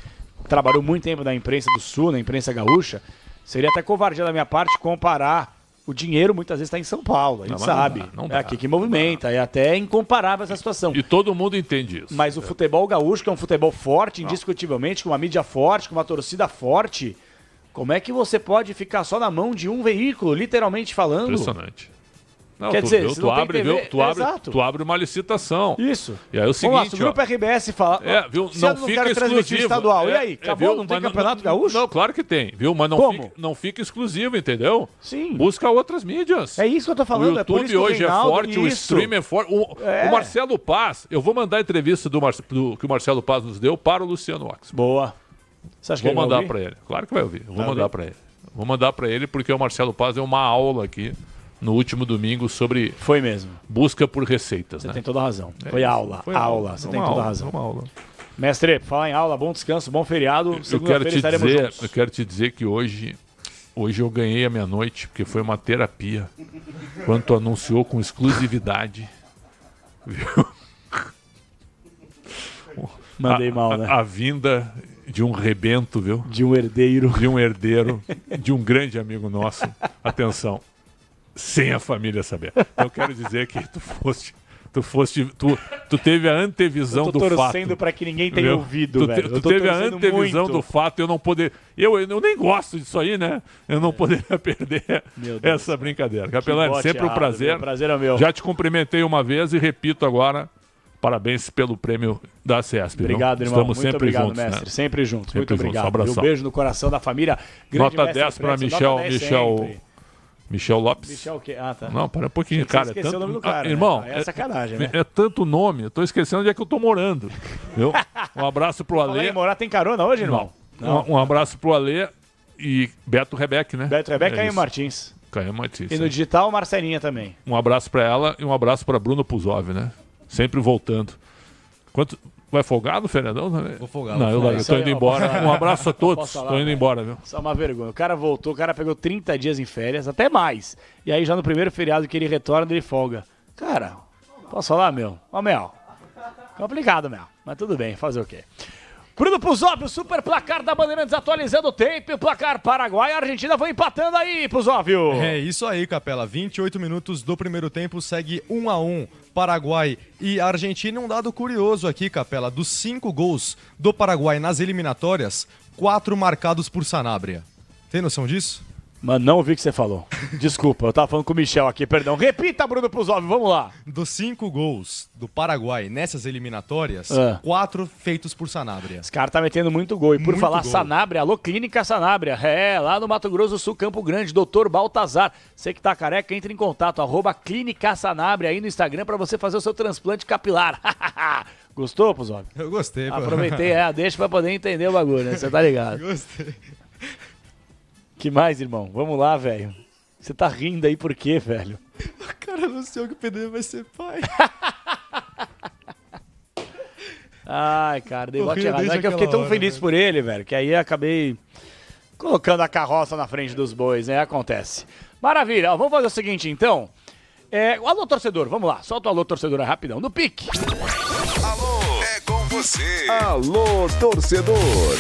trabalhou muito tempo na imprensa do Sul, na imprensa gaúcha, seria até covardia da minha parte comparar. O dinheiro muitas vezes está em São Paulo, a gente sabe. Não dá, é aqui que movimenta, é até incomparável essa situação. E todo mundo entende isso. Mas o futebol gaúcho, que é um futebol forte, indiscutivelmente, com uma mídia forte, com uma torcida forte, como é que você pode ficar só na mão de um veículo, literalmente falando? Impressionante. Não, Quer dizer, tu abre uma licitação. Isso. E aí é o seguinte, vamos lá, se o Grupo RBS fala, não fica exclusivo. Estadual, e aí, acabou? Não tem campeonato gaúcho? Não, claro que tem, viu? Mas não fica exclusivo, entendeu? Sim. Busca outras mídias. É isso que eu tô falando. O YouTube hoje é forte, o stream é forte. O Marcelo Paz, eu vou mandar a entrevista que o Marcelo Paz nos deu para o Luciano Oxman. Boa. Você acha que vou mandar para ele. Claro que vai ouvir. Vou mandar para ele. Vou mandar para ele porque o Marcelo Paz deu uma aula aqui no último domingo sobre busca por receitas. Você né? tem toda a razão. Foi aula. Você tem toda a razão. Uma aula. Mestre, fala em aula, bom descanso, bom feriado. Segunda-feira estaremos juntos. Eu quero te dizer que hoje hoje eu ganhei a minha noite, porque foi uma terapia. Quando tu anunciou com exclusividade, viu? Mandei mal, né? A vinda de um rebento, viu? De um herdeiro. De um herdeiro, de um grande amigo nosso. Atenção, sem a família saber. Então eu quero dizer que tu teve a antevisão do fato. Eu tô torcendo pra que ninguém tenha ouvido, velho. Tu teve a antevisão do fato, eu não poder... Eu nem gosto disso aí, né? Eu não poderia perder essa brincadeira. Capelani, sempre um prazer. O prazer é meu. Já te cumprimentei uma vez e repito agora, parabéns pelo prêmio da CESP. Obrigado, não? irmão. Estamos muito sempre obrigado, juntos, mestre. Né? Sempre juntos. Muito Sempre obrigado. Juntos. Um Um beijo no coração da família. Grande nota 10 para Michel Lopes. Michel o quê? Ah, tá. Não, para um pouquinho, cara. Esqueceu o nome do cara, irmão, né? É sacanagem, né? É tanto nome, eu tô esquecendo onde é que eu tô morando. Viu? Um abraço pro Falei Alê. em morar tem carona hoje, irmão? Não. Um abraço pro Alê e Beto Rebeck, né? Beto Rebeck e Caio Martins. Caio Martins. E no digital, Marcelinha também. Um abraço pra ela e um abraço pra Bruno Puzov, né? Sempre voltando. Vai folgar no feriadão? Vou folgar. Não, eu tô indo embora. Um abraço a todos. Tô indo embora, viu? Só uma vergonha. O cara voltou, o cara pegou 30 dias em férias, até mais. E aí já no primeiro feriado que ele retorna, ele folga. Cara, posso falar, meu? Ó, Mel. Complicado, Mel. Mas tudo bem, fazer o quê? Bruno Puzov, o super placar da Bandeirantes atualizando o tempo. O placar Paraguai e Argentina vão empatando aí, Puzov. É isso aí, Capela. 28 minutos do primeiro tempo, segue 1-1. Paraguai e Argentina. Um dado curioso aqui, Capela. Dos 5 gols do Paraguai nas eliminatórias, 4 marcados por Sanabria. Tem noção disso? Mano, não ouvi o que você falou. Desculpa, eu tava falando com o Michel aqui, perdão. Repita, Bruno Puzov, vamos lá. Dos 5 gols do Paraguai nessas eliminatórias, 4 feitos por Sanabria. Esse cara tá metendo muito gol. E por Muito falar gol. Sanabria, alô, Clínica Sanabria. É, lá no Mato Grosso do Sul, Campo Grande, Dr. Baltazar. Você que tá careca, entre em contato, @Clínica Sanabria aí no Instagram pra você fazer o seu transplante capilar. Gostou, Puzov? Eu gostei, pô. Aproveitei, deixa pra poder entender o bagulho, né? Você tá ligado. Gostei. Que mais, irmão? Vamos lá, velho. Você tá rindo aí por quê, velho? Cara, não sei o que o Pedro vai ser pai. Ai, cara, dei bote Corrida errado. desde É que eu fiquei tão aquela feliz hora, por ele, velho, que aí acabei colocando a carroça na frente dos bois, né? Acontece. Maravilha. Ó, vamos fazer o seguinte, então. O alô, torcedor. Vamos lá. Solta o alô, torcedor, rapidão. No pique. Alô, é com você. Alô, torcedor.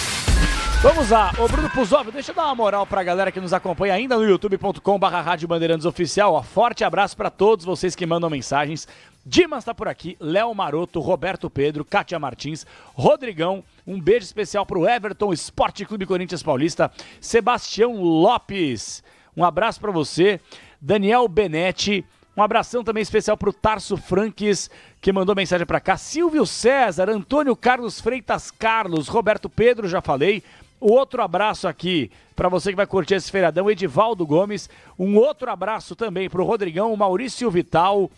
Vamos lá, ô Bruno Puzov, deixa eu dar uma moral pra galera que nos acompanha ainda no youtube.com/Rádio Bandeirantes Oficial. Ó, forte abraço pra todos vocês que mandam mensagens. Dimas tá por aqui, Léo Maroto, Roberto Pedro, Kátia Martins, Rodrigão, um beijo especial pro Everton, Esporte Clube Corinthians Paulista, Sebastião Lopes, um abraço pra você, Daniel Benetti, um abração também especial pro Tarso Franques, que mandou mensagem pra cá, Silvio César, Antônio Carlos Freitas Carlos, Roberto Pedro, já falei. O outro abraço aqui para você que vai curtir esse feriadão, Edivaldo Gomes. Um outro abraço também para o Rodrigão, o Maurício Vital,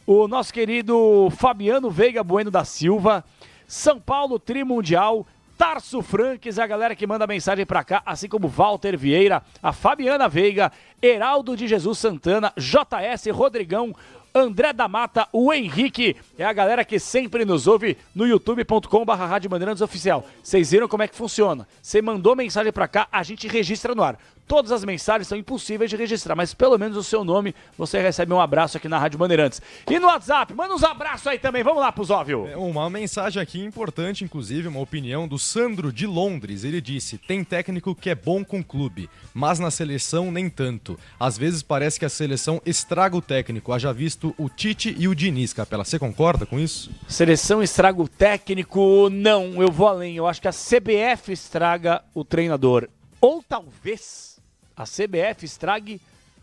o nosso querido Fabiano Veiga Bueno da Silva, São Paulo Trimundial, Tarso Franques, a galera que manda mensagem para cá, assim como Walter Vieira, a Fabiana Veiga, Heraldo de Jesus Santana, JS Rodrigão, André da Mata, o Henrique, é a galera que sempre nos ouve no youtube.com/Rádio Bandeirantes Oficial. Vocês viram como é que funciona? Você mandou mensagem pra cá, a gente registra no ar. Todas as mensagens são impossíveis de registrar, mas pelo menos o seu nome, você recebe um abraço aqui na Rádio Bandeirantes. E no WhatsApp, manda uns abraços aí também, vamos lá, Puzóvio. Uma mensagem aqui importante, inclusive, uma opinião do Sandro de Londres. Ele disse, tem técnico que é bom com o clube, mas na seleção nem tanto. Às vezes parece que a seleção estraga o técnico, haja visto o Tite e o Diniz, Capela. Você concorda com isso? Seleção estraga o técnico? Não, eu vou além. Eu acho que a CBF estraga o treinador. Ou talvez a CBF estrague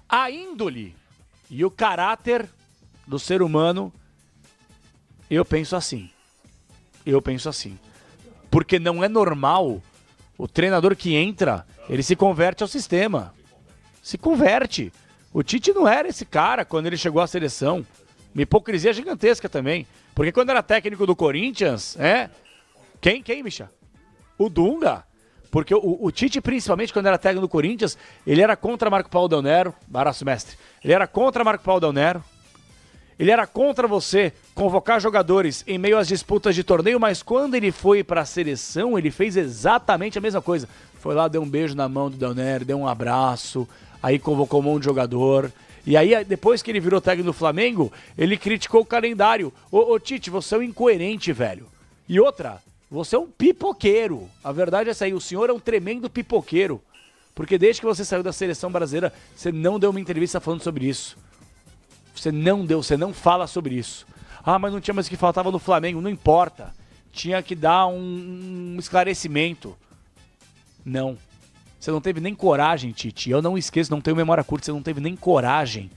a índole e o caráter do ser humano. Eu penso assim. Porque não é normal o treinador que entra, ele se converte ao sistema. Se converte. O Tite não era esse cara quando ele chegou à seleção. Uma hipocrisia gigantesca também. Porque quando era técnico do Corinthians, Quem, Micha? O Dunga. Porque o Tite, principalmente quando era técnico do Corinthians, ele era contra Marco Paulo Del Nero, abraço mestre, ele era contra Marco Paulo Del Nero, ele era contra você convocar jogadores em meio às disputas de torneio, mas quando ele foi para a seleção, ele fez exatamente a mesma coisa. Foi lá, deu um beijo na mão do Del Neri, deu um abraço, aí convocou um monte de jogador. E aí, depois que ele virou técnico do Flamengo, ele criticou o calendário. Ô Tite, você é um incoerente, velho. E outra, você é um pipoqueiro. A verdade é essa aí, o senhor é um tremendo pipoqueiro. Porque desde que você saiu da seleção brasileira, você não deu uma entrevista falando sobre isso. Você não fala sobre isso. Ah, mas não tinha mais o que faltava no Flamengo. Não importa. Tinha que dar um esclarecimento. Não. Você não teve nem coragem, Tite. Eu não esqueço, não tenho memória curta. Você não teve nem coragem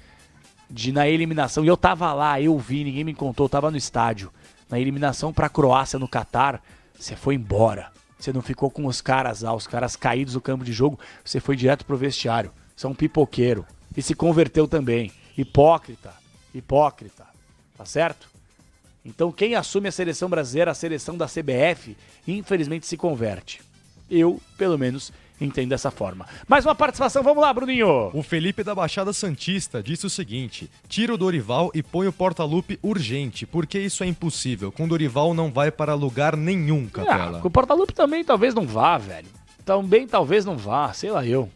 de ir na eliminação. E eu tava lá, eu vi, ninguém me contou. Eu tava no estádio. Na eliminação pra Croácia no Catar, você foi embora. Você não ficou com os caras lá, os caras caídos no campo de jogo. Você foi direto pro vestiário. Você é um pipoqueiro. E se converteu também. Hipócrita. Tá certo? Então quem assume a seleção brasileira, a seleção da CBF, infelizmente se converte. Eu, pelo menos, entendo dessa forma. Mais uma participação, vamos lá, Bruninho. O Felipe da Baixada Santista disse o seguinte: tira o Dorival e põe o Portaluppi urgente, porque isso é impossível. Com o Dorival não vai para lugar nenhum, Capela. Com o Portaluppi também talvez não vá, velho. Também talvez não vá, sei lá eu.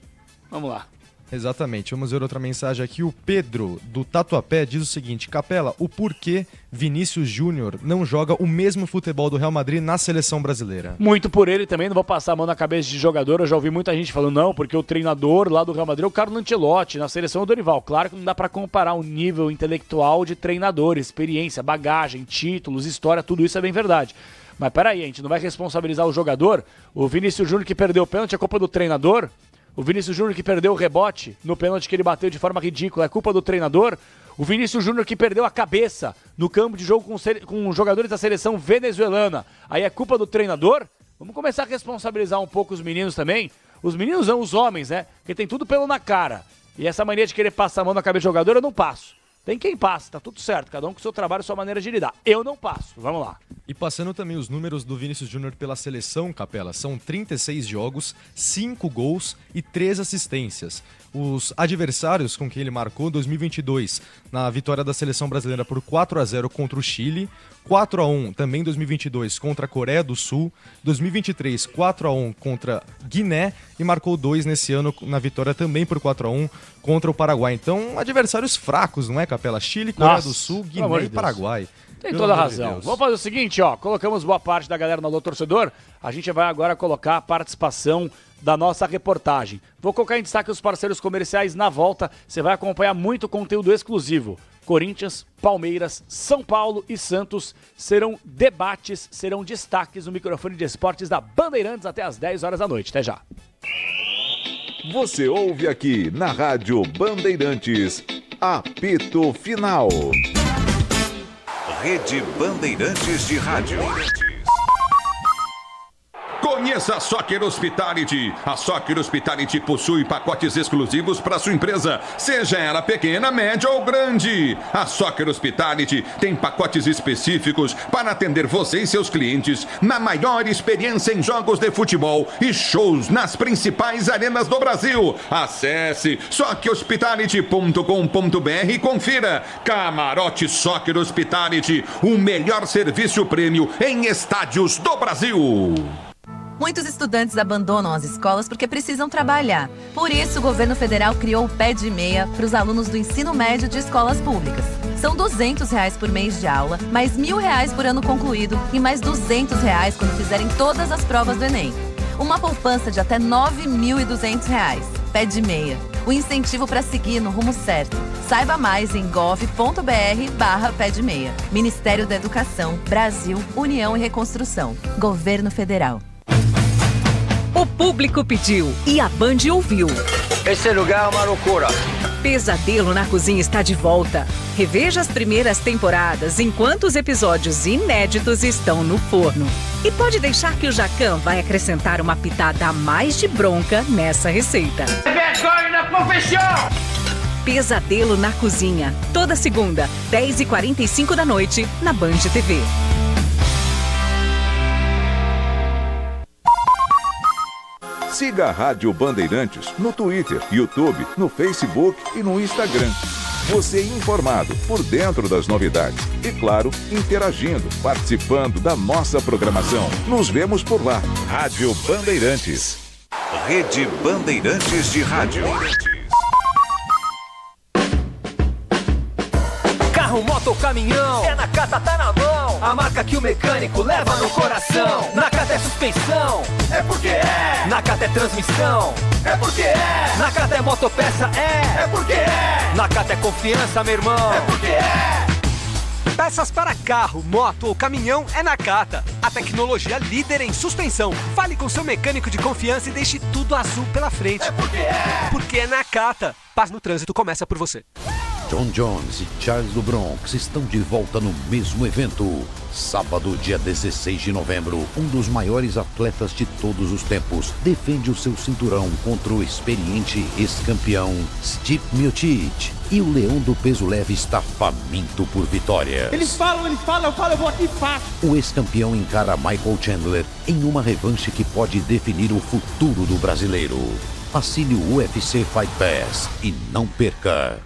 Vamos lá. Exatamente, vamos ver outra mensagem aqui. O Pedro, do Tatuapé, diz o seguinte: Capela, o porquê Vinícius Júnior não joga o mesmo futebol do Real Madrid na seleção brasileira? Muito por ele também, não vou passar a mão na cabeça de jogador. Eu já ouvi muita gente falando, não, porque o treinador lá do Real Madrid é o Carlo Ancelotti, na seleção é o Dorival. Claro que não dá pra comparar o nível intelectual de treinador, experiência, bagagem, títulos, história, tudo isso é bem verdade. Mas peraí, a gente não vai responsabilizar o jogador? O Vinícius Júnior que perdeu o pênalti é culpa do treinador? O Vinícius Júnior que perdeu o rebote no pênalti que ele bateu de forma ridícula é culpa do treinador? O Vinícius Júnior que perdeu a cabeça no campo de jogo com jogadores da seleção venezuelana, aí é culpa do treinador? Vamos começar a responsabilizar um pouco os meninos também. Os meninos são os homens, né? Porque tem tudo pelo na cara. E essa mania de querer passar a mão na cabeça do jogador, eu não passo. Tem quem passa, tá tudo certo. Cada um com o seu trabalho e sua maneira de lidar. Eu não passo. Vamos lá. E passando também os números do Vinícius Júnior pela seleção, Capela, são 36 jogos, 5 gols e 3 assistências. Os adversários com quem ele marcou 2022 na vitória da seleção brasileira por 4-0 contra o Chile, 4-1 também em 2022 contra a Coreia do Sul, 2023 4-1 contra Guiné e marcou 2 nesse ano na vitória também por 4-1 contra o Paraguai. Então, adversários fracos, não é, Capela? Chile, Coreia do Sul, Guiné e Paraguai. Tem toda a razão. Vamos fazer o seguinte, ó, colocamos boa parte da galera no Alô Torcedor, a gente vai agora colocar a participação da nossa reportagem. Vou colocar em destaque os parceiros comerciais na volta, você vai acompanhar muito conteúdo exclusivo. Corinthians, Palmeiras, São Paulo e Santos serão debates, serão destaques no microfone de esportes da Bandeirantes até às 10 horas da noite. Até já. Você ouve aqui na Rádio Bandeirantes, apito final. Rede Bandeirantes de Rádio. Conheça a Soccer Hospitality. A Soccer Hospitality possui pacotes exclusivos para sua empresa, seja ela pequena, média ou grande. A Soccer Hospitality tem pacotes específicos para atender você e seus clientes na maior experiência em jogos de futebol e shows nas principais arenas do Brasil. Acesse soccerhospitality.com.br e confira. Camarote Soccer Hospitality, o melhor serviço prêmio em estádios do Brasil. Muitos estudantes abandonam as escolas porque precisam trabalhar. Por isso, o governo federal criou o Pé de Meia para os alunos do ensino médio de escolas públicas. São R$200 por mês de aula, mais R$1.000 por ano concluído e mais R$200 quando fizerem todas as provas do Enem. Uma poupança de até R$9.200. Pé de Meia. O incentivo para seguir no rumo certo. Saiba mais em gov.br/Pé de Meia. Ministério da Educação, Brasil, União e Reconstrução. Governo Federal. O público pediu e a Band ouviu. Esse lugar é uma loucura. Pesadelo na Cozinha está de volta. Reveja as primeiras temporadas enquanto os episódios inéditos estão no forno. E pode deixar que o Jacan vai acrescentar uma pitada a mais de bronca nessa receita. Vergonha na profissão! Pesadelo na Cozinha. Toda segunda, 10h45 da noite, na Band TV. Siga a Rádio Bandeirantes no Twitter, YouTube, no Facebook e no Instagram. Você informado, por dentro das novidades. E claro, interagindo, participando da nossa programação. Nos vemos por lá. Rádio Bandeirantes. Rede Bandeirantes de Rádio. Carro, moto ou caminhão, é Nakata, tá na mão. A marca que o mecânico leva no coração. Nakata é suspensão, é porque é. Nakata é transmissão, é porque é. Nakata é motopeça, é porque é. Nakata é confiança, meu irmão, é porque é. Peças para carro, moto ou caminhão é Nakata. A tecnologia líder em suspensão. Fale com seu mecânico de confiança e deixe tudo azul pela frente. É porque é. Porque é Nakata. Paz no trânsito começa por você. John Jones e Charles do Bronx estão de volta no mesmo evento. Sábado, dia 16 de novembro, um dos maiores atletas de todos os tempos defende o seu cinturão contra o experiente ex-campeão Steve Miocic. E o leão do peso leve está faminto por vitórias. Eles falam, eu falo, eu vou aqui fácil. O ex-campeão encara Michael Chandler em uma revanche que pode definir o futuro do brasileiro. Assine o UFC Fight Pass e não perca.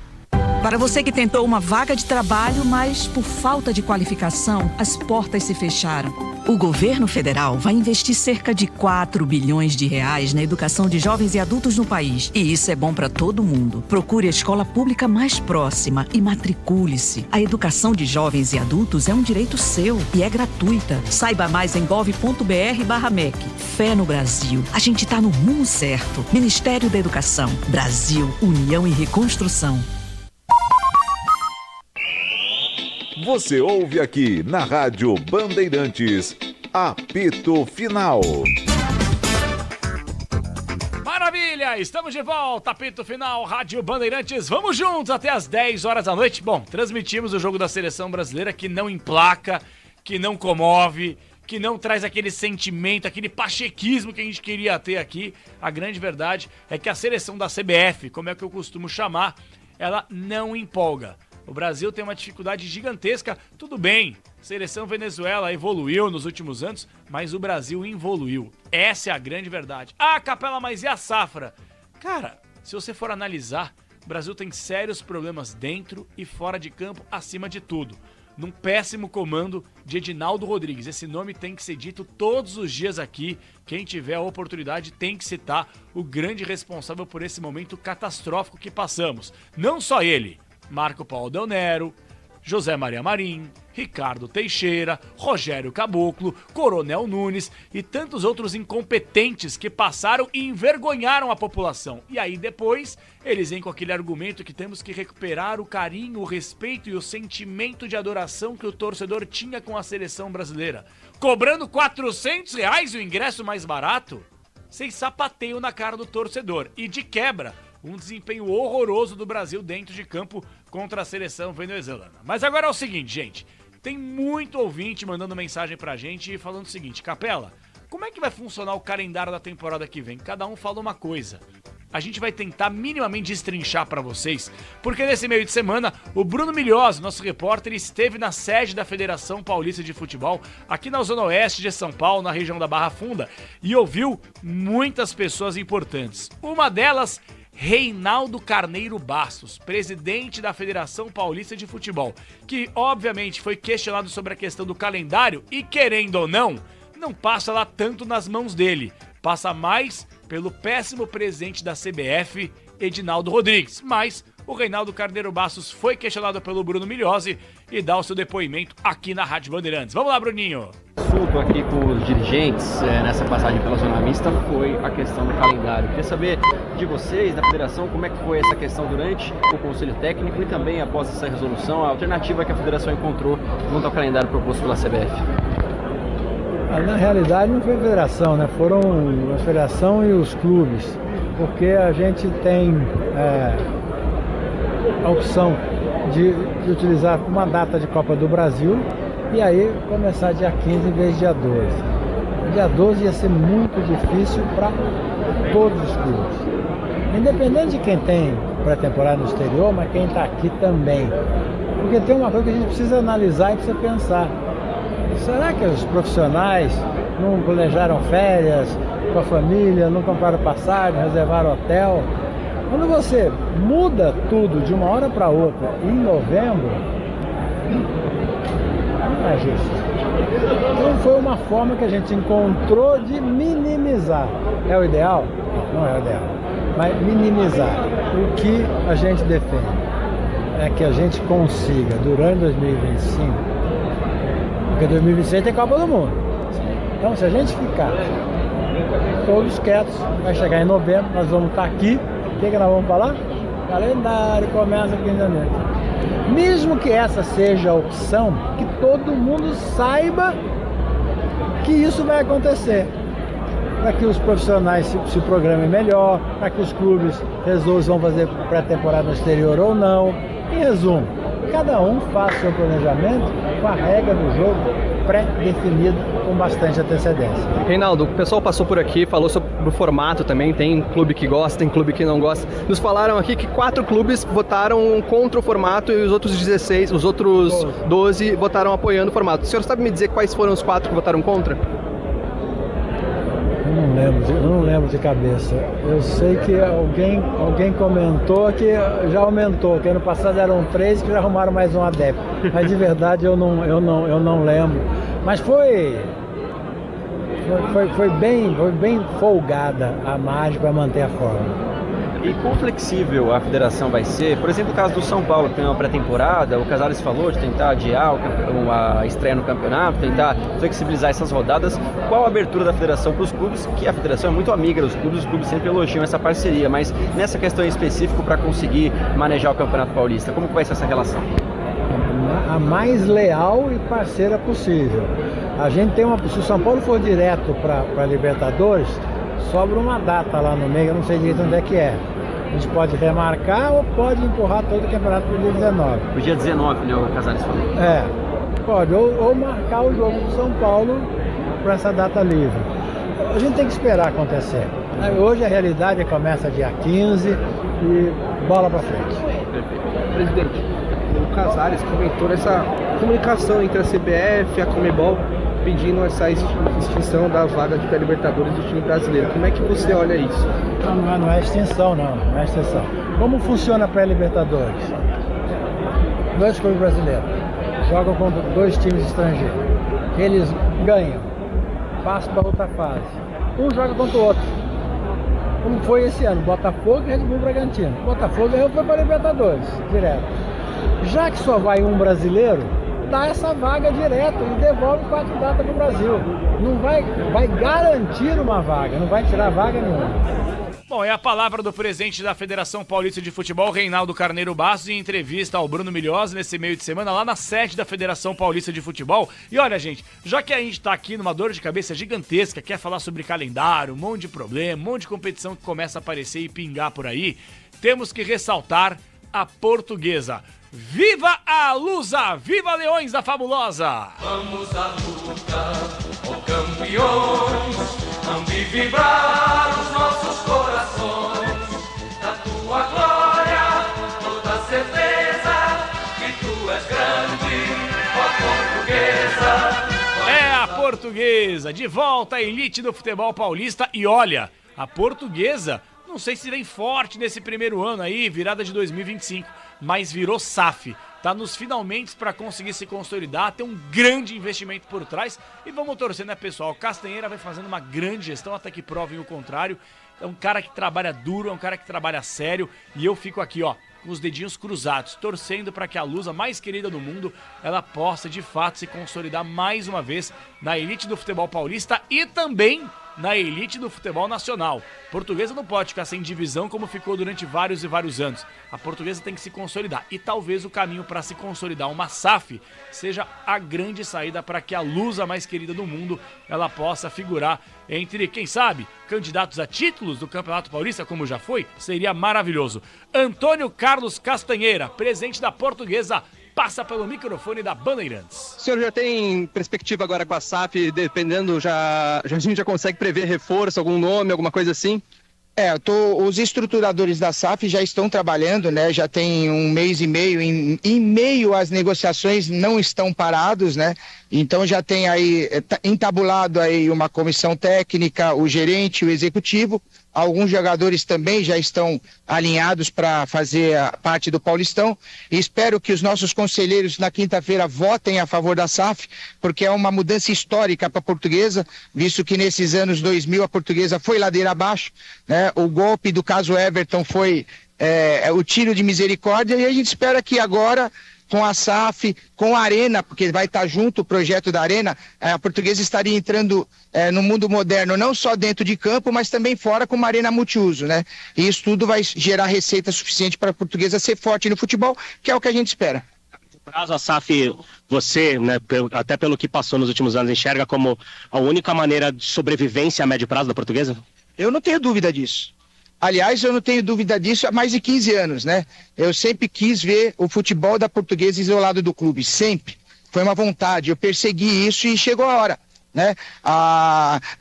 Para você que tentou uma vaga de trabalho, mas por falta de qualificação, as portas se fecharam. O governo federal vai investir cerca de 4 bilhões de reais na educação de jovens e adultos no país. E isso é bom para todo mundo. Procure a escola pública mais próxima e matricule-se. A educação de jovens e adultos é um direito seu e é gratuita. Saiba mais em gov.br/MEC. Fé no Brasil. A gente tá no rumo certo. Ministério da Educação. Brasil, União e Reconstrução. Você ouve aqui na Rádio Bandeirantes, apito final. Maravilha, estamos de volta, apito final, Rádio Bandeirantes, vamos juntos até as 10 horas da noite. Bom, transmitimos o jogo da seleção brasileira que não emplaca, que não comove, que não traz aquele sentimento, aquele pachequismo que a gente queria ter aqui. A grande verdade é que a seleção da CBF, como é que eu costumo chamar, ela não empolga. O Brasil tem uma dificuldade gigantesca, tudo bem, seleção Venezuela evoluiu nos últimos anos, mas o Brasil involuiu. Essa é a grande verdade. Ah, Capela, mas e a safra? Cara, se você for analisar, o Brasil tem sérios problemas dentro e fora de campo, acima de tudo. Num péssimo comando de Edinaldo Rodrigues. Esse nome tem que ser dito todos os dias aqui. Quem tiver a oportunidade tem que citar o grande responsável por esse momento catastrófico que passamos. Não só ele. Marco Paulo Del Nero, José Maria Marim, Ricardo Teixeira, Rogério Caboclo, Coronel Nunes e tantos outros incompetentes que passaram e envergonharam a população. E aí depois eles vêm com aquele argumento que temos que recuperar o carinho, o respeito e o sentimento de adoração que o torcedor tinha com a seleção brasileira. Cobrando R$400 o ingresso mais barato? Vocês sapateiam na cara do torcedor. E de quebra, um desempenho horroroso do Brasil dentro de campo contra a seleção venezuelana. Mas agora é o seguinte, gente. Tem muito ouvinte mandando mensagem pra gente e falando o seguinte: Capela, como é que vai funcionar o calendário da temporada que vem? Cada um fala uma coisa. A gente vai tentar minimamente destrinchar pra vocês, porque nesse meio de semana, o Bruno Milhós, nosso repórter, esteve na sede da Federação Paulista de Futebol, aqui na Zona Oeste de São Paulo, na região da Barra Funda, e ouviu muitas pessoas importantes. Uma delas, Reinaldo Carneiro Bastos, presidente da Federação Paulista de Futebol, que obviamente foi questionado sobre a questão do calendário e, querendo ou não passa lá tanto nas mãos dele, passa mais pelo péssimo presidente da CBF, Edinaldo Rodrigues. Mas o Reinaldo Carneiro Bastos foi questionado pelo Bruno Milhose e dá o seu depoimento aqui na Rádio Bandeirantes. Vamos lá, Bruninho! O assunto aqui com os dirigentes nessa passagem pela zona mista foi a questão do calendário. Queria saber de vocês, da federação, como é que foi essa questão durante o Conselho Técnico e também após essa resolução, a alternativa que a federação encontrou junto ao calendário proposto pela CBF. Na realidade não foi a federação, né? Foram a federação e os clubes, porque a gente tem a opção de utilizar uma data de Copa do Brasil e aí começar dia 15 em vez de dia 12. Dia 12 ia ser muito difícil para todos os clubes, independente de quem tem pré-temporada no exterior, mas quem está aqui também, porque tem uma coisa que a gente precisa analisar e precisa pensar. Será que os profissionais não planejaram férias com a família, não compraram passagem, reservaram hotel? Quando você muda tudo de uma hora para outra em novembro, não é justo. Então foi uma forma que a gente encontrou de minimizar. É o ideal? não é o ideal. Mas minimizar. O que a gente defende é que a gente consiga, durante 2025, porque 2026 tem Copa do Mundo. Então, se a gente ficar todos quietos, vai chegar em novembro, nós vamos estar aqui. O que nós vamos falar? Calendário começa aqui em janeiro. Mesmo que essa seja a opção, que todo mundo saiba que isso vai acontecer. Para que os profissionais se programem melhor, para que os clubes resolvam se vão fazer pré-temporada no exterior ou não. Em resumo, cada um faz seu planejamento com a regra do jogo pré-definida com bastante antecedência. Reinaldo, o pessoal passou por aqui, falou sobre o formato também, tem clube que gosta, tem clube que não gosta. Nos falaram aqui que 4 clubes votaram contra o formato e os outros 16, os outros 12 votaram apoiando o formato. O senhor sabe me dizer quais foram os 4 que votaram contra? Eu não lembro de cabeça. Eu sei que alguém comentou que já aumentou, que ano passado eram 3 que já arrumaram mais um adepto. Mas de verdade eu não lembro. Mas foi bem folgada a margem para manter a forma. E quão flexível a federação vai ser? Por exemplo, o caso do São Paulo, que tem uma pré-temporada, o Casares falou de tentar adiar a estreia no campeonato, tentar flexibilizar essas rodadas. Qual a abertura da federação para os clubes? Que a federação é muito amiga dos clubes, os clubes sempre elogiam essa parceria, mas nessa questão em específico, para conseguir manejar o Campeonato Paulista, como que vai ser essa relação? A mais leal e parceira possível. A gente tem se o São Paulo for direto para Libertadores, sobra uma data lá no meio, eu não sei direito onde é que é. A gente pode remarcar ou pode empurrar todo o campeonato para o dia 19. O dia 19, né, o Casares falou. Pode. Ou marcar o jogo do São Paulo para essa data livre. A gente tem que esperar acontecer. Hoje a realidade começa dia 15 e bola para frente. Presidente, o Casares comentou essa comunicação entre a CBF e a Conmebol pedindo essa extinção da vaga de pré-libertadores do time brasileiro. Como é que você olha isso? Não é extinção, não é extinção. Como funciona a pré-libertadores? 2 clubes brasileiros jogam contra 2 times estrangeiros. Eles ganham, passam para outra fase. Um joga contra o outro. Como foi esse ano, Botafogo e Red Bull Bragantino. Botafogo foi para a Libertadores, direto. Já que só vai um brasileiro, dá essa vaga direto e devolve 4 datas para o Brasil. Não vai garantir uma vaga, não vai tirar vaga nenhuma. Bom, é a palavra do presidente da Federação Paulista de Futebol, Reinaldo Carneiro Bastos, em entrevista ao Bruno Milhose nesse meio de semana lá na sede da Federação Paulista de Futebol. E olha, gente, já que a gente tá aqui numa dor de cabeça gigantesca, quer falar sobre calendário, um monte de problema, um monte de competição que começa a aparecer e pingar por aí, temos que ressaltar a Portuguesa. Viva a Lusa! Viva Leões da Fabulosa! Vamos à luta, ó campeões, vamos vibrar os nossos corações. Da tua glória, toda certeza que tu és grande, ó Portuguesa. É a Portuguesa, de volta à elite do futebol paulista. E olha, a Portuguesa, não sei se vem forte nesse primeiro ano aí, virada de 2025. Mas virou SAF, tá nos finalmente para conseguir se consolidar, tem um grande investimento por trás e vamos torcer, né, pessoal? O Castanheira vai fazendo uma grande gestão até que provem o contrário. É um cara que trabalha duro, é um cara que trabalha sério e eu fico aqui, ó, com os dedinhos cruzados, torcendo para que a Lusa mais querida do mundo, ela possa de fato se consolidar mais uma vez na elite do futebol paulista e também na elite do futebol nacional. Portuguesa não pode ficar sem divisão como ficou durante vários e vários anos. A Portuguesa tem que se consolidar e talvez o caminho para se consolidar uma SAF seja a grande saída para que a Lusa mais querida do mundo ela possa figurar entre, quem sabe, candidatos a títulos do Campeonato Paulista, como já foi, seria maravilhoso. Antônio Carlos Castanheira, presidente da Portuguesa, passa pelo microfone da Bandeirantes. O senhor já tem perspectiva agora com a SAF, dependendo, a gente já consegue prever reforço, algum nome, alguma coisa assim? Os estruturadores da SAF já estão trabalhando, né? Já tem 1 mês e meio, em meio às negociações não estão parados, né? Então já tem aí entabulado aí uma comissão técnica, o gerente, o executivo, Alguns jogadores também já estão alinhados para fazer a parte do Paulistão. E espero que os nossos conselheiros na quinta-feira votem a favor da SAF, porque é uma mudança histórica para a Portuguesa, visto que nesses anos 2000 a Portuguesa foi ladeira abaixo, né? O golpe do caso Everton foi o tiro de misericórdia, e a gente espera que agora, com a SAF, com a Arena, porque vai estar junto o projeto da Arena, a Portuguesa estaria entrando no mundo moderno, não só dentro de campo, mas também fora, com uma arena multiuso, né? E isso tudo vai gerar receita suficiente para a Portuguesa ser forte no futebol, que é o que a gente espera. Caso a SAF, você, né, até pelo que passou nos últimos anos, enxerga como a única maneira de sobrevivência a médio prazo da Portuguesa? Eu não tenho dúvida disso. Aliás, eu não tenho dúvida disso há mais de 15 anos, né? Eu sempre quis ver o futebol da Portuguesa isolado do clube, sempre. Foi uma vontade, eu persegui isso e chegou a hora, né?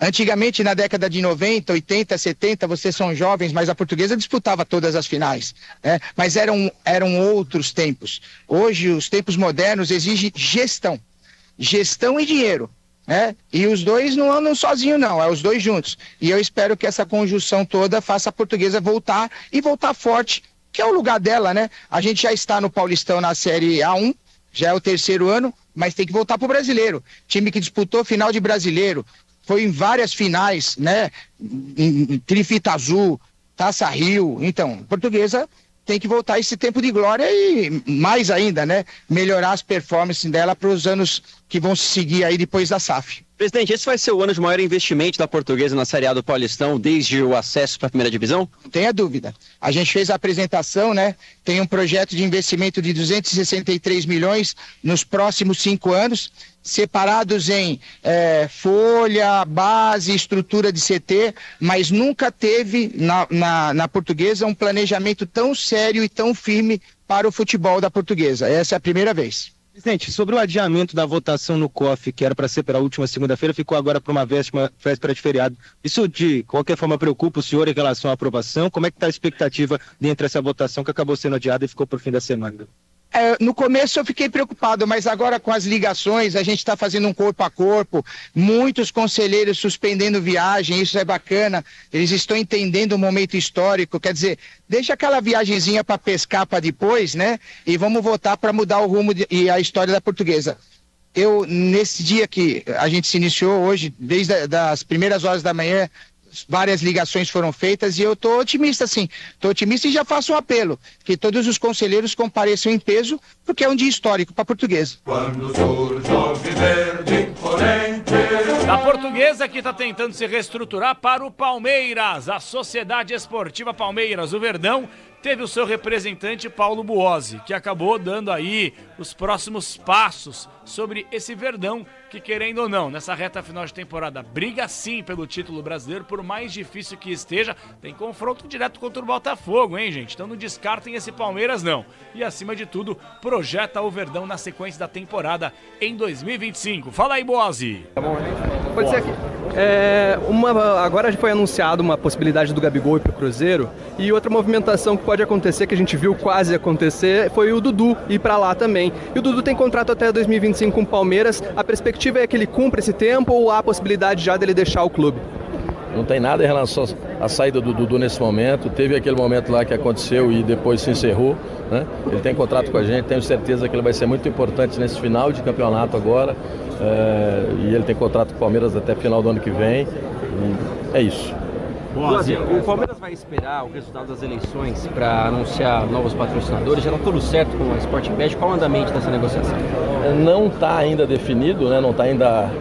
Antigamente, na década de 90, 80, 70, vocês são jovens, mas a Portuguesa disputava todas as finais, né? Mas eram outros tempos. Hoje, os tempos modernos exigem gestão e dinheiro. E os dois não andam sozinhos, não, é os dois juntos. E eu espero que essa conjunção toda faça a Portuguesa voltar e voltar forte, que é o lugar dela, né? A gente já está no Paulistão na Série A1, já é o 3º ano, mas tem que voltar pro Brasileiro. Time que disputou final de Brasileiro, foi em várias finais, né? Em Trifita Azul, Taça Rio. Então, Portuguesa tem que voltar esse tempo de glória e mais ainda, né? Melhorar as performances dela para os anos que vão se seguir aí depois da SAF. Presidente, esse vai ser o ano de maior investimento da Portuguesa na Série A do Paulistão desde o acesso para a primeira divisão? Não tenha dúvida. A gente fez a apresentação, né? Tem um projeto de investimento de 263 milhões nos próximos 5 anos, separados em folha, base, estrutura de CT, mas nunca teve na Portuguesa um planejamento tão sério e tão firme para o futebol da Portuguesa. Essa é a primeira vez. Presidente, sobre o adiamento da votação no COF, que era para ser pela última segunda-feira, ficou agora para uma véspera de feriado. Isso, de qualquer forma, preocupa o senhor em relação à aprovação? Como é que está a expectativa dentro dessa votação que acabou sendo adiada e ficou para o fim da semana? No começo eu fiquei preocupado, mas agora com as ligações, a gente está fazendo um corpo a corpo, muitos conselheiros suspendendo viagem, isso é bacana, eles estão entendendo o momento histórico, quer dizer, deixa aquela viagenzinha para pescar para depois, né? E vamos votar para mudar o rumo e a história da Portuguesa. Nesse dia que a gente se iniciou hoje, desde as primeiras horas da manhã, várias ligações foram feitas e eu estou otimista, sim. Estou otimista e já faço um apelo, que todos os conselheiros compareçam em peso, porque é um dia histórico para a Portuguesa. Quando surge o verde imponente. A Portuguesa que está tentando se reestruturar para o Palmeiras, a Sociedade Esportiva Palmeiras, o Verdão, teve o seu representante Paulo Buozzi, que acabou dando aí os próximos passos sobre esse Verdão, que querendo ou não, nessa reta final de temporada, briga sim pelo título brasileiro, por mais difícil que esteja, tem confronto direto contra o Botafogo, hein, gente? Então não descartem esse Palmeiras, não. E acima de tudo, projeta o Verdão na sequência da temporada em 2025. Fala aí, Buozzi. Tá bom, pode ser aqui. Agora foi anunciado uma possibilidade do Gabigol ir pro Cruzeiro, e outra movimentação que pode acontecer, que a gente viu quase acontecer, foi o Dudu ir para lá também. E o Dudu tem contrato até 2025 com o Palmeiras. A perspectiva é que ele cumpra esse tempo ou há a possibilidade já dele deixar o clube? Não tem nada em relação à saída do Dudu nesse momento. Teve aquele momento lá que aconteceu e depois se encerrou, né? Ele tem contrato com a gente, tenho certeza que ele vai ser muito importante nesse final de campeonato agora. E ele tem contrato com o Palmeiras até final do ano que vem. E é isso. O Palmeiras vai esperar o resultado das eleições para anunciar novos patrocinadores? Já está tudo certo com a Sporting Bet? Qual o andamento dessa negociação? Não está ainda definido, né? Não está ainda,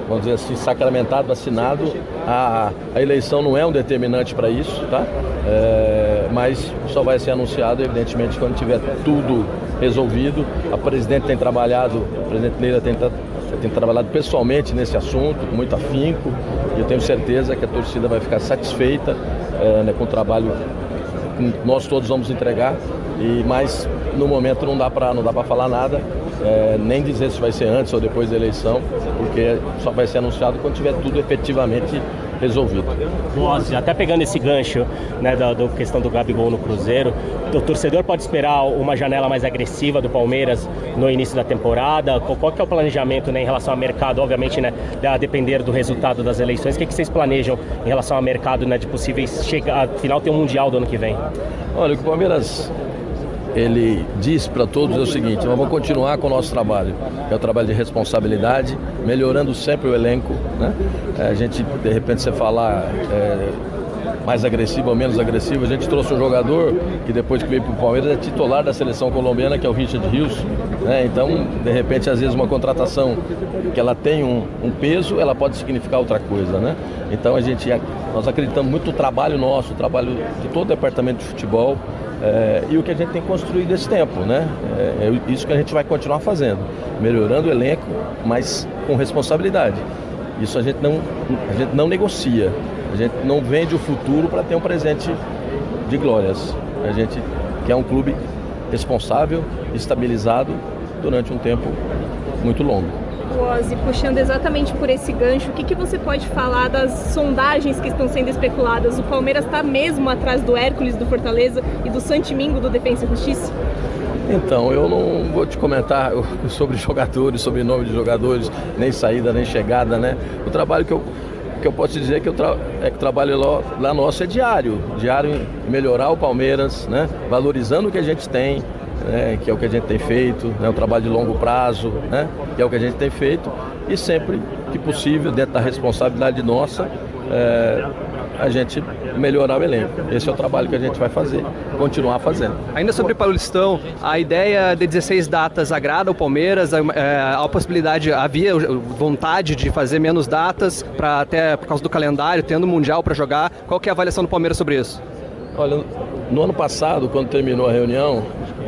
vamos dizer assim, sacramentado, assinado. A eleição não é um determinante para isso, tá? Mas só vai ser anunciado, evidentemente, quando tiver tudo resolvido. A presidente tem trabalhado, a presidente Leila tem trabalhado pessoalmente nesse assunto, com muito afinco, e eu tenho certeza que a torcida vai ficar satisfeita com o trabalho que nós todos vamos entregar, mas no momento não dá para falar nada, nem dizer se vai ser antes ou depois da eleição, porque só vai ser anunciado quando tiver tudo efetivamente resolvido. Boas, até pegando esse gancho, né, da questão do Gabigol no Cruzeiro, o torcedor pode esperar uma janela mais agressiva do Palmeiras no início da temporada? Qual que é o planejamento, né, em relação ao mercado? Obviamente, né, a depender do resultado das eleições, o que vocês planejam em relação ao mercado, né, de possíveis afinal ter um Mundial do ano que vem? Olha, o Palmeiras, ele diz para todos o seguinte: nós vamos continuar com o nosso trabalho, que é o trabalho de responsabilidade, melhorando sempre o elenco, né? A gente, de repente, você falar mais agressivo ou menos agressivo, a gente trouxe um jogador que depois que veio para o Palmeiras é titular da seleção colombiana, que é o Richard Rios, né? Então, de repente, às vezes uma contratação que ela tem um peso, ela pode significar outra coisa, né? Então nós acreditamos muito no trabalho nosso, o trabalho de todo o departamento de futebol, e o que a gente tem construído esse tempo, né? É isso que a gente vai continuar fazendo, melhorando o elenco, mas com responsabilidade. Isso a gente não negocia, a gente não vende o futuro para ter um presente de glórias. A gente quer um clube responsável, estabilizado durante um tempo muito longo. Ozzy, puxando exatamente por esse gancho, o que você pode falar das sondagens que estão sendo especuladas? O Palmeiras está mesmo atrás do Hércules do Fortaleza e do Santimingo do Defensa e Justiça? Então, eu não vou te comentar sobre jogadores, sobre nome de jogadores, nem saída, nem chegada, né? O trabalho que eu posso te dizer é que o trabalho lá nosso é diário em melhorar o Palmeiras, né? Valorizando o que a gente tem, que é o que a gente tem feito, né? Um trabalho de longo prazo, né? Que é o que a gente tem feito, e sempre que possível, dentro da responsabilidade nossa, a gente melhorar o elenco. Esse é o trabalho que a gente vai fazer, continuar fazendo. Ainda sobre o Paulistão, a ideia de 16 datas agrada ao Palmeiras? A possibilidade, havia vontade de fazer menos datas, até por causa do calendário, tendo o Mundial para jogar. Qual que é a avaliação do Palmeiras sobre isso? Olha, no ano passado, quando terminou a reunião,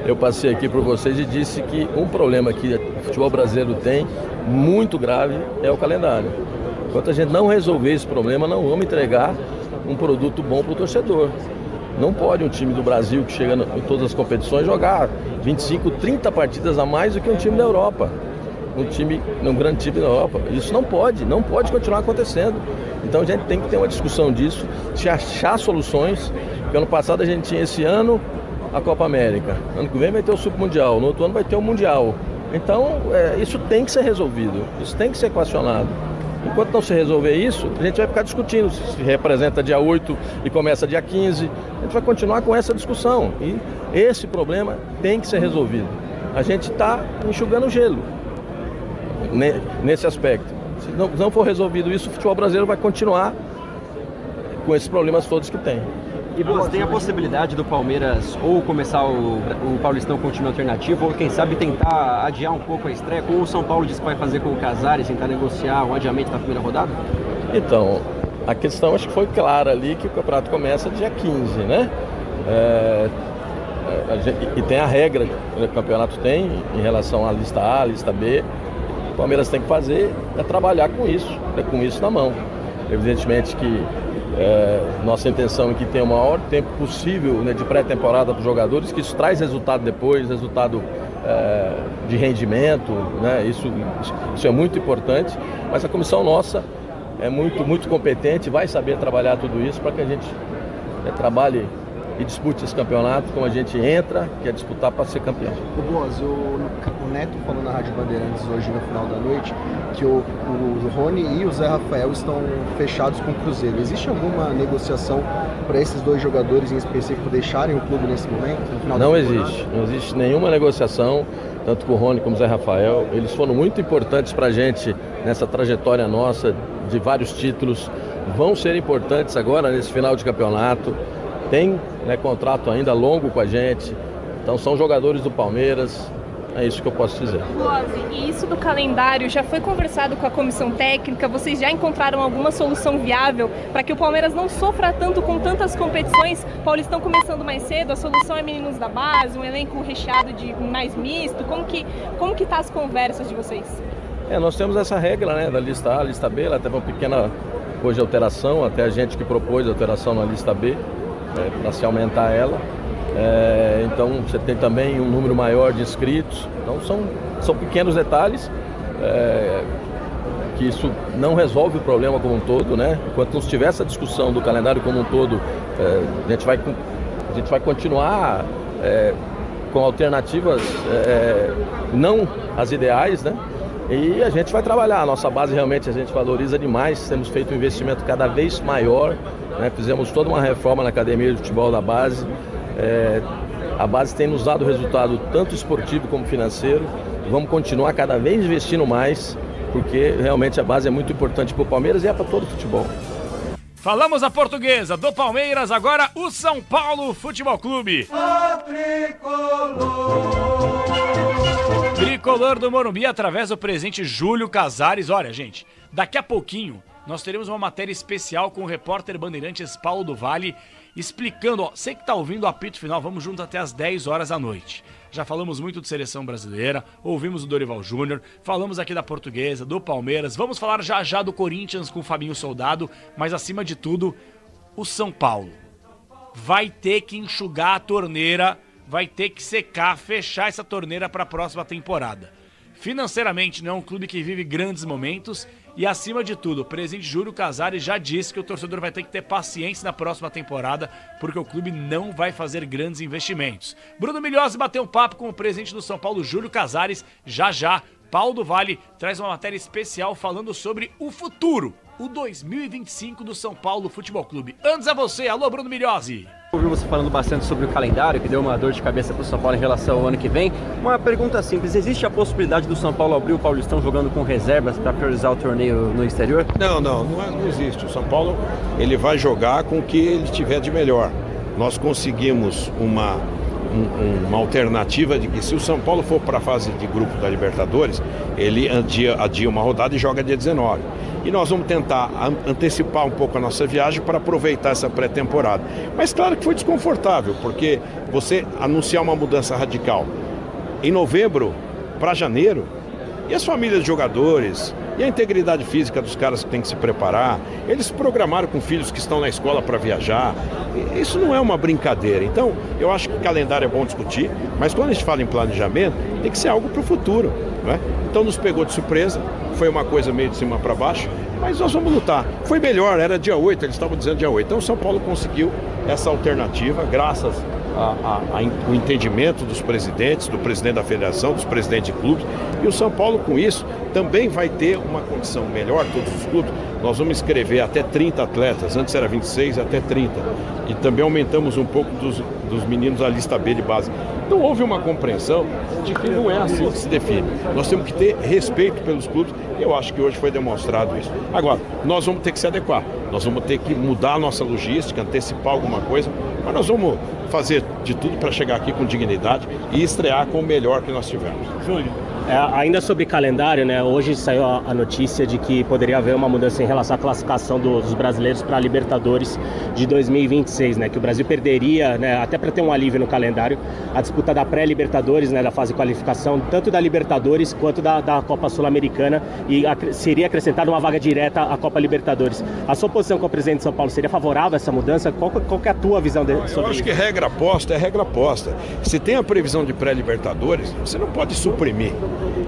eu passei aqui para vocês e disse que um problema que o futebol brasileiro tem, muito grave, é o calendário. Enquanto a gente não resolver esse problema, não vamos entregar um produto bom para o torcedor. Não pode um time do Brasil que chega em todas as competições jogar 25, 30 partidas a mais do que um time da Europa. Um grande time da Europa. Isso não pode continuar acontecendo. Então a gente tem que ter uma discussão disso, de achar soluções. Porque ano passado a gente tinha esse ano a Copa América. Ano que vem vai ter o Supermundial, no outro ano vai ter o Mundial. Então isso tem que ser resolvido, isso tem que ser equacionado. Enquanto não se resolver isso, a gente vai ficar discutindo se representa dia 8 e começa dia 15. A gente vai continuar com essa discussão. E esse problema tem que ser resolvido. A gente está enxugando gelo nesse aspecto. Se não for resolvido isso, o futebol brasileiro vai continuar com esses problemas todos que tem. E Boas, tem a possibilidade do Palmeiras ou começar o Paulistão com um time alternativo, ou quem sabe tentar adiar um pouco a estreia, como o São Paulo disse que vai fazer com o Casares, tentar negociar um adiamento da primeira rodada? Então, a questão acho que foi clara ali, que o campeonato começa dia 15, né? E tem a regra que o campeonato tem em relação à lista A, lista B. O Palmeiras tem que fazer trabalhar com isso na mão. Evidentemente que nossa intenção é que tenha o maior tempo possível, né, de pré-temporada para os jogadores, que isso traz resultado depois, resultado de rendimento, né? Isso é muito importante, mas a comissão nossa é muito competente, vai saber trabalhar tudo isso para que a gente trabalhe e dispute esse campeonato como a gente entra, que é disputar para ser campeão. O Boas, o Neto falou na Rádio Bandeirantes hoje no final da noite que o Rony e o Zé Rafael estão fechados com o Cruzeiro. Existe alguma negociação para esses dois jogadores em específico deixarem o clube nesse momento? No final não existe nenhuma negociação, tanto com o Rony como o Zé Rafael. Eles foram muito importantes para a gente nessa trajetória nossa de vários títulos. Vão ser importantes agora nesse final de campeonato. Tem, né, contrato ainda longo com a gente, então são jogadores do Palmeiras, é isso que eu posso dizer. Ozzy, e isso do calendário já foi conversado com a comissão técnica? Vocês já encontraram alguma solução viável para que o Palmeiras não sofra tanto com tantas competições? Paulistão começando mais cedo, a solução é meninos da base, um elenco recheado de mais misto, como que tá as conversas de vocês? Nós temos essa regra, né, da lista A, lista B, ela teve uma pequena hoje alteração, até a gente que propôs a alteração na lista B, para se aumentar ela. Então você tem também um número maior de inscritos. Então são pequenos detalhes que isso não resolve o problema como um todo, né? Enquanto não tiver essa discussão do calendário como um todo, a gente vai continuar com alternativas não as ideais, né? E a gente vai trabalhar. A nossa base realmente a gente valoriza demais, temos feito um investimento cada vez maior, né? Fizemos toda uma reforma na academia de futebol da base. A base tem nos dado resultado tanto esportivo como financeiro. Vamos continuar cada vez investindo mais, porque realmente a base é muito importante para o Palmeiras e é para todo o futebol. Falamos a Portuguesa, do Palmeiras, agora o São Paulo Futebol Clube. Tricolor do Morumbi através do presidente Júlio Casares. Olha, gente, daqui a pouquinho nós teremos uma matéria especial com o repórter Bandeirantes Paulo do Vale explicando, ó, você que tá ouvindo o apito final, vamos juntos até as 10 horas da noite. Já falamos muito de seleção brasileira, ouvimos o Dorival Júnior, falamos aqui da Portuguesa, do Palmeiras, vamos falar já do Corinthians com o Fabinho Soldado, mas acima de tudo, o São Paulo vai ter que enxugar a torneira, vai ter que secar, fechar essa torneira para a próxima temporada. Financeiramente não é um clube que vive grandes momentos e, acima de tudo, o presidente Júlio Casares já disse que o torcedor vai ter que ter paciência na próxima temporada porque o clube não vai fazer grandes investimentos. Bruno Milhozzi bateu um papo com o presidente do São Paulo, Júlio Casares, já. Paulo do Vale traz uma matéria especial falando sobre o futuro, o 2025 do São Paulo Futebol Clube. Antes a você, alô Bruno Milhozzi. Ouvi você falando bastante sobre o calendário, que deu uma dor de cabeça para o São Paulo em relação ao ano que vem. Uma pergunta simples, existe a possibilidade do São Paulo abrir o Paulistão jogando com reservas para priorizar o torneio no exterior? Não existe. O São Paulo ele vai jogar com o que ele tiver de melhor. Nós conseguimos uma alternativa de que se o São Paulo for para a fase de grupo da Libertadores, ele adia uma rodada e joga dia 19. E nós vamos tentar antecipar um pouco a nossa viagem para aproveitar essa pré-temporada. Mas claro que foi desconfortável, porque você anunciar uma mudança radical em novembro para janeiro, e as famílias de jogadores, e a integridade física dos caras que têm que se preparar, eles programaram com filhos que estão na escola para viajar, isso não é uma brincadeira. Então, eu acho que o calendário é bom discutir, mas quando a gente fala em planejamento, tem que ser algo para o futuro, né? Então nos pegou de surpresa, foi uma coisa meio de cima para baixo, mas nós vamos lutar. Foi melhor, era dia 8, eles estavam dizendo dia 8. Então o São Paulo conseguiu essa alternativa, graças ao entendimento dos presidentes, do presidente da federação, dos presidentes de clubes. E o São Paulo, com isso, também vai ter uma condição melhor, todos os clubes. Nós vamos inscrever até 30 atletas, antes era 26, até 30. E também aumentamos um pouco dos meninos da lista B de base. Então houve uma compreensão de que não é assim que se define. Nós temos que ter respeito pelos clubes. Eu acho que hoje foi demonstrado isso. Agora, nós vamos ter que se adequar. Nós vamos ter que mudar a nossa logística, antecipar alguma coisa, mas nós vamos fazer de tudo para chegar aqui com dignidade e estrear com o melhor que nós tivemos. Júlio. Ainda sobre calendário, né? Hoje saiu a notícia de que poderia haver uma mudança em relação à classificação dos brasileiros para a Libertadores de 2026, né? Que o Brasil perderia, né? Até para ter um alívio no calendário, a disputa da pré-Libertadores, né? Da fase de qualificação, tanto da Libertadores quanto da Copa Sul-Americana, e seria acrescentada uma vaga direta à Copa Libertadores. A sua posição como presidente de São Paulo seria favorável a essa mudança? Qual que é a tua visão sobre isso? Eu acho que regra posta é regra posta. Se tem a previsão de pré-Libertadores, você não pode suprimir.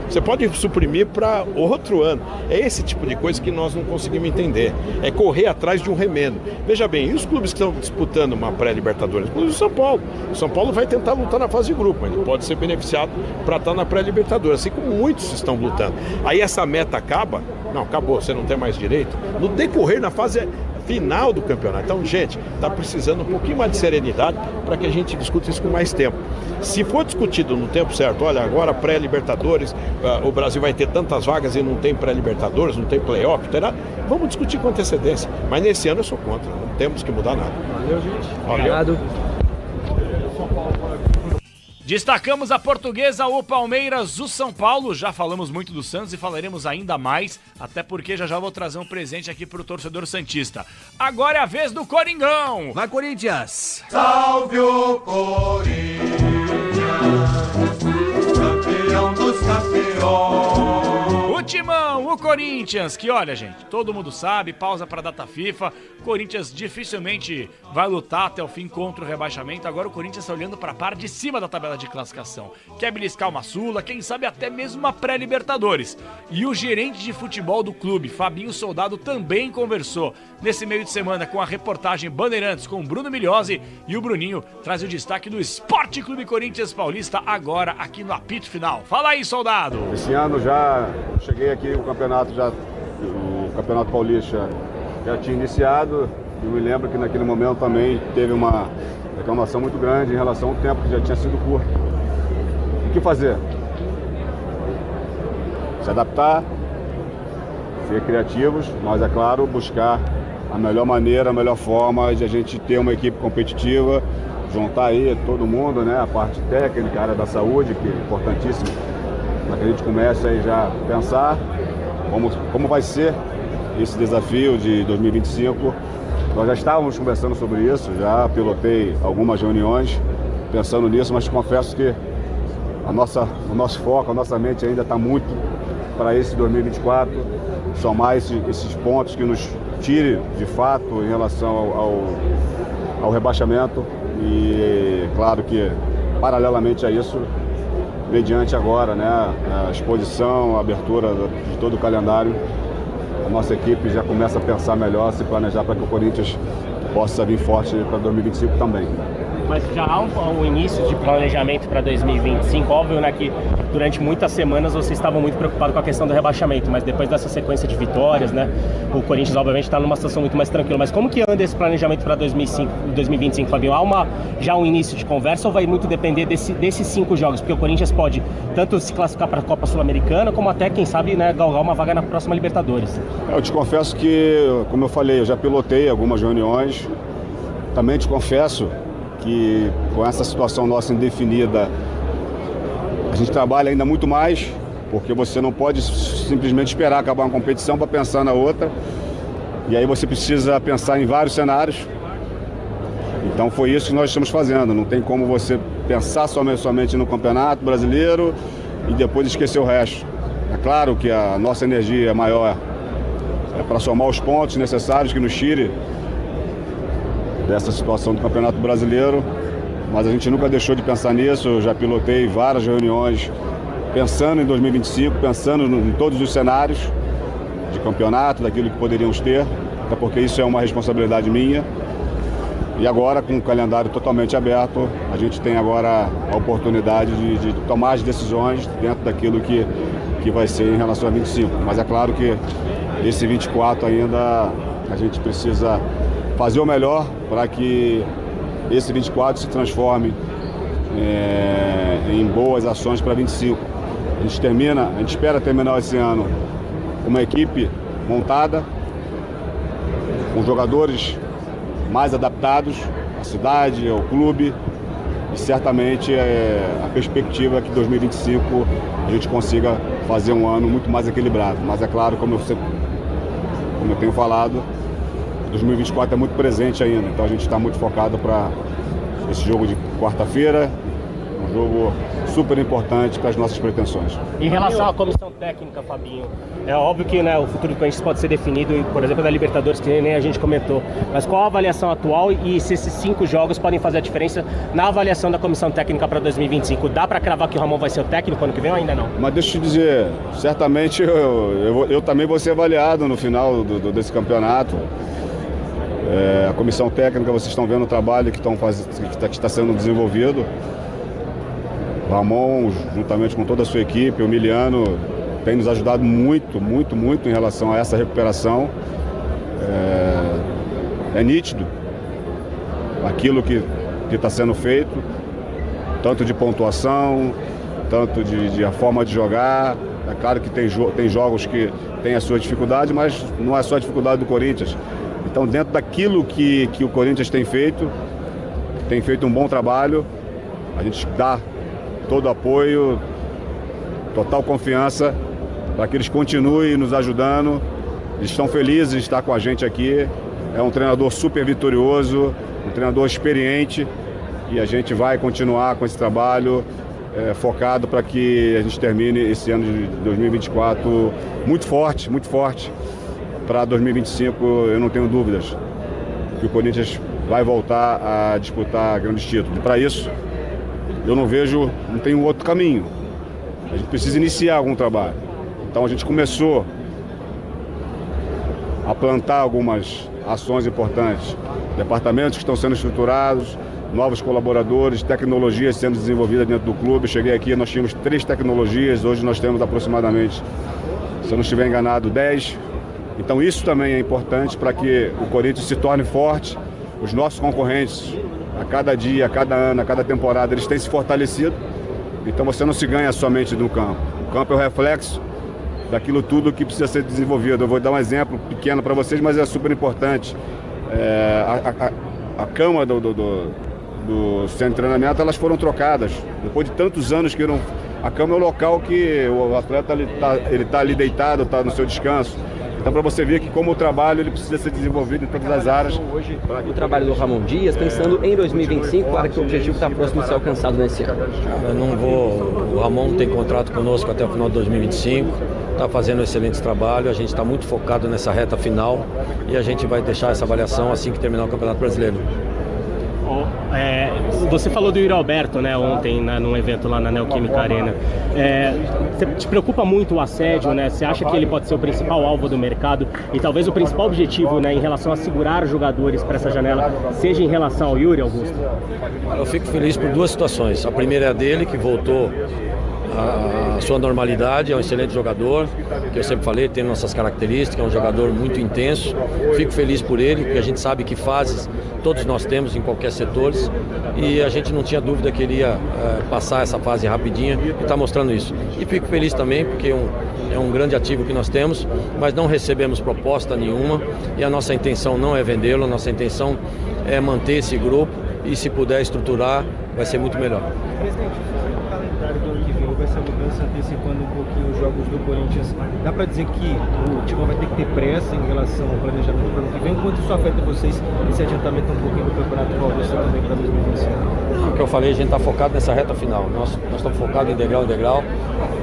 Você pode suprimir para outro ano. É esse tipo de coisa que nós não conseguimos entender. É correr atrás de um remendo. Veja bem, e os clubes que estão disputando uma pré-Libertadores? Inclusive o São Paulo. O São Paulo vai tentar lutar na fase de grupo, mas ele pode ser beneficiado para estar na pré-Libertadores, assim como muitos estão lutando. Aí essa meta acaba? Não, acabou, você não tem mais direito. No decorrer da fase final do campeonato. Então, gente, está precisando um pouquinho mais de serenidade para que a gente discuta isso com mais tempo. Se for discutido no tempo certo, olha, agora pré-Libertadores, o Brasil vai ter tantas vagas e não tem pré-Libertadores, não tem playoff, terá? Vamos discutir com antecedência. Mas nesse ano eu sou contra, não temos que mudar nada. Valeu, gente. Obrigado. Destacamos a Portuguesa, o Palmeiras, o São Paulo. Já falamos muito do Santos e falaremos ainda mais, até porque já vou trazer um presente aqui pro torcedor santista. Agora é a vez do Coringão. Vai, Corinthians! Salve o Corinthians, campeão dos campeões. O Timão, o Corinthians Corinthians, que olha, gente, todo mundo sabe, pausa para a data FIFA, Corinthians dificilmente vai lutar até o fim contra o rebaixamento, agora o Corinthians está olhando para a parte de cima da tabela de classificação, quer beliscar uma Sula, quem sabe até mesmo uma pré-Libertadores. E o gerente de futebol do clube, Fabinho Soldado, também conversou nesse meio de semana com a reportagem Bandeirantes com Bruno Migliosi, e o Bruninho traz o destaque do Esporte Clube Corinthians Paulista agora aqui no apito final. Fala aí, Soldado! Esse ano já cheguei aqui, o Campeonato Paulista já tinha iniciado, e eu me lembro que naquele momento também teve uma reclamação muito grande em relação ao tempo que já tinha sido curto. O que fazer? Se adaptar, ser criativos, mas é claro, buscar a melhor maneira, a melhor forma de a gente ter uma equipe competitiva, juntar aí todo mundo, né? A parte técnica, a área da saúde, que é importantíssima, para que a gente comece aí já a pensar como vai ser esse desafio de 2025. Nós já estávamos conversando sobre isso, já pilotei algumas reuniões pensando nisso, mas confesso que o nosso foco, a nossa mente ainda está muito para esse 2024, somar esses pontos que nos tire de fato em relação ao rebaixamento e claro que paralelamente a isso, mediante agora, né, a exposição, a abertura de todo o calendário, a nossa equipe já começa a pensar melhor, se planejar para que o Corinthians possa vir forte para 2025 também. Mas já há um início de planejamento para 2025, óbvio, né, que durante muitas semanas vocês estavam muito preocupados com a questão do rebaixamento, mas depois dessa sequência de vitórias, né, o Corinthians obviamente está numa situação muito mais tranquila. Mas como que anda esse planejamento para 2025, Fabinho? Há já um início de conversa ou vai muito depender desses 5 jogos? Porque o Corinthians pode tanto se classificar para a Copa Sul-Americana, como até, quem sabe, né, galgar uma vaga na próxima Libertadores. Eu te confesso que, como eu falei, eu já pilotei algumas reuniões, também te confesso que com essa situação nossa indefinida, a gente trabalha ainda muito mais, porque você não pode simplesmente esperar acabar uma competição para pensar na outra, e aí você precisa pensar em vários cenários. Então foi isso que nós estamos fazendo, não tem como você pensar somente no Campeonato Brasileiro e depois esquecer o resto. É claro que a nossa energia maior é para somar os pontos necessários que nos tire dessa situação do Campeonato Brasileiro, mas a gente nunca deixou de pensar nisso. Eu já pilotei várias reuniões pensando em 2025, pensando em todos os cenários de campeonato, daquilo que poderíamos ter, até porque isso é uma responsabilidade minha. E agora, com o calendário totalmente aberto, a gente tem agora a oportunidade de tomar as decisões dentro daquilo que vai ser em relação a 25. Mas é claro que esse 24 ainda a gente precisa fazer o melhor para que esse 24 se transforme em boas ações para 25. A gente espera terminar esse ano com uma equipe montada, com jogadores mais adaptados à cidade, ao clube, e certamente a perspectiva é que 2025 a gente consiga fazer um ano muito mais equilibrado. Mas é claro, como eu tenho falado, 2024 é muito presente ainda, então a gente está muito focado para esse jogo de quarta-feira, um jogo super importante para as nossas pretensões. Em relação à comissão técnica, Fabinho, é óbvio que, né, o futuro do Corinthians pode ser definido, por exemplo, da Libertadores, que nem a gente comentou, mas qual a avaliação atual e se esses 5 jogos podem fazer a diferença na avaliação da comissão técnica para 2025? Dá para cravar que o Ramon vai ser o técnico ano que vem ou ainda não? Mas deixa eu te dizer, certamente eu também vou ser avaliado no final desse campeonato. A comissão técnica, vocês estão vendo o trabalho que está sendo desenvolvido. O Ramon, juntamente com toda a sua equipe, o Miliano, tem nos ajudado muito em relação a essa recuperação. É nítido aquilo que está sendo feito, tanto de pontuação, tanto de a forma de jogar. É claro que tem jogos que tem a sua dificuldade, mas não é só a dificuldade do Corinthians. Então, dentro daquilo que o Corinthians tem feito um bom trabalho, a gente dá todo o apoio, total confiança para que eles continuem nos ajudando. Eles estão felizes de estar com a gente aqui. É um treinador super vitorioso, um treinador experiente, e a gente vai continuar com esse trabalho focado para que a gente termine esse ano de 2024 muito forte, muito forte. Para 2025 eu não tenho dúvidas que o Corinthians vai voltar a disputar grandes títulos. E para isso eu não tenho outro caminho. A gente precisa iniciar algum trabalho. Então a gente começou a plantar algumas ações importantes. Departamentos que estão sendo estruturados, novos colaboradores, tecnologias sendo desenvolvidas dentro do clube. Cheguei aqui, nós tínhamos 3 tecnologias, hoje nós temos aproximadamente, se eu não estiver enganado, 10. Então isso também é importante para que o Corinthians se torne forte. Os nossos concorrentes, a cada dia, a cada ano, a cada temporada, eles têm se fortalecido. Então você não se ganha somente no campo. O campo é o reflexo daquilo tudo que precisa ser desenvolvido. Eu vou dar um exemplo pequeno para vocês, mas é super importante. A cama do centro de treinamento, elas foram trocadas. Depois de tantos anos que a cama é o local que o atleta ele tá ali deitado, está no seu descanso. Então, para você ver que como o trabalho ele precisa ser desenvolvido em todas as áreas. Hoje, o trabalho do Ramon Dias, pensando em 2025, claro que o objetivo está próximo de ser alcançado nesse ano. Eu não vou. O Ramon tem contrato conosco até o final de 2025, está fazendo um excelente trabalho, a gente está muito focado nessa reta final e a gente vai deixar essa avaliação assim que terminar o Campeonato Brasileiro. Você falou do Yuri Alberto, né, ontem num evento lá na Neoquímica Arena. Te preocupa muito o assédio, né? Você acha que ele pode ser o principal alvo do mercado e talvez o principal objetivo, né, em relação a segurar jogadores para essa janela seja em relação ao Yuri, Augusto? Eu fico feliz por 2 situações. A primeira é a dele, que voltou a sua normalidade, é um excelente jogador, que eu sempre falei, tem nossas características, é um jogador muito intenso. Fico feliz por ele, porque a gente sabe que fases todos nós temos em qualquer setor e a gente não tinha dúvida que ele ia passar essa fase rapidinha e está mostrando isso. E fico feliz também porque é um grande ativo que nós temos, mas não recebemos proposta nenhuma e a nossa intenção não é vendê-lo, a nossa intenção é manter esse grupo e se puder estruturar vai ser muito melhor. Presidente, o calendário do ano que vem vai ser a mudança antecipando um pouquinho os jogos do Corinthians. Dá para dizer que o time vai ter que ter pressa em relação ao planejamento do ano que vem? Quanto isso afeta vocês, esse adiantamento um pouquinho do Campeonato Paulista também para 2025? O que eu falei, a gente está focado nessa reta final. Nós estamos focados em degrau em degrau.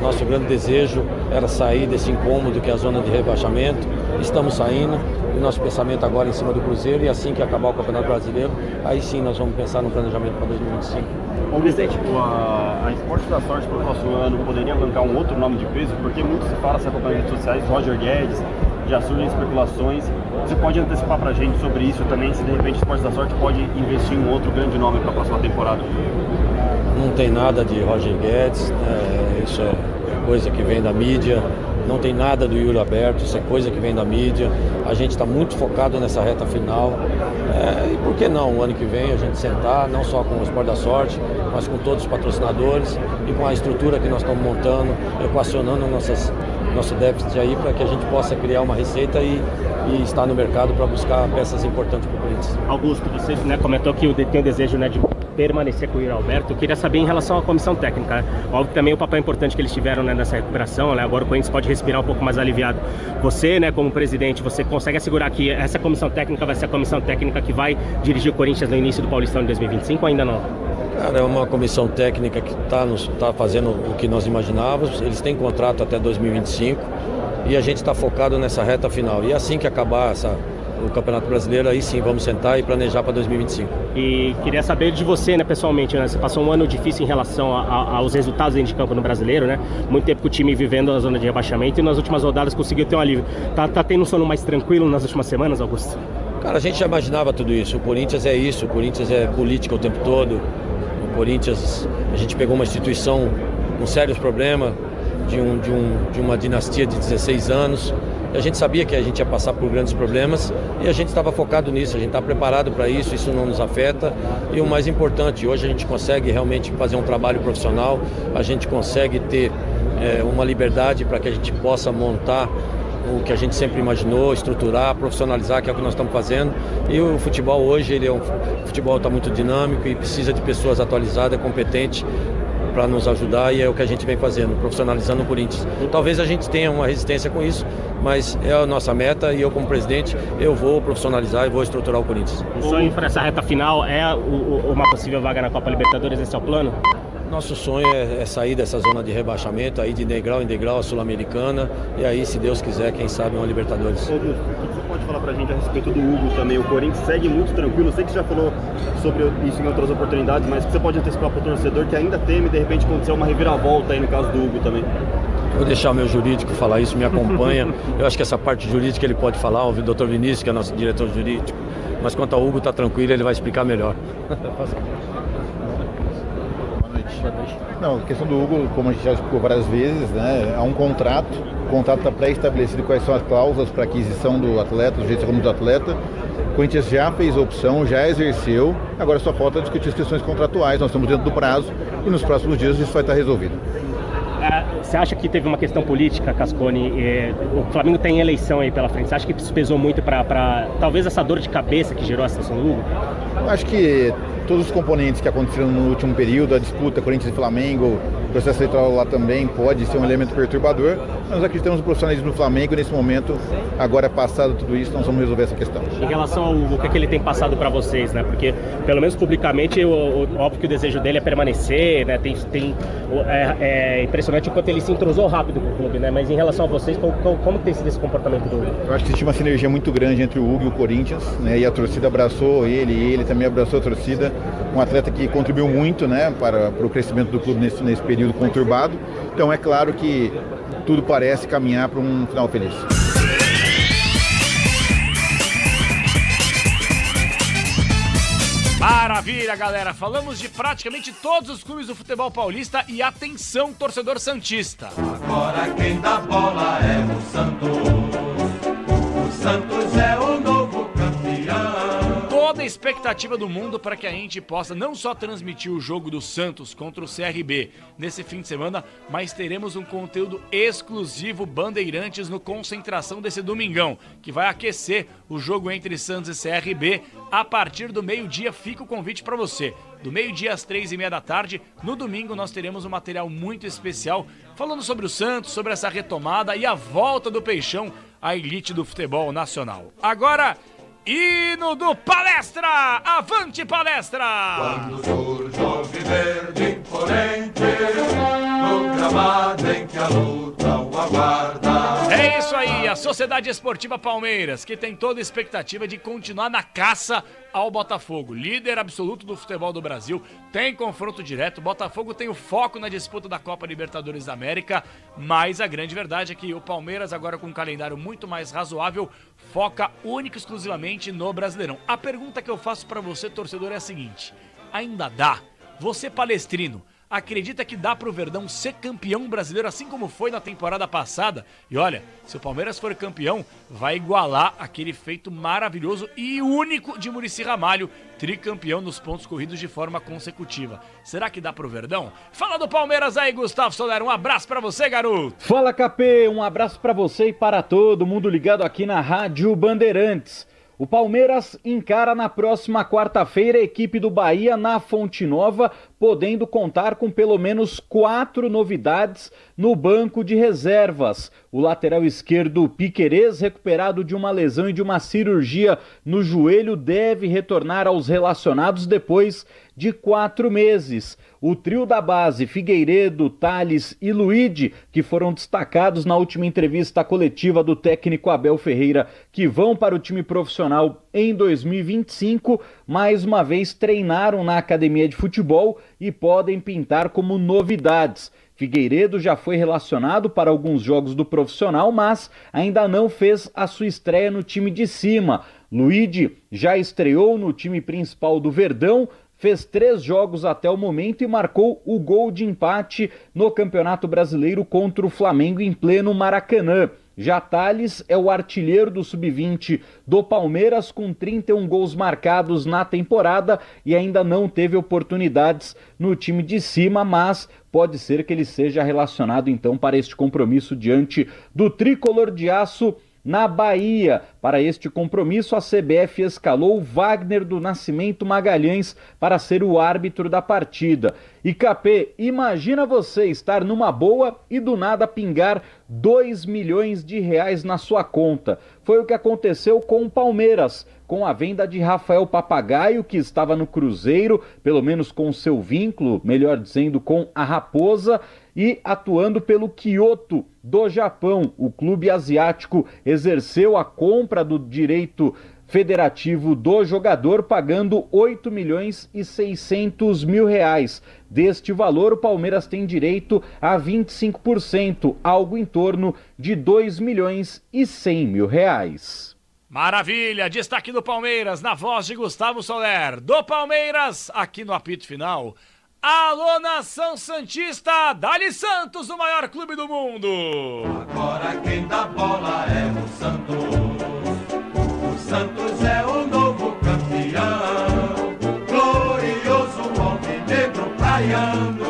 Nosso grande desejo era sair desse incômodo que é a zona de rebaixamento. Estamos saindo. E nosso pensamento agora é em cima do Cruzeiro e assim que acabar o Campeonato Brasileiro, aí sim nós vamos pensar no planejamento para 2025. Bom, presidente, a Esporte da Sorte para o próximo ano poderia bancar um outro nome de peso, porque muito se fala, se acompanha nas redes sociais, Roger Guedes, já surgem especulações. Você pode antecipar para a gente sobre isso também, se de repente o Esporte da Sorte pode investir em um outro grande nome para a próxima temporada? Não tem nada de Roger Guedes, isso é coisa que vem da mídia. Não tem nada do Yuri Alberto, isso é coisa que vem da mídia. A gente está muito focado nessa reta final. E por que não, o ano que vem, a gente sentar, não só com o Esporte da Sorte, mas com todos os patrocinadores e com a estrutura que nós estamos montando, equacionando nosso déficit aí para que a gente possa criar uma receita e estar no mercado para buscar peças importantes para o Corinthians. Augusto, você comentou que tem o desejo de permanecer com o Yuri Alberto. Eu queria saber em relação à comissão técnica. Óbvio que também o papel importante que eles tiveram nessa recuperação, agora o Corinthians pode respirar um pouco mais aliviado. Você, como presidente, você consegue assegurar que essa comissão técnica vai ser a comissão técnica que vai dirigir o Corinthians no início do Paulistão de 2025 ou ainda não? Cara, é uma comissão técnica que está fazendo o que nós imaginávamos. Eles têm contrato até 2025 e a gente está focado nessa reta final. E assim que acabar o Campeonato Brasileiro, aí sim vamos sentar e planejar para 2025. E queria saber de você, pessoalmente, você passou um ano difícil em relação aos resultados dentro de campo no Brasileiro, muito tempo com o time vivendo na zona de rebaixamento e nas últimas rodadas conseguiu ter um alívio. Tá tendo um sono mais tranquilo nas últimas semanas, Augusto? Cara, a gente já imaginava tudo isso. O Corinthians é isso, o Corinthians é política o tempo todo. O Corinthians, a gente pegou uma instituição com sérios problemas, de uma dinastia de 16 anos. A gente sabia que a gente ia passar por grandes problemas e a gente estava focado nisso, a gente está preparado para isso não nos afeta. E o mais importante, hoje a gente consegue realmente fazer um trabalho profissional, a gente consegue ter uma liberdade para que a gente possa montar o que a gente sempre imaginou, estruturar, profissionalizar, que é o que nós estamos fazendo. E o futebol hoje, o futebol está muito dinâmico e precisa de pessoas atualizadas, competentes, para nos ajudar, e é o que a gente vem fazendo, profissionalizando o Corinthians. Talvez a gente tenha uma resistência com isso, mas é a nossa meta e eu, como presidente, eu vou profissionalizar e vou estruturar o Corinthians. O sonho para essa reta final é uma possível vaga na Copa Libertadores, esse é o plano? Nosso sonho é sair dessa zona de rebaixamento, aí de degrau em degrau a Sul-Americana, e aí, se Deus quiser, quem sabe uma Libertadores. Ô, Augusto, o que você pode falar pra gente a respeito do Hugo também? O Corinthians segue muito tranquilo, eu sei que você já falou sobre isso em outras oportunidades, mas o que você pode antecipar pro torcedor que ainda teme, de repente, acontecer uma reviravolta aí no caso do Hugo também? Vou deixar o meu jurídico falar isso, me acompanha. Eu acho que essa parte jurídica ele pode falar, o Dr. Vinícius, que é nosso diretor jurídico. Mas quanto ao Hugo, tá tranquilo, ele vai explicar melhor. Não, a questão do Hugo, como a gente já explicou várias vezes, né, há um contrato, o contrato está pré-estabelecido quais são as cláusulas para aquisição do atleta, do jeito como do atleta. O Corinthians já fez a opção, já exerceu, agora só falta discutir as questões contratuais, nós estamos dentro do prazo e nos próximos dias isso vai estar resolvido. Você acha que teve uma questão política, Cascone? O Flamengo tem eleição aí pela frente. Você acha que isso pesou muito para talvez essa dor de cabeça que gerou a situação do Hugo? Eu acho que todos os componentes que aconteceram no último período, a disputa Corinthians e Flamengo, o processo eleitoral lá também pode ser um elemento perturbador. Nós acreditamos no profissionalismo do Flamengo e nesse momento, agora passado tudo isso, nós vamos resolver essa questão. Em relação ao Hugo, o que é que ele tem passado para vocês, né? Porque, pelo menos publicamente, óbvio que o desejo dele é permanecer, né? É impressionante o quanto ele se entrosou rápido com o clube, né? Mas em relação a vocês, como tem sido esse comportamento do Hugo? Eu acho que existe uma sinergia muito grande entre o Hugo e o Corinthians, né? E a torcida abraçou ele, e ele também abraçou a torcida. Um atleta que contribuiu muito, né, para o crescimento do clube nesse período conturbado. Então é claro que tudo parece caminhar para um final feliz. Maravilha, galera! Falamos de praticamente todos os clubes do futebol paulista e atenção, torcedor santista! Agora quem dá bola é o Santos. O Santos é o novo campeão. Toda a expectativa do mundo para que a gente possa não só transmitir o jogo do Santos contra o CRB nesse fim de semana, mas teremos um conteúdo exclusivo Bandeirantes no Concentração desse domingão, que vai aquecer o jogo entre Santos e CRB a partir do meio-dia. Fica o convite para você. Do meio-dia às 3h30 da tarde, no domingo nós teremos um material muito especial falando sobre o Santos, sobre essa retomada e a volta do Peixão à elite do futebol nacional. Agora, hino do Palestra! Avante, Palestra! Quando surge o viverde imponente, no gramado em que a luta o aguarda. É isso aí, a Sociedade Esportiva Palmeiras, que tem toda a expectativa de continuar na caça ao Botafogo, líder absoluto do futebol do Brasil, tem confronto direto. O Botafogo tem o foco na disputa da Copa Libertadores da América, mas a grande verdade é que o Palmeiras, agora com um calendário muito mais razoável, foca única e exclusivamente no Brasileirão. A pergunta que eu faço pra você, torcedor, é a seguinte: ainda dá? Você, palestrino, acredita que dá pro Verdão ser campeão brasileiro assim como foi na temporada passada? E olha, se o Palmeiras for campeão, vai igualar aquele feito maravilhoso e único de Muricy Ramalho, tricampeão nos pontos corridos de forma consecutiva. Será que dá pro Verdão? Fala do Palmeiras aí, Gustavo Soler. Um abraço pra você, garoto. Fala, Capê. Um abraço pra você e para todo mundo ligado aqui na Rádio Bandeirantes. O Palmeiras encara na próxima quarta-feira a equipe do Bahia na Fonte Nova, podendo contar com pelo menos 4 novidades no banco de reservas. O lateral esquerdo Piquerez, recuperado de uma lesão e de uma cirurgia no joelho, deve retornar aos relacionados depois de 4 meses. O trio da base, Figueiredo, Tales e Luide, que foram destacados na última entrevista coletiva do técnico Abel Ferreira, que vão para o time profissional em 2025, mais uma vez treinaram na academia de futebol e podem pintar como novidades. Figueiredo já foi relacionado para alguns jogos do profissional, mas ainda não fez a sua estreia no time de cima. Luide já estreou no time principal do Verdão, fez 3 jogos até o momento e marcou o gol de empate no Campeonato Brasileiro contra o Flamengo em pleno Maracanã. Já Tales é o artilheiro do Sub-20 do Palmeiras, com 31 gols marcados na temporada e ainda não teve oportunidades no time de cima, mas pode ser que ele seja relacionado então para este compromisso diante do Tricolor de Aço na Bahia. Para este compromisso, a CBF escalou Wagner do Nascimento Magalhães para ser o árbitro da partida. E Capê, imagina você estar numa boa e do nada pingar 2 milhões de reais na sua conta. Foi o que aconteceu com o Palmeiras, com a venda de Rafael Papagaio, que estava no Cruzeiro, pelo menos com seu vínculo, melhor dizendo, com a Raposa, e atuando pelo Kyoto do Japão. O clube asiático exerceu a compra do direito federativo do jogador, pagando 8 milhões e 600 mil reais. Deste valor, o Palmeiras tem direito a 25%, algo em torno de 2 milhões e 100 mil reais. Maravilha, destaque do Palmeiras, na voz de Gustavo Soler, do Palmeiras, aqui no apito final. Alô, nação santista, Dali Santos, o maior clube do mundo. Agora quem dá bola é o Santos. O Santos é o novo campeão, glorioso alvinegro praiano,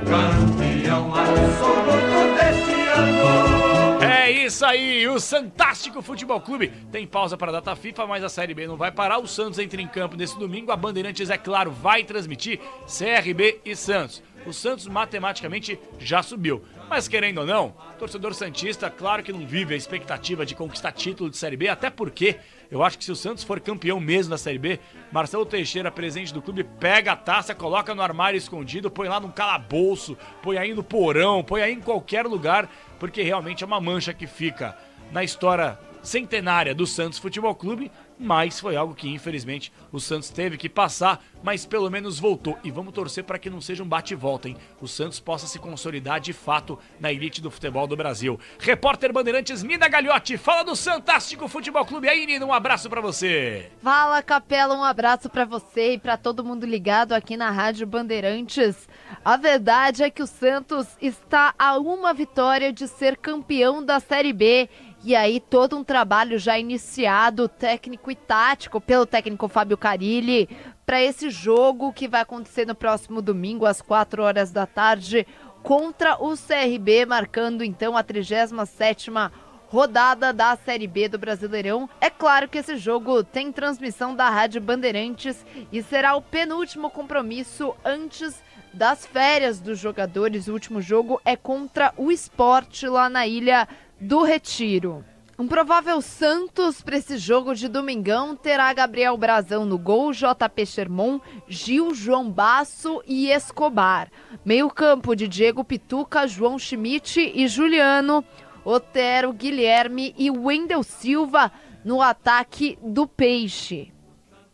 campeão absoluto deste ano. É isso aí, o Santástico Futebol Clube tem pausa para a data FIFA, mas a Série B não vai parar. O Santos entra em campo nesse domingo, a Bandeirantes, é claro, vai transmitir CRB e Santos. O Santos matematicamente já subiu, mas querendo ou não, torcedor santista, claro que não vive a expectativa de conquistar título de Série B, até porque eu acho que se o Santos for campeão mesmo da Série B, Marcelo Teixeira, presidente do clube, pega a taça, coloca no armário escondido, põe lá num calabouço, põe aí no porão, põe aí em qualquer lugar, porque realmente é uma mancha que fica na história centenária do Santos Futebol Clube, mas foi algo que infelizmente o Santos teve que passar, mas pelo menos voltou. E vamos torcer para que não seja um bate e volta, hein? O Santos possa se consolidar de fato na elite do futebol do Brasil. Repórter Bandeirantes Nina Gagliotti, fala do Santástico Futebol Clube. Aí, Nina, um abraço para você. Fala, Capela, um abraço para você e para todo mundo ligado aqui na Rádio Bandeirantes. A verdade é que o Santos está a uma vitória de ser campeão da Série B. E aí todo um trabalho já iniciado, técnico e tático, pelo técnico Fábio Carilli, para esse jogo que vai acontecer no próximo domingo, às 4 horas da tarde, contra o CRB, marcando então a 37ª rodada da Série B do Brasileirão. É claro que esse jogo tem transmissão da Rádio Bandeirantes e será o penúltimo compromisso antes das férias dos jogadores. O último jogo é contra o Sport lá na Ilha do Retiro. Um provável Santos para esse jogo de domingão terá Gabriel Brazão no gol, JP Sherman, Gil, João Basso e Escobar. Meio campo de Diego Pituca, João Schmidt e Juliano, Otero, Guilherme e Wendel Silva no ataque do Peixe.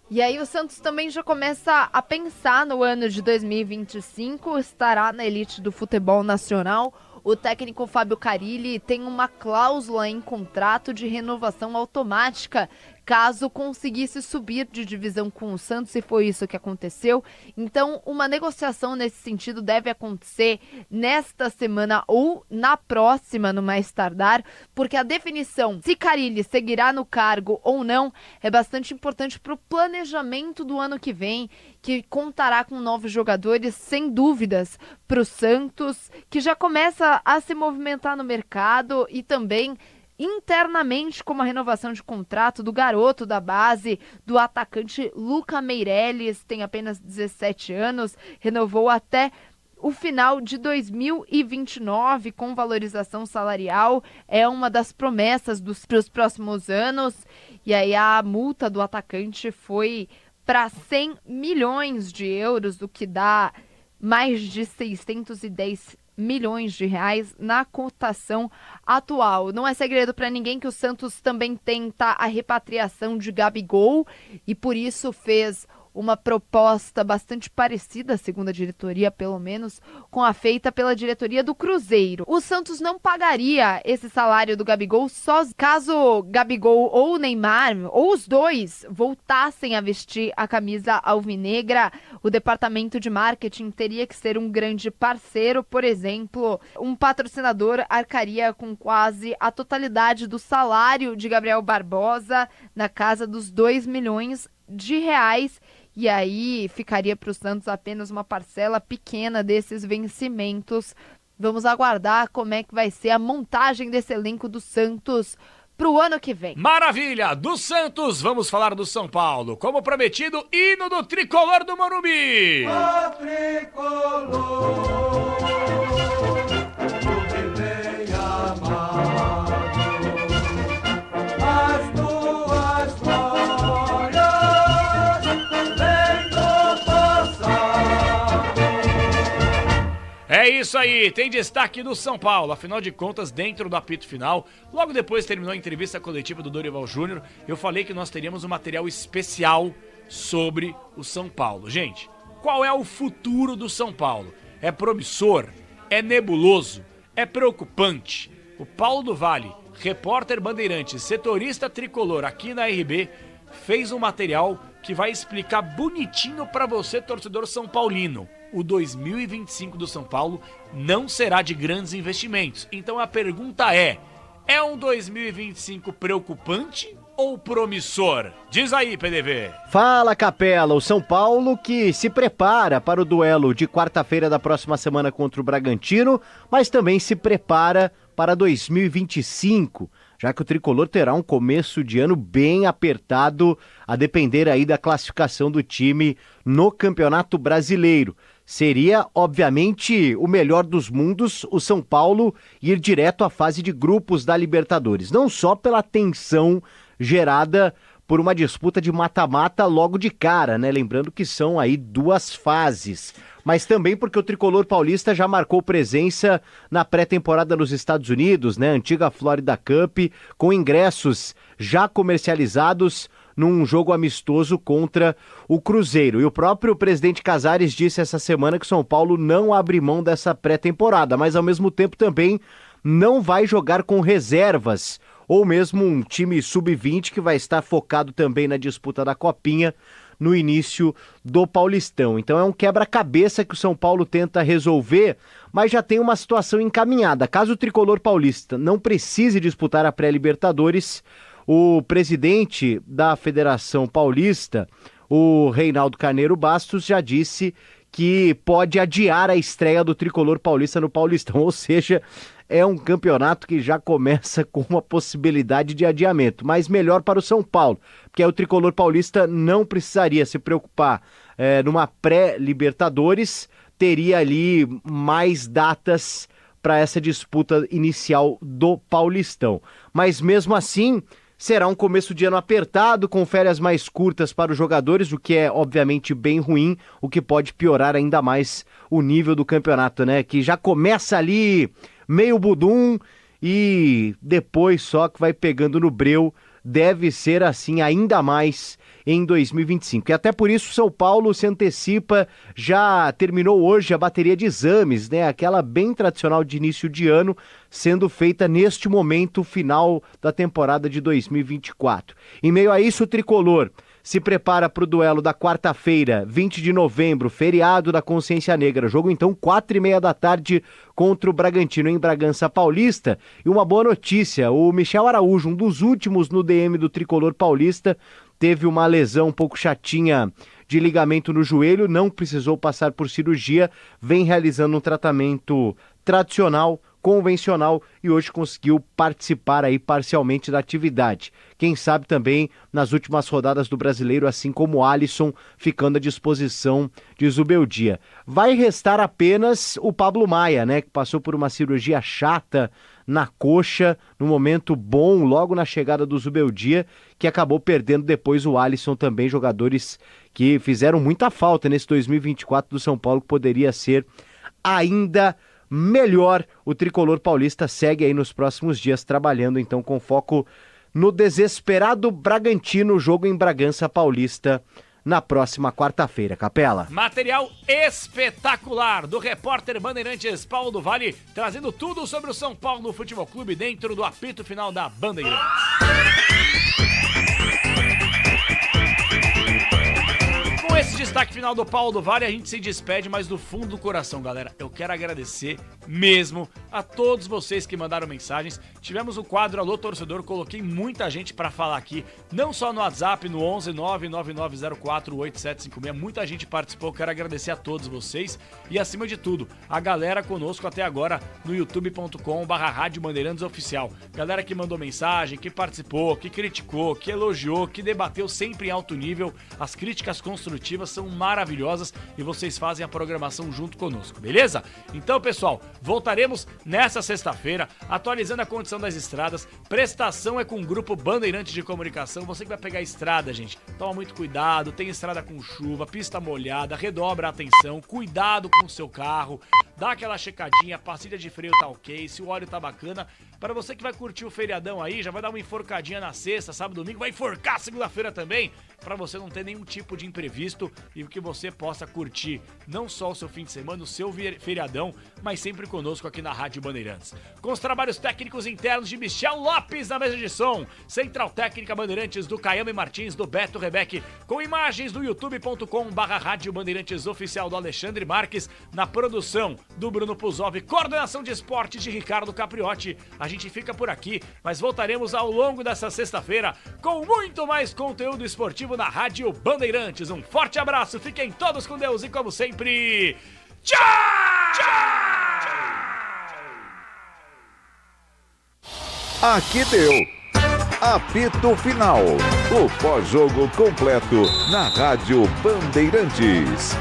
E aí o Santos também já começa a pensar no ano de 2025, estará na elite do futebol nacional. O técnico Fábio Carilli tem uma cláusula em contrato de renovação automática caso conseguisse subir de divisão com o Santos, e foi isso que aconteceu. Então, uma negociação nesse sentido deve acontecer nesta semana ou na próxima, no mais tardar, porque a definição se Carilli seguirá no cargo ou não é bastante importante para o planejamento do ano que vem, que contará com novos jogadores, sem dúvidas, para o Santos, que já começa a se movimentar no mercado, e também internamente, como a renovação de contrato do garoto da base, do atacante Luca Meireles, tem apenas 17 anos, renovou até o final de 2029 com valorização salarial, é uma das promessas para os próximos anos. E aí a multa do atacante foi para 100 milhões de euros, o que dá mais de 610 milhões de reais na cotação atual. Não é segredo para ninguém que o Santos também tenta a repatriação de Gabigol e por isso fez uma proposta bastante parecida, segundo a diretoria, pelo menos, com a feita pela diretoria do Cruzeiro. O Santos não pagaria esse salário do Gabigol só caso Gabigol ou Neymar, ou os dois, voltassem a vestir a camisa alvinegra. O departamento de marketing teria que ser um grande parceiro. Por exemplo, um patrocinador arcaria com quase a totalidade do salário de Gabriel Barbosa, na casa dos 2 milhões de reais. E aí ficaria para o Santos apenas uma parcela pequena desses vencimentos. Vamos aguardar como é que vai ser a montagem desse elenco do Santos pro ano que vem. Maravilha! Do Santos, vamos falar do São Paulo. Como prometido, hino do tricolor do Morumbi. O tricolor, clube bem amado, as tuas glórias vêm do passado. É isso aí, tem destaque do São Paulo. Afinal de contas, dentro do apito final, logo depois terminou a entrevista coletiva do Dorival Júnior, eu falei que nós teríamos um material especial sobre o São Paulo. Gente, qual é o futuro do São Paulo? É promissor? É nebuloso? É preocupante? O Paulo do Vale, repórter bandeirante, setorista tricolor aqui na RB, fez um material que vai explicar bonitinho pra você, torcedor são paulino. O 2025 do São Paulo não será de grandes investimentos. Então a pergunta é um 2025 preocupante ou promissor? Diz aí, PDV. Fala, Capela. O São Paulo que se prepara para o duelo de quarta-feira da próxima semana contra o Bragantino, mas também se prepara para 2025, já que o tricolor terá um começo de ano bem apertado, a depender aí da classificação do time no Campeonato Brasileiro. Seria, obviamente, o melhor dos mundos o São Paulo ir direto à fase de grupos da Libertadores, não só pela tensão gerada por uma disputa de mata-mata logo de cara, né? Lembrando que são aí 2 fases, mas também porque o tricolor paulista já marcou presença na pré-temporada nos Estados Unidos, né? Antiga Florida Cup, com ingressos já comercializados num jogo amistoso contra o Cruzeiro. E o próprio presidente Casares disse essa semana que o São Paulo não abre mão dessa pré-temporada, mas ao mesmo tempo também não vai jogar com reservas, ou mesmo um time sub-20 que vai estar focado também na disputa da Copinha no início do Paulistão. Então é um quebra-cabeça que o São Paulo tenta resolver, mas já tem uma situação encaminhada. Caso o tricolor paulista não precise disputar a pré-Libertadores, o presidente da Federação Paulista, o Reinaldo Carneiro Bastos, já disse que pode adiar a estreia do tricolor paulista no Paulistão, ou seja, é um campeonato que já começa com uma possibilidade de adiamento, mas melhor para o São Paulo, porque aí o tricolor paulista não precisaria se preocupar numa pré-Libertadores, teria ali mais datas para essa disputa inicial do Paulistão. Mas mesmo assim, será um começo de ano apertado, com férias mais curtas para os jogadores, o que é obviamente bem ruim, o que pode piorar ainda mais o nível do campeonato, né? Que já começa ali meio budum e depois só que vai pegando no breu. Deve ser assim ainda mais em 2025. E até por isso o São Paulo se antecipa, já terminou hoje a bateria de exames, né? Aquela bem tradicional de início de ano, sendo feita neste momento final da temporada de 2024. Em meio a isso, o tricolor se prepara para o duelo da quarta-feira, 20 de novembro, feriado da Consciência Negra. Jogo então 4h30 da tarde contra o Bragantino em Bragança Paulista. E uma boa notícia, o Michel Araújo, um dos últimos no DM do tricolor paulista, teve uma lesão um pouco chatinha de ligamento no joelho, não precisou passar por cirurgia, vem realizando um tratamento tradicional, convencional, e hoje conseguiu participar aí parcialmente da atividade. Quem sabe também nas últimas rodadas do Brasileiro, assim como o Alisson, ficando à disposição de Zubeldia. Vai restar apenas o Pablo Maia, né, que passou por uma cirurgia chata na coxa, num momento bom, logo na chegada do Zubeldia, que acabou perdendo depois o Alisson também, jogadores que fizeram muita falta nesse 2024 do São Paulo, que poderia ser ainda melhor. O tricolor paulista segue aí nos próximos dias trabalhando então com foco no desesperado Bragantino, jogo em Bragança Paulista na próxima quarta-feira, Capela. Material espetacular do repórter Bandeirantes Paulo do Vale, trazendo tudo sobre o São Paulo Futebol Clube dentro do apito final da Bandeirantes. Com esse destaque final do Paulo do Vale, a gente se despede, mas do fundo do coração, galera, eu quero agradecer mesmo a todos vocês que mandaram mensagens. Tivemos o quadro Alô Torcedor, coloquei muita gente pra falar aqui, não só no WhatsApp, no 11 99904 8756, muita gente participou, quero agradecer a todos vocês e, acima de tudo, a galera conosco até agora no youtube.com/Rádio Bandeirantes Oficial. Galera que mandou mensagem, que participou, que criticou, que elogiou, que debateu sempre em alto nível. As críticas construtivas são maravilhosas e vocês fazem a programação junto conosco, beleza? Então, pessoal, voltaremos nessa sexta-feira, atualizando a condição das estradas. Prestação é com o Grupo Bandeirantes de Comunicação. Você que vai pegar a estrada, gente, toma muito cuidado, tem estrada com chuva, pista molhada, redobra a atenção, cuidado com o seu carro, dá aquela checadinha, a pastilha de freio tá ok, se o óleo tá bacana. Para você que vai curtir o feriadão aí, já vai dar uma enforcadinha na sexta, sábado, domingo, vai enforcar segunda-feira também, para você não ter nenhum tipo de imprevisto e que você possa curtir não só o seu fim de semana, o seu feriadão, mas sempre conosco aqui na Rádio Bandeirantes. Com os trabalhos técnicos internos de Michel Lopes na mesa de som, Central Técnica Bandeirantes do Caiame Martins, do Beto Rebeque, com imagens do youtube.com/Rádio Bandeirantes Oficial do Alexandre Marques, na produção do Bruno Puzov, coordenação de esportes de Ricardo Capriotti. A gente fica por aqui, mas voltaremos ao longo dessa sexta-feira com muito mais conteúdo esportivo na Rádio Bandeirantes. Um forte abraço, fiquem todos com Deus e, como sempre, tchau! Aqui deu. Apito Final. O pós-jogo completo na Rádio Bandeirantes.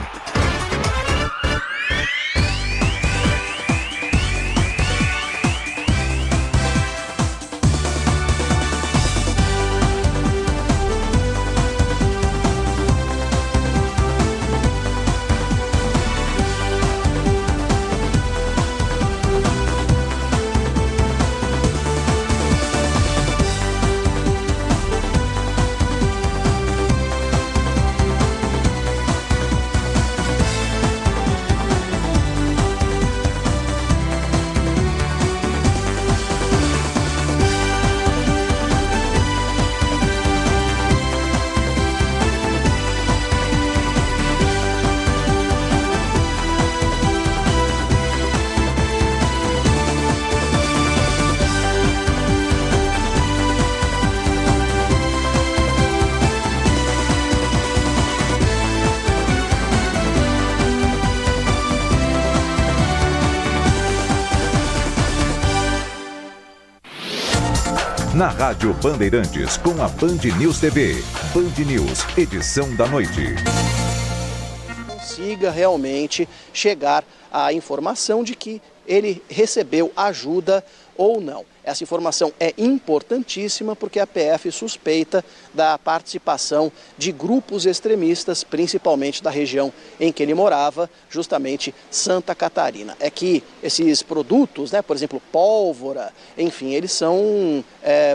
Na Rádio Bandeirantes, com a Band News TV. Band News, edição da noite. Consiga realmente chegar à informação de que ele recebeu ajuda ou não. Essa informação é importantíssima porque a PF suspeita da participação de grupos extremistas, principalmente da região em que ele morava, justamente Santa Catarina. É que esses produtos, por exemplo, pólvora, enfim, eles são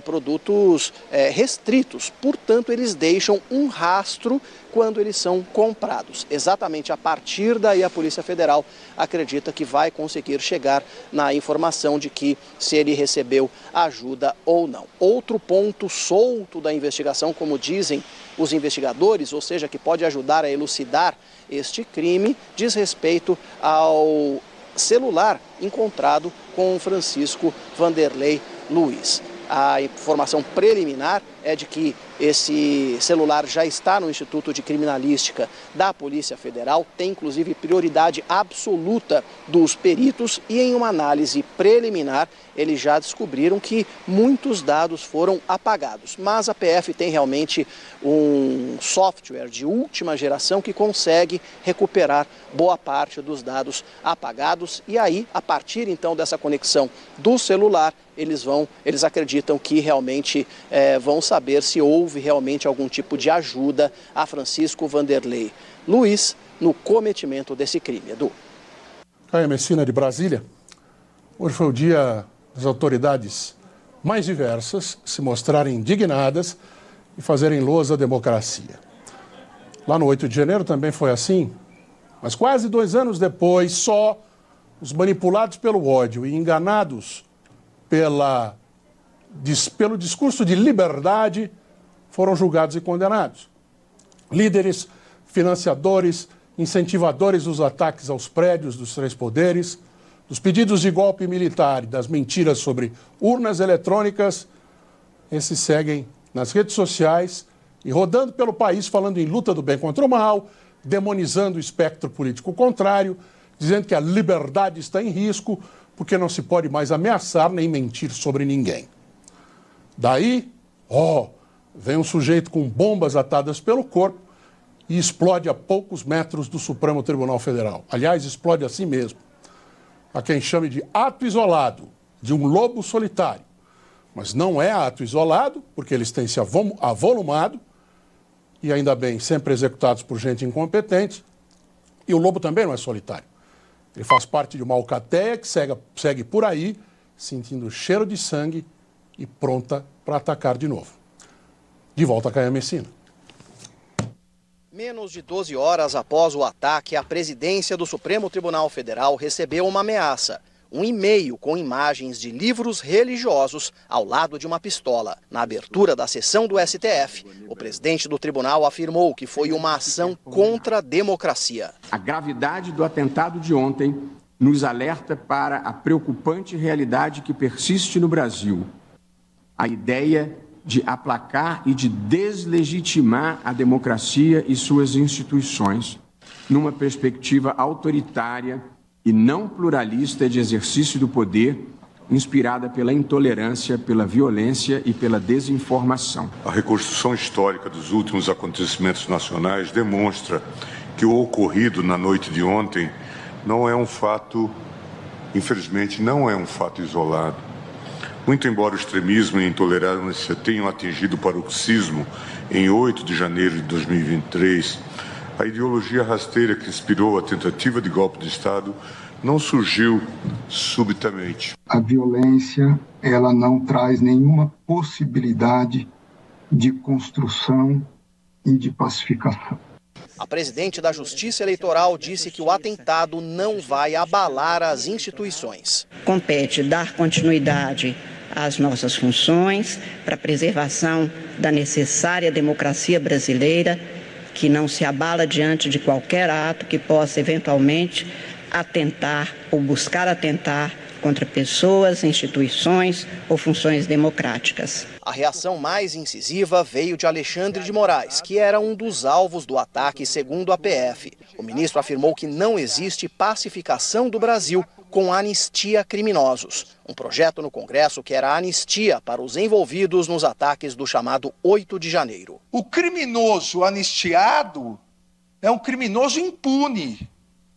produtos restritos, portanto eles deixam um rastro quando eles são comprados. Exatamente a partir daí a Polícia Federal acredita que vai conseguir chegar na informação de que se ele recebeu ajuda ou não. Outro ponto solto da investigação, como dizem os investigadores, ou seja, que pode ajudar a elucidar este crime, diz respeito ao celular encontrado com Francisco Vanderlei Luiz. A informação preliminar é de que esse celular já está no Instituto de Criminalística da Polícia Federal, tem inclusive prioridade absoluta dos peritos e em uma análise preliminar eles já descobriram que muitos dados foram apagados. Mas a PF tem realmente um software de última geração que consegue recuperar boa parte dos dados apagados e aí, a partir então dessa conexão do celular, eles acreditam que realmente vão saber se houve realmente algum tipo de ajuda a Francisco Vanderlei Luiz no cometimento desse crime. Edu. Caio Messina, de Brasília. Hoje foi o dia das autoridades mais diversas se mostrarem indignadas e fazerem loas à democracia. Lá no 8 de janeiro também foi assim, mas quase 2 anos depois, só os manipulados pelo ódio e enganados pelo discurso de liberdade foram julgados e condenados. Líderes financiadores, incentivadores dos ataques aos prédios dos três poderes, dos pedidos de golpe militar e das mentiras sobre urnas eletrônicas, esses seguem nas redes sociais e rodando pelo país falando em luta do bem contra o mal, demonizando o espectro político contrário, dizendo que a liberdade está em risco porque não se pode mais ameaçar nem mentir sobre ninguém. Daí, vem um sujeito com bombas atadas pelo corpo e explode a poucos metros do Supremo Tribunal Federal. Aliás, explode assim mesmo. Há quem chame de ato isolado, de um lobo solitário. Mas não é ato isolado, porque eles têm se avolumado, e ainda bem, sempre executados por gente incompetente. E o lobo também não é solitário. Ele faz parte de uma alcateia que segue por aí, sentindo cheiro de sangue e pronta para atacar de novo. De volta a Caia Messina. Menos de 12 horas após o ataque, a presidência do Supremo Tribunal Federal recebeu uma ameaça. Um e-mail com imagens de livros religiosos ao lado de uma pistola. Na abertura da sessão do STF, o presidente do tribunal afirmou que foi uma ação contra a democracia. A gravidade do atentado de ontem nos alerta para a preocupante realidade que persiste no Brasil. A ideia de aplacar e de deslegitimar a democracia e suas instituições, numa perspectiva autoritária e não pluralista de exercício do poder, inspirada pela intolerância, pela violência e pela desinformação. A reconstrução histórica dos últimos acontecimentos nacionais demonstra que o ocorrido na noite de ontem não é um fato, infelizmente, não é um fato isolado. Muito embora o extremismo e a intolerância tenham atingido o paroxismo em 8 de janeiro de 2023, a ideologia rasteira que inspirou a tentativa de golpe de Estado não surgiu subitamente. A violência, ela não traz nenhuma possibilidade de construção e de pacificação. A presidente da Justiça Eleitoral disse que o atentado não vai abalar as instituições. Compete dar continuidade às nossas funções para a preservação da necessária democracia brasileira, que não se abala diante de qualquer ato que possa eventualmente atentar ou buscar atentar contra pessoas, instituições ou funções democráticas. A reação mais incisiva veio de Alexandre de Moraes, que era um dos alvos do ataque, segundo a PF. O ministro afirmou que não existe pacificação do Brasil com anistia a criminosos. Um projeto no Congresso que era anistia para os envolvidos nos ataques do chamado 8 de janeiro. O criminoso anistiado é um criminoso impune.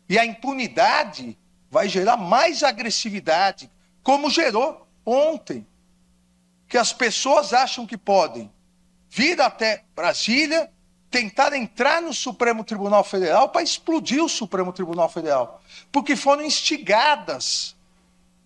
E a impunidade vai gerar mais agressividade, como gerou ontem. Que as pessoas acham que podem vir até Brasília, tentar entrar no Supremo Tribunal Federal para explodir o Supremo Tribunal Federal. Porque foram instigadas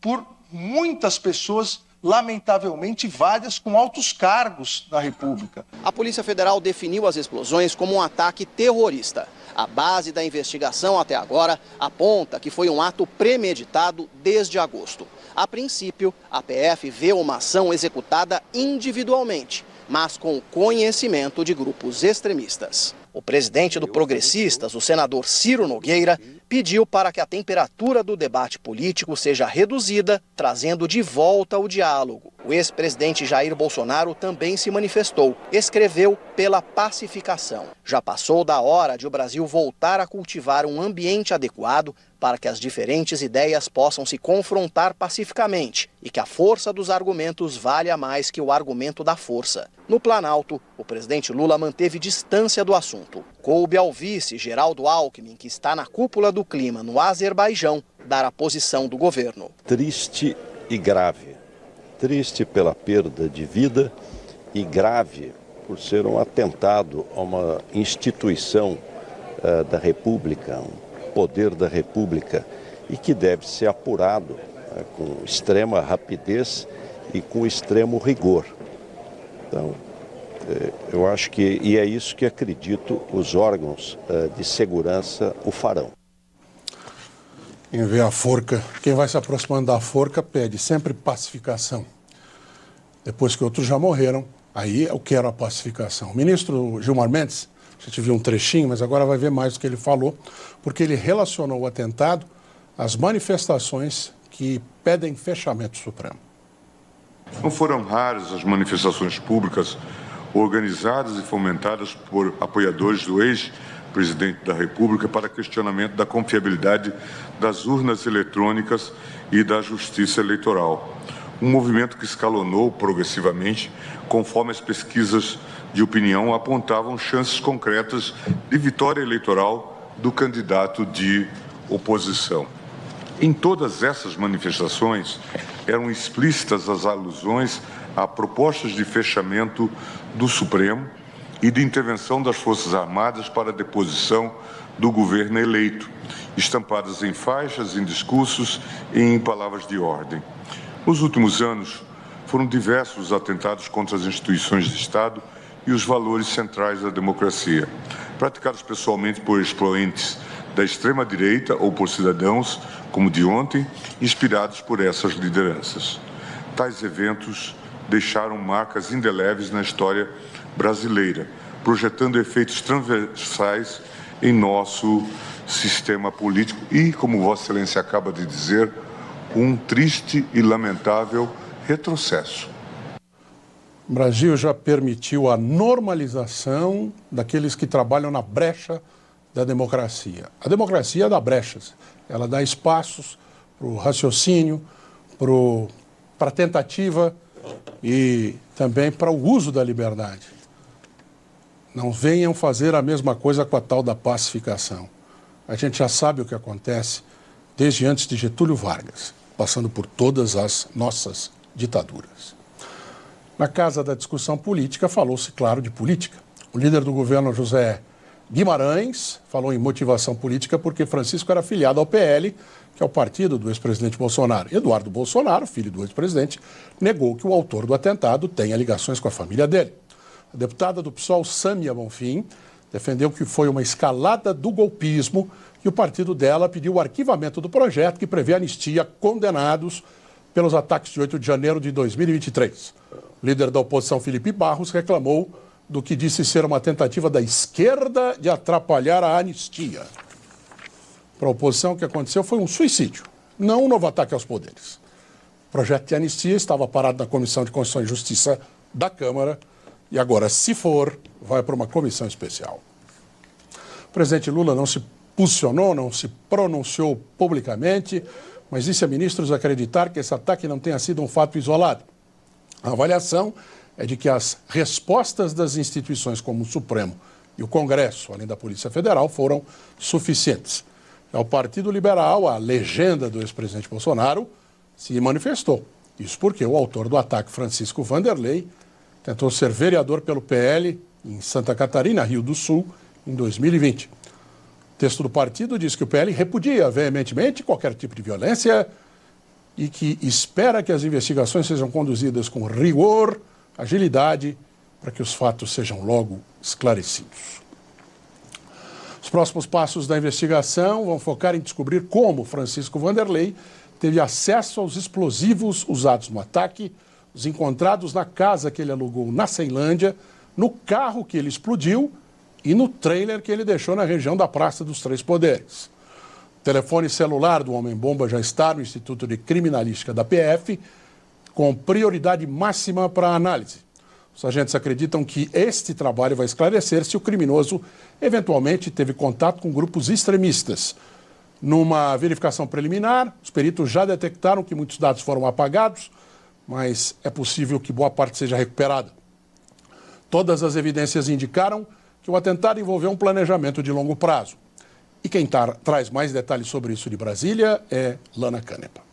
por muitas pessoas, lamentavelmente várias com altos cargos na República. A Polícia Federal definiu as explosões como um ataque terrorista. A base da investigação até agora aponta que foi um ato premeditado desde agosto. A princípio, a PF vê uma ação executada individualmente, mas com o conhecimento de grupos extremistas. O presidente do Progressistas, o senador Ciro Nogueira, pediu para que a temperatura do debate político seja reduzida, trazendo de volta o diálogo. O ex-presidente Jair Bolsonaro também se manifestou, escreveu pela pacificação. Já passou da hora de o Brasil voltar a cultivar um ambiente adequado para que as diferentes ideias possam se confrontar pacificamente e que a força dos argumentos valha mais que o argumento da força. No Planalto, o presidente Lula manteve distância do assunto. Coube ao vice Geraldo Alckmin, que está na cúpula do clima no Azerbaijão, dar a posição do governo. Triste e grave. Triste pela perda de vida e grave por ser um atentado a uma instituição da República, um poder da República, e que deve ser apurado com extrema rapidez e com extremo rigor. Então, eu acho que, e é isso que acredito, os órgãos de segurança o farão. Quem vê a forca, quem vai se aproximando da forca pede sempre pacificação. Depois que outros já morreram, aí eu quero a pacificação. O ministro Gilmar Mendes A gente viu um trechinho, mas agora vai ver mais do que ele falou, porque ele relacionou o atentado às manifestações que pedem fechamento supremo. Não foram raras as manifestações públicas organizadas e fomentadas por apoiadores do ex-presidente da República para questionamento da confiabilidade das urnas eletrônicas e da justiça eleitoral. Um movimento que escalonou progressivamente conforme as pesquisas de opinião apontavam chances concretas de vitória eleitoral do candidato de oposição. Em todas essas manifestações, eram explícitas as alusões a propostas de fechamento do Supremo e de intervenção das Forças Armadas para a deposição do governo eleito, estampadas em faixas, em discursos e em palavras de ordem. Nos últimos anos, foram diversos os atentados contra as instituições de Estado e os valores centrais da democracia, praticados pessoalmente por expoentes da extrema-direita ou por cidadãos, como de ontem, inspirados por essas lideranças. Tais eventos deixaram marcas indeléveis na história brasileira, projetando efeitos transversais em nosso sistema político e, como Vossa Excelência acaba de dizer, um triste e lamentável retrocesso. O Brasil já permitiu a normalização daqueles que trabalham na brecha da democracia. A democracia dá brechas, ela dá espaços para o raciocínio, para a tentativa e também para o uso da liberdade. Não venham fazer a mesma coisa com a tal da pacificação. A gente já sabe o que acontece desde antes de Getúlio Vargas, passando por todas as nossas ditaduras. Na casa da discussão política, falou-se, claro, de política. O líder do governo, José Guimarães, falou em motivação política porque Francisco era afiliado ao PL, que é o partido do ex-presidente Bolsonaro. Eduardo Bolsonaro, filho do ex-presidente, negou que o autor do atentado tenha ligações com a família dele. A deputada do PSOL, Sâmia Bonfim, defendeu que foi uma escalada do golpismo e o partido dela pediu o arquivamento do projeto que prevê anistia a condenados pelos ataques de 8 de janeiro de 2023. O líder da oposição, Felipe Barros, reclamou do que disse ser uma tentativa da esquerda de atrapalhar a anistia. Para a oposição, o que aconteceu foi um suicídio, não um novo ataque aos poderes. O projeto de anistia estava parado na Comissão de Constituição e Justiça da Câmara e agora, se for, vai para uma comissão especial. O presidente Lula não se posicionou, não se pronunciou publicamente, mas disse a ministros acreditar que esse ataque não tenha sido um fato isolado. A avaliação é de que as respostas das instituições como o Supremo e o Congresso, além da Polícia Federal, foram suficientes. O Partido Liberal, a legenda do ex-presidente Bolsonaro, se manifestou. Isso porque o autor do ataque, Francisco Vanderlei, tentou ser vereador pelo PL em Santa Catarina, Rio do Sul, em 2020. O texto do partido diz que o PL repudia veementemente qualquer tipo de violência e que espera que as investigações sejam conduzidas com rigor, agilidade, para que os fatos sejam logo esclarecidos. Os próximos passos da investigação vão focar em descobrir como Francisco Vanderlei teve acesso aos explosivos usados no ataque, os encontrados na casa que ele alugou na Ceilândia, no carro que ele explodiu e no trailer que ele deixou na região da Praça dos Três Poderes. O telefone celular do Homem-Bomba já está no Instituto de Criminalística da PF, com prioridade máxima para a análise. Os agentes acreditam que este trabalho vai esclarecer se o criminoso eventualmente teve contato com grupos extremistas. Numa verificação preliminar, os peritos já detectaram que muitos dados foram apagados, mas é possível que boa parte seja recuperada. Todas as evidências indicaram que o atentado envolveu um planejamento de longo prazo. E quem traz mais detalhes sobre isso de Brasília é Lana Canepa.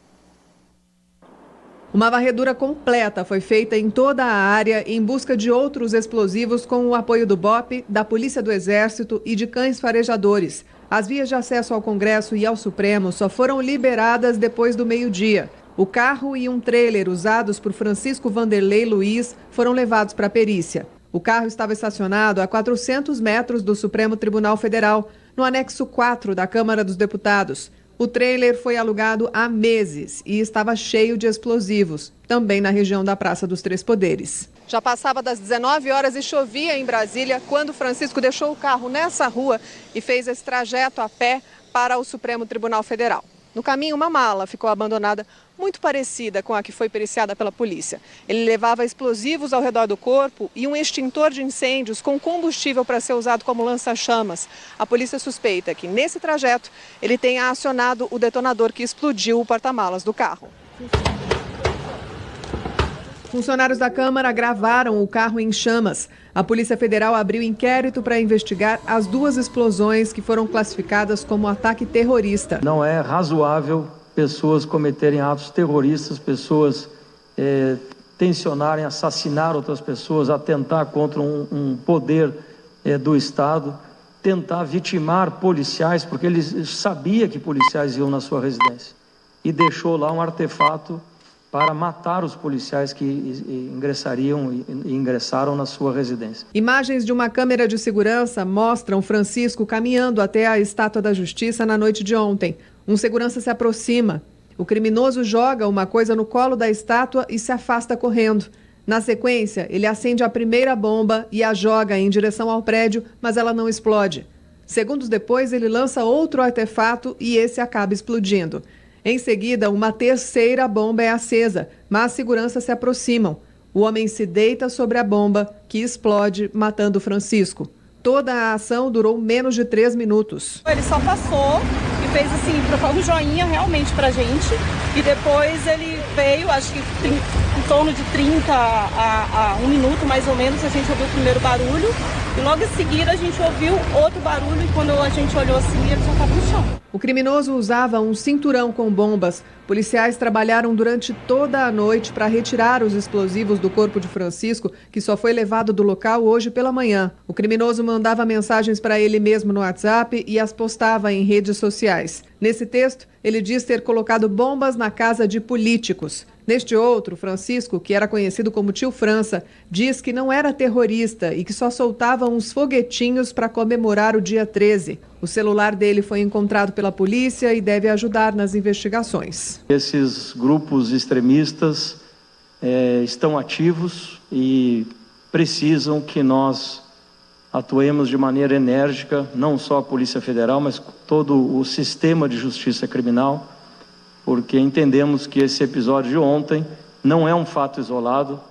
Uma varredura completa foi feita em toda a área em busca de outros explosivos com o apoio do BOPE, da Polícia do Exército e de cães farejadores. As vias de acesso ao Congresso e ao Supremo só foram liberadas depois do meio-dia. O carro e um trailer usados por Francisco Vanderlei Luiz foram levados para a perícia. O carro estava estacionado a 400 metros do Supremo Tribunal Federal, no anexo 4 da Câmara dos Deputados. O trailer foi alugado há meses e estava cheio de explosivos, também na região da Praça dos Três Poderes. Já passava das 19 horas e chovia em Brasília quando Francisco deixou o carro nessa rua e fez esse trajeto a pé para o Supremo Tribunal Federal. No caminho, uma mala ficou abandonada, muito parecida com a que foi periciada pela polícia. Ele levava explosivos ao redor do corpo e um extintor de incêndios com combustível para ser usado como lança-chamas. A polícia suspeita que, nesse trajeto, ele tenha acionado o detonador que explodiu o porta-malas do carro. Funcionários da Câmara gravaram o carro em chamas. A Polícia Federal abriu inquérito para investigar as 2 explosões que foram classificadas como ataque terrorista. Não é razoável pessoas cometerem atos terroristas, pessoas tensionarem assassinar outras pessoas, atentar contra um poder do Estado, tentar vitimar policiais, porque ele sabia que policiais iam na sua residência e deixou lá um artefato para matar os policiais que ingressariam e ingressaram na sua residência. Imagens de uma câmera de segurança mostram Francisco caminhando até a Estátua da Justiça na noite de ontem. Um segurança se aproxima. O criminoso joga uma coisa no colo da estátua e se afasta correndo. Na sequência, ele acende a primeira bomba e a joga em direção ao prédio, mas ela não explode. Segundos depois, ele lança outro artefato e esse acaba explodindo. Em seguida, uma terceira bomba é acesa, mas seguranças se aproximam. O homem se deita sobre a bomba, que explode, matando Francisco. Toda a ação durou menos de 3 minutos. Ele só passou e fez assim, trocou um joinha realmente pra gente. E depois ele veio, acho que em torno de 30 a 1 minuto mais ou menos, a gente ouviu o primeiro barulho. E logo em seguida a gente ouviu outro barulho e quando a gente olhou assim, ele já estava no chão. O criminoso usava um cinturão com bombas. Policiais trabalharam durante toda a noite para retirar os explosivos do corpo de Francisco, que só foi levado do local hoje pela manhã. O criminoso mandava mensagens para ele mesmo no WhatsApp e as postava em redes sociais. Nesse texto, ele diz ter colocado bombas na casa de políticos. Neste outro, Francisco, que era conhecido como Tio França, diz que não era terrorista e que só soltava uns foguetinhos para comemorar o dia 13. O celular dele foi encontrado pela polícia e deve ajudar nas investigações. Esses grupos extremistas estão ativos e precisam que nós atuemos de maneira enérgica, não só a Polícia Federal, mas todo o sistema de justiça criminal, porque entendemos que esse episódio de ontem não é um fato isolado,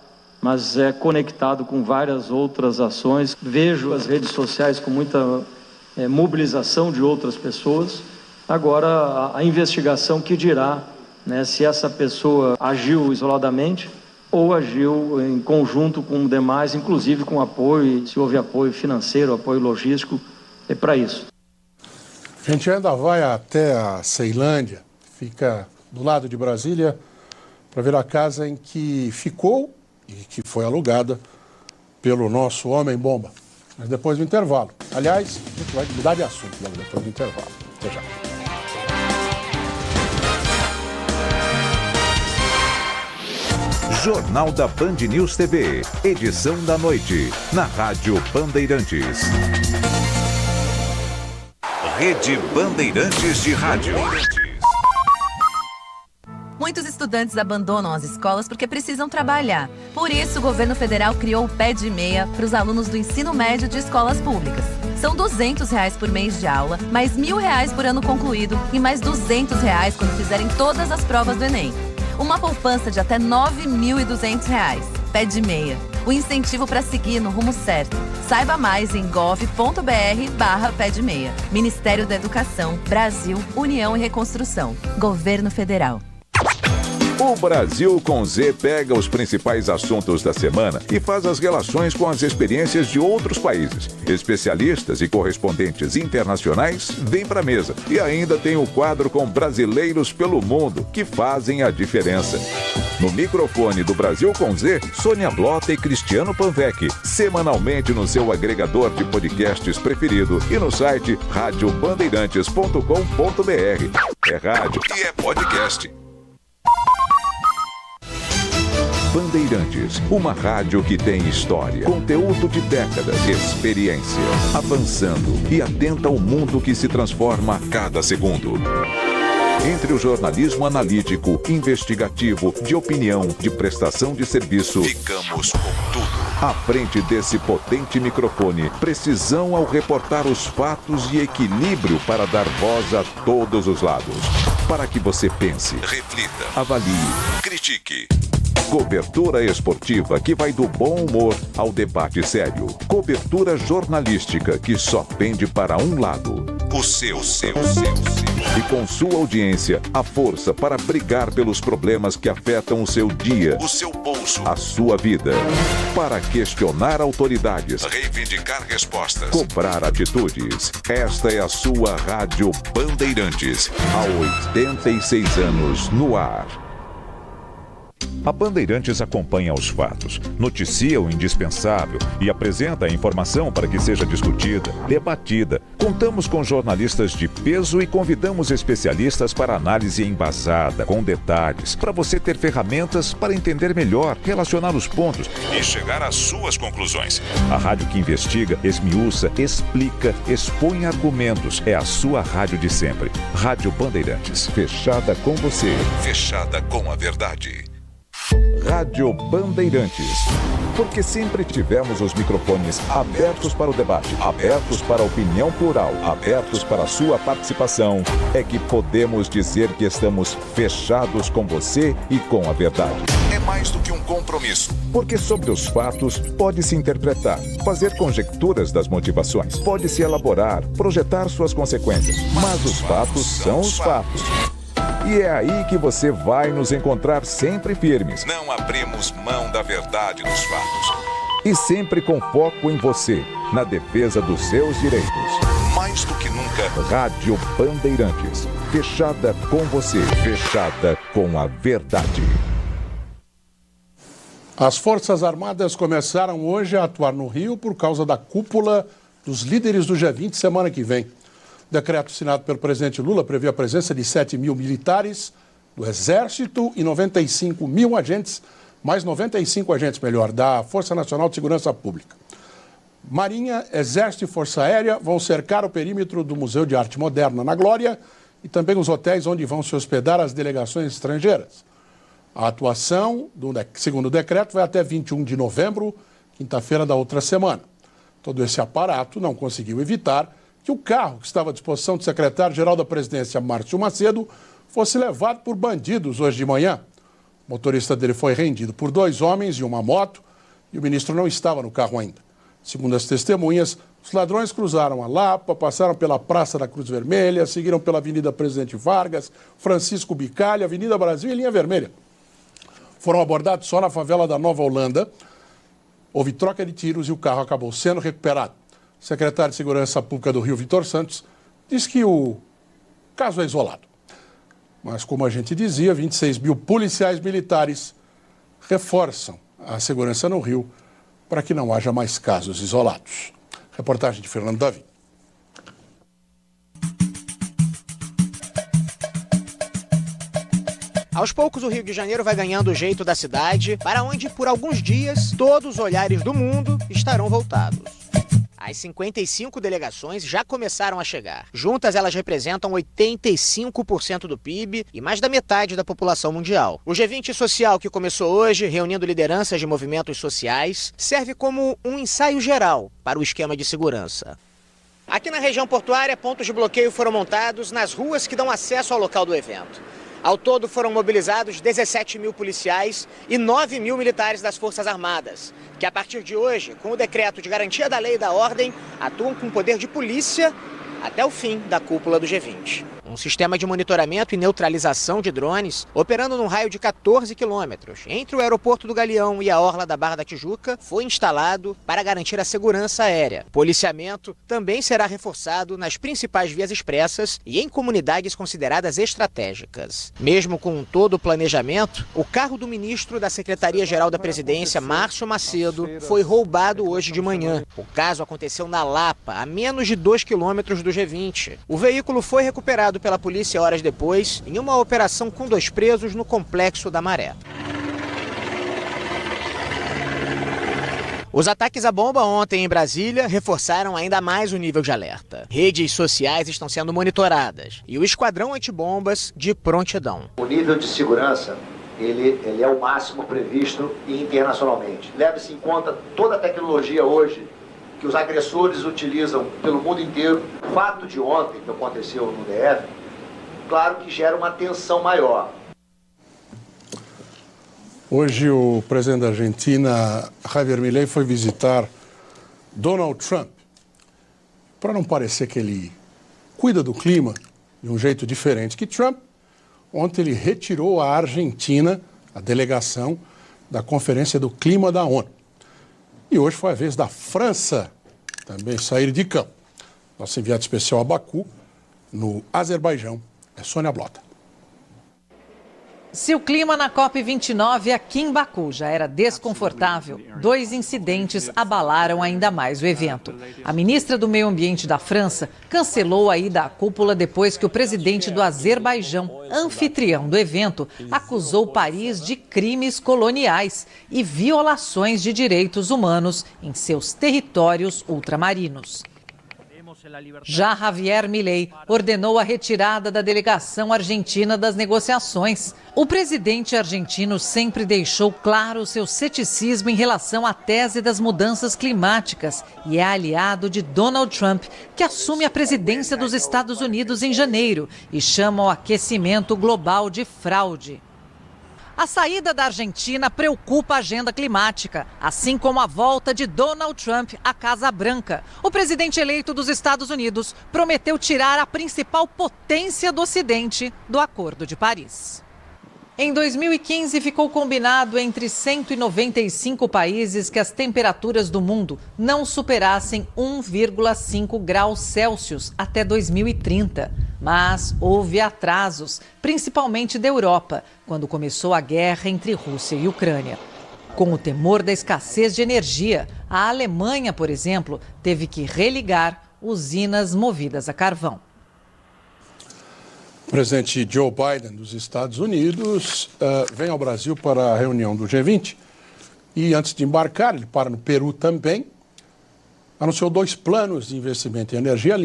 mas é conectado com várias outras ações. Vejo as redes sociais com muita mobilização de outras pessoas. Agora, a investigação que dirá, né, se essa pessoa agiu isoladamente ou agiu em conjunto com demais, inclusive com apoio, se houve apoio financeiro, apoio logístico, é para isso. A gente ainda vai até a Ceilândia, fica do lado de Brasília, para ver a casa em que ficou e que foi alugada pelo nosso homem-bomba. Mas depois do intervalo. Aliás, a gente vai mudar de assunto logo depois do intervalo. Até já. Jornal da Band News TV, edição da noite, na Rádio Bandeirantes. Rede Bandeirantes de Rádio. Muitos estudantes abandonam as escolas porque precisam trabalhar. Por isso, o governo federal criou o Pé de Meia para os alunos do ensino médio de escolas públicas. São R$ 200 por mês de aula, mais R$ 1.000 por ano concluído e mais R$ 200 quando fizerem todas as provas do Enem. Uma poupança de até R$ 9.200. Pé de Meia. O incentivo para seguir no rumo certo. Saiba mais em gov.br/Pé de Meia. Ministério da Educação, Brasil, União e Reconstrução. Governo Federal. O Brasil com Z pega os principais assuntos da semana e faz as relações com as experiências de outros países. Especialistas e correspondentes internacionais vêm para a mesa. E ainda tem o quadro com brasileiros pelo mundo, que fazem a diferença. No microfone do Brasil com Z, Sônia Blota e Cristiano Panvec. Semanalmente no seu agregador de podcasts preferido e no site radiobandeirantes.com.br. É rádio e é podcast. Bandeirantes, uma rádio que tem história, conteúdo de décadas, experiência, avançando e atenta ao mundo que se transforma a cada segundo. Entre o jornalismo analítico, investigativo, de opinião, de prestação de serviço, ficamos com tudo. À frente desse potente microfone, precisão ao reportar os fatos e equilíbrio para dar voz a todos os lados. Para que você pense, reflita, avalie, critique. Cobertura esportiva que vai do bom humor ao debate sério. Cobertura jornalística que só pende para um lado. O seu. E com sua audiência, a força para brigar pelos problemas que afetam o seu dia, o seu bolso, a sua vida. Para questionar autoridades, reivindicar respostas, cobrar atitudes. Esta é a sua Rádio Bandeirantes. Há 86 anos no ar. A Bandeirantes acompanha os fatos, noticia o indispensável e apresenta a informação para que seja discutida, debatida. Contamos com jornalistas de peso e convidamos especialistas para análise embasada, com detalhes, para você ter ferramentas para entender melhor, relacionar os pontos e chegar às suas conclusões. A rádio que investiga, esmiuça, explica, expõe argumentos. É a sua rádio de sempre. Rádio Bandeirantes, fechada com você, fechada com a verdade. Rádio Bandeirantes, porque sempre tivemos os microfones abertos para o debate, abertos para a opinião plural, abertos para a sua participação, é que podemos dizer que estamos fechados com você e com a verdade. É mais do que um compromisso, porque sobre os fatos pode-se interpretar, fazer conjecturas das motivações, pode-se elaborar, projetar suas consequências, mas os fatos são os fatos. E é aí que você vai nos encontrar sempre firmes. Não abrimos mão da verdade dos fatos. E sempre com foco em você, na defesa dos seus direitos. Mais do que nunca, Rádio Bandeirantes. Fechada com você, fechada com a verdade. As Forças Armadas começaram hoje a atuar no Rio por causa da cúpula dos líderes do G20 semana que vem. O decreto assinado pelo presidente Lula prevê a presença de 7 mil militares do Exército e 95 mil agentes, mais 95 agentes, da Força Nacional de Segurança Pública. Marinha, Exército e Força Aérea vão cercar o perímetro do Museu de Arte Moderna na Glória e também os hotéis onde vão se hospedar as delegações estrangeiras. A atuação, segundo o decreto, vai até 21 de novembro, quinta-feira da outra semana. Todo esse aparato não conseguiu evitar que o carro que estava à disposição do secretário-geral da Presidência, Márcio Macedo, fosse levado por bandidos hoje de manhã. O motorista dele foi rendido por 2 homens e uma moto e o ministro não estava no carro ainda. Segundo as testemunhas, os ladrões cruzaram a Lapa, passaram pela Praça da Cruz Vermelha, seguiram pela Avenida Presidente Vargas, Francisco Bicalho, Avenida Brasil e Linha Vermelha. Foram abordados só na favela da Nova Holanda. Houve troca de tiros e o carro acabou sendo recuperado. O secretário de Segurança Pública do Rio, Vitor Santos, diz que o caso é isolado. Mas, como a gente dizia, 26 mil policiais militares reforçam a segurança no Rio para que não haja mais casos isolados. Reportagem de Fernando Davi. Aos poucos, o Rio de Janeiro vai ganhando o jeito da cidade, para onde, por alguns dias, todos os olhares do mundo estarão voltados. As 55 delegações já começaram a chegar. Juntas, elas representam 85% do PIB e mais da metade da população mundial. O G20 social, que começou hoje, reunindo lideranças de movimentos sociais, serve como um ensaio geral para o esquema de segurança. Aqui na região portuária, pontos de bloqueio foram montados nas ruas que dão acesso ao local do evento. Ao todo, foram mobilizados 17 mil policiais e 9 mil militares das Forças Armadas, que a partir de hoje, com o decreto de garantia da lei e da ordem, atuam com poder de polícia até o fim da cúpula do G20. Um sistema de monitoramento e neutralização de drones, operando num raio de 14 quilômetros, entre o aeroporto do Galeão e a orla da Barra da Tijuca, foi instalado para garantir a segurança aérea. O policiamento também será reforçado nas principais vias expressas e em comunidades consideradas estratégicas. Mesmo com todo o planejamento, o carro do ministro da Secretaria-Geral da Presidência, Márcio Macedo, foi roubado hoje de manhã. O caso aconteceu na Lapa, a menos de 2 quilômetros do G20. O veículo foi recuperado pela polícia horas depois, em uma operação com 2 presos no Complexo da Maré. Os ataques à bomba ontem em Brasília reforçaram ainda mais o nível de alerta. Redes sociais estão sendo monitoradas e o esquadrão antibombas de prontidão. O nível de segurança, ele é o máximo previsto internacionalmente. Leve-se em conta toda a tecnologia hoje que os agressores utilizam pelo mundo inteiro. O fato de ontem, que aconteceu no DF, claro que gera uma tensão maior. Hoje o presidente da Argentina, Javier Milei, foi visitar Donald Trump. Para não parecer que ele cuida do clima de um jeito diferente que Trump, ontem ele retirou a Argentina, a delegação, da Conferência do Clima da ONU. E hoje foi a vez da França também sair de campo. Nosso enviado especial a Baku, no Azerbaijão, é Sônia Blota. Se o clima na COP29 aqui em Baku já era desconfortável, 2 incidentes abalaram ainda mais o evento. A ministra do Meio Ambiente da França cancelou a ida à cúpula depois que o presidente do Azerbaijão, anfitrião do evento, acusou Paris de crimes coloniais e violações de direitos humanos em seus territórios ultramarinos. Já Javier Milei ordenou a retirada da delegação argentina das negociações. O presidente argentino sempre deixou claro seu ceticismo em relação à tese das mudanças climáticas e é aliado de Donald Trump, que assume a presidência dos Estados Unidos em janeiro e chama o aquecimento global de fraude. A saída da Argentina preocupa a agenda climática, assim como a volta de Donald Trump à Casa Branca. O presidente eleito dos Estados Unidos prometeu tirar a principal potência do Ocidente do Acordo de Paris. Em 2015, ficou combinado entre 195 países que as temperaturas do mundo não superassem 1,5 graus Celsius até 2030. Mas houve atrasos, principalmente da Europa, quando começou a guerra entre Rússia e Ucrânia. Com o temor da escassez de energia, a Alemanha, por exemplo, teve que religar usinas movidas a carvão. O presidente Joe Biden dos Estados Unidos vem ao Brasil para a reunião do G20 e antes de embarcar, ele para no Peru também, anunciou 2 planos de investimento em energia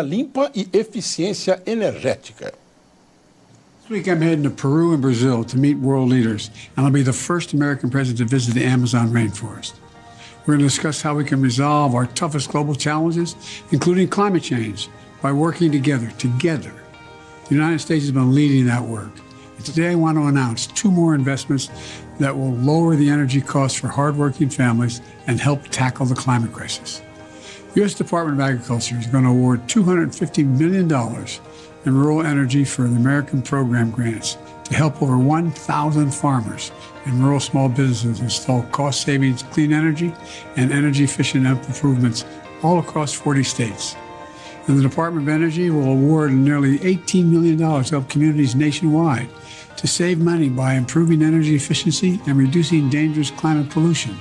limpa e eficiência energética. This week I'm heading to Peru and Brazil to meet world leaders, and I'll be the first American president to visit the Amazon rainforest. We're going to discuss how we can resolve our toughest global challenges, including climate change, by working together. The United States has been leading that work. And today I want to announce 2 more investments that will lower the energy costs for hardworking families and help tackle the climate crisis. The U.S. Department of Agriculture is going to award $250 million in rural energy for the American program grants to help over 1,000 farmers and rural small businesses install cost savings, clean energy, and energy efficient improvements all across 40 states. And the Department of Energy will award nearly $18 million to help communities nationwide to save money by improving energy efficiency and reducing dangerous climate pollution.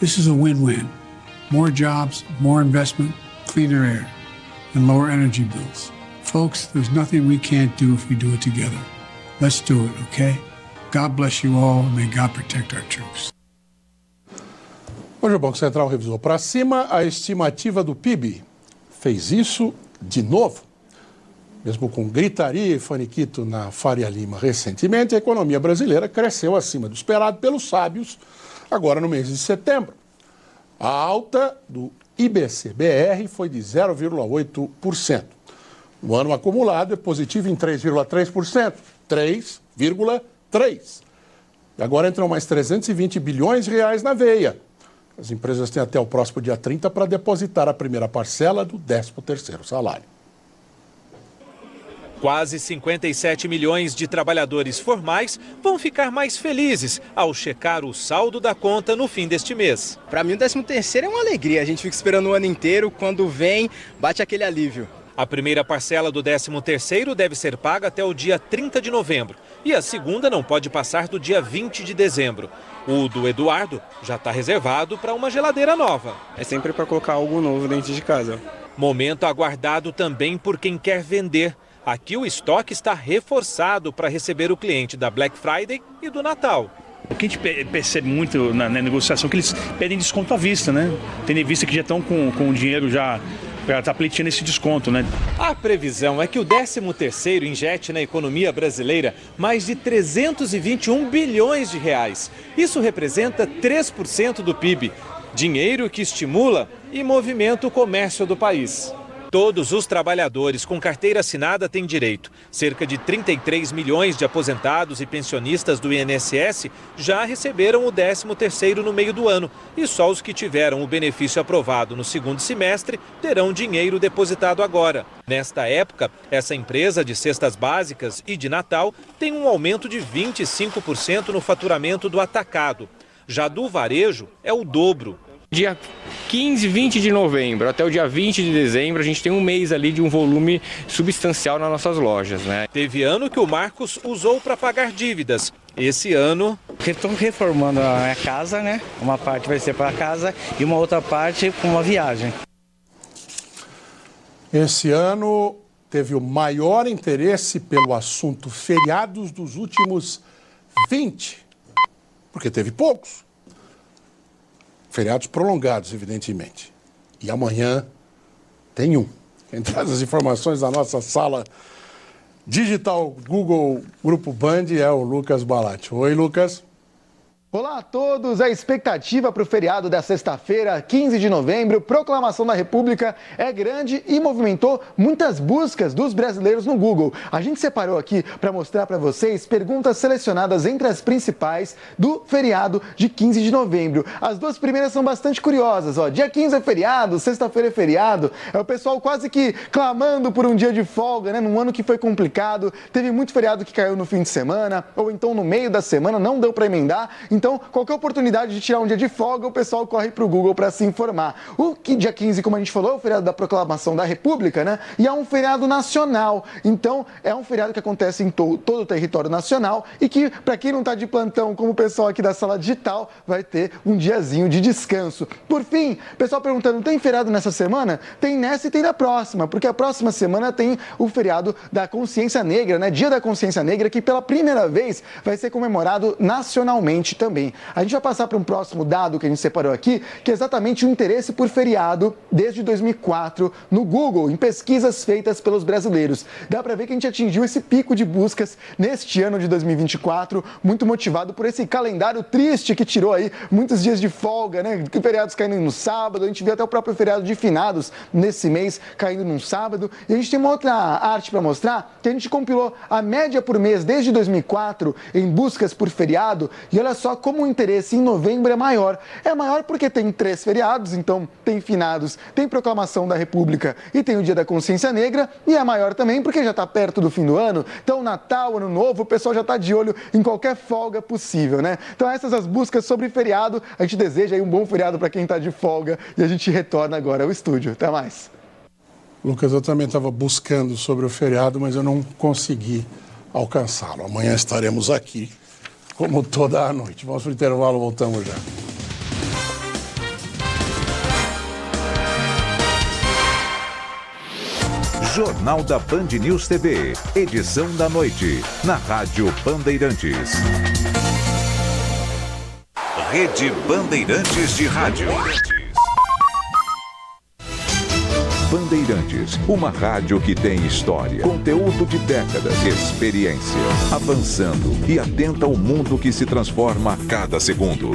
This is a win-win. More jobs, more investment, cleaner air, and lower energy bills. Folks, there's nothing we can't do if we do it together. Let's do it, okay? God bless you all, and may God protect our troops. Hoje o Banco Central revisou para cima a estimativa do PIB. Fez isso de novo. Mesmo com gritaria e faniquito na Faria Lima recentemente, a economia brasileira cresceu acima do esperado pelos sábios agora no mês de setembro. A alta do IBC-BR foi de 0,8%. No ano acumulado é positivo em 3,3%. 3,3%. E agora entram mais 320 bilhões de reais na veia. As empresas têm até o próximo dia 30 para depositar a primeira parcela do 13º salário. Quase 57 milhões de trabalhadores formais vão ficar mais felizes ao checar o saldo da conta no fim deste mês. Para mim o 13º é uma alegria, a gente fica esperando o ano inteiro, quando vem, bate aquele alívio. A primeira parcela do 13º deve ser paga até o dia 30 de novembro e a segunda não pode passar do dia 20 de dezembro. O do Eduardo já está reservado para uma geladeira nova. É sempre para colocar algo novo dentro de casa. Momento aguardado também por quem quer vender. Aqui o estoque está reforçado para receber o cliente da Black Friday e do Natal. O que a gente percebe muito na negociação é que eles pedem desconto à vista, né? Tendo em vista que já estão com o dinheiro já está pleiteando esse desconto, né? A previsão é que o 13º injete na economia brasileira mais de 321 bilhões de reais. Isso representa 3% do PIB. Dinheiro que estimula e movimenta o comércio do país. Todos os trabalhadores com carteira assinada têm direito. Cerca de 33 milhões de aposentados e pensionistas do INSS já receberam o 13º no meio do ano. E só os que tiveram o benefício aprovado no segundo semestre terão dinheiro depositado agora. Nesta época, essa empresa de cestas básicas e de Natal tem um aumento de 25% no faturamento do atacado. Já do varejo é o dobro. Dia 15, 20 de novembro até o dia 20 de dezembro, a gente tem um mês ali de um volume substancial nas nossas lojas, né? Teve ano que o Marcos usou para pagar dívidas. Esse ano... Estou reformando a minha casa, né? Uma parte vai ser para casa e uma outra parte com uma viagem. Esse ano teve o maior interesse pelo assunto feriados dos últimos 20, porque teve poucos. Feriados prolongados, evidentemente. E amanhã tem um. Quem traz as informações da nossa sala digital Google Grupo Band é o Lucas Balatti. Oi, Lucas. Olá a todos, a expectativa para o feriado da sexta-feira, 15 de novembro, proclamação da República, é grande e movimentou muitas buscas dos brasileiros no Google. A gente separou aqui para mostrar para vocês perguntas selecionadas entre as principais do feriado de 15 de novembro. As duas primeiras são bastante curiosas, ó. Dia 15 é feriado, sexta-feira é feriado, é o pessoal quase que clamando por um dia de folga, né? Num ano que foi complicado, teve muito feriado que caiu no fim de semana, ou então no meio da semana, não deu para emendar. Então, qualquer oportunidade de tirar um dia de folga, o pessoal corre para o Google para se informar. O dia 15, como a gente falou, é o feriado da proclamação da República, né? E é um feriado nacional. Então, é um feriado que acontece em todo o território nacional e que, para quem não está de plantão, como o pessoal aqui da sala digital, vai ter um diazinho de descanso. Por fim, pessoal perguntando, tem feriado nessa semana? Tem nessa e tem na próxima, porque a próxima semana tem o feriado da Consciência Negra, né? Dia da Consciência Negra, que pela primeira vez vai ser comemorado nacionalmente também. A gente vai passar para um próximo dado que a gente separou aqui, que é exatamente o interesse por feriado desde 2004 no Google, em pesquisas feitas pelos brasileiros. Dá para ver que a gente atingiu esse pico de buscas neste ano de 2024, muito motivado por esse calendário triste que tirou aí muitos dias de folga, né? Feriados caindo no sábado, a gente viu até o próprio feriado de finados nesse mês caindo num sábado. E a gente tem uma outra arte para mostrar, que a gente compilou a média por mês desde 2004 em buscas por feriado, e olha só como o interesse em novembro é maior. É maior porque tem 3 feriados, então tem finados, tem proclamação da República e tem o Dia da Consciência Negra, e é maior também porque já está perto do fim do ano, então Natal, Ano Novo, o pessoal já está de olho em qualquer folga possível, né? Então essas as buscas sobre feriado, a gente deseja aí um bom feriado para quem está de folga e a gente retorna agora ao estúdio. Até mais. Lucas, eu também estava buscando sobre o feriado, mas eu não consegui alcançá-lo. Amanhã estaremos aqui, como toda a noite. Vamos para o intervalo, voltamos já. Jornal da Band News TV, edição da noite, na Rádio Bandeirantes. Rede Bandeirantes de Rádio. Bandeirantes, uma rádio que tem história, conteúdo de décadas, experiência, avançando e atenta ao mundo que se transforma a cada segundo.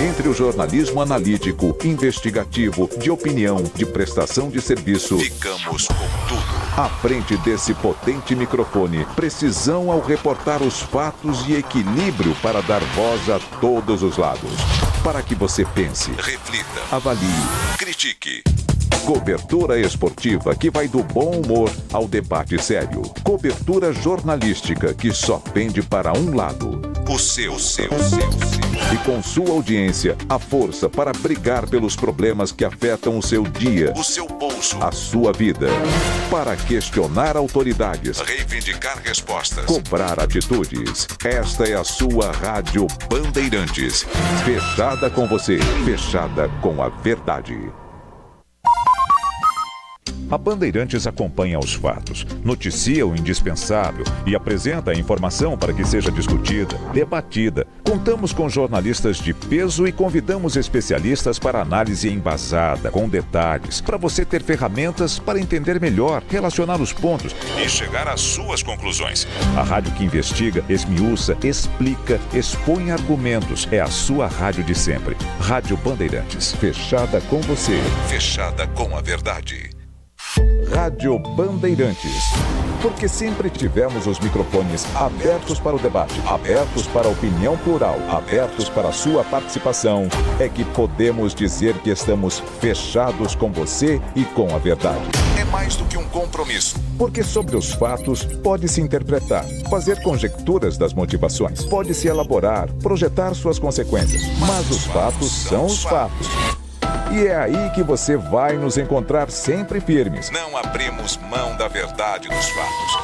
Entre o jornalismo analítico, investigativo, de opinião, de prestação de serviço, ficamos com tudo. À frente desse potente microfone, precisão ao reportar os fatos e equilíbrio para dar voz a todos os lados. Para que você pense, reflita, avalie, critique. Cobertura esportiva que vai do bom humor ao debate sério. Cobertura jornalística que só pende para um lado. O seu. E com sua audiência, a força para brigar pelos problemas que afetam o seu dia, o seu bolso, a sua vida. Para questionar autoridades, reivindicar respostas, cobrar atitudes. Esta é a sua Rádio Bandeirantes. Fechada com você, fechada com a verdade. A Bandeirantes acompanha os fatos, noticia o indispensável e apresenta a informação para que seja discutida, debatida. Contamos com jornalistas de peso e convidamos especialistas para análise embasada, com detalhes, para você ter ferramentas para entender melhor, relacionar os pontos e chegar às suas conclusões. A rádio que investiga, esmiuça, explica, expõe argumentos. É a sua rádio de sempre. Rádio Bandeirantes. Fechada com você. Fechada com a verdade. Rádio Bandeirantes. Porque sempre tivemos os microfones abertos para o debate, abertos para a opinião plural, abertos para a sua participação, é que podemos dizer que estamos fechados com você e com a verdade. É mais do que um compromisso, porque sobre os fatos pode-se interpretar, fazer conjecturas das motivações, pode-se elaborar, projetar suas consequências, mas os fatos são os fatos. E é aí que você vai nos encontrar sempre firmes. Não abrimos mão da verdade dos fatos.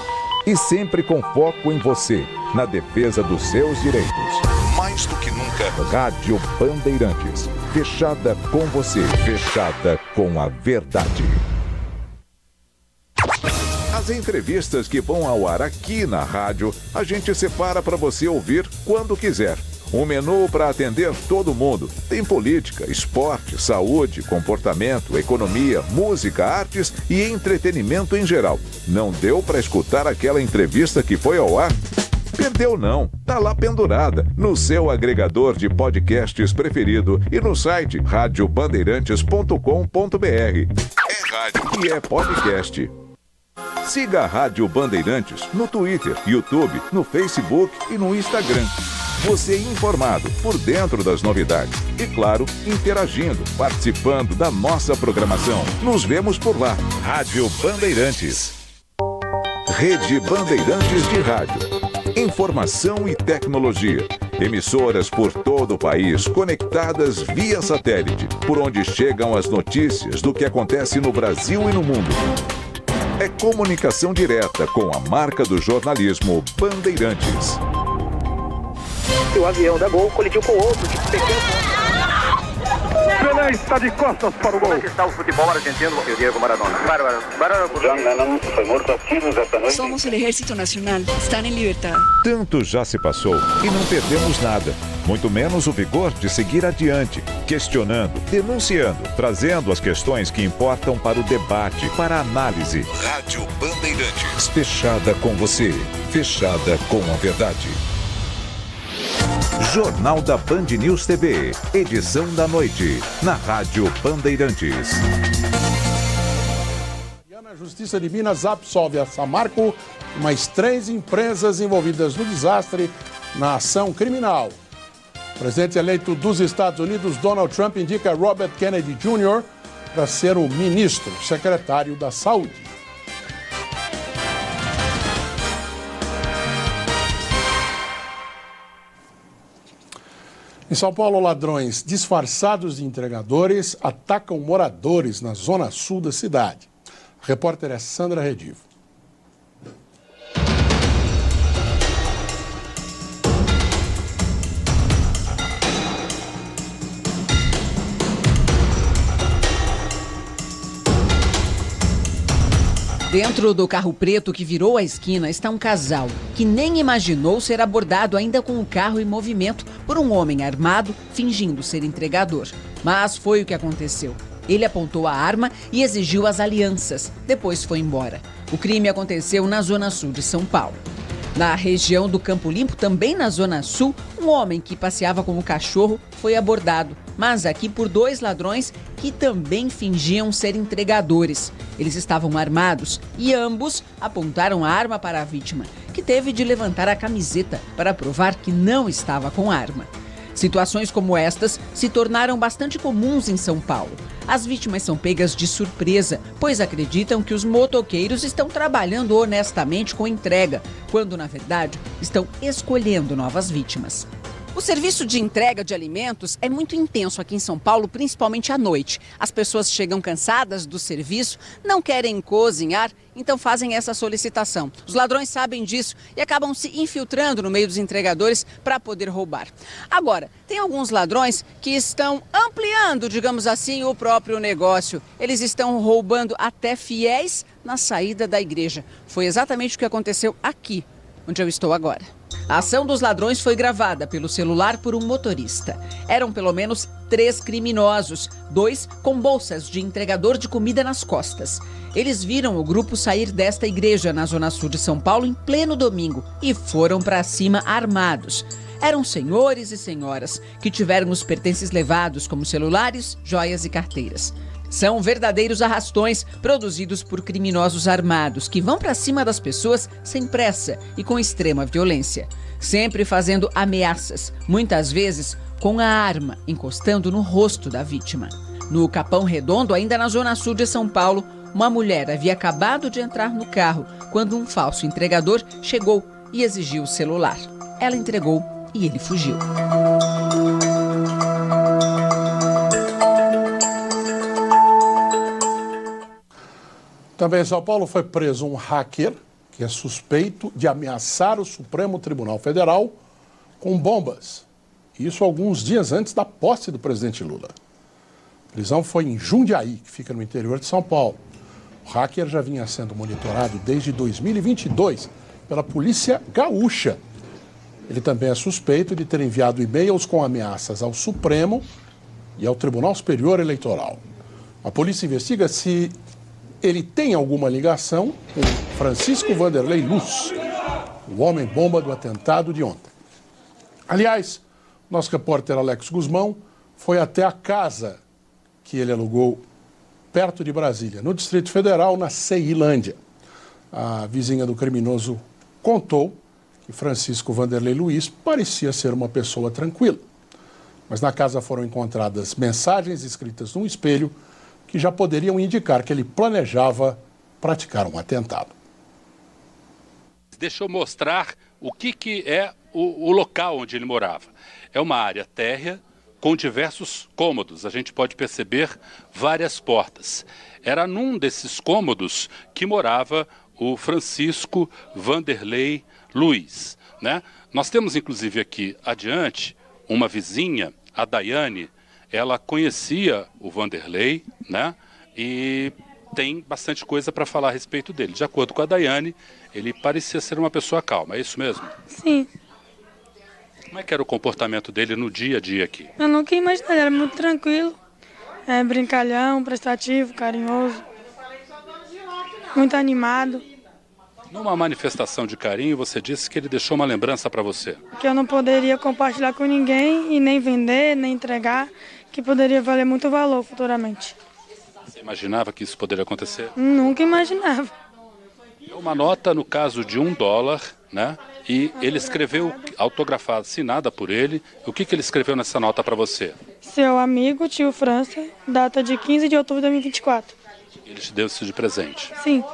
E sempre com foco em você, na defesa dos seus direitos. Mais do que nunca, Rádio Bandeirantes. Fechada com você, fechada com a verdade. As entrevistas que vão ao ar aqui na rádio, a gente separa para você ouvir quando quiser. Um menu para atender todo mundo. Tem política, esporte, saúde, comportamento, economia, música, artes e entretenimento em geral. Não deu para escutar aquela entrevista que foi ao ar? Perdeu não, tá lá pendurada, no seu agregador de podcasts preferido e no site radiobandeirantes.com.br. É rádio e é podcast. Siga a Rádio Bandeirantes no Twitter, YouTube, no Facebook e no Instagram. Você informado, por dentro das novidades. E claro, interagindo, participando da nossa programação. Nos vemos por lá. Rádio Bandeirantes. Rede Bandeirantes de Rádio. Informação e tecnologia. Emissoras por todo o país, conectadas via satélite, por onde chegam as notícias do que acontece no Brasil e no mundo. É comunicação direta com a marca do jornalismo Bandeirantes. O avião da Gol colidiu com outro de pequeno. Pelé está de costas para o gol. Como é que está o futebol argentino? O Diego Maradona. Bárbaro. John Lennon foi morto a tiros esta noite. Somos o Exército Nacional. Estão em liberdade. Tanto já se passou e não perdemos nada. Muito menos o vigor de seguir adiante, questionando, denunciando, trazendo as questões que importam para o debate, para a análise. Rádio Bandeirantes. Fechada com você. Fechada com a verdade. Jornal da Band News TV, edição da noite, na Rádio Bandeirantes. A Justiça de Minas absolve a Samarco e mais 3 empresas envolvidas no desastre na ação criminal. O presidente eleito dos Estados Unidos, Donald Trump, indica Robert Kennedy Jr. para ser o ministro, secretário da Saúde. Em São Paulo, ladrões disfarçados de entregadores atacam moradores na zona sul da cidade. A repórter é Sandra Redivo. Dentro do carro preto que virou a esquina está um casal que nem imaginou ser abordado ainda com o carro em movimento por um homem armado fingindo ser entregador. Mas foi o que aconteceu. Ele apontou a arma e exigiu as alianças. Depois foi embora. O crime aconteceu na zona sul de São Paulo. Na região do Campo Limpo, também na zona sul, um homem que passeava com o cachorro foi abordado, mas aqui por 2 ladrões que também fingiam ser entregadores. Eles estavam armados e ambos apontaram a arma para a vítima, que teve de levantar a camiseta para provar que não estava com arma. Situações como estas se tornaram bastante comuns em São Paulo. As vítimas são pegas de surpresa, pois acreditam que os motoqueiros estão trabalhando honestamente com entrega, quando, na verdade, estão escolhendo novas vítimas. O serviço de entrega de alimentos é muito intenso aqui em São Paulo, principalmente à noite. As pessoas chegam cansadas do serviço, não querem cozinhar, então fazem essa solicitação. Os ladrões sabem disso e acabam se infiltrando no meio dos entregadores para poder roubar. Agora, tem alguns ladrões que estão ampliando, digamos assim, o próprio negócio. Eles estão roubando até fiéis na saída da igreja. Foi exatamente o que aconteceu aqui, onde eu estou agora. A ação dos ladrões foi gravada pelo celular por um motorista. Eram pelo menos 3 criminosos, 2 com bolsas de entregador de comida nas costas. Eles viram o grupo sair desta igreja na zona sul de São Paulo em pleno domingo e foram para cima armados. Eram senhores e senhoras que tiveram os pertences levados, como celulares, joias e carteiras. São verdadeiros arrastões produzidos por criminosos armados que vão para cima das pessoas sem pressa e com extrema violência, sempre fazendo ameaças, muitas vezes com a arma encostando no rosto da vítima. No Capão Redondo, ainda na zona sul de São Paulo, uma mulher havia acabado de entrar no carro quando um falso entregador chegou e exigiu o celular. Ela entregou e ele fugiu. Também em São Paulo foi preso um hacker que é suspeito de ameaçar o Supremo Tribunal Federal com bombas. Isso alguns dias antes da posse do presidente Lula. A prisão foi em Jundiaí, que fica no interior de São Paulo. O hacker já vinha sendo monitorado desde 2022 pela Polícia Gaúcha. Ele também é suspeito de ter enviado e-mails com ameaças ao Supremo e ao Tribunal Superior Eleitoral. A polícia investiga se ele tem alguma ligação com Francisco Vanderlei Luz, o homem-bomba do atentado de ontem. Aliás, nosso repórter Alex Guzmão foi até a casa que ele alugou perto de Brasília, no Distrito Federal, na Ceilândia. A vizinha do criminoso contou que Francisco Vanderlei Luiz parecia ser uma pessoa tranquila. Mas na casa foram encontradas mensagens escritas num espelho que já poderiam indicar que ele planejava praticar um atentado. Deixa eu mostrar o que é o local onde ele morava. É uma área térrea com diversos cômodos. A gente pode perceber várias portas. Era num desses cômodos que morava o Francisco Vanderlei Luiz, né? Nós temos inclusive aqui adiante uma vizinha, a Daiane. Ela conhecia o Vanderlei, né? E tem bastante coisa para falar a respeito dele. De acordo com a Daiane, ele parecia ser uma pessoa calma, é isso mesmo? Sim. Como é que era o comportamento dele no dia a dia aqui? Eu nunca imaginei, ele era muito tranquilo, brincalhão, prestativo, carinhoso, muito animado. Numa manifestação de carinho, você disse que ele deixou uma lembrança para você. Que eu não poderia compartilhar com ninguém e nem vender, nem entregar, que poderia valer muito valor futuramente. Você imaginava que isso poderia acontecer? Nunca imaginava. É uma nota no caso de $1, né? E ele escreveu, autografada, assinada por ele. O que ele escreveu nessa nota para você? Seu amigo, tio França, data de 15 de outubro de 2024. Ele te deu isso de presente? Sim.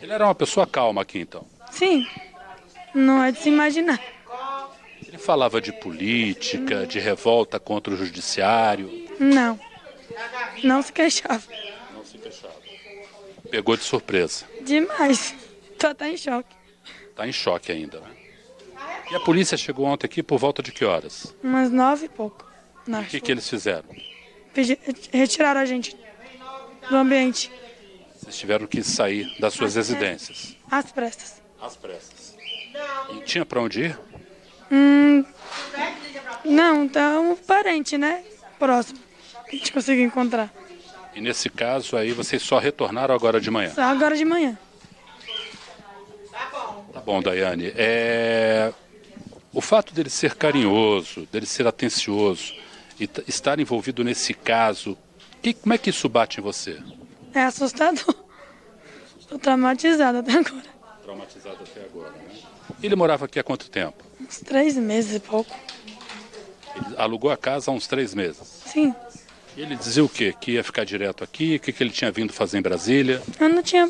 Ele era uma pessoa calma aqui, então? Sim. Não é de se imaginar. Ele falava de política, de revolta contra o judiciário? Não. Não se queixava. Não se queixava. Pegou de surpresa? Demais. Tô até em choque. Tá em choque ainda, né? E a polícia chegou ontem aqui por volta de que horas? Umas 9 e pouco. O que eles fizeram? Retiraram a gente do ambiente. Vocês tiveram que sair das suas residências? Às pressas. Às pressas. E tinha para onde ir? Não, tá um parente, né? Próximo. Que a gente conseguiu encontrar. E nesse caso aí, vocês só retornaram agora de manhã? Só agora de manhã. Tá bom, Daiane. O fato dele ser carinhoso, dele ser atencioso e estar envolvido nesse caso, como é que isso bate em você? É assustador. Estou traumatizada até agora. Traumatizado até agora, né? Ele morava aqui há quanto tempo? Uns 3 meses e pouco. Ele alugou a casa há uns 3 meses? Sim. E ele dizia o quê? Que ia ficar direto aqui? O que ele tinha vindo fazer em Brasília? Eu não tinha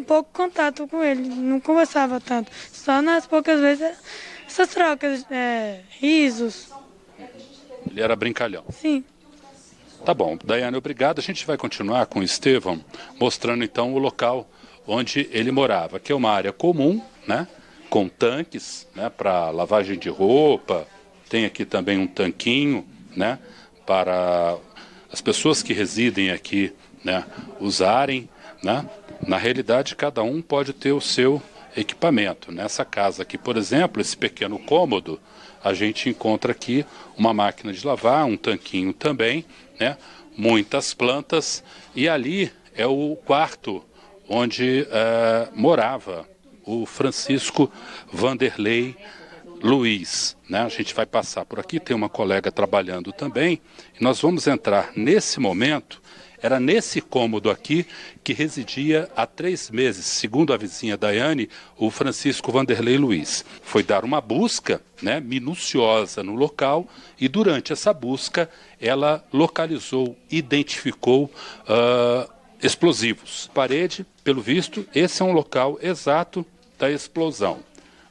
pouco contato com ele, não conversava tanto. Só nas poucas vezes essas trocas, risos. Ele era brincalhão. Sim. Tá bom, Daiane, obrigado. A gente vai continuar com o Estevão, mostrando então o local onde ele morava, que é uma área comum, né, com tanques, né, para lavagem de roupa. Tem aqui também um tanquinho, né, para as pessoas que residem aqui, né, usarem, né. Na realidade, cada um pode ter o seu equipamento. Nessa casa aqui, por exemplo, esse pequeno cômodo, a gente encontra aqui uma máquina de lavar, um tanquinho também, né, muitas plantas, e ali é o quarto onde morava o Francisco Vanderlei Luiz, né? A gente vai passar por aqui, tem uma colega trabalhando também, e nós vamos entrar nesse momento. Era nesse cômodo aqui que residia há 3 meses, segundo a vizinha Daiane, o Francisco Vanderlei Luiz. Foi dar uma busca, né, minuciosa no local, e durante essa busca ela localizou, identificou explosivos. Parede, pelo visto, esse é um local exato da explosão.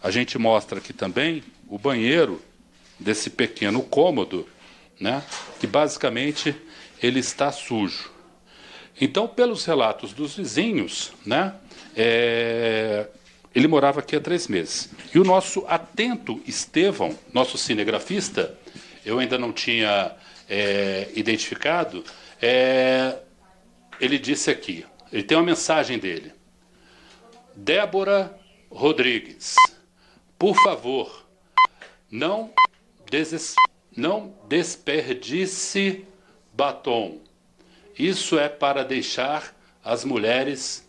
A gente mostra aqui também o banheiro desse pequeno cômodo, né, que basicamente ele está sujo. Então, pelos relatos dos vizinhos, né, ele morava aqui há 3 meses. E o nosso atento Estevão, nosso cinegrafista, eu ainda não tinha identificado, ele disse aqui, ele tem uma mensagem dele. Débora Rodrigues, por favor, não desperdice batom. Isso é para deixar as mulheres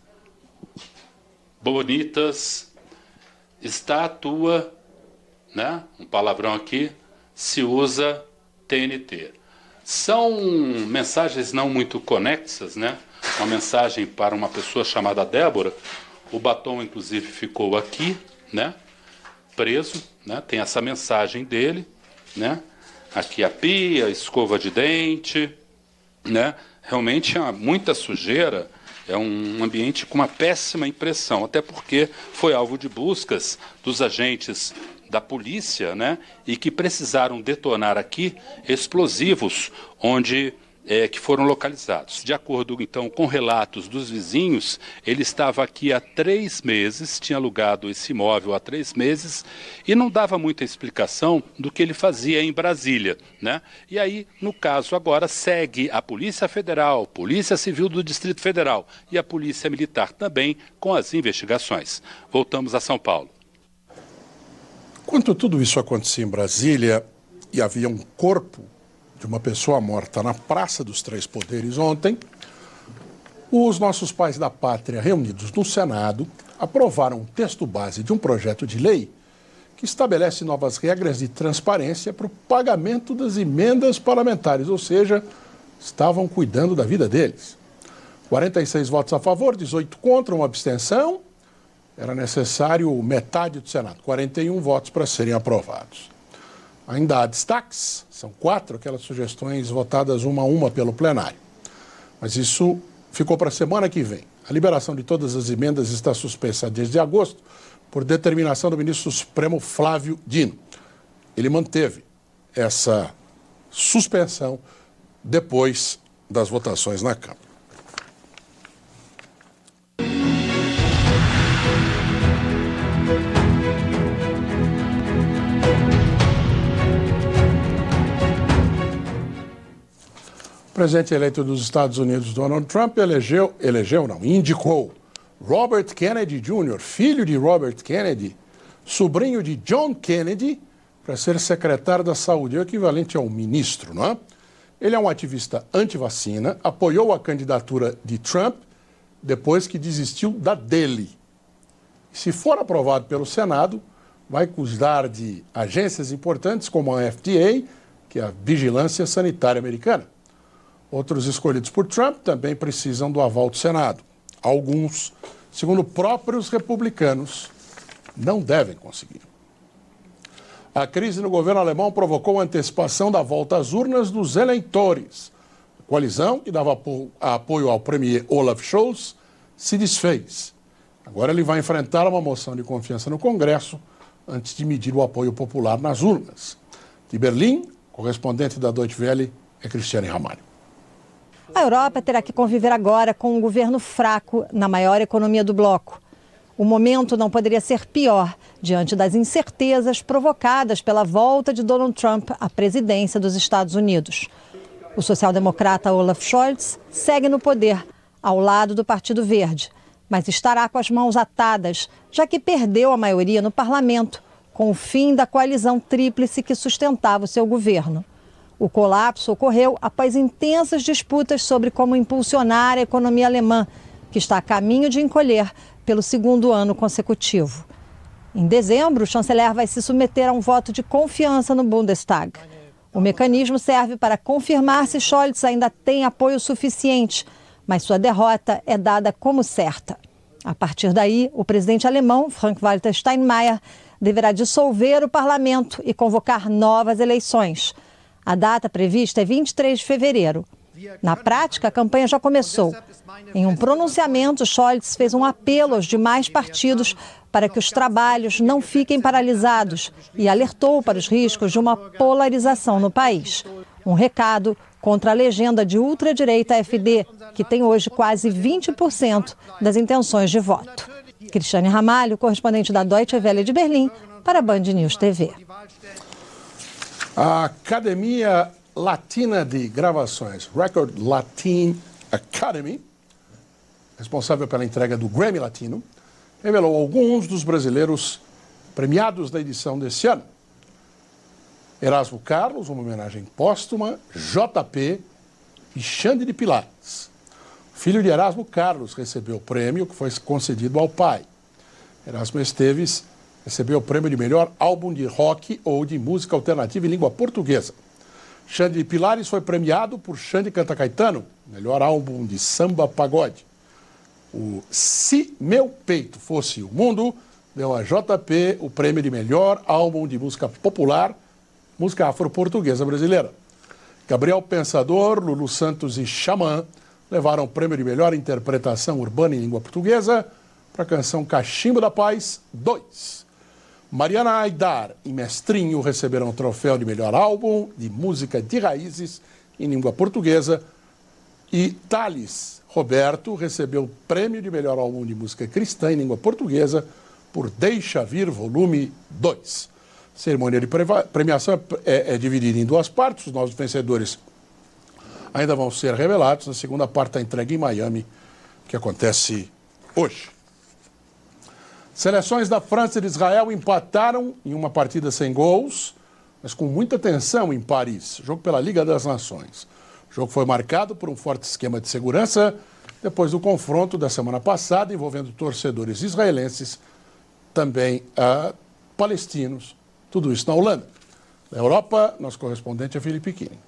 bonitas. Estátua, né? Um palavrão aqui, se usa TNT. São mensagens não muito conexas, né? Uma mensagem para uma pessoa chamada Débora. O batom, inclusive, ficou aqui, né? Preso, né? Tem essa mensagem dele, né? Aqui a pia, a escova de dente, né? Realmente há muita sujeira, é um ambiente com uma péssima impressão, até porque foi alvo de buscas dos agentes da polícia, né, e que precisaram detonar aqui explosivos que foram localizados. De acordo, então, com relatos dos vizinhos, ele estava aqui há 3 meses, tinha alugado esse imóvel há 3 meses e não dava muita explicação do que ele fazia em Brasília, né? E aí, no caso agora, segue a Polícia Federal, Polícia Civil do Distrito Federal e a Polícia Militar também com as investigações. Voltamos a São Paulo. Enquanto tudo isso acontecia em Brasília e havia um corpo de uma pessoa morta na Praça dos Três Poderes ontem, os nossos pais da pátria reunidos no Senado aprovaram um texto base de um projeto de lei que estabelece novas regras de transparência para o pagamento das emendas parlamentares, ou seja, estavam cuidando da vida deles. 46 votos a favor, 18 contra, uma abstenção. Era necessário metade do Senado, 41 votos para serem aprovados. Ainda há destaques, são 4 aquelas sugestões votadas uma a uma pelo plenário. Mas isso ficou para a semana que vem. A liberação de todas as emendas está suspensa desde agosto por determinação do ministro Supremo Flávio Dino. Ele manteve essa suspensão depois das votações na Câmara. O presidente eleito dos Estados Unidos, Donald Trump, indicou Robert Kennedy Jr., filho de Robert Kennedy, sobrinho de John Kennedy, para ser secretário da Saúde, o equivalente a um ministro, não é? Ele é um ativista anti-vacina, apoiou a candidatura de Trump depois que desistiu da dele. Se for aprovado pelo Senado, vai cuidar de agências importantes como a FDA, que é a Vigilância Sanitária Americana. Outros escolhidos por Trump também precisam do aval do Senado. Alguns, segundo próprios republicanos, não devem conseguir. A crise no governo alemão provocou a antecipação da volta às urnas dos eleitores. A coalizão, que dava apoio ao premier Olaf Scholz, se desfez. Agora ele vai enfrentar uma moção de confiança no Congresso antes de medir o apoio popular nas urnas. De Berlim, correspondente da Deutsche Welle é Cristiane Ramalho. A Europa terá que conviver agora com um governo fraco na maior economia do bloco. O momento não poderia ser pior diante das incertezas provocadas pela volta de Donald Trump à presidência dos Estados Unidos. O social-democrata Olaf Scholz segue no poder, ao lado do Partido Verde, mas estará com as mãos atadas, já que perdeu a maioria no parlamento, com o fim da coalizão tríplice que sustentava o seu governo. O colapso ocorreu após intensas disputas sobre como impulsionar a economia alemã, que está a caminho de encolher pelo segundo ano consecutivo. Em dezembro, o chanceler vai se submeter a um voto de confiança no Bundestag. O mecanismo serve para confirmar se Scholz ainda tem apoio suficiente, mas sua derrota é dada como certa. A partir daí, o presidente alemão, Frank-Walter Steinmeier, deverá dissolver o parlamento e convocar novas eleições. A data prevista é 23 de fevereiro. Na prática, a campanha já começou. Em um pronunciamento, Scholz fez um apelo aos demais partidos para que os trabalhos não fiquem paralisados e alertou para os riscos de uma polarização no país. Um recado contra a legenda de ultradireita AfD, que tem hoje quase 20% das intenções de voto. Cristiane Ramalho, correspondente da Deutsche Welle de Berlim, para a Band News TV. A Academia Latina de Gravações, Record Latin Academy, responsável pela entrega do Grammy Latino, revelou alguns dos brasileiros premiados da edição desse ano. Erasmo Carlos, uma homenagem póstuma, JP e Xande de Pilares. O filho de Erasmo Carlos recebeu o prêmio que foi concedido ao pai. Erasmo Esteves recebeu o prêmio de melhor álbum de rock ou de música alternativa em língua portuguesa. Xande de Pilares foi premiado por Xande Canta Caetano, melhor álbum de samba pagode. O Se Meu Peito Fosse o Mundo deu a JP o prêmio de melhor álbum de música popular, música afro-portuguesa brasileira. Gabriel Pensador, Lulu Santos e Xamã levaram o prêmio de melhor interpretação urbana em língua portuguesa para a canção Cachimbo da Paz 2. Mariana Aidar e Mestrinho receberam o troféu de melhor álbum de música de raízes em língua portuguesa e Thales Roberto recebeu o prêmio de melhor álbum de música cristã em língua portuguesa por Deixa Vir Volume 2. A cerimônia de premiação é dividida em duas partes. Os novos vencedores ainda vão ser revelados. A segunda parte está entregue em Miami, que acontece hoje. Seleções da França e de Israel empataram em uma partida sem gols, mas com muita tensão em Paris. Jogo pela Liga das Nações. O jogo foi marcado por um forte esquema de segurança depois do confronto da semana passada envolvendo torcedores israelenses, também palestinos, tudo isso na Holanda. Na Europa, nosso correspondente é Felipe Kini.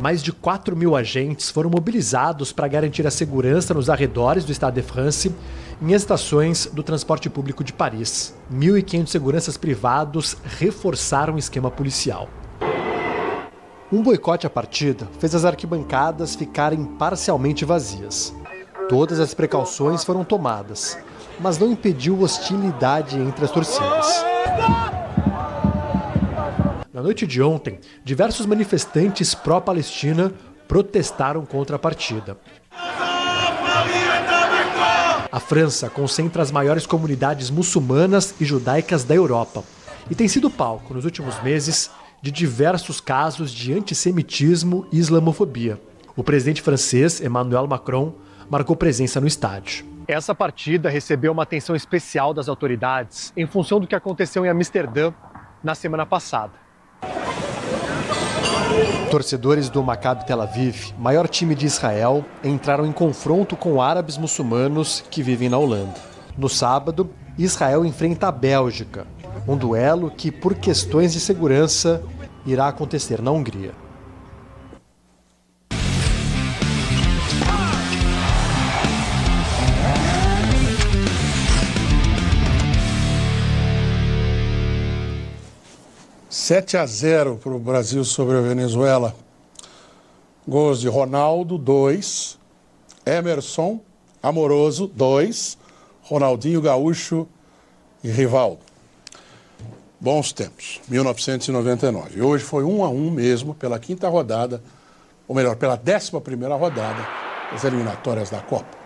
Mais de 4 mil agentes foram mobilizados para garantir a segurança nos arredores do Stade de France em estações do transporte público de Paris. 1.500 seguranças privados reforçaram o esquema policial. Um boicote à partida fez as arquibancadas ficarem parcialmente vazias. Todas as precauções foram tomadas, mas não impediu hostilidade entre as torcidas. Na noite de ontem, diversos manifestantes pró-Palestina protestaram contra a partida. A França concentra as maiores comunidades muçulmanas e judaicas da Europa e tem sido palco, nos últimos meses, de diversos casos de antissemitismo e islamofobia. O presidente francês, Emmanuel Macron, marcou presença no estádio. Essa partida recebeu uma atenção especial das autoridades em função do que aconteceu em Amsterdã na semana passada. Torcedores do Maccabi Tel Aviv, maior time de Israel, entraram em confronto com árabes muçulmanos que vivem na Holanda. No sábado, Israel enfrenta a Bélgica, um duelo que, por questões de segurança, irá acontecer na Hungria. (7-0) para o Brasil sobre a Venezuela. Gols de Ronaldo, 2. Emerson, Amoroso, 2. Ronaldinho Gaúcho e Rivaldo. Bons tempos, 1999. Hoje foi 1-1 mesmo pela quinta rodada, ou melhor, pela 11ª rodada das eliminatórias da Copa.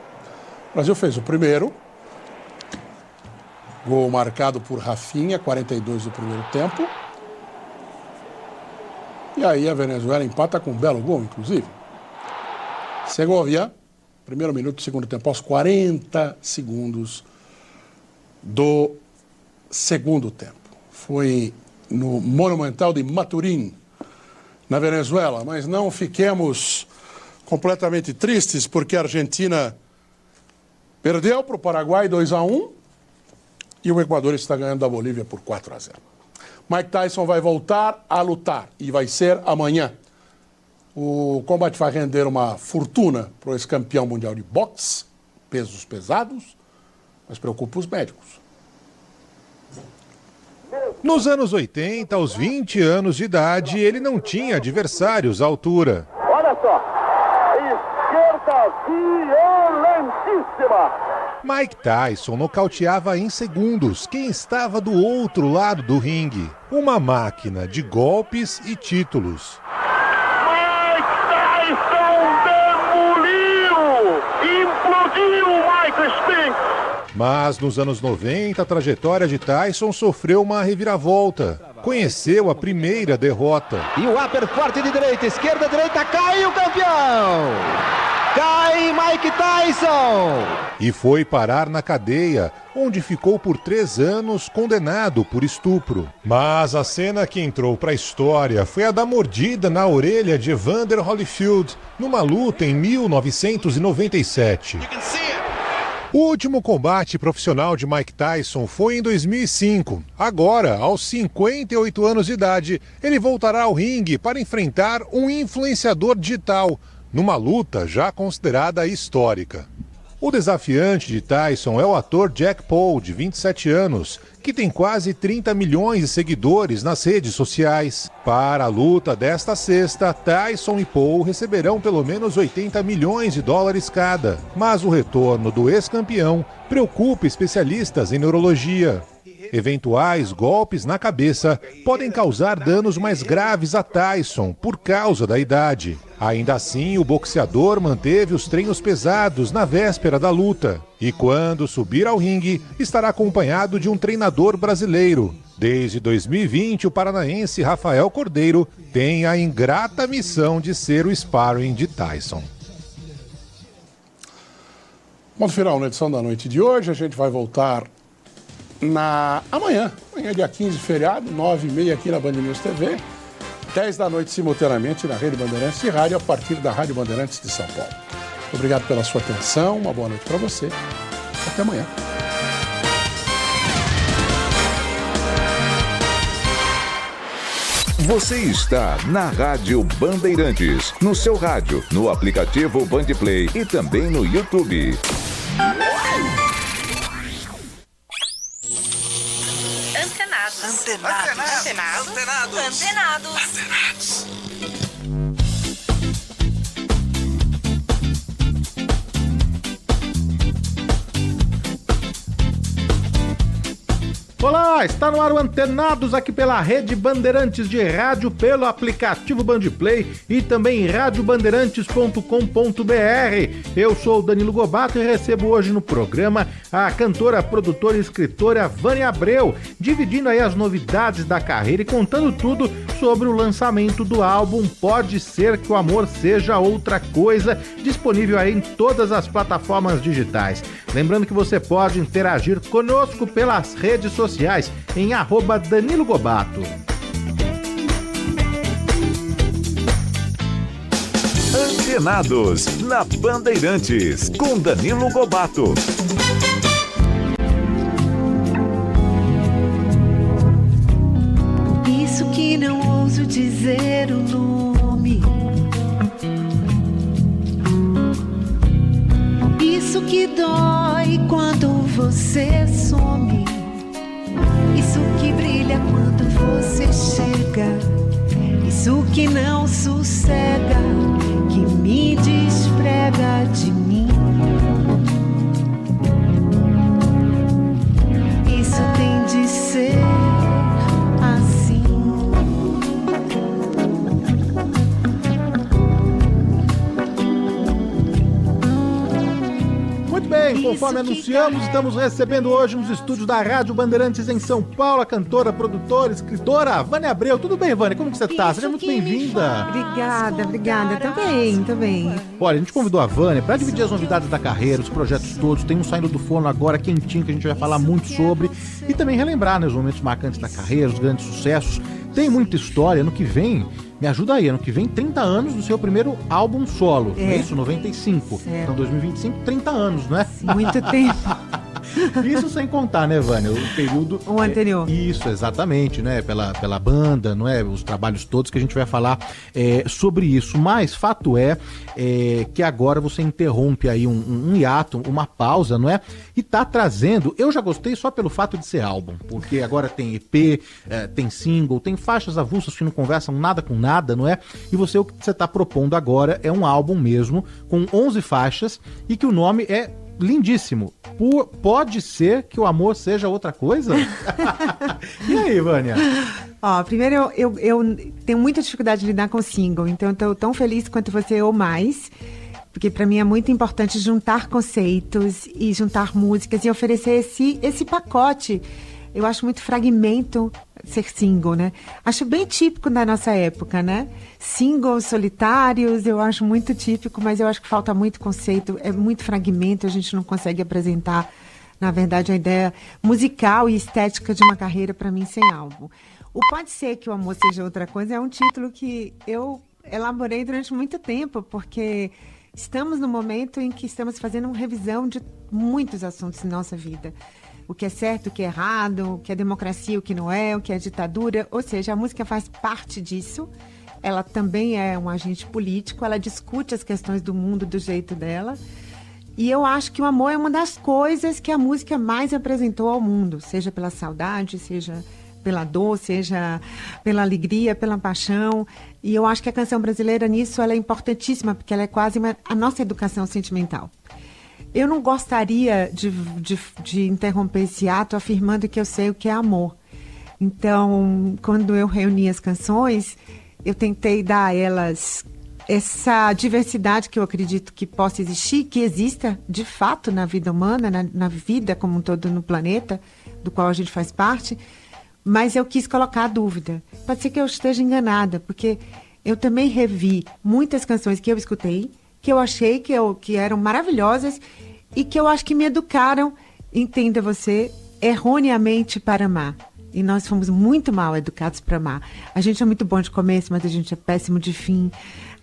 O Brasil fez o primeiro, gol marcado por Rafinha, 42 do primeiro tempo. E aí a Venezuela empata com um belo gol, inclusive. Segovia, primeiro minuto do segundo tempo, aos 40 segundos do segundo tempo. Foi no Monumental de Maturín, na Venezuela, mas não fiquemos completamente tristes porque a Argentina perdeu para o Paraguai 2-1 e o Equador está ganhando da Bolívia por 4-0. Mike Tyson vai voltar a lutar e vai ser amanhã. O combate vai render uma fortuna para o ex-campeão mundial de boxe, pesos pesados, mas preocupa os médicos. Nos anos 80, aos 20 anos de idade, ele não tinha adversários à altura. Olha só, esquerda violentíssima. Mike Tyson nocauteava em segundos quem estava do outro lado do ringue. Uma máquina de golpes e títulos. Mike Tyson demoliu, implodiu Michael Spinks. Mas nos anos 90, a trajetória de Tyson sofreu uma reviravolta. Conheceu a primeira derrota. E o upper forte de direita, esquerda, direita, cai o campeão! Cai Mike Tyson! E foi parar na cadeia, onde ficou por 3 anos condenado por estupro. Mas a cena que entrou para a história foi a da mordida na orelha de Evander Holyfield, numa luta em 1997. O último combate profissional de Mike Tyson foi em 2005. Agora, aos 58 anos de idade, ele voltará ao ringue para enfrentar um influenciador digital, numa luta já considerada histórica. O desafiante de Tyson é o ator Jack Paul, de 27 anos, que tem quase 30 milhões de seguidores nas redes sociais. Para a luta desta sexta, Tyson e Paul receberão pelo menos 80 milhões de dólares cada. Mas o retorno do ex-campeão preocupa especialistas em neurologia. Eventuais golpes na cabeça podem causar danos mais graves a Tyson por causa da idade. Ainda assim, o boxeador manteve os treinos pesados na véspera da luta. E quando subir ao ringue, estará acompanhado de um treinador brasileiro. Desde 2020, o paranaense Rafael Cordeiro tem a ingrata missão de ser o sparring de Tyson. Ponto final na edição da noite de hoje. A gente vai voltar amanhã, dia 15, feriado, 9h30 aqui na Band News TV, 10 da noite simultaneamente na Rede Bandeirantes de Rádio, a partir da Rádio Bandeirantes de São Paulo. Obrigado pela sua atenção, uma boa noite para você. Até amanhã. Você está na Rádio Bandeirantes, no seu rádio, no aplicativo Bandplay e também no YouTube. Antenados. Olá, está no ar o Antenados aqui pela Rede Bandeirantes de Rádio, pelo aplicativo Bandplay e também radiobandeirantes.com.br. Eu sou o Danilo Gobato e recebo hoje no programa a cantora, produtora e escritora Vânia Abreu, dividindo aí as novidades da carreira e contando tudo sobre o lançamento do álbum Pode Ser Que o Amor Seja Outra Coisa, disponível aí em todas as plataformas digitais. Lembrando que você pode interagir conosco pelas redes sociais em @Danilo Gobato. Antenados na Bandeirantes com Danilo Gobato. Isso que não ouso dizer o nome. Isso que dói quando você some. Isso que brilha quando você chega. Isso que não sossega, que me desprega de mim. Isso tem de ser conforme anunciamos, estamos recebendo hoje nos estúdios da Rádio Bandeirantes em São Paulo a cantora, produtora, escritora Vânia Abreu. Tudo bem, Vânia? Como que você tá? Seja muito bem-vinda. Obrigada. Tô bem. Olha, a gente convidou a Vânia para dividir as novidades da carreira, os projetos todos. Tem um saindo do forno agora, quentinho, que a gente vai falar muito sobre. E também relembrar, né, os momentos marcantes da carreira, os grandes sucessos. Tem muita história. Ano que vem, me ajuda aí, ano que vem 30 anos do seu primeiro álbum solo. Não é isso? 95. Então 2025, 30 anos, não é? Muito tempo. Isso sem contar, né, Vânia? O período... O anterior. Isso, exatamente, né? Pela banda, não é? Os trabalhos todos que a gente vai falar sobre isso. Mas fato é que agora você interrompe aí um hiato, uma pausa, não é? E tá trazendo... Eu já gostei só pelo fato de ser álbum, porque agora tem EP, tem single, tem faixas avulsas que não conversam nada com nada, não é? E o que você tá propondo agora é um álbum mesmo, com 11 faixas, e que o nome é lindíssimo. Pode ser que o amor seja outra coisa? E aí, Vânia? Primeiro, eu tenho muita dificuldade de lidar com single, então eu tô tão feliz quanto você ou mais, porque para mim é muito importante juntar conceitos e juntar músicas e oferecer esse pacote. Eu acho muito fragmento ser single, né? Acho bem típico da nossa época, né? Singles solitários, eu acho muito típico, mas eu acho que falta muito conceito, é muito fragmento, a gente não consegue apresentar, na verdade, a ideia musical e estética de uma carreira, para mim, sem álbum. O Pode Ser Que o Amor Seja Outra Coisa é um título que eu elaborei durante muito tempo, porque estamos no momento em que estamos fazendo uma revisão de muitos assuntos em nossa vida. O que é certo, o que é errado, o que é democracia, o que não é, o que é ditadura. Ou seja, a música faz parte disso. Ela também é um agente político, ela discute as questões do mundo do jeito dela. E eu acho que o amor é uma das coisas que a música mais apresentou ao mundo, seja pela saudade, seja pela dor, seja pela alegria, pela paixão. E eu acho que a canção brasileira nisso ela é importantíssima, porque ela é quase a nossa educação sentimental. Eu não gostaria de interromper esse ato afirmando que eu sei o que é amor. Então, quando eu reuni as canções, eu tentei dar a elas essa diversidade que eu acredito que possa existir, que exista de fato na vida humana, na vida como um todo no planeta, do qual a gente faz parte, mas eu quis colocar a dúvida. Pode ser que eu esteja enganada, porque eu também revi muitas canções que eu escutei, que eu achei que eram maravilhosas e que eu acho que me educaram, entenda você, erroneamente para amar. E nós fomos muito mal educados para amar. A gente é muito bom de começo, mas a gente é péssimo de fim.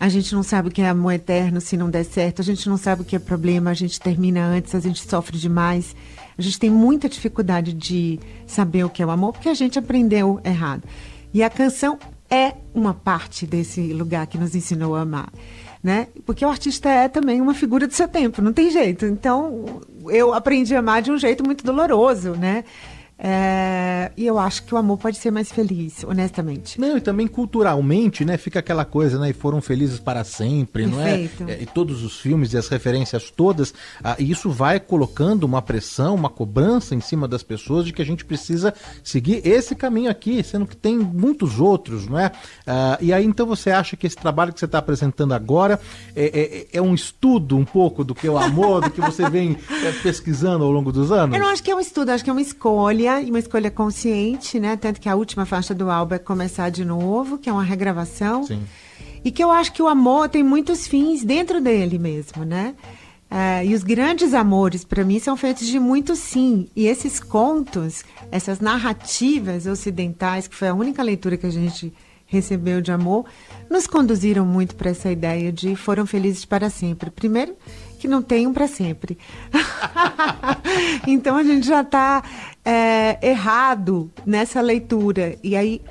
A gente não sabe o que é amor eterno se não der certo. A gente não sabe o que é problema, a gente termina antes, a gente sofre demais. A gente tem muita dificuldade de saber o que é o amor, porque a gente aprendeu errado. E a canção é uma parte desse lugar que nos ensinou a amar, né? Porque o artista é também uma figura do seu tempo, não tem jeito. Então, eu aprendi a amar de um jeito muito doloroso, né? E eu acho que o amor pode ser mais feliz, honestamente. Não, e também culturalmente, né? Fica aquela coisa, né? E foram felizes para sempre, perfeito. Não é? E todos os filmes e as referências todas, e isso vai colocando uma pressão, uma cobrança em cima das pessoas de que a gente precisa seguir esse caminho aqui, sendo que tem muitos outros, não é? E aí, então, você acha que esse trabalho que você está apresentando agora é um estudo um pouco do que é o amor, do que você vem pesquisando ao longo dos anos? Eu não acho que é um estudo, acho que é uma escolha, e uma escolha consciente, né? Tanto que a última faixa do álbum é Começar de Novo, que é uma regravação. Sim. E que eu acho que o amor tem muitos fins dentro dele mesmo, né? E os grandes amores, para mim, são feitos de muito sim. E esses contos, essas narrativas ocidentais, que foi a única leitura que a gente recebeu de amor, nos conduziram muito para essa ideia de foram felizes para sempre. Primeiro, que não tem um para sempre. Então a gente já está errado nessa leitura. E aí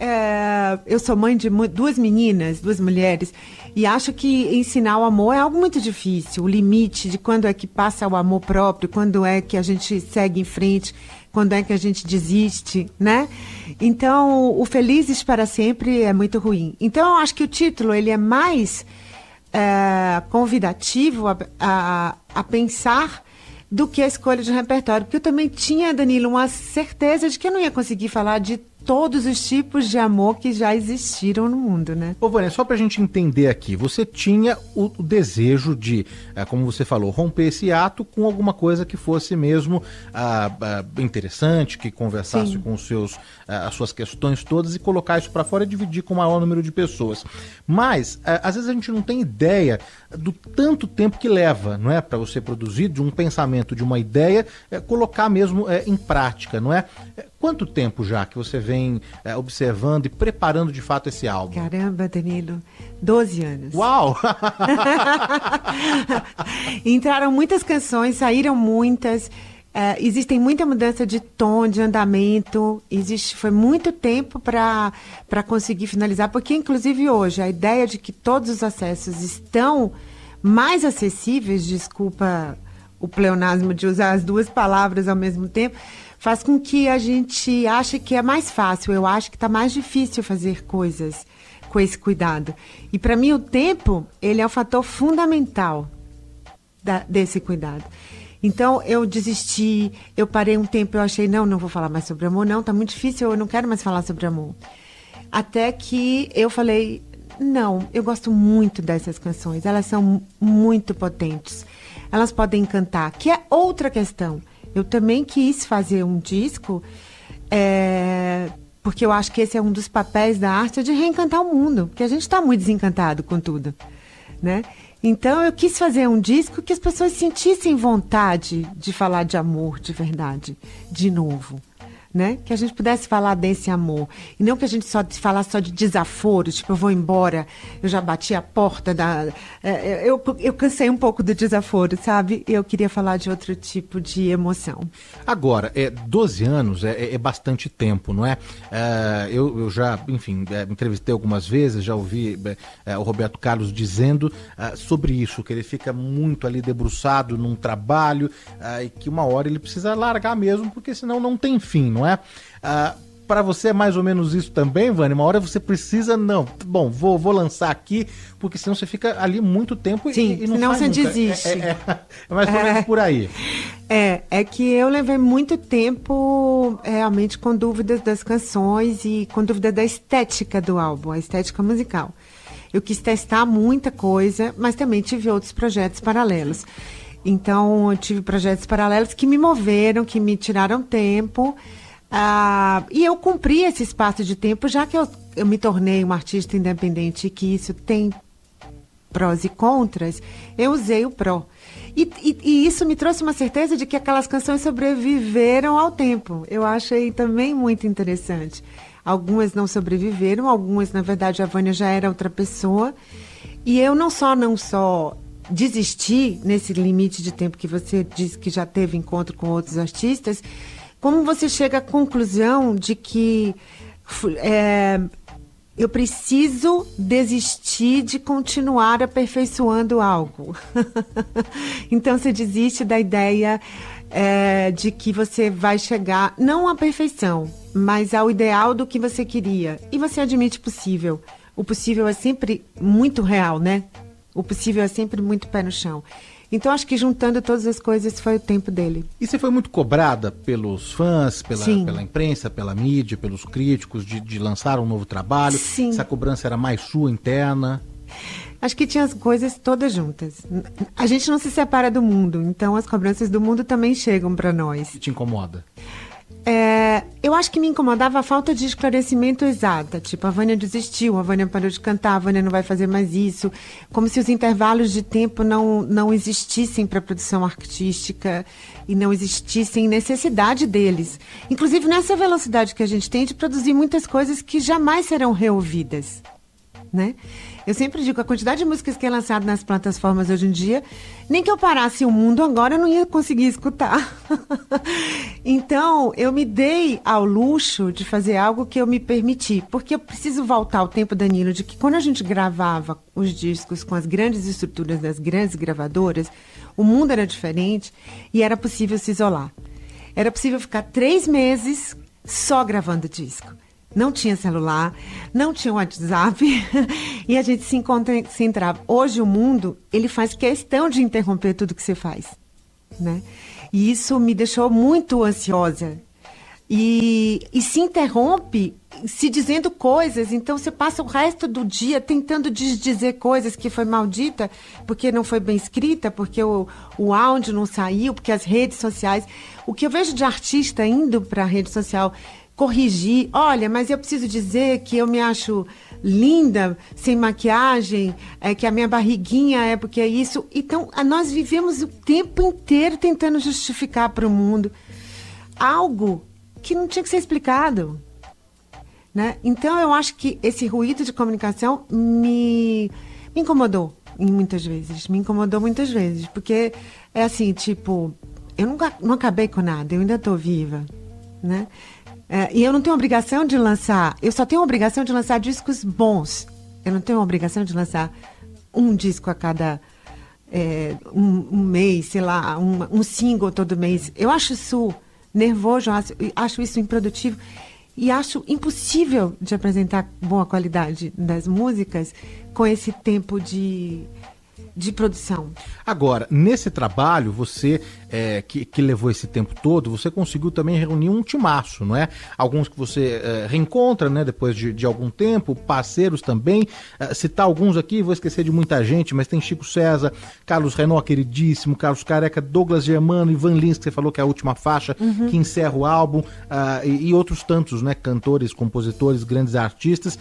eu sou mãe de duas meninas, duas mulheres, e acho que ensinar o amor é algo muito difícil. O limite de quando é que passa o amor próprio, quando é que a gente segue em frente, quando é que a gente desiste, né? Então, o Felizes para Sempre é muito ruim. Então, eu acho que o título ele é mais convidativo a pensar do que a escolha de repertório. Porque eu também tinha, Danilo, uma certeza de que eu não ia conseguir falar de todos os tipos de amor que já existiram no mundo, né? Ô, Vânia, só pra gente entender aqui, você tinha o desejo de, como você falou, romper esse ato com alguma coisa que fosse mesmo interessante, que conversasse com as suas questões todas e colocar isso pra fora e dividir com o maior número de pessoas. Mas, às vezes a gente não tem ideia do tanto tempo que leva, não é? Pra você produzir de um pensamento, de uma ideia, colocar mesmo em prática, não é? Quanto tempo já que você vem observando e preparando de fato esse álbum? Caramba, Danilo, 12 anos. Uau! Entraram muitas canções, saíram muitas, existem muita mudança de tom, de andamento, foi muito tempo para conseguir finalizar, porque inclusive hoje a ideia de que todos os acessos estão mais acessíveis, desculpa o pleonasmo de usar as duas palavras ao mesmo tempo, faz com que a gente ache que é mais fácil. Eu acho que está mais difícil fazer coisas com esse cuidado. E para mim o tempo, ele é um fator fundamental desse cuidado. Então eu desisti, eu parei um tempo, eu achei, não vou falar mais sobre amor, não, tá muito difícil, eu não quero mais falar sobre amor. Até que eu falei, não, eu gosto muito dessas canções, elas são muito potentes, elas podem encantar, que é outra questão. Eu também quis fazer um disco, porque eu acho que esse é um dos papéis da arte, de reencantar o mundo, porque a gente está muito desencantado com tudo, né? Então eu quis fazer um disco que as pessoas sentissem vontade de falar de amor de verdade, de novo, né? Que a gente pudesse falar desse amor. E não que a gente falasse só de desaforo, tipo, eu vou embora, eu já bati a porta eu cansei um pouco do desaforo, sabe? Eu queria falar de outro tipo de emoção. Agora, 12 anos é bastante tempo, não é? Eu já, enfim, entrevistei algumas vezes, já ouvi o Roberto Carlos dizendo sobre isso, que ele fica muito ali debruçado num trabalho e que uma hora ele precisa largar mesmo, porque senão não tem fim, não é? Para você é mais ou menos isso também, Vânia? Uma hora você precisa, vou lançar aqui, porque senão você fica ali muito tempo. Sim, e não senão você desiste. É mais ou menos por aí. É que eu levei muito tempo realmente com dúvidas das canções e com dúvida da estética do álbum, a estética musical. Eu quis testar muita coisa, mas também tive outros projetos paralelos. Então, eu tive projetos paralelos que me moveram, que me tiraram tempo. E eu cumpri esse espaço de tempo, já que eu me tornei uma artista independente e que isso tem prós e contras, eu usei o pró. E isso me trouxe uma certeza de que aquelas canções sobreviveram ao tempo. Eu achei também muito interessante. Algumas não sobreviveram, algumas, na verdade, a Vânia já era outra pessoa. E eu não só desisti nesse limite de tempo que você disse que já teve encontro com outros artistas, como você chega à conclusão de que eu preciso desistir de continuar aperfeiçoando algo. Então você desiste da ideia de que você vai chegar, não à perfeição, mas ao ideal do que você queria. E você admite possível. O possível é sempre muito real, né? O possível é sempre muito pé no chão. Então, acho que juntando todas as coisas foi o tempo dele. E você foi muito cobrada pelos fãs, pela imprensa, pela mídia, pelos críticos, de lançar um novo trabalho? Sim. Essa cobrança era mais sua, interna? Acho que tinha as coisas todas juntas. A gente não se separa do mundo, então as cobranças do mundo também chegam para nós. E te incomoda? Eu acho que me incomodava a falta de esclarecimento exata. Tipo, a Vânia desistiu, a Vânia parou de cantar, a Vânia não vai fazer mais isso. Como se os intervalos de tempo não existissem para a produção artística e não existissem necessidade deles. Inclusive nessa velocidade que a gente tem de produzir muitas coisas que jamais serão reouvidas, né? Eu sempre digo, a quantidade de músicas que é lançada nas plataformas hoje em dia, nem que eu parasse o mundo agora, eu não ia conseguir escutar. Então, eu me dei ao luxo de fazer algo que eu me permiti, porque eu preciso voltar ao tempo, Danilo, de que quando a gente gravava os discos com as grandes estruturas das grandes gravadoras, o mundo era diferente e era possível se isolar. Era possível ficar 3 meses só gravando disco. Não tinha celular, não tinha WhatsApp e a gente se entrava. Hoje o mundo, ele faz questão de interromper tudo que você faz, né? E isso me deixou muito ansiosa. E se interrompe se dizendo coisas, então você passa o resto do dia tentando dizer coisas que foi maldita, porque não foi bem escrita, porque o áudio não saiu, porque as redes sociais... O que eu vejo de artista indo para a rede social corrigir, olha, mas eu preciso dizer que eu me acho linda, sem maquiagem, que a minha barriguinha é porque é isso. Então, nós vivemos o tempo inteiro tentando justificar para o mundo algo que não tinha que ser explicado. Né? Então, eu acho que esse ruído de comunicação me incomodou muitas vezes. Me incomodou muitas vezes. Porque é assim, tipo, eu não acabei com nada, eu ainda estou viva. Né? E eu não tenho obrigação de lançar... Eu só tenho a obrigação de lançar discos bons. Eu não tenho a obrigação de lançar um disco a cada um mês, sei lá, um single todo mês. Eu acho isso nervoso, acho isso improdutivo. E acho impossível de apresentar boa qualidade das músicas com esse tempo de produção. Agora, nesse trabalho, você que levou esse tempo todo, você conseguiu também reunir um timaço, não é? Alguns que você reencontra, né, depois de algum tempo, parceiros também. Citar alguns aqui, vou esquecer de muita gente, mas tem Chico César, Carlos Renault, queridíssimo, Carlos Careca, Douglas Germano, Ivan Lins, que você falou que é a última faixa, que encerra o álbum, e outros tantos, né, cantores, compositores, grandes artistas,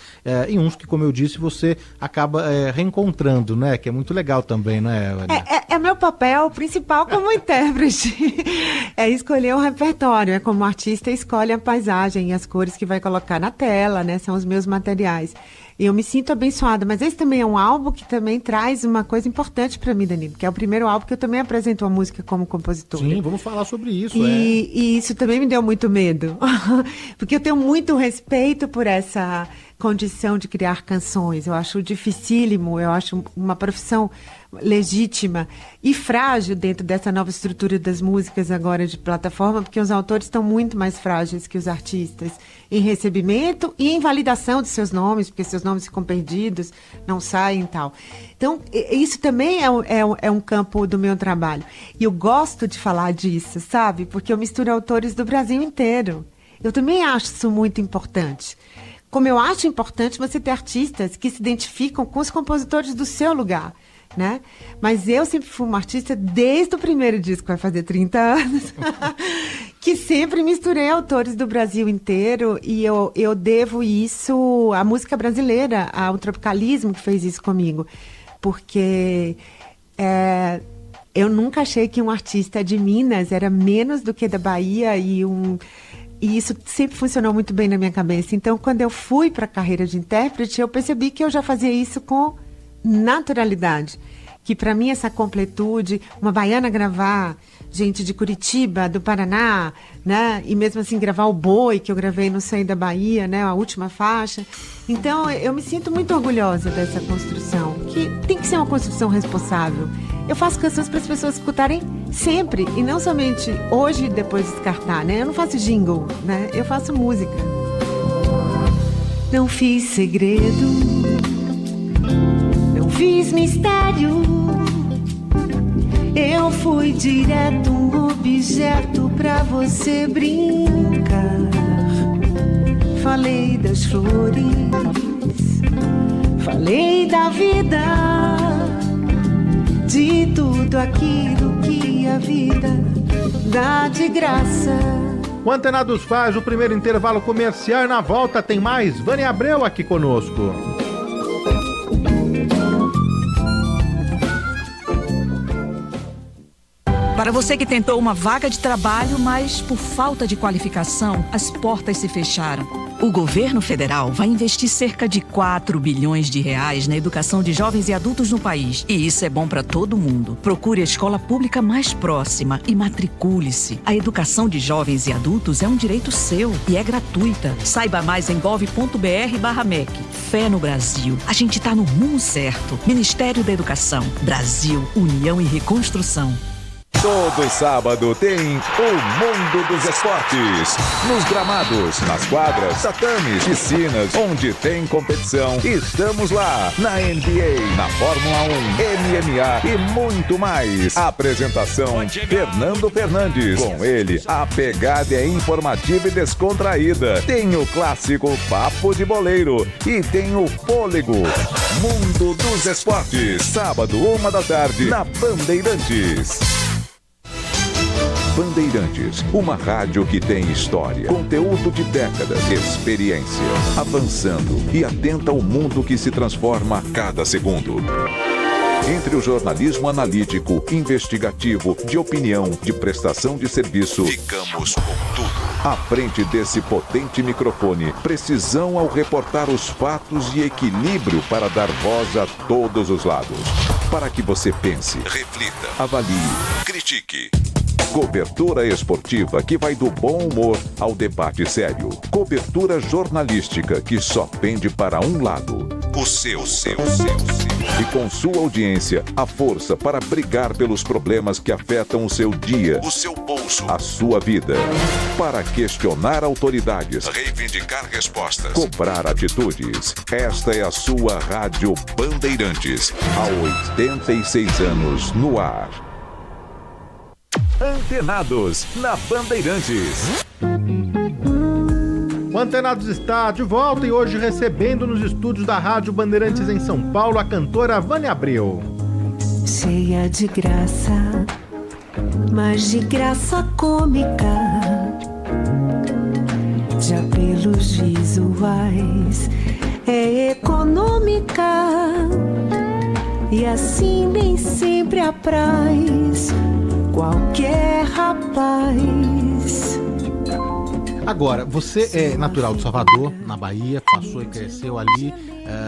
e uns que, como eu disse, você acaba reencontrando, né, que é muito legal também, né? É meu papel principal como intérprete. É escolher um repertório. É como artista escolhe a paisagem e as cores que vai colocar na tela, né? São os meus materiais. E eu me sinto abençoada. Mas esse também é um álbum que também traz uma coisa importante para mim, Danilo, que é o primeiro álbum que eu também apresento a música como compositora. Sim, vamos falar sobre isso. E isso também me deu muito medo. Porque eu tenho muito respeito por essa condição de criar canções. Eu acho dificílimo, eu acho uma profissão legítima e frágil dentro dessa nova estrutura das músicas agora de plataforma, porque os autores estão muito mais frágeis que os artistas em recebimento e em validação dos seus nomes, porque seus nomes ficam perdidos, não saem e tal. Então, isso também é um campo do meu trabalho. E eu gosto de falar disso, sabe? Porque eu misturo autores do Brasil inteiro. Eu também acho isso muito importante. Como eu acho importante você ter artistas que se identificam com os compositores do seu lugar, né? Mas eu sempre fui uma artista desde o primeiro disco, vai fazer 30 anos, que sempre misturei autores do Brasil inteiro, e eu devo isso à música brasileira, ao tropicalismo que fez isso comigo, porque eu nunca achei que um artista de Minas era menos do que da Bahia, e isso sempre funcionou muito bem na minha cabeça. Então, quando eu fui para a carreira de intérprete, eu percebi que eu já fazia isso com naturalidade. Que para mim essa completude, uma baiana gravar gente de Curitiba, do Paraná, né? E mesmo assim gravar o Boi, que eu gravei no Sonho da Bahia, né? A última faixa. Então, eu me sinto muito orgulhosa dessa construção, que tem que ser uma construção responsável. Eu faço canções para as pessoas escutarem sempre, e não somente hoje e depois descartar, né? Eu não faço jingle, né? Eu faço música. Não fiz segredo, não fiz mistério, eu fui direto, um objeto pra você brincar. Falei das flores, falei da vida, de tudo aquilo que a vida dá de graça. O Antenados faz o primeiro intervalo comercial e na volta tem mais. Vânia Abreu aqui conosco. Para você que tentou uma vaga de trabalho, mas por falta de qualificação, as portas se fecharam. O governo federal vai investir cerca de 4 bilhões de reais na educação de jovens e adultos no país. E isso é bom para todo mundo. Procure a escola pública mais próxima e matricule-se. A educação de jovens e adultos é um direito seu e é gratuita. Saiba mais em gov.br/MEC. Fé no Brasil. A gente está no rumo certo. Ministério da Educação. Brasil, União e Reconstrução. Todo sábado tem o Mundo dos Esportes. Nos gramados, nas quadras, tatames, piscinas, onde tem competição, estamos lá. Na NBA, na Fórmula 1, MMA e muito mais. Apresentação, Fernando Fernandes. Com ele, a pegada é informativa e descontraída. Tem o clássico Papo de Boleiro e tem o Fôlego. Mundo dos Esportes, sábado, 13h, na Bandeirantes. Bandeirantes, uma rádio que tem história, conteúdo de décadas, experiência, avançando e atenta ao mundo que se transforma a cada segundo. Entre o jornalismo analítico, investigativo, de opinião, de prestação de serviço, ficamos com tudo. À frente desse potente microfone, precisão ao reportar os fatos e equilíbrio para dar voz a todos os lados. Para que você pense, reflita, avalie, critique. Cobertura esportiva que vai do bom humor ao debate sério. Cobertura jornalística que só pende para um lado. O seu. E com sua audiência, a força para brigar pelos problemas que afetam o seu dia, o seu bolso, a sua vida. Para questionar autoridades, reivindicar respostas, cobrar atitudes. Esta é a sua Rádio Bandeirantes. Há 86 anos no ar. Antenados, na Bandeirantes. O Antenados está de volta e hoje recebendo nos estúdios da Rádio Bandeirantes em São Paulo a cantora Vânia Abreu. Cheia de graça, mas de graça cômica, de apelos visuais, é econômica e assim nem sempre apraz qualquer rapaz. Agora, você é natural de Salvador, na Bahia, passou e cresceu ali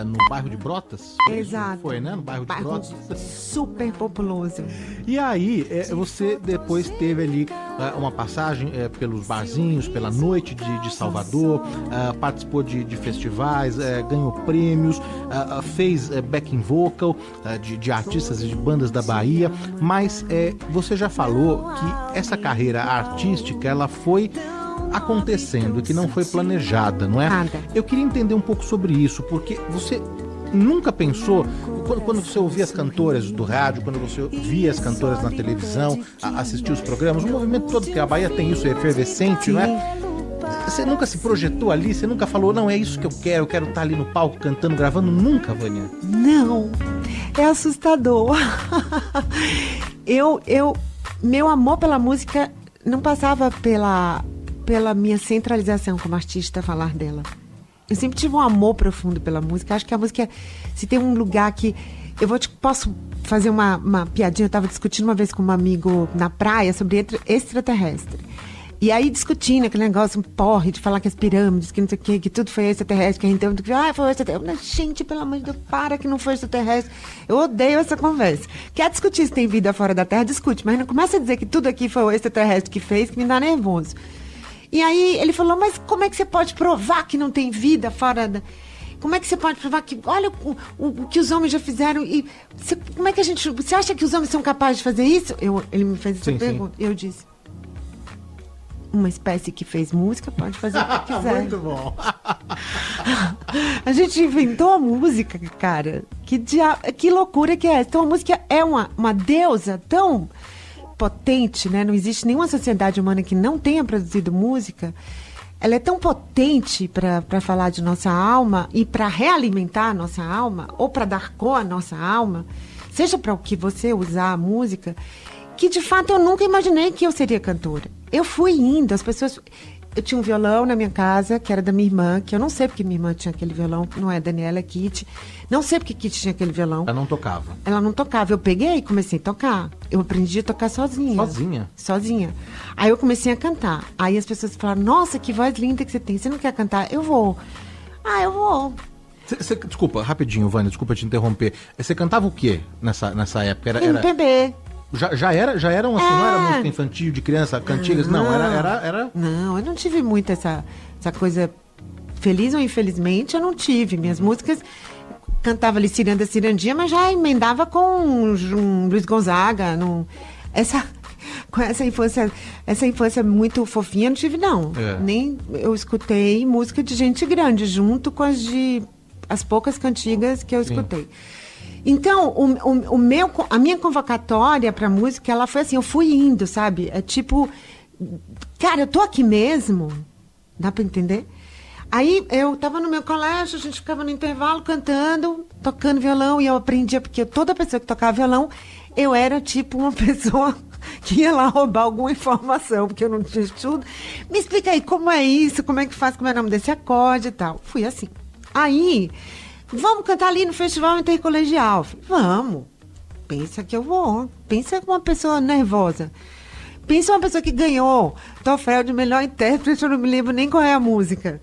no bairro de Brotas? Exato. Foi, né? No bairro de Brotas. Super populoso. E aí, você depois teve ali uma passagem pelos barzinhos, pela noite de Salvador, participou de festivais, ganhou prêmios, fez backing vocal de artistas e de bandas da Bahia, mas você já falou que essa carreira artística, ela foi acontecendo e que não foi planejada, não é? Nada. Eu queria entender um pouco sobre isso, porque você nunca pensou, quando você ouvia as cantoras do rádio, quando você via as cantoras na televisão, assistia os programas, o movimento todo, que a Bahia tem isso, é efervescente, Sim. não é? Você nunca se projetou ali? Você nunca falou, não, é isso que eu quero estar ali no palco, cantando, gravando? Nunca, Vânia? Não, é assustador. Meu amor pela música não passava pela minha centralização como artista, falar dela. Eu sempre tive um amor profundo pela música. Acho que a música, se tem um lugar que... Posso fazer uma piadinha? Eu estava discutindo uma vez com um amigo na praia sobre extraterrestre. E aí discutindo aquele negócio, um porre de falar que as pirâmides, que não sei o quê, que tudo foi extraterrestre, que então, foi extraterrestre. Gente, pelo amor de Deus, para que não foi extraterrestre. Eu odeio essa conversa. Quer discutir se tem vida fora da Terra? Discute, mas não começa a dizer que tudo aqui foi o extraterrestre que fez, que me dá nervoso. E aí ele falou, mas como é que você pode provar que não tem vida fora da... Como é que você pode provar que... Olha o que os homens já fizeram e... Como é que a gente... Você acha que os homens são capazes de fazer isso? Ele me fez essa pergunta. Eu disse... Uma espécie que fez música pode fazer o que quiser. Muito bom. A gente inventou a música, cara. Que loucura que é essa? Então a música é uma deusa tão... potente, né? Não existe nenhuma sociedade humana que não tenha produzido música. Ela é tão potente para falar de nossa alma e para realimentar a nossa alma, ou para dar cor à nossa alma, seja para o que você usar a música, que de fato eu nunca imaginei que eu seria cantora. Eu fui indo, as pessoas... Eu tinha um violão na minha casa, que era da minha irmã, que eu não sei porque minha irmã tinha aquele violão, não é Daniela, é Kitty. Não sei porque Kitty tinha aquele violão. Ela não tocava. Ela não tocava. Eu peguei e comecei a tocar. Eu aprendi a tocar sozinha. Sozinha? Sozinha. Aí eu comecei a cantar. Aí as pessoas falaram, nossa, que voz linda que você tem. Você não quer cantar? Eu vou. Eu vou. Desculpa, rapidinho, Vânia, desculpa te interromper. Você cantava o quê nessa época? Era... MPB. Já eram assim, não era música infantil, de criança, cantigas, não, era... Não, eu não tive muito essa coisa, feliz ou infelizmente, eu não tive. Minhas músicas, cantava ali Ciranda, Cirandinha, mas já emendava com Luiz Gonzaga, com essa infância muito fofinha, não tive, não. Nem eu escutei música de gente grande, junto com as poucas cantigas que eu escutei. Então, a minha convocatória pra música, ela foi assim, eu fui indo, sabe? É tipo, cara, eu tô aqui mesmo, dá pra entender? Aí eu tava no meu colégio, a gente ficava no intervalo cantando, tocando violão, e eu aprendia, porque toda pessoa que tocava violão, eu era tipo uma pessoa que ia lá roubar alguma informação, porque eu não tinha estudo. Me explica aí, como é isso, como é que faz, como é o nome desse acorde e tal. Fui assim. Aí, vamos cantar ali no Festival Intercolegial. Vamos. Pensa que eu vou. Pensa uma pessoa nervosa. Pensa uma pessoa que ganhou troféu de melhor intérprete, eu não me lembro nem qual é a música.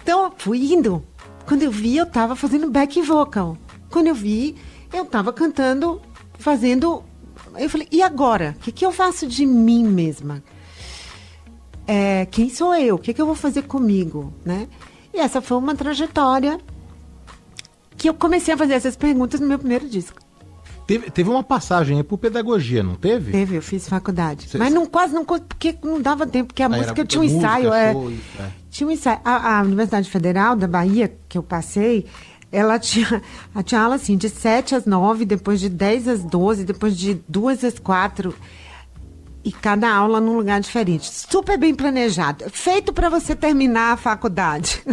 Então, fui indo. Quando eu vi, eu tava fazendo back vocal. Quando eu vi, eu tava cantando, fazendo... Eu falei, e agora? O que eu faço de mim mesma? Quem sou eu? O que eu vou fazer comigo? Né? E essa foi uma trajetória que eu comecei a fazer essas perguntas no meu primeiro disco. Teve uma passagem aí por pedagogia, não teve? Teve, eu fiz faculdade. Mas quase não, porque não dava tempo, porque a música tinha um ensaio. Tinha um ensaio. A Universidade Federal da Bahia, que eu passei, ela tinha aula assim, de 7 às 9, depois de 10 às 12, depois de 2 às 4. E cada aula num lugar diferente. Super bem planejado. Feito para você terminar a faculdade.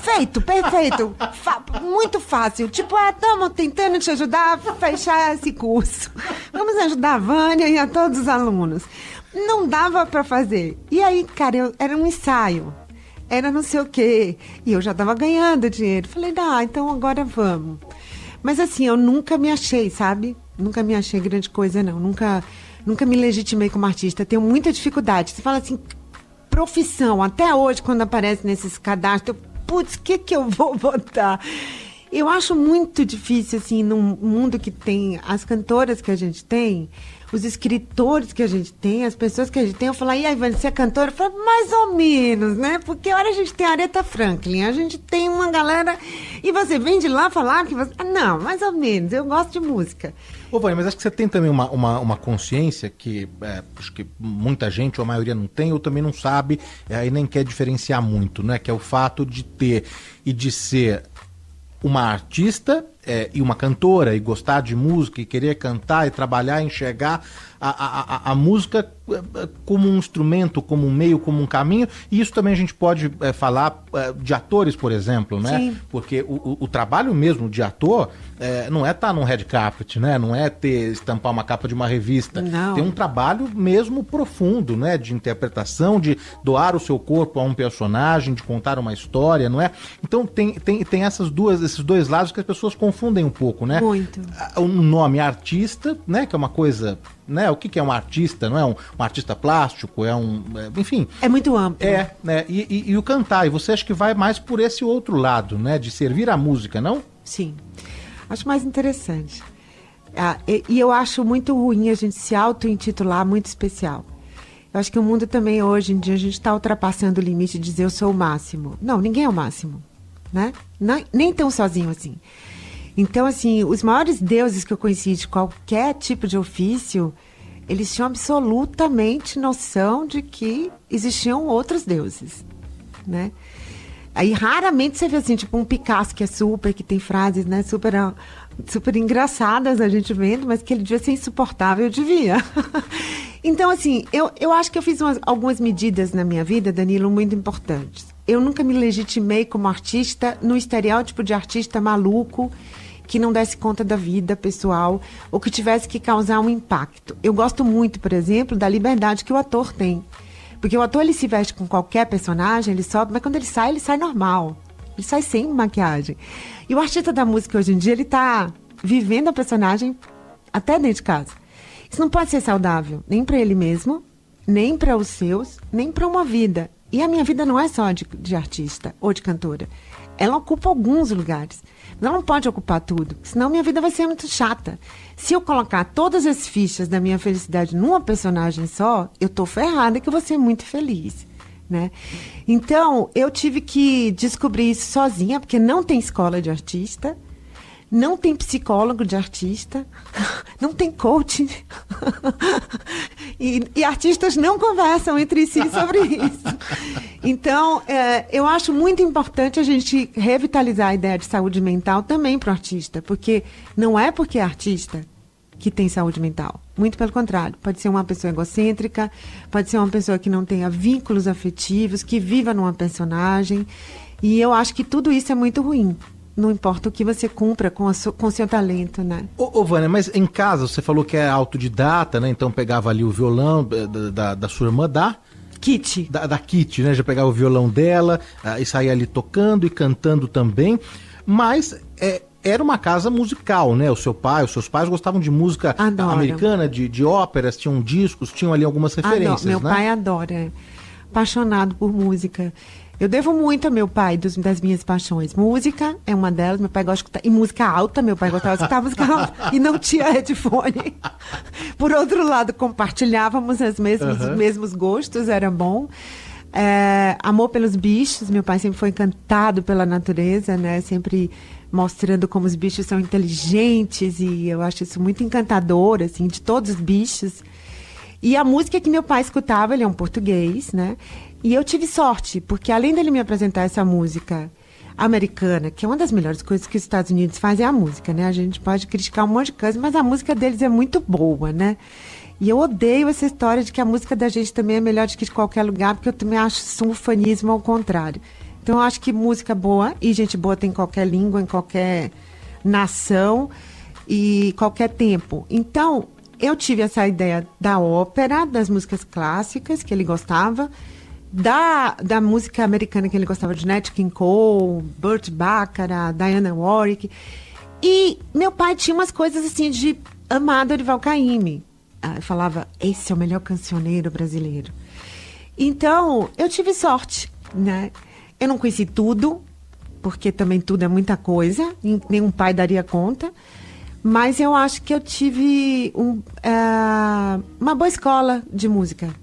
Feito, perfeito. Muito fácil. Tipo, estamos tentando te ajudar a fechar esse curso. Vamos ajudar a Vânia e a todos os alunos. Não dava para fazer. E aí, cara, era um ensaio. Era não sei o quê. E eu já estava ganhando dinheiro. Falei, então agora vamos. Mas assim, eu nunca me achei, sabe? Nunca me achei grande coisa, não. Nunca me legitimei como artista. Tenho muita dificuldade. Você fala assim, profissão. Até hoje, quando aparece nesses cadastros, putz, o que eu vou botar? Eu acho muito difícil, assim, num mundo que tem as cantoras que a gente tem, os escritores que a gente tem, as pessoas que a gente tem. Eu falo, e aí, Ivane, você é cantora? Eu falo, mais ou menos, né? Porque olha, a gente tem a Aretha Franklin, a gente tem uma galera... E você vem de lá falar que você... não, mais ou menos, eu gosto de música. Ô, Vânia, mas acho que você tem também uma consciência que acho que muita gente, ou a maioria não tem, ou também não sabe, e nem quer diferenciar muito, né? Que é o fato de ter e de ser uma artista e uma cantora, e gostar de música, e querer cantar, e trabalhar, enxergar a música como um instrumento, como um meio, como um caminho. E isso também a gente pode falar de atores, por exemplo, né? Sim. Porque o trabalho mesmo de ator não é estar num red carpet, né? Não é estampar uma capa de uma revista. Não. Tem um trabalho mesmo profundo, né? De interpretação, de doar o seu corpo a um personagem, de contar uma história, não é? Então tem esses dois lados que as pessoas confundem um pouco, né? Muito. O nome artista, né? Que é uma coisa... Né? O que é um artista? Não é um artista plástico? Enfim. É muito amplo. Né? E o cantar. E você acha que vai mais por esse outro lado, né? De servir a música, não? Sim. Acho mais interessante. E eu acho muito ruim a gente se auto-intitular muito especial. Eu acho que o mundo também, hoje em dia, a gente está ultrapassando o limite de dizer eu sou o máximo. Não, ninguém é o máximo, né? Nem tão sozinho assim. Então, assim, os maiores deuses que eu conheci de qualquer tipo de ofício, eles tinham absolutamente noção de que existiam outros deuses, né? Aí, raramente você vê, assim, tipo um Picasso que tem frases, né, super engraçadas a gente vendo, mas que ele devia ser insuportável, eu devia. Então, assim, eu acho que eu fiz algumas medidas na minha vida, Danilo, muito importantes. Eu nunca me legitimei como artista no estereótipo de artista maluco, que não desse conta da vida pessoal ou que tivesse que causar um impacto. Eu gosto muito, por exemplo, da liberdade que o ator tem. Porque o ator, ele se veste com qualquer personagem, ele sobe, mas quando ele sai normal. Ele sai sem maquiagem. E o artista da música hoje em dia, ele tá vivendo a personagem até dentro de casa. Isso não pode ser saudável, nem para ele mesmo, nem para os seus, nem para uma vida. E a minha vida não é só de artista ou de cantora. Ela ocupa alguns lugares. Mas ela não pode ocupar tudo, senão minha vida vai ser muito chata. Se eu colocar todas as fichas da minha felicidade numa personagem só, eu tô ferrada que eu vou ser muito feliz, né? Então, eu tive que descobrir isso sozinha, porque não tem escola de artista. Não tem psicólogo de artista, não tem coaching. E artistas não conversam entre si sobre isso. Então, eu acho muito importante a gente revitalizar a ideia de saúde mental também para o artista, porque não é porque é artista que tem saúde mental. Muito pelo contrário. Pode ser uma pessoa egocêntrica, pode ser uma pessoa que não tenha vínculos afetivos, que viva numa personagem. E eu acho que tudo isso é muito ruim. Não importa o que você cumpra com o seu talento, né? Ô, Vânia, mas em casa você falou que é autodidata, né? Então pegava ali o violão da sua irmã, Kitty. Da Kitty, né? Já pegava o violão dela e saía ali tocando e cantando também. Mas era uma casa musical, né? Os seus pais gostavam de música americana, de óperas, tinham discos, tinham ali algumas referências, Meu pai adora, apaixonado por música. Eu devo muito a meu pai das minhas paixões. Música é uma delas, meu pai gosta de escutar. E música alta, meu pai gostava de escutar música alta. E não tinha headphone. Por outro lado, compartilhávamos os mesmos gostos, era bom. Amor pelos bichos, meu pai sempre foi encantado pela natureza, né? Sempre mostrando como os bichos são inteligentes. E eu acho isso muito encantador, assim, de todos os bichos. E a música que meu pai escutava, ele é um português, né? E eu tive sorte, porque além dele me apresentar essa música americana, que é uma das melhores coisas que os Estados Unidos fazem, é a música, né? A gente pode criticar um monte de coisa, mas a música deles é muito boa, né? E eu odeio essa história de que a música da gente também é melhor do que de qualquer lugar, porque eu também acho isso um ufanismo ao contrário. Então eu acho que música boa, e gente boa tem em qualquer língua, em qualquer nação e qualquer tempo. Então, eu tive essa ideia da ópera, das músicas clássicas que ele gostava, da música americana que ele gostava, de Nat King Cole, Burt Bacharach, Diana Warwick. E meu pai tinha umas coisas assim de amar Dorival Caymmi. Eu falava, esse é o melhor cancioneiro brasileiro. Então, eu tive sorte, né? Eu não conheci tudo, porque também tudo é muita coisa, nenhum pai daria conta. Mas eu acho que eu tive uma boa escola de música.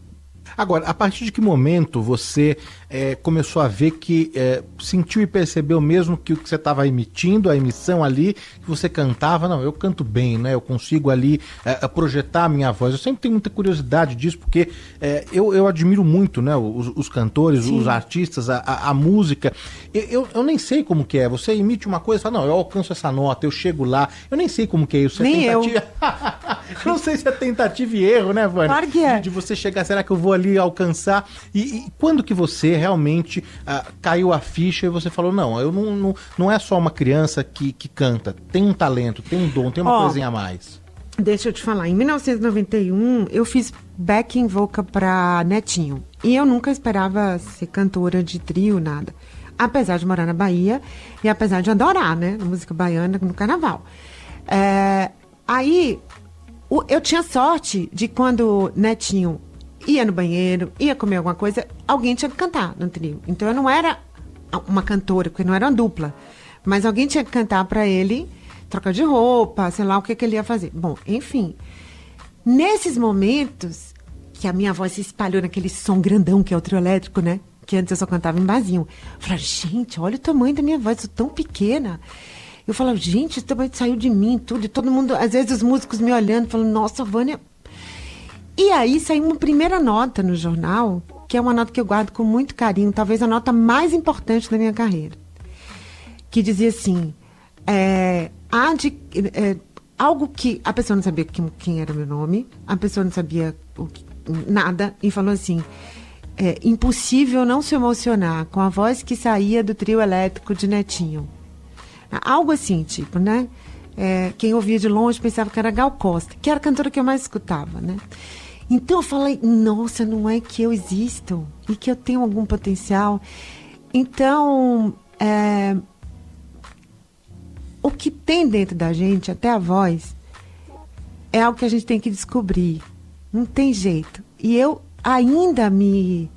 Agora, a partir de que momento você começou a ver que sentiu e percebeu mesmo que o que você estava emitindo, a emissão ali, que você cantava, não, eu canto bem, né? Eu consigo ali projetar a minha voz. Eu sempre tenho muita curiosidade disso, porque eu admiro muito, né, os cantores, Sim. Os artistas, a música. Eu nem sei como que é. Você emite uma coisa e fala, não, eu alcanço essa nota, eu chego lá. Eu nem sei como que é isso. Nem tentativa... eu. Não sei se é tentativa e erro, né, Vânia? Claro que é. De você chegar, será que eu vou ali alcançar? E quando que você realmente caiu a ficha e você falou, não, eu não é só uma criança que canta, tem um talento, tem um dom, tem uma coisinha a mais. Deixa eu te falar, em 1991 eu fiz backing vocal pra Netinho, e eu nunca esperava ser cantora de trio, nada, apesar de morar na Bahia e apesar de adorar, né, a música baiana no carnaval. Aí eu tinha sorte de quando Netinho ia no banheiro, ia comer alguma coisa, alguém tinha que cantar no trio. Então eu não era uma cantora, porque não era uma dupla. Mas alguém tinha que cantar para ele, trocar de roupa, sei lá o que ele ia fazer. Bom, enfim. Nesses momentos que a minha voz se espalhou naquele som grandão que é o trio elétrico, né? Que antes eu só cantava em barzinho. Eu falava, gente, olha o tamanho da minha voz, eu sou tão pequena. Eu falava, gente, isso também saiu de mim, tudo. E todo mundo, às vezes os músicos me olhando, falando, nossa, Vânia... E aí saiu uma primeira nota no jornal, que é uma nota que eu guardo com muito carinho, talvez a nota mais importante da minha carreira, que dizia assim, algo que a pessoa não sabia quem era meu nome, a pessoa não sabia nada, e falou assim, impossível não se emocionar com a voz que saía do trio elétrico de Netinho. Algo assim, tipo, né? Quem ouvia de longe pensava que era Gal Costa, que era a cantora que eu mais escutava, né? Então eu falei, nossa, não é que eu existo e que eu tenho algum potencial. Então, o que tem dentro da gente, até a voz, é algo que a gente tem que descobrir. Não tem jeito. E eu ainda me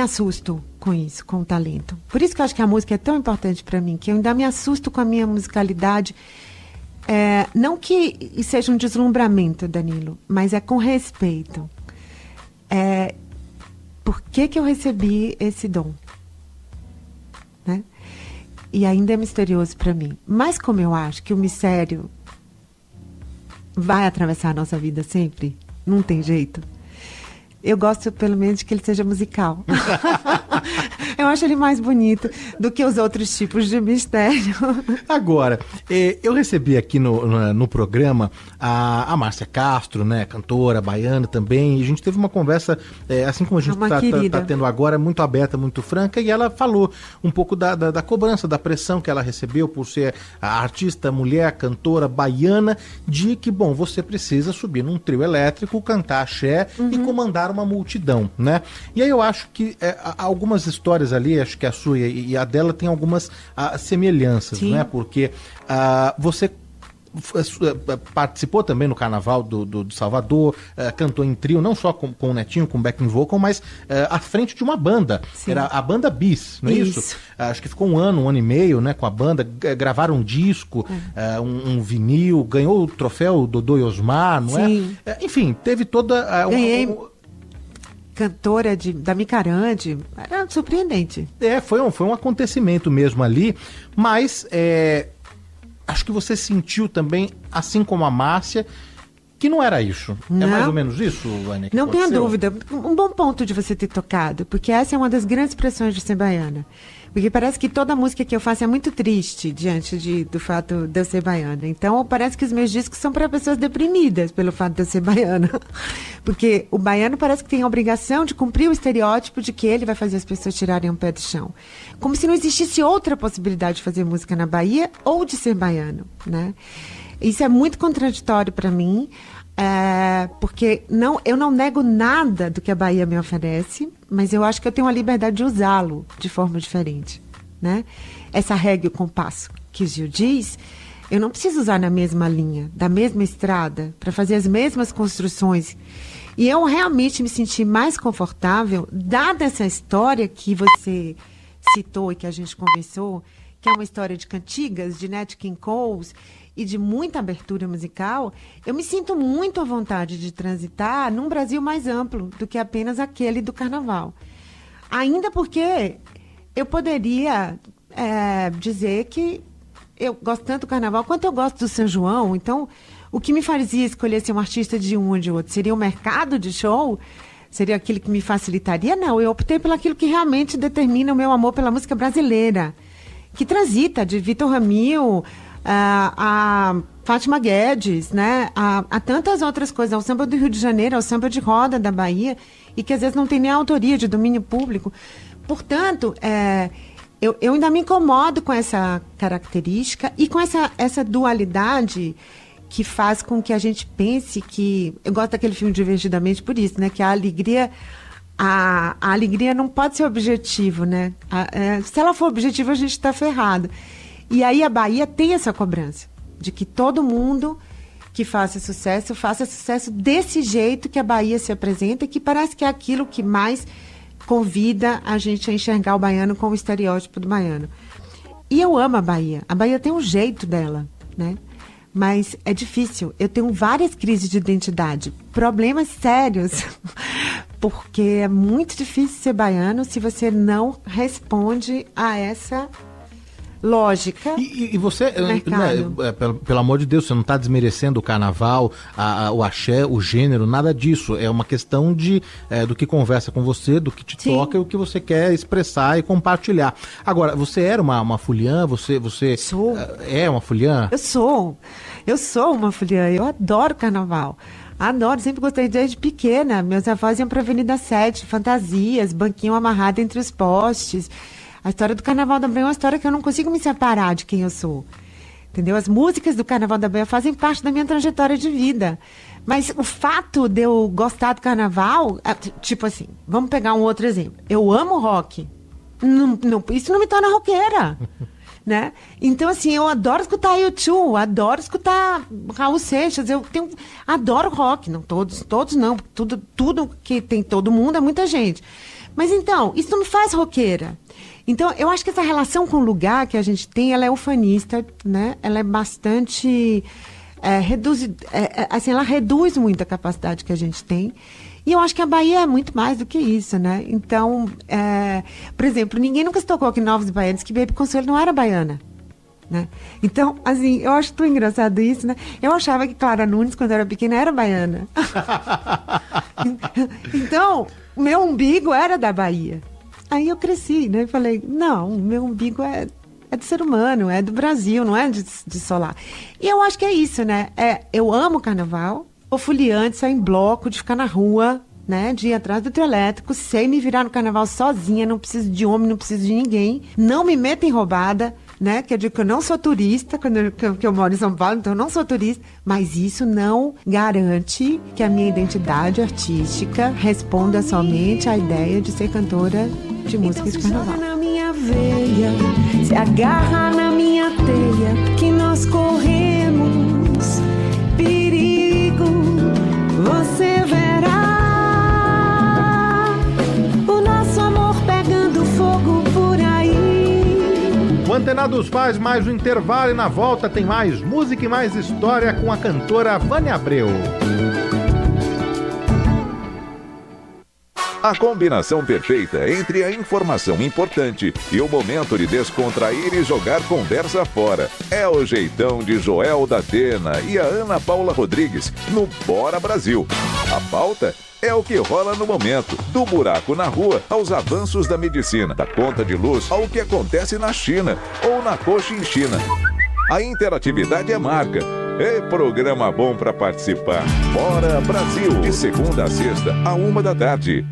assusto com isso, com o talento. Por isso que eu acho que a música é tão importante para mim, que eu ainda me assusto com a minha musicalidade. Não que seja um deslumbramento, Danilo, mas é com respeito. Por que eu recebi esse dom? Né? e ainda é misterioso para mim. Mas como eu acho que o mistério vai atravessar a nossa vida sempre, não tem jeito. Eu gosto, pelo menos, que ele seja musical. Eu acho ele mais bonito do que os outros tipos de mistério. Agora, eu recebi aqui no programa a Márcia Castro, né, cantora, baiana também, e a gente teve uma conversa, assim como a gente está tendo agora, muito aberta, muito franca, e ela falou um pouco da cobrança, da pressão que ela recebeu por ser a artista, mulher, cantora, baiana, de que, bom, você precisa subir num trio elétrico, cantar axé e comandar uma multidão, né? E aí eu acho que algumas histórias ali, acho que a sua e a dela tem algumas semelhanças, né? Porque você participou também no Carnaval do Salvador, cantou em trio, não só com o Netinho, com backing vocal, mas à frente de uma banda. Sim. Era a banda Bis, não é isso? Acho que ficou um ano e meio, né, com a banda, gravaram um disco, um vinil, ganhou o troféu Dodô e Osmar, não é? Enfim, teve toda... cantora da Micarande, era surpreendente. Foi um acontecimento mesmo ali, mas acho que você sentiu também, assim como a Márcia, que não era isso. Não. É mais ou menos isso, Vânia? Não tenha dúvida. Um bom ponto de você ter tocado, porque essa é uma das grandes pressões de ser baiana. Porque parece que toda música que eu faço é muito triste diante do fato de eu ser baiana. Então, parece que os meus discos são para pessoas deprimidas pelo fato de eu ser baiana. Porque o baiano parece que tem a obrigação de cumprir o estereótipo de que ele vai fazer as pessoas tirarem um pé do chão. Como se não existisse outra possibilidade de fazer música na Bahia ou de ser baiano, né? Isso é muito contraditório para mim, porque eu não nego nada do que a Bahia me oferece, mas eu acho que eu tenho a liberdade de usá-lo de forma diferente, né? Essa regra e o compasso que o Gil diz, eu não preciso usar na mesma linha, da mesma estrada, para fazer as mesmas construções. E eu realmente me senti mais confortável, dada essa história que você citou e que a gente conversou, que é uma história de cantigas, de Nat King Cole e de muita abertura musical, eu me sinto muito à vontade de transitar num Brasil mais amplo do que apenas aquele do Carnaval. Ainda porque eu poderia dizer que eu gosto tanto do Carnaval quanto eu gosto do São João. Então, o que me fazia escolher ser um artista de um ou de outro? Seria o mercado de show? Seria aquilo que me facilitaria? Não, eu optei por aquilo que realmente determina o meu amor pela música brasileira, que transita de Vitor Ramil a Fátima Guedes, né? A tantas outras coisas, ao samba do Rio de Janeiro, ao samba de roda da Bahia, e que às vezes não tem nem autoria de domínio público. Portanto, eu ainda me incomodo com essa característica e com essa dualidade que faz com que a gente pense que... Eu gosto daquele filme Divertidamente por isso, né? Que a alegria não pode ser objetivo, né? Se ela for objetiva, a gente está ferrado. E aí a Bahia tem essa cobrança de que todo mundo que faça sucesso desse jeito que a Bahia se apresenta, que parece que é aquilo que mais convida a gente a enxergar o baiano como o estereótipo do baiano. E eu amo a Bahia. A Bahia tem um jeito dela, né? Mas é difícil. Eu tenho várias crises de identidade, problemas sérios, porque é muito difícil ser baiano se você não responde a essa lógica. E você, né, pelo amor de Deus, você não está desmerecendo o carnaval, o axé, o gênero, nada disso. É uma questão do que conversa com você, do que te toca e o que você quer expressar e compartilhar. Agora, você era uma fuliã? Você sou. É uma fuliã? Eu sou uma fuliã. Eu adoro carnaval. Adoro, sempre gostei desde pequena. Meus avós iam para a Avenida 7, fantasias, banquinho amarrado entre os postes. A história do Carnaval da Bahia é uma história que eu não consigo me separar de quem eu sou. Entendeu? As músicas do Carnaval da Bahia fazem parte da minha trajetória de vida. Mas o fato de eu gostar do Carnaval... Tipo assim, vamos pegar um outro exemplo. Eu amo rock. Isso não me torna roqueira. Né? Então, assim, eu adoro escutar U2, adoro escutar Raul Seixas, adoro rock. Não, todos não. Tudo que tem todo mundo é muita gente. Mas então, isso não me faz roqueira. Então, eu acho que essa relação com o lugar que a gente tem, ela é ufanista, né? Ela é bastante... ela reduz muito a capacidade que a gente tem. E eu acho que a Bahia é muito mais do que isso, né? Então, por exemplo, ninguém nunca se tocou que Novos Baianos que Baby Consuelo não era baiana. Né? Então, assim, eu acho tão engraçado isso, né? Eu achava que Clara Nunes, quando eu era pequena, era baiana. Então, meu umbigo era da Bahia. Aí eu cresci, né? E falei, não, meu umbigo é do ser humano, é do Brasil, não é de solar. E eu acho que é isso, né? Eu amo carnaval, sou foliante, saio em bloco, de ficar na rua, né? De ir atrás do trio elétrico, sei me virar no carnaval sozinha, não preciso de homem, não preciso de ninguém, não me meto em roubada, né? Que eu digo que eu não sou turista, que eu moro em São Paulo, então eu não sou turista, mas isso não garante que a minha identidade artística responda somente à ideia de ser cantora de música de carnaval. Na minha veia, se agarra na minha teia, que nós corremos perigo, você verá o nosso amor pegando fogo por aí. O Antenados faz mais um intervalo e na volta tem mais música e mais história com a cantora Vânia Abreu. A combinação perfeita entre a informação importante e o momento de descontrair e jogar conversa fora. É o jeitão de Joel da Atena e a Ana Paula Rodrigues no Bora Brasil. A pauta é o que rola no momento, do buraco na rua aos avanços da medicina, da conta de luz ao que acontece na China ou na Cochinchina. A interatividade é marca. É programa bom para participar. Bora Brasil, de segunda a sexta, à 13h.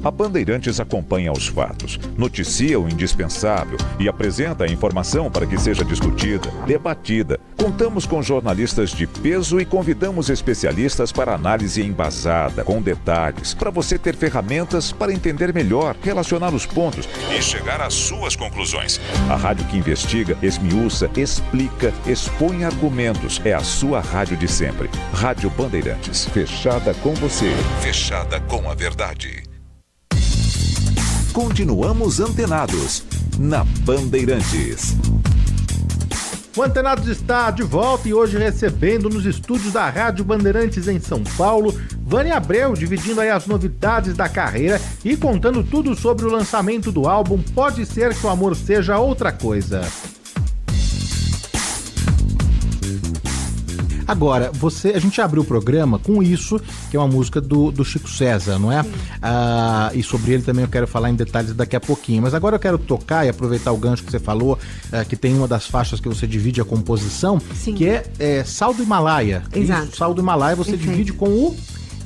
A Bandeirantes acompanha os fatos, noticia o indispensável e apresenta a informação para que seja discutida, debatida. Contamos com jornalistas de peso e convidamos especialistas para análise embasada, com detalhes, para você ter ferramentas para entender melhor, relacionar os pontos e chegar às suas conclusões. A rádio que investiga, esmiuça, explica, expõe argumentos. É a sua rádio de sempre. Rádio Bandeirantes, fechada com você, fechada com a verdade. Continuamos antenados na Bandeirantes. O Antenados está de volta e hoje recebendo nos estúdios da Rádio Bandeirantes em São Paulo, Vânia Abreu, dividindo aí as novidades da carreira e contando tudo sobre o lançamento do álbum Pode Ser Que o Amor Seja Outra Coisa. Agora, a gente abriu o programa com Isso, que é uma música do Chico César, não é? E sobre ele também eu quero falar em detalhes daqui a pouquinho. Mas agora eu quero tocar e aproveitar o gancho que você falou, que tem uma das faixas que você divide a composição, Sim. que é Sal do Himalaia. Exato. Isso, Sal do Himalaia você divide com o...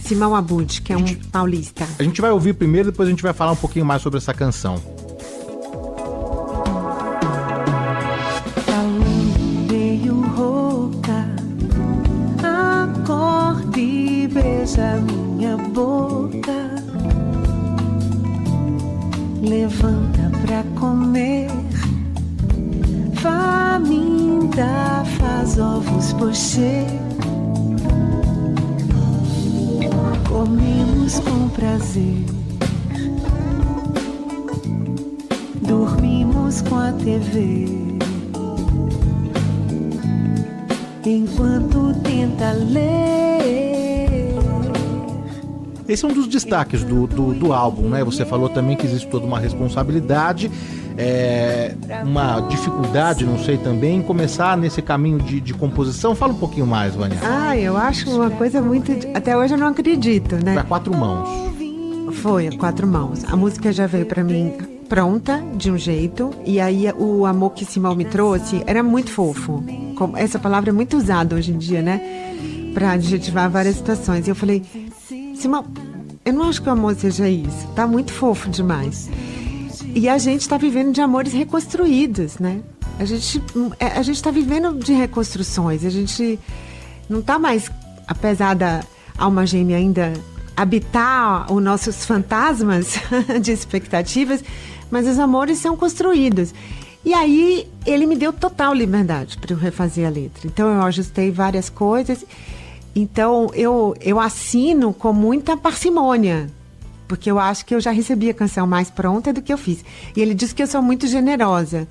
Simão Abud, que é um paulista. A gente vai ouvir primeiro, depois a gente vai falar um pouquinho mais sobre essa canção. Beija minha boca, levanta pra comer, faminta faz ovos pochê, comemos com prazer, dormimos com a TV, enquanto tenta ler. Esse é um dos destaques do álbum, né? Você falou também que existe toda uma responsabilidade, uma dificuldade, não sei também, em começar nesse caminho de composição. Fala um pouquinho mais, Vânia. Eu acho uma coisa muito... Até hoje eu não acredito, né? Foi a 4 mãos. Foi a 4 mãos. A música já veio pra mim pronta, de um jeito, e aí o amor que Simão me trouxe era muito fofo. Essa palavra é muito usada hoje em dia, né? Pra adjetivar várias situações. E eu falei... Simão, eu não acho que o amor seja isso. Tá muito fofo demais. E a gente tá vivendo de amores reconstruídos, né? A gente tá vivendo de reconstruções. A gente não tá mais, apesar da alma gêmea ainda habitar os nossos fantasmas de expectativas, mas os amores são construídos. E aí ele me deu total liberdade para eu refazer a letra. Então eu ajustei várias coisas. Então, eu assino com muita parcimônia, porque eu acho que eu já recebi a canção mais pronta do que eu fiz. E ele disse que eu sou muito generosa,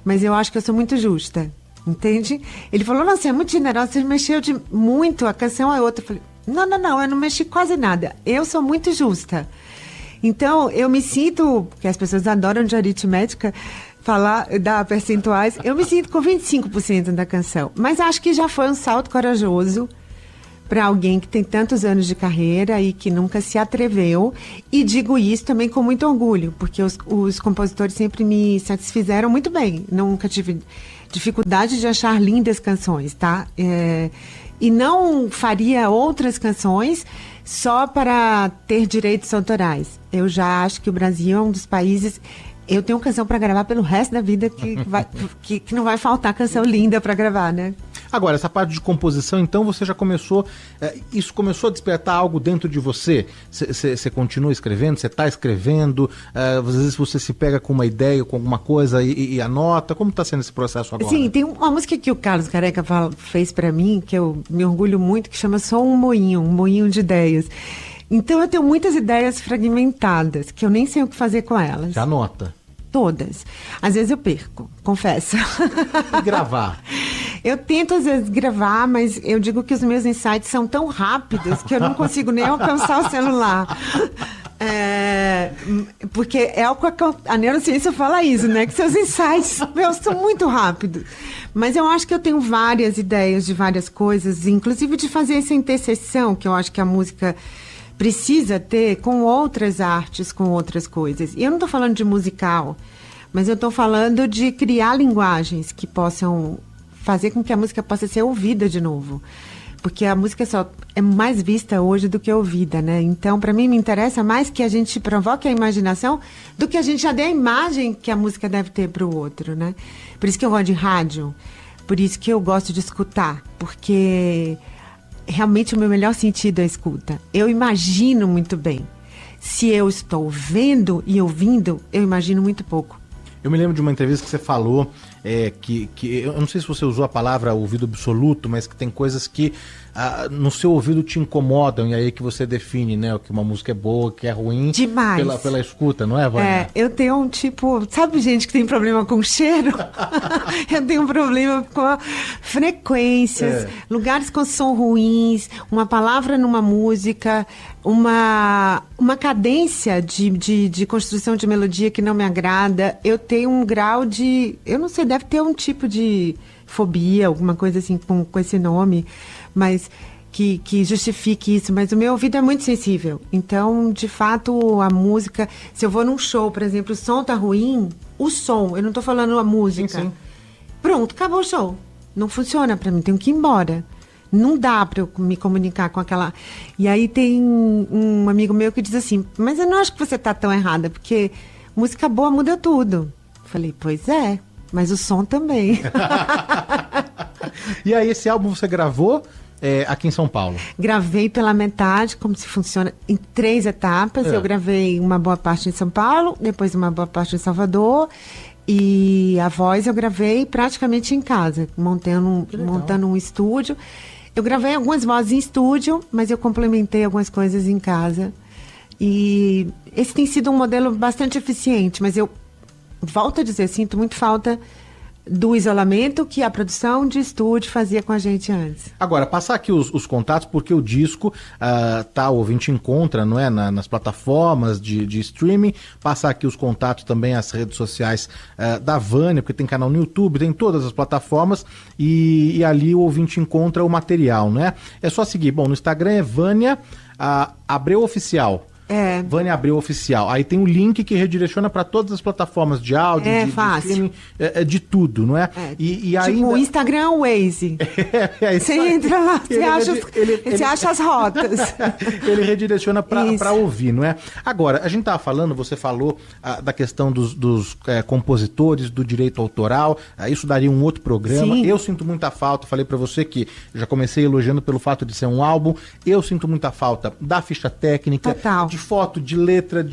mas eu acho que eu sou muito justa, entende? Ele falou, não, você é muito generosa, você mexeu muito, a canção é outra. Eu falei, Não, eu não mexi quase nada. Eu sou muito justa. Então, eu me sinto, porque as pessoas adoram de aritmética, dar percentuais, eu me sinto com 25% da canção. Mas acho que já foi um salto corajoso para alguém que tem tantos anos de carreira e que nunca se atreveu. E digo isso também com muito orgulho, porque os compositores sempre me satisfizeram muito bem. Nunca tive dificuldade de achar lindas canções, tá? E não faria outras canções só para ter direitos autorais. Eu já acho que o Brasil é um dos países... Eu tenho canção para gravar pelo resto da vida que não vai faltar canção linda para gravar, né? Agora, essa parte de composição, então, você já começou... isso começou a despertar algo dentro de você? Você continua escrevendo? Você está escrevendo? Às vezes você se pega com uma ideia, com alguma coisa e anota? Como está sendo esse processo agora? Sim, tem uma música que o Carlos Careca fez para mim, que eu me orgulho muito, que chama Só um moinho de ideias. Então eu tenho muitas ideias fragmentadas, que eu nem sei o que fazer com elas. Já anota? Todas. Às vezes eu perco, confesso. E gravar? Eu tento às vezes gravar, mas eu digo que os meus insights são tão rápidos que eu não consigo nem alcançar o celular. Porque é o que a neurociência fala isso, né? Que seus insights são muito rápidos. Mas eu acho que eu tenho várias ideias de várias coisas, inclusive de fazer essa interseção, que eu acho que a música precisa ter com outras artes, com outras coisas. E eu não estou falando de musical, mas eu estou falando de criar linguagens que possam fazer com que a música possa ser ouvida de novo. Porque a música só é mais vista hoje do que ouvida, né? Então, para mim, me interessa mais que a gente provoque a imaginação do que a gente já dê a imagem que a música deve ter para o outro, né? Por isso que eu gosto de rádio, por isso que eu gosto de escutar, porque realmente o meu melhor sentido é a escuta. Eu imagino muito bem. Se eu estou vendo e ouvindo, eu imagino muito pouco. Eu me lembro de uma entrevista que você falou que eu não sei se você usou a palavra ouvido absoluto, mas que tem coisas que no seu ouvido te incomodam, e aí que você define, né, o que uma música é boa, o que é ruim. Demais. Pela escuta, não é, Vânia? Eu tenho um tipo... Sabe gente que tem problema com cheiro? Eu tenho um problema com frequências, lugares com som ruins, uma palavra numa música, uma cadência de construção de melodia que não me agrada. Eu tenho um grau de... Eu não sei, deve ter um tipo de fobia, alguma coisa assim com esse nome, mas que justifique isso. Mas o meu ouvido é muito sensível. Então, de fato, a música... Se eu vou num show, por exemplo, o som tá ruim, o som, eu não tô falando a música. Sim. Pronto, acabou o show. Não funciona pra mim, tenho que ir embora. Não dá para eu me comunicar com aquela... E aí tem um amigo meu que diz assim, mas eu não acho que você tá tão errada, porque música boa muda tudo. Falei, pois é, mas o som também. E aí esse álbum você gravou aqui em São Paulo? Gravei pela metade, como se funciona, em 3 etapas. Eu gravei uma boa parte em São Paulo, depois uma boa parte em Salvador... E a voz eu gravei praticamente em casa, montando um estúdio. Eu gravei algumas vozes em estúdio, mas eu complementei algumas coisas em casa. E esse tem sido um modelo bastante eficiente, mas eu volto a dizer, sinto muito falta do isolamento que a produção de estúdio fazia com a gente antes. Agora, passar aqui os contatos, porque o disco, o ouvinte encontra, não é, nas plataformas de streaming, passar aqui os contatos também, as redes sociais da Vânia, porque tem canal no YouTube, tem todas as plataformas, e ali o ouvinte encontra o material, né? É só seguir, bom, no Instagram é Vânia Abreu Oficial. Vânia Abreu Oficial. Aí tem um link que redireciona para todas as plataformas de áudio, de streaming, de tudo, não é? E aí tipo, o Instagram é o Waze. Você entra lá, você acha as rotas. Ele redireciona para ouvir, não é? Agora, a gente tava falando, você falou da questão dos compositores, do direito autoral, isso daria um outro programa. Sim. Eu sinto muita falta, falei para você que já comecei elogiando pelo fato de ser um álbum, eu sinto muita falta da ficha técnica, total, de foto, de letra, de